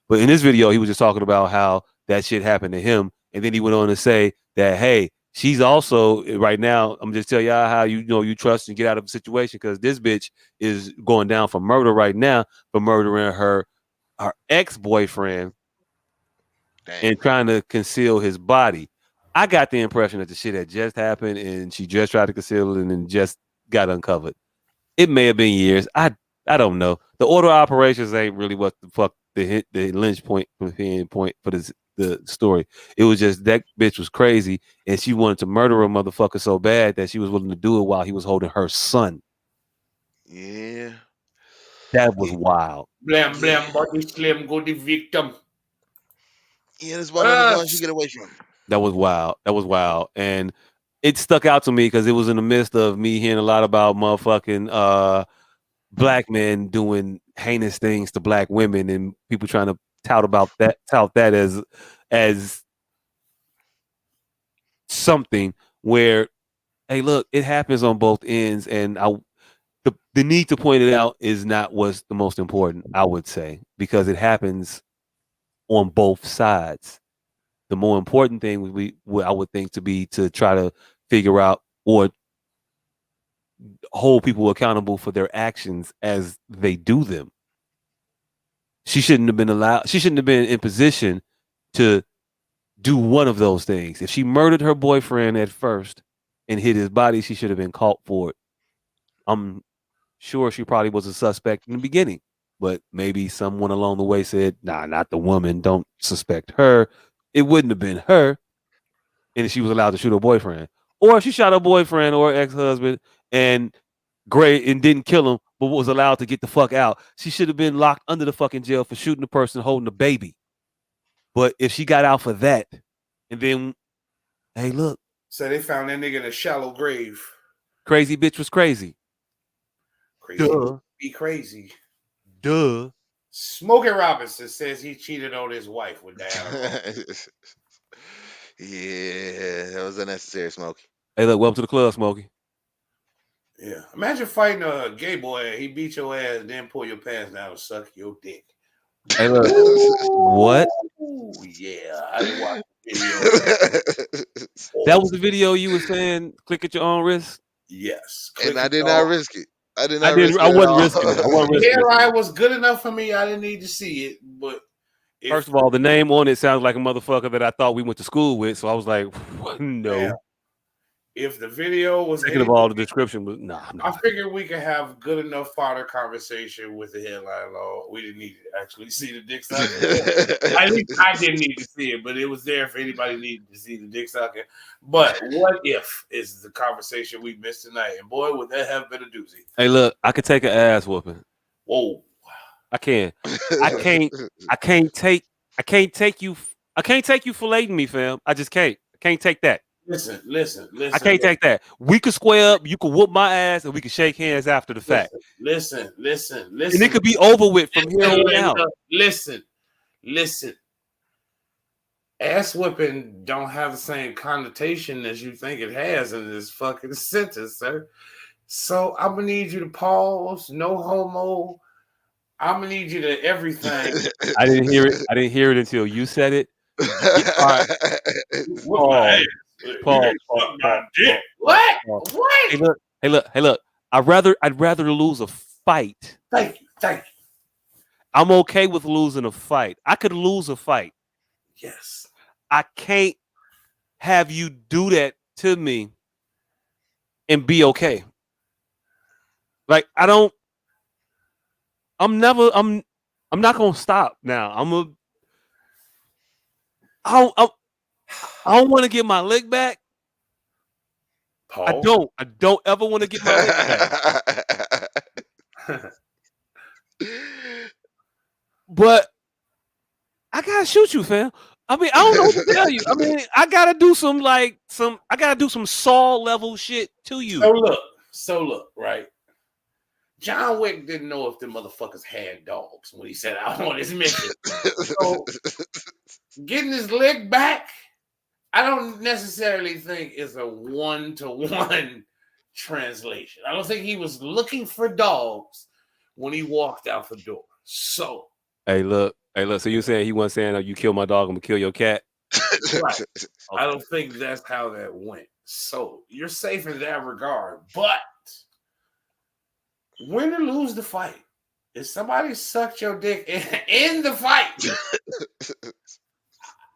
But in this video, he was just talking about how that shit happened to him, and then he went on to say that, hey, she's also right now. I'm just telling y'all how you trust and get out of a situation, because this bitch is going down for murder right now, for murdering her ex-boyfriend and trying to conceal his body. I got the impression that the shit had just happened and she just tried to conceal it and then just got uncovered. It may have been years. I don't know. The order of operations ain't really what the fuck the lynch point for the story. It was just that bitch was crazy and she wanted to murder a motherfucker so bad that she was willing to do it while he was holding her son. Yeah. That was wild. Blam, blam, body slam, go the victim. Yeah, that's one of the ones you get away from. That was wild. That was wild. And it stuck out to me because it was in the midst of me hearing a lot about motherfucking black men doing heinous things to black women and people trying to tout that as something where, hey, look, it happens on both ends, and the need to point it out is not what's the most important, I would say, because it happens on both sides. The more important thing I would think to be to try to figure out or hold people accountable for their actions as they do them. She shouldn't have been in position to do one of those things. If she murdered her boyfriend at first and hid his body, she should have been caught for it. I'm sure she probably was a suspect in the beginning, but maybe someone along the way said, nah, not the woman. Don't suspect her. It wouldn't have been her. And she was allowed to shoot her boyfriend. Or if she shot her boyfriend or ex-husband and didn't kill him, but was allowed to get the fuck out, she should have been locked under the fucking jail for shooting the person holding the baby. But if she got out for that, and then, hey, look. So they found that nigga in a shallow grave. Crazy bitch was crazy. Crazy. Duh. Be crazy. Duh. Smokey Robinson says he cheated on his wife with Diana. Yeah, that was unnecessary, Smokey. Hey, look, welcome to the club, Smokey. Yeah. Imagine fighting a gay boy and he beat your ass, then pull your pants down and suck your dick. Hey, look. What? Ooh, yeah. I watched the video. That was the video you were saying, click at your own risk? Yes. And I did not risk it. I did not risk it. I wasn't risking it. The hairline was good enough for me. I didn't need to see it. But first of all, the name on it sounds like a motherfucker that I thought we went to school with. So I was like, no. Damn. If the video was Second of all, the description was I figured we could have good enough fodder conversation with the headline law. We didn't need to actually see the dick sucking. At least I didn't need to see it, but it was there if anybody needed to see the dick sucking. But what if is the conversation we missed tonight? And boy, would that have been a doozy. Hey, look, I could take an ass whooping. Whoa. I can. I can't take you filleting me, fam. I just can't. I can't take that. Listen. I can't take that. We could square up. You could whoop my ass, and we could shake hands after the fact. Listen. And it could be over with from here on out. Listen. Ass whipping don't have the same connotation as you think it has in this fucking sentence, sir. So I'm gonna need you to pause. No homo. I'm gonna need you to everything. I didn't hear it. I didn't hear it until you said it. All right. Paul. What? Hey, look. I'd rather lose a fight. Thank you. I'm okay with losing a fight. I could lose a fight. Yes. I can't have you do that to me and be okay. Like I'm not gonna stop now. I don't want to get my leg back. Paul? I don't ever want to get my leg back. but I gotta shoot you, fam. I mean, I don't know what to tell you. I mean, I gotta do some Saul level shit to you. So look, right? John Wick didn't know if the motherfuckers had dogs when he set out on his mission. So getting his leg back, I don't necessarily think is a 1-to-1 translation. I don't think he was looking for dogs when he walked out the door. So Hey, look. So you saying he wasn't saying, "You kill my dog, I'm gonna kill your cat"? right. Okay. I don't think that's how that went. So you're safe in that regard. But win or lose the fight, if somebody sucked your dick in the fight,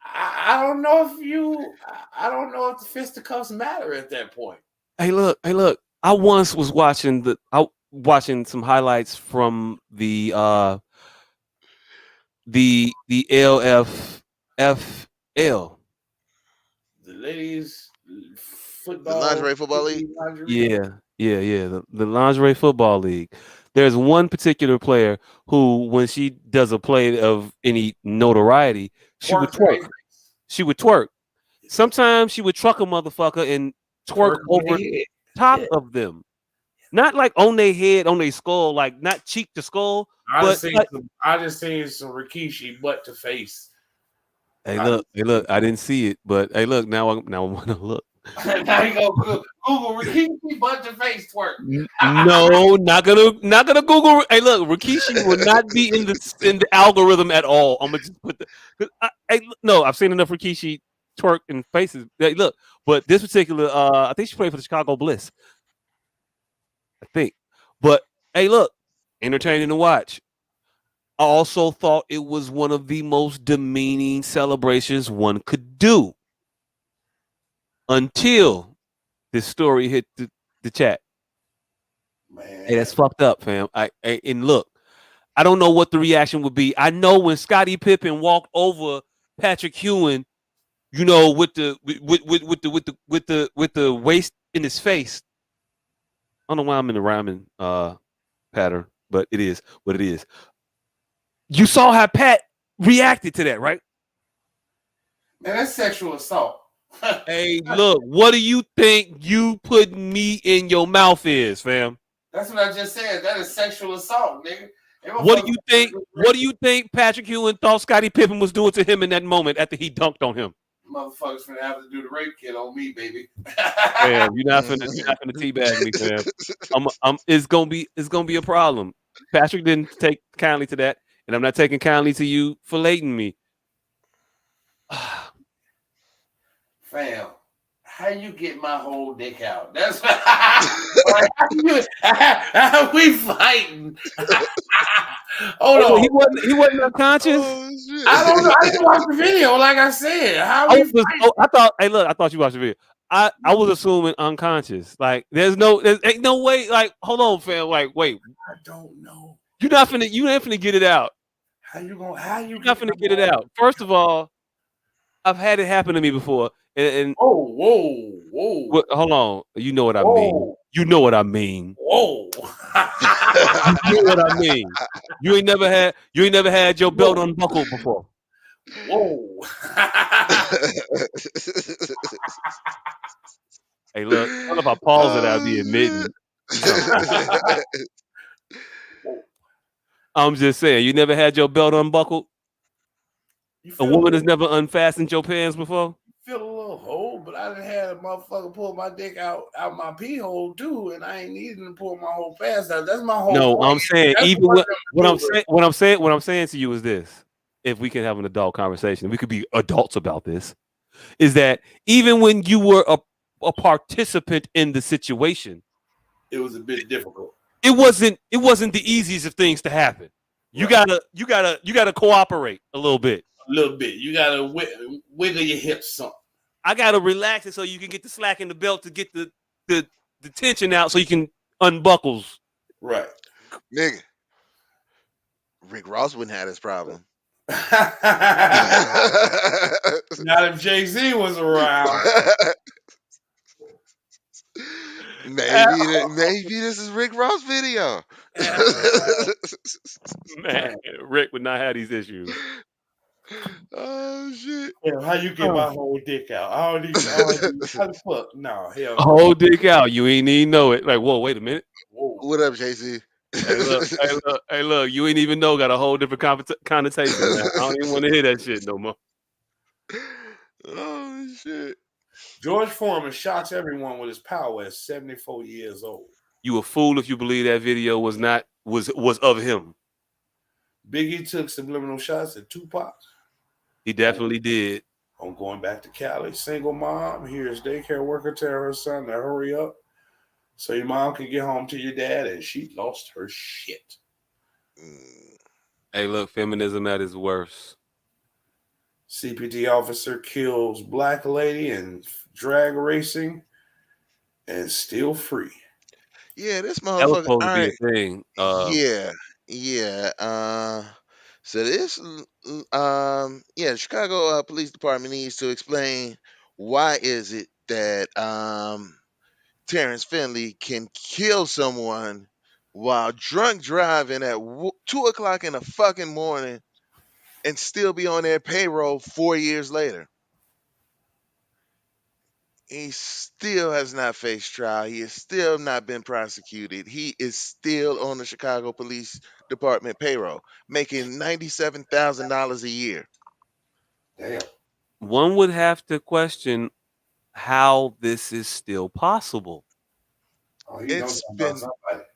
I don't know if the fisticuffs matter at that point. Hey, look. I once was watching some highlights from the LFFL. The ladies The football, lingerie football league. Yeah. The lingerie football league. There's one particular player who, when she does a play of any notoriety, she would twerk. Sometimes she would truck a motherfucker and twerk over top of them. Not like on their head, on their skull, like not cheek to skull. I just seen some Rikishi butt to face. Hey, look! I didn't see it, but hey, look! Now I want to look. Now you go Google Rikishi butt to face twerk. No, not gonna Google. Hey, look, Rikishi will not be in the algorithm at all. I'm gonna just put no, I've seen enough Rikishi twerk in faces. Hey, look, but this particular, I think she played for the Chicago Bliss. I think, but hey, look, entertaining to watch. I also thought it was one of the most demeaning celebrations one could do until this story hit the chat. Man. Hey, that's fucked up, fam. And look, I don't know what the reaction would be. I know when Scottie Pippen walked over Patrick Ewing, you know, with the waist in his face. I don't know why I'm in the rhyming pattern, but it is what it is. You saw how Pat reacted to that, right? Man, that's sexual assault. Hey, look, what do you think you putting me in your mouth is, fam? That's what I just said. That is sexual assault, nigga. What do you think? What do you think Patrick Ewing thought Scottie Pippen was doing to him in that moment after he dunked on him? Motherfuckers finna have to do the rape kit on me, baby. Fam, you're not finna teabag me, fam. It's gonna be a problem. Patrick didn't take kindly to that, and I'm not taking kindly to you filleting me. Fam, how you get my whole dick out? That's how we fighting. Hold on. He wasn't unconscious. Oh, shit. I don't know. I didn't watch the video. Like I said, I thought you watched the video. I was assuming unconscious. Like ain't no way. Like, hold on, fam. Like, wait. I don't know. You ain't finna get it out. You're not finna get it out. First of all, I've had it happen to me before. And whoa. Hold on. You know what I mean. You know what I mean. Whoa. You know what I mean. You ain't never had your belt unbuckled before. Whoa. Hey, look, if I pause it, I'll be admitting. I'm just saying, you never had your belt unbuckled? A woman has never unfastened your pants before? Feel a little hole, but I done had a motherfucker pull my dick out my pee hole too, and I ain't needing to pull my whole pants out. That's my whole No, point. I'm saying even what I'm saying to you is this. If we can have an adult conversation, we could be adults about this, is that even when you were a participant in the situation, it was a bit difficult. It wasn't the easiest of things to happen. You gotta cooperate a little bit. You gotta wiggle your hips some. I gotta relax it so you can get the slack in the belt to get the tension out so you can unbuckles. Right. Nigga. Rick Ross wouldn't have this problem. Not if Jay-Z was around. Maybe this is Rick Ross video. Man, Rick would not have these issues. Oh shit. Yeah, how you get my whole dick out? I don't even. How the fuck? No, hell no. Whole dick out. You ain't even know it. Like, whoa, wait a minute. Whoa. What up, JC? Hey, look. You ain't even know. Got a whole different connotation, man. I don't even want to hear that shit no more. Oh shit. George Foreman shocks everyone with his power at 74 years old. You a fool if you believe that video was of him. Biggie took subliminal shots at Tupac. He definitely did. I'm going back to Cali. Single mom hears daycare worker tell her son to hurry up so your mom can get home to your dad, and she lost her shit. Hey, look, feminism at its worst. CPT officer kills black lady in drag racing and still free. Yeah, this That was motherfucker. supposed to All be a right. thing. Yeah. So this, yeah, Chicago Police Department needs to explain why is it that Terrence Finley can kill someone while drunk driving at 2 o'clock in the fucking morning and still be on their payroll 4 years later. He still has not faced trial. He has still not been prosecuted. He is still on the Chicago Police Department payroll, making $97,000 a year. Damn. One would have to question how this is still possible. Oh, you know It's something been. about somebody.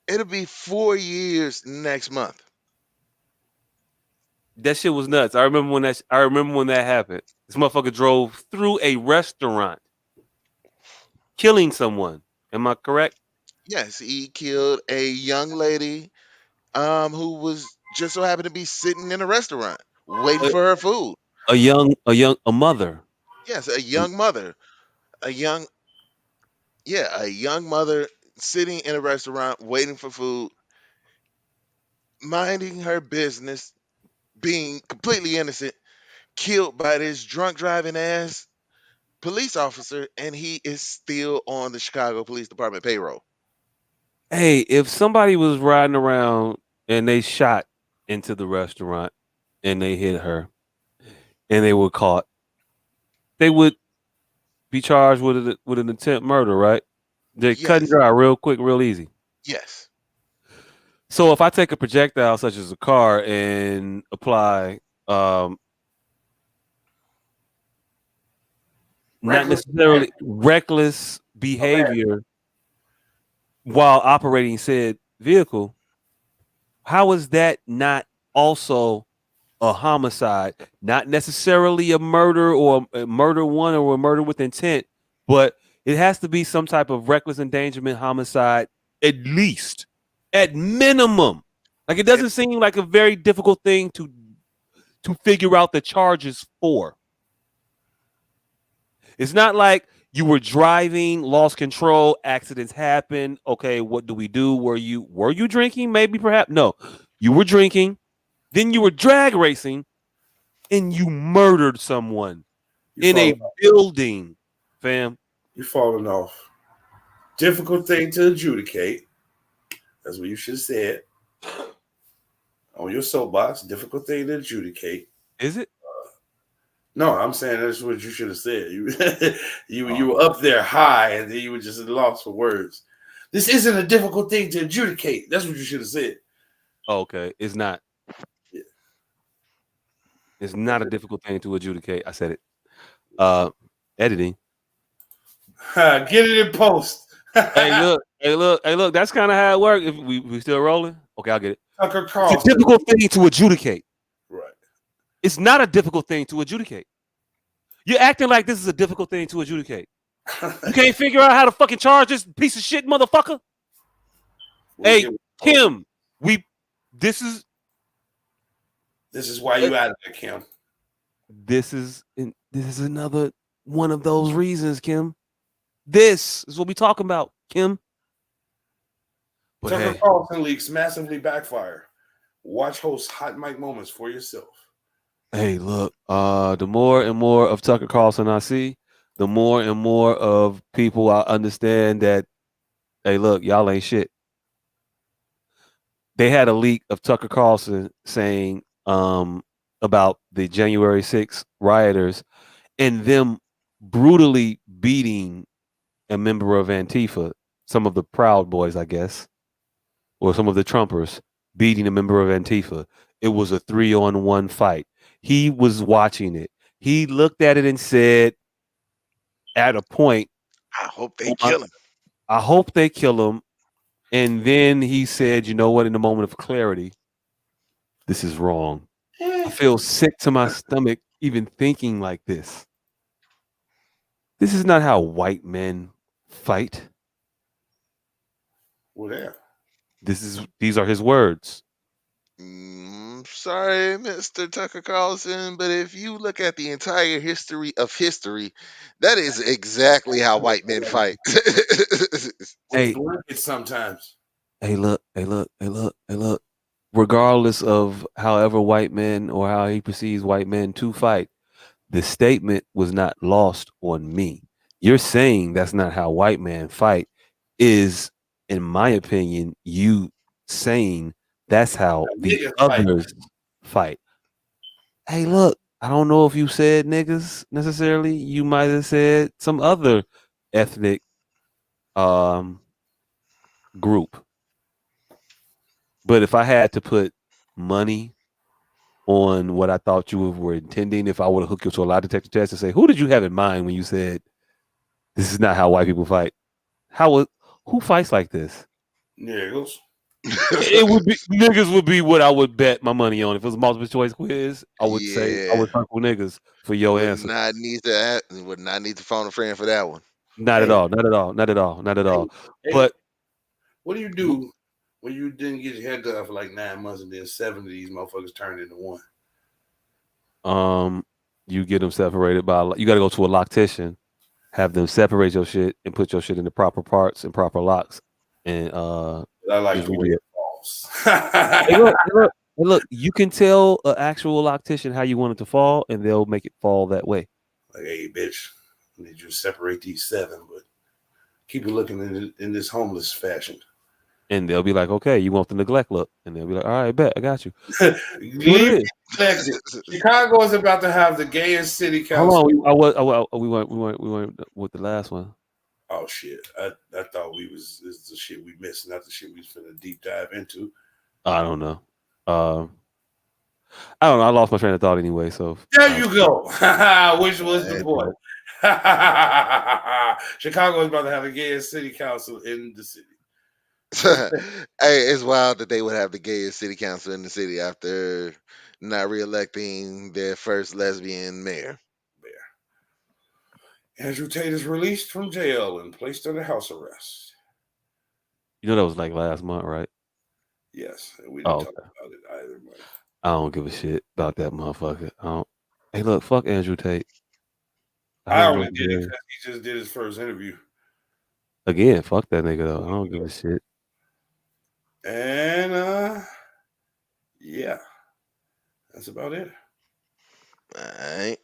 It'll be 4 years next month. That shit was nuts. I remember when that happened. This motherfucker drove through a restaurant, killing someone. Am I correct? Yes, he killed a young lady who was just so happened to be sitting in a restaurant waiting for her food. A mother. Yes, a young mother. A young mother sitting in a restaurant waiting for food, minding her business, being completely innocent, killed by this drunk driving ass police officer, and he is still on the Chicago Police Department payroll. Hey, if somebody was riding around and they shot into the restaurant and they hit her and they were caught, they would be charged with an attempt murder, right? They cut and Yes, dry real quick, real easy. yes, So if I take a projectile such as a car and apply not Reckless. necessarily reckless behavior while operating said vehicle, how is that not also a homicide? Not necessarily a murder or a murder one or a murder with intent, but it has to be some type of reckless endangerment homicide, at least, at minimum. Like it doesn't seem like a very difficult thing to figure out the charges for. It's not like you were driving, lost control, accidents happen. Okay, what do we do? Were you drinking? Maybe, perhaps. No, you were drinking. Then you were drag racing, and you murdered someone in a building, fam. You're falling off. Difficult thing to adjudicate. That's what you should have said. On your soapbox, difficult thing to adjudicate. Is it? No, I'm saying that's what you should have said. You were up there high, and then you were just lost for words. This isn't a difficult thing to adjudicate. That's what you should have said. Okay, it's not. Yeah. It's not a difficult thing to adjudicate. I said it. Editing. Get it in post. Hey, look. That's kind of how it works. If we still rolling, okay, I'll get it. Tucker It's Carlson. a difficult thing to adjudicate. Right. It's not a difficult thing to adjudicate. You're acting like this is a difficult thing to adjudicate. You can't figure out how to fucking charge this piece of shit, motherfucker. Hey, Kim, this is why you out of there, Kim. This is another one of those reasons, Kim. This is what we talking about, Kim. But Tucker Carlson leaks massively backfire. Watch host hot mic moments for yourself. Hey, look, the more and more of Tucker Carlson I see, the more and more of people I understand that, hey, look, y'all ain't shit. They had a leak of Tucker Carlson saying about the January 6th rioters and them brutally beating a member of Antifa, some of the Proud Boys, I guess, or some of the Trumpers beating a member of Antifa. It was a 3-on-1 fight. He was watching it. He looked at it and said, at a point, I hope they kill him. I hope they kill him. And then he said, you know what, in the moment of clarity, this is wrong. I feel sick to my stomach even thinking like this. This is not how white men fight. Well, there. These are his words. Sorry, Mr. Tucker Carlson, but if you look at the entire history of history, that is exactly how white men fight. With blankets sometimes. Hey, look. Regardless of however white men or how he perceives white men to fight, the statement was not lost on me. You're saying that's not how white men fight is, in my opinion, you saying that's how the others fight. Hey, look, I don't know if you said niggas necessarily. You might have said some other ethnic group. But if I had to put money on what I thought you were intending, if I would have hooked you to a lie detector test and say, who did you have in mind when you said this is not how white people fight? Who fights like this? Niggas. It would be niggas would be what I would bet my money on. If it was a multiple choice quiz, I would say I would circle niggas for your answer. Would not need to phone a friend for that one. Not at all. But what do you do when you didn't get your hair done for like 9 months and then 7 of these motherfuckers turned into one? You get them separated by. You got to go to a loctician, have them separate your shit and put your shit in the proper parts and proper locks. And I like the way it falls. Look, you can tell an actual loctician how you want it to fall, and they'll make it fall that way. Like, hey, bitch, I need you to separate these 7, but keep it looking in this homeless fashion. And they'll be like, okay, you want the neglect look. And they'll be like, all right, bet, I got you. Chicago is about to have the gayest city council. Hold on, we went with the last one. Oh shit! I thought this is the shit we missed, not the shit we was finna deep dive into. I don't know. I don't know. I lost my train of thought anyway. So there you go. Which was the point? Chicago is about to have the gayest city council in the city. Hey, it's wild that they would have the gayest city council in the city after not reelecting their first lesbian mayor. Andrew Tate is released from jail and placed under house arrest. You know that was like last month, right? Yes, we didn't talk about it either. But I don't give a shit about that motherfucker. Hey, look, fuck Andrew Tate. I only did it because he just did his first interview. Again, fuck that nigga though. I don't give a shit. And yeah, that's about it. All right.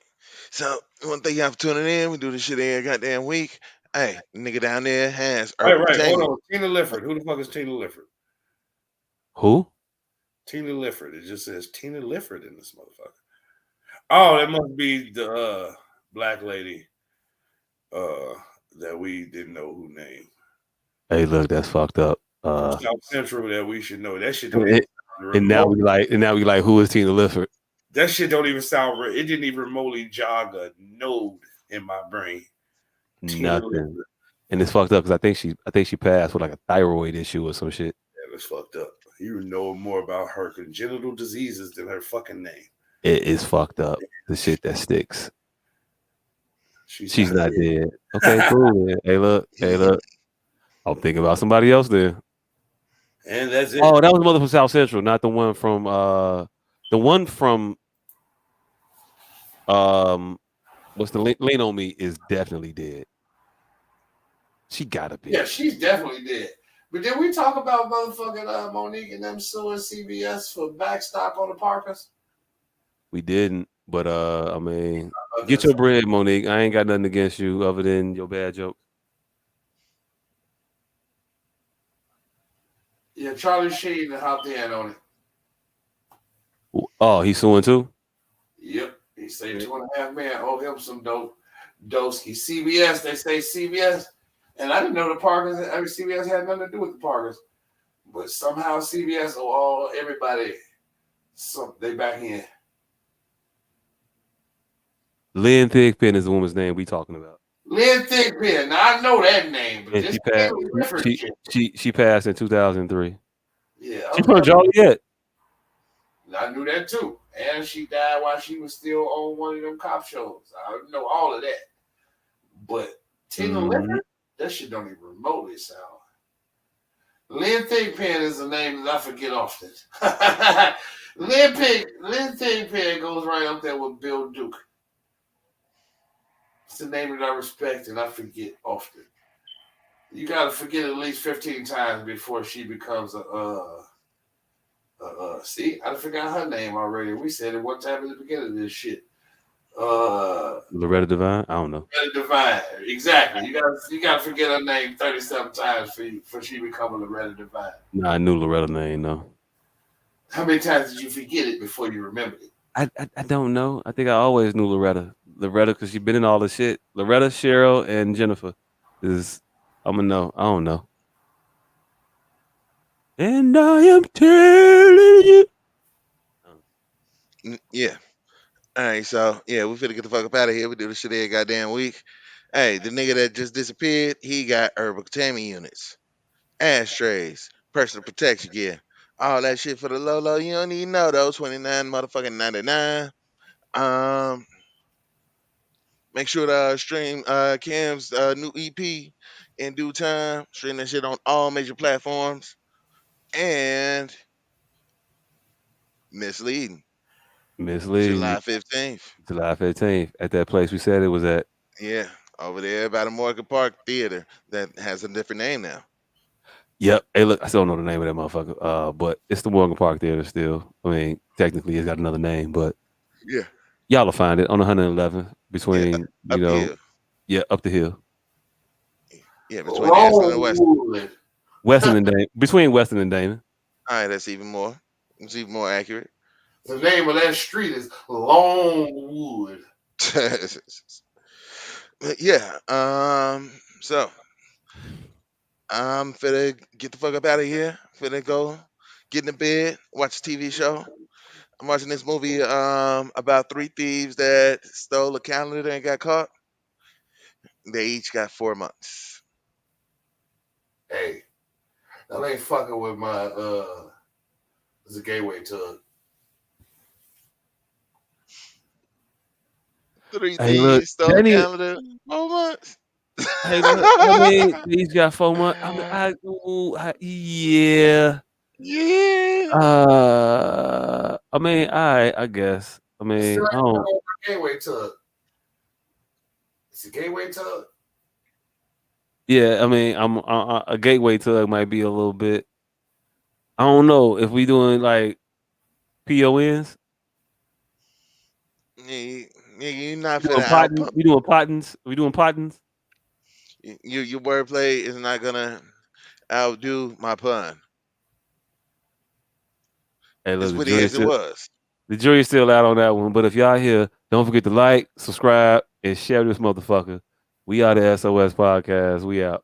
So one thing y'all for tuning in. We do this shit every goddamn week. Hey, nigga down there has right. Hold on, Tina Lifford. Who the fuck is Tina Lifford? Who? Tina Lifford. It just says Tina Lifford in this motherfucker. Oh, that must be the black lady that we didn't know who named. Hey, look, that's fucked up. South Central that we should know. That shit don't and now we like, who is Tina Lifford? That shit don't even sound real. It didn't even remotely jog a node in my brain. Nothing. And it's fucked up because I think she passed with like a thyroid issue or some shit. Yeah, it's fucked up. You know more about her congenital diseases than her fucking name. It is fucked up. The shit that sticks. She's not dead. Okay, cool. Man. Hey, look. I'm thinking about somebody else there. And that's it. Oh, that was the mother from South Central, not the one from what's the Lean on Me is definitely dead. She gotta be. Yeah, she's definitely dead. But did we talk about motherfucking Monique and them suing CBS for backstock on the Parkers? We didn't, but I mean, Get your bread, Monique. I ain't got nothing against you other than your bad joke. Yeah, Charlie Sheen hopped in on it. Oh, he's suing too? Yep. He say 2.5 million owe him some Dosky. CBS, they say CBS. And I didn't know the Parkers, CBS had nothing to do with the Parkers. But somehow CBS owe everybody they back in. Lynn Thigpen is the woman's name we talking about. Lynn Thigpen. Now I know that name, but And this she passed in 2003. Yeah. She from Joliet. I knew that too. And she died while she was still on one of them cop shows. I know all of that. But Tina Licker, that shit don't even remotely sound. Lynn Thigpen is a name that I forget often. Lynn Thigpen goes right up there with Bill Duke. It's the name that I respect and I forget often. You gotta forget at least 15 times before she becomes see, I forgot her name already. We said it one time at the beginning of this shit. Loretta Devine? I don't know. Loretta Devine. Exactly. You gotta forget her name 37 times for she becoming Loretta Devine. Nah, I knew Loretta's name, though. How many times did you forget it before you remembered it? I don't know. I think I always knew Loretta. Loretta, because she's been in all the shit. Loretta, Cheryl, and Jennifer I'm gonna know. I don't know. And I am telling you. Yeah. All right, so yeah, we finna get the fuck up out of here. We do this shit every goddamn week. Hey, the nigga that just disappeared, he got herbal containment units, ashtrays, personal protection gear, all that shit for the low. You don't even know those 29 motherfucking 99. Make sure to stream Cam's new EP in due time. Stream that shit on all major platforms. And misleading. July 15th. July 15th at that place we said it was at. Yeah, over there by the Morgan Park Theater that has a different name now. Yep. Hey, look, I still don't know the name of that motherfucker. But it's the Morgan Park Theater still. I mean, technically it's got another name, but yeah, y'all will find it on 111 between up the hill. Yeah, up the hill. Yeah, between Aston and Weston. Weston and Damon. Between Weston and Damon. All right, that's even more. It's even more accurate. The name of that street is Longwood. Yeah. So I'm finna get the fuck up out of here. Finna go get in the bed, watch a TV show. I'm watching this movie about 3 thieves that stole a calendar and got caught. They each got 4 months. Hey, that ain't fucking with my it's a gateway tug. 3 thieves stole a calendar, 4 months. Hey, look, I mean, he's got 4 months. Yeah. I mean, I guess. I mean, I don't. Gateway tug. It's a gateway tug. Yeah, I mean, a gateway tug might be a little bit. I don't know if we doing like PONs. You're not finna we doing pottins. We doing pottins. Your wordplay is not gonna outdo my pun. Hey, look, as witty as it was. The jury's still out on that one. But if y'all here, don't forget to like, subscribe, and share this motherfucker. We are the S.O.S podcast. We out.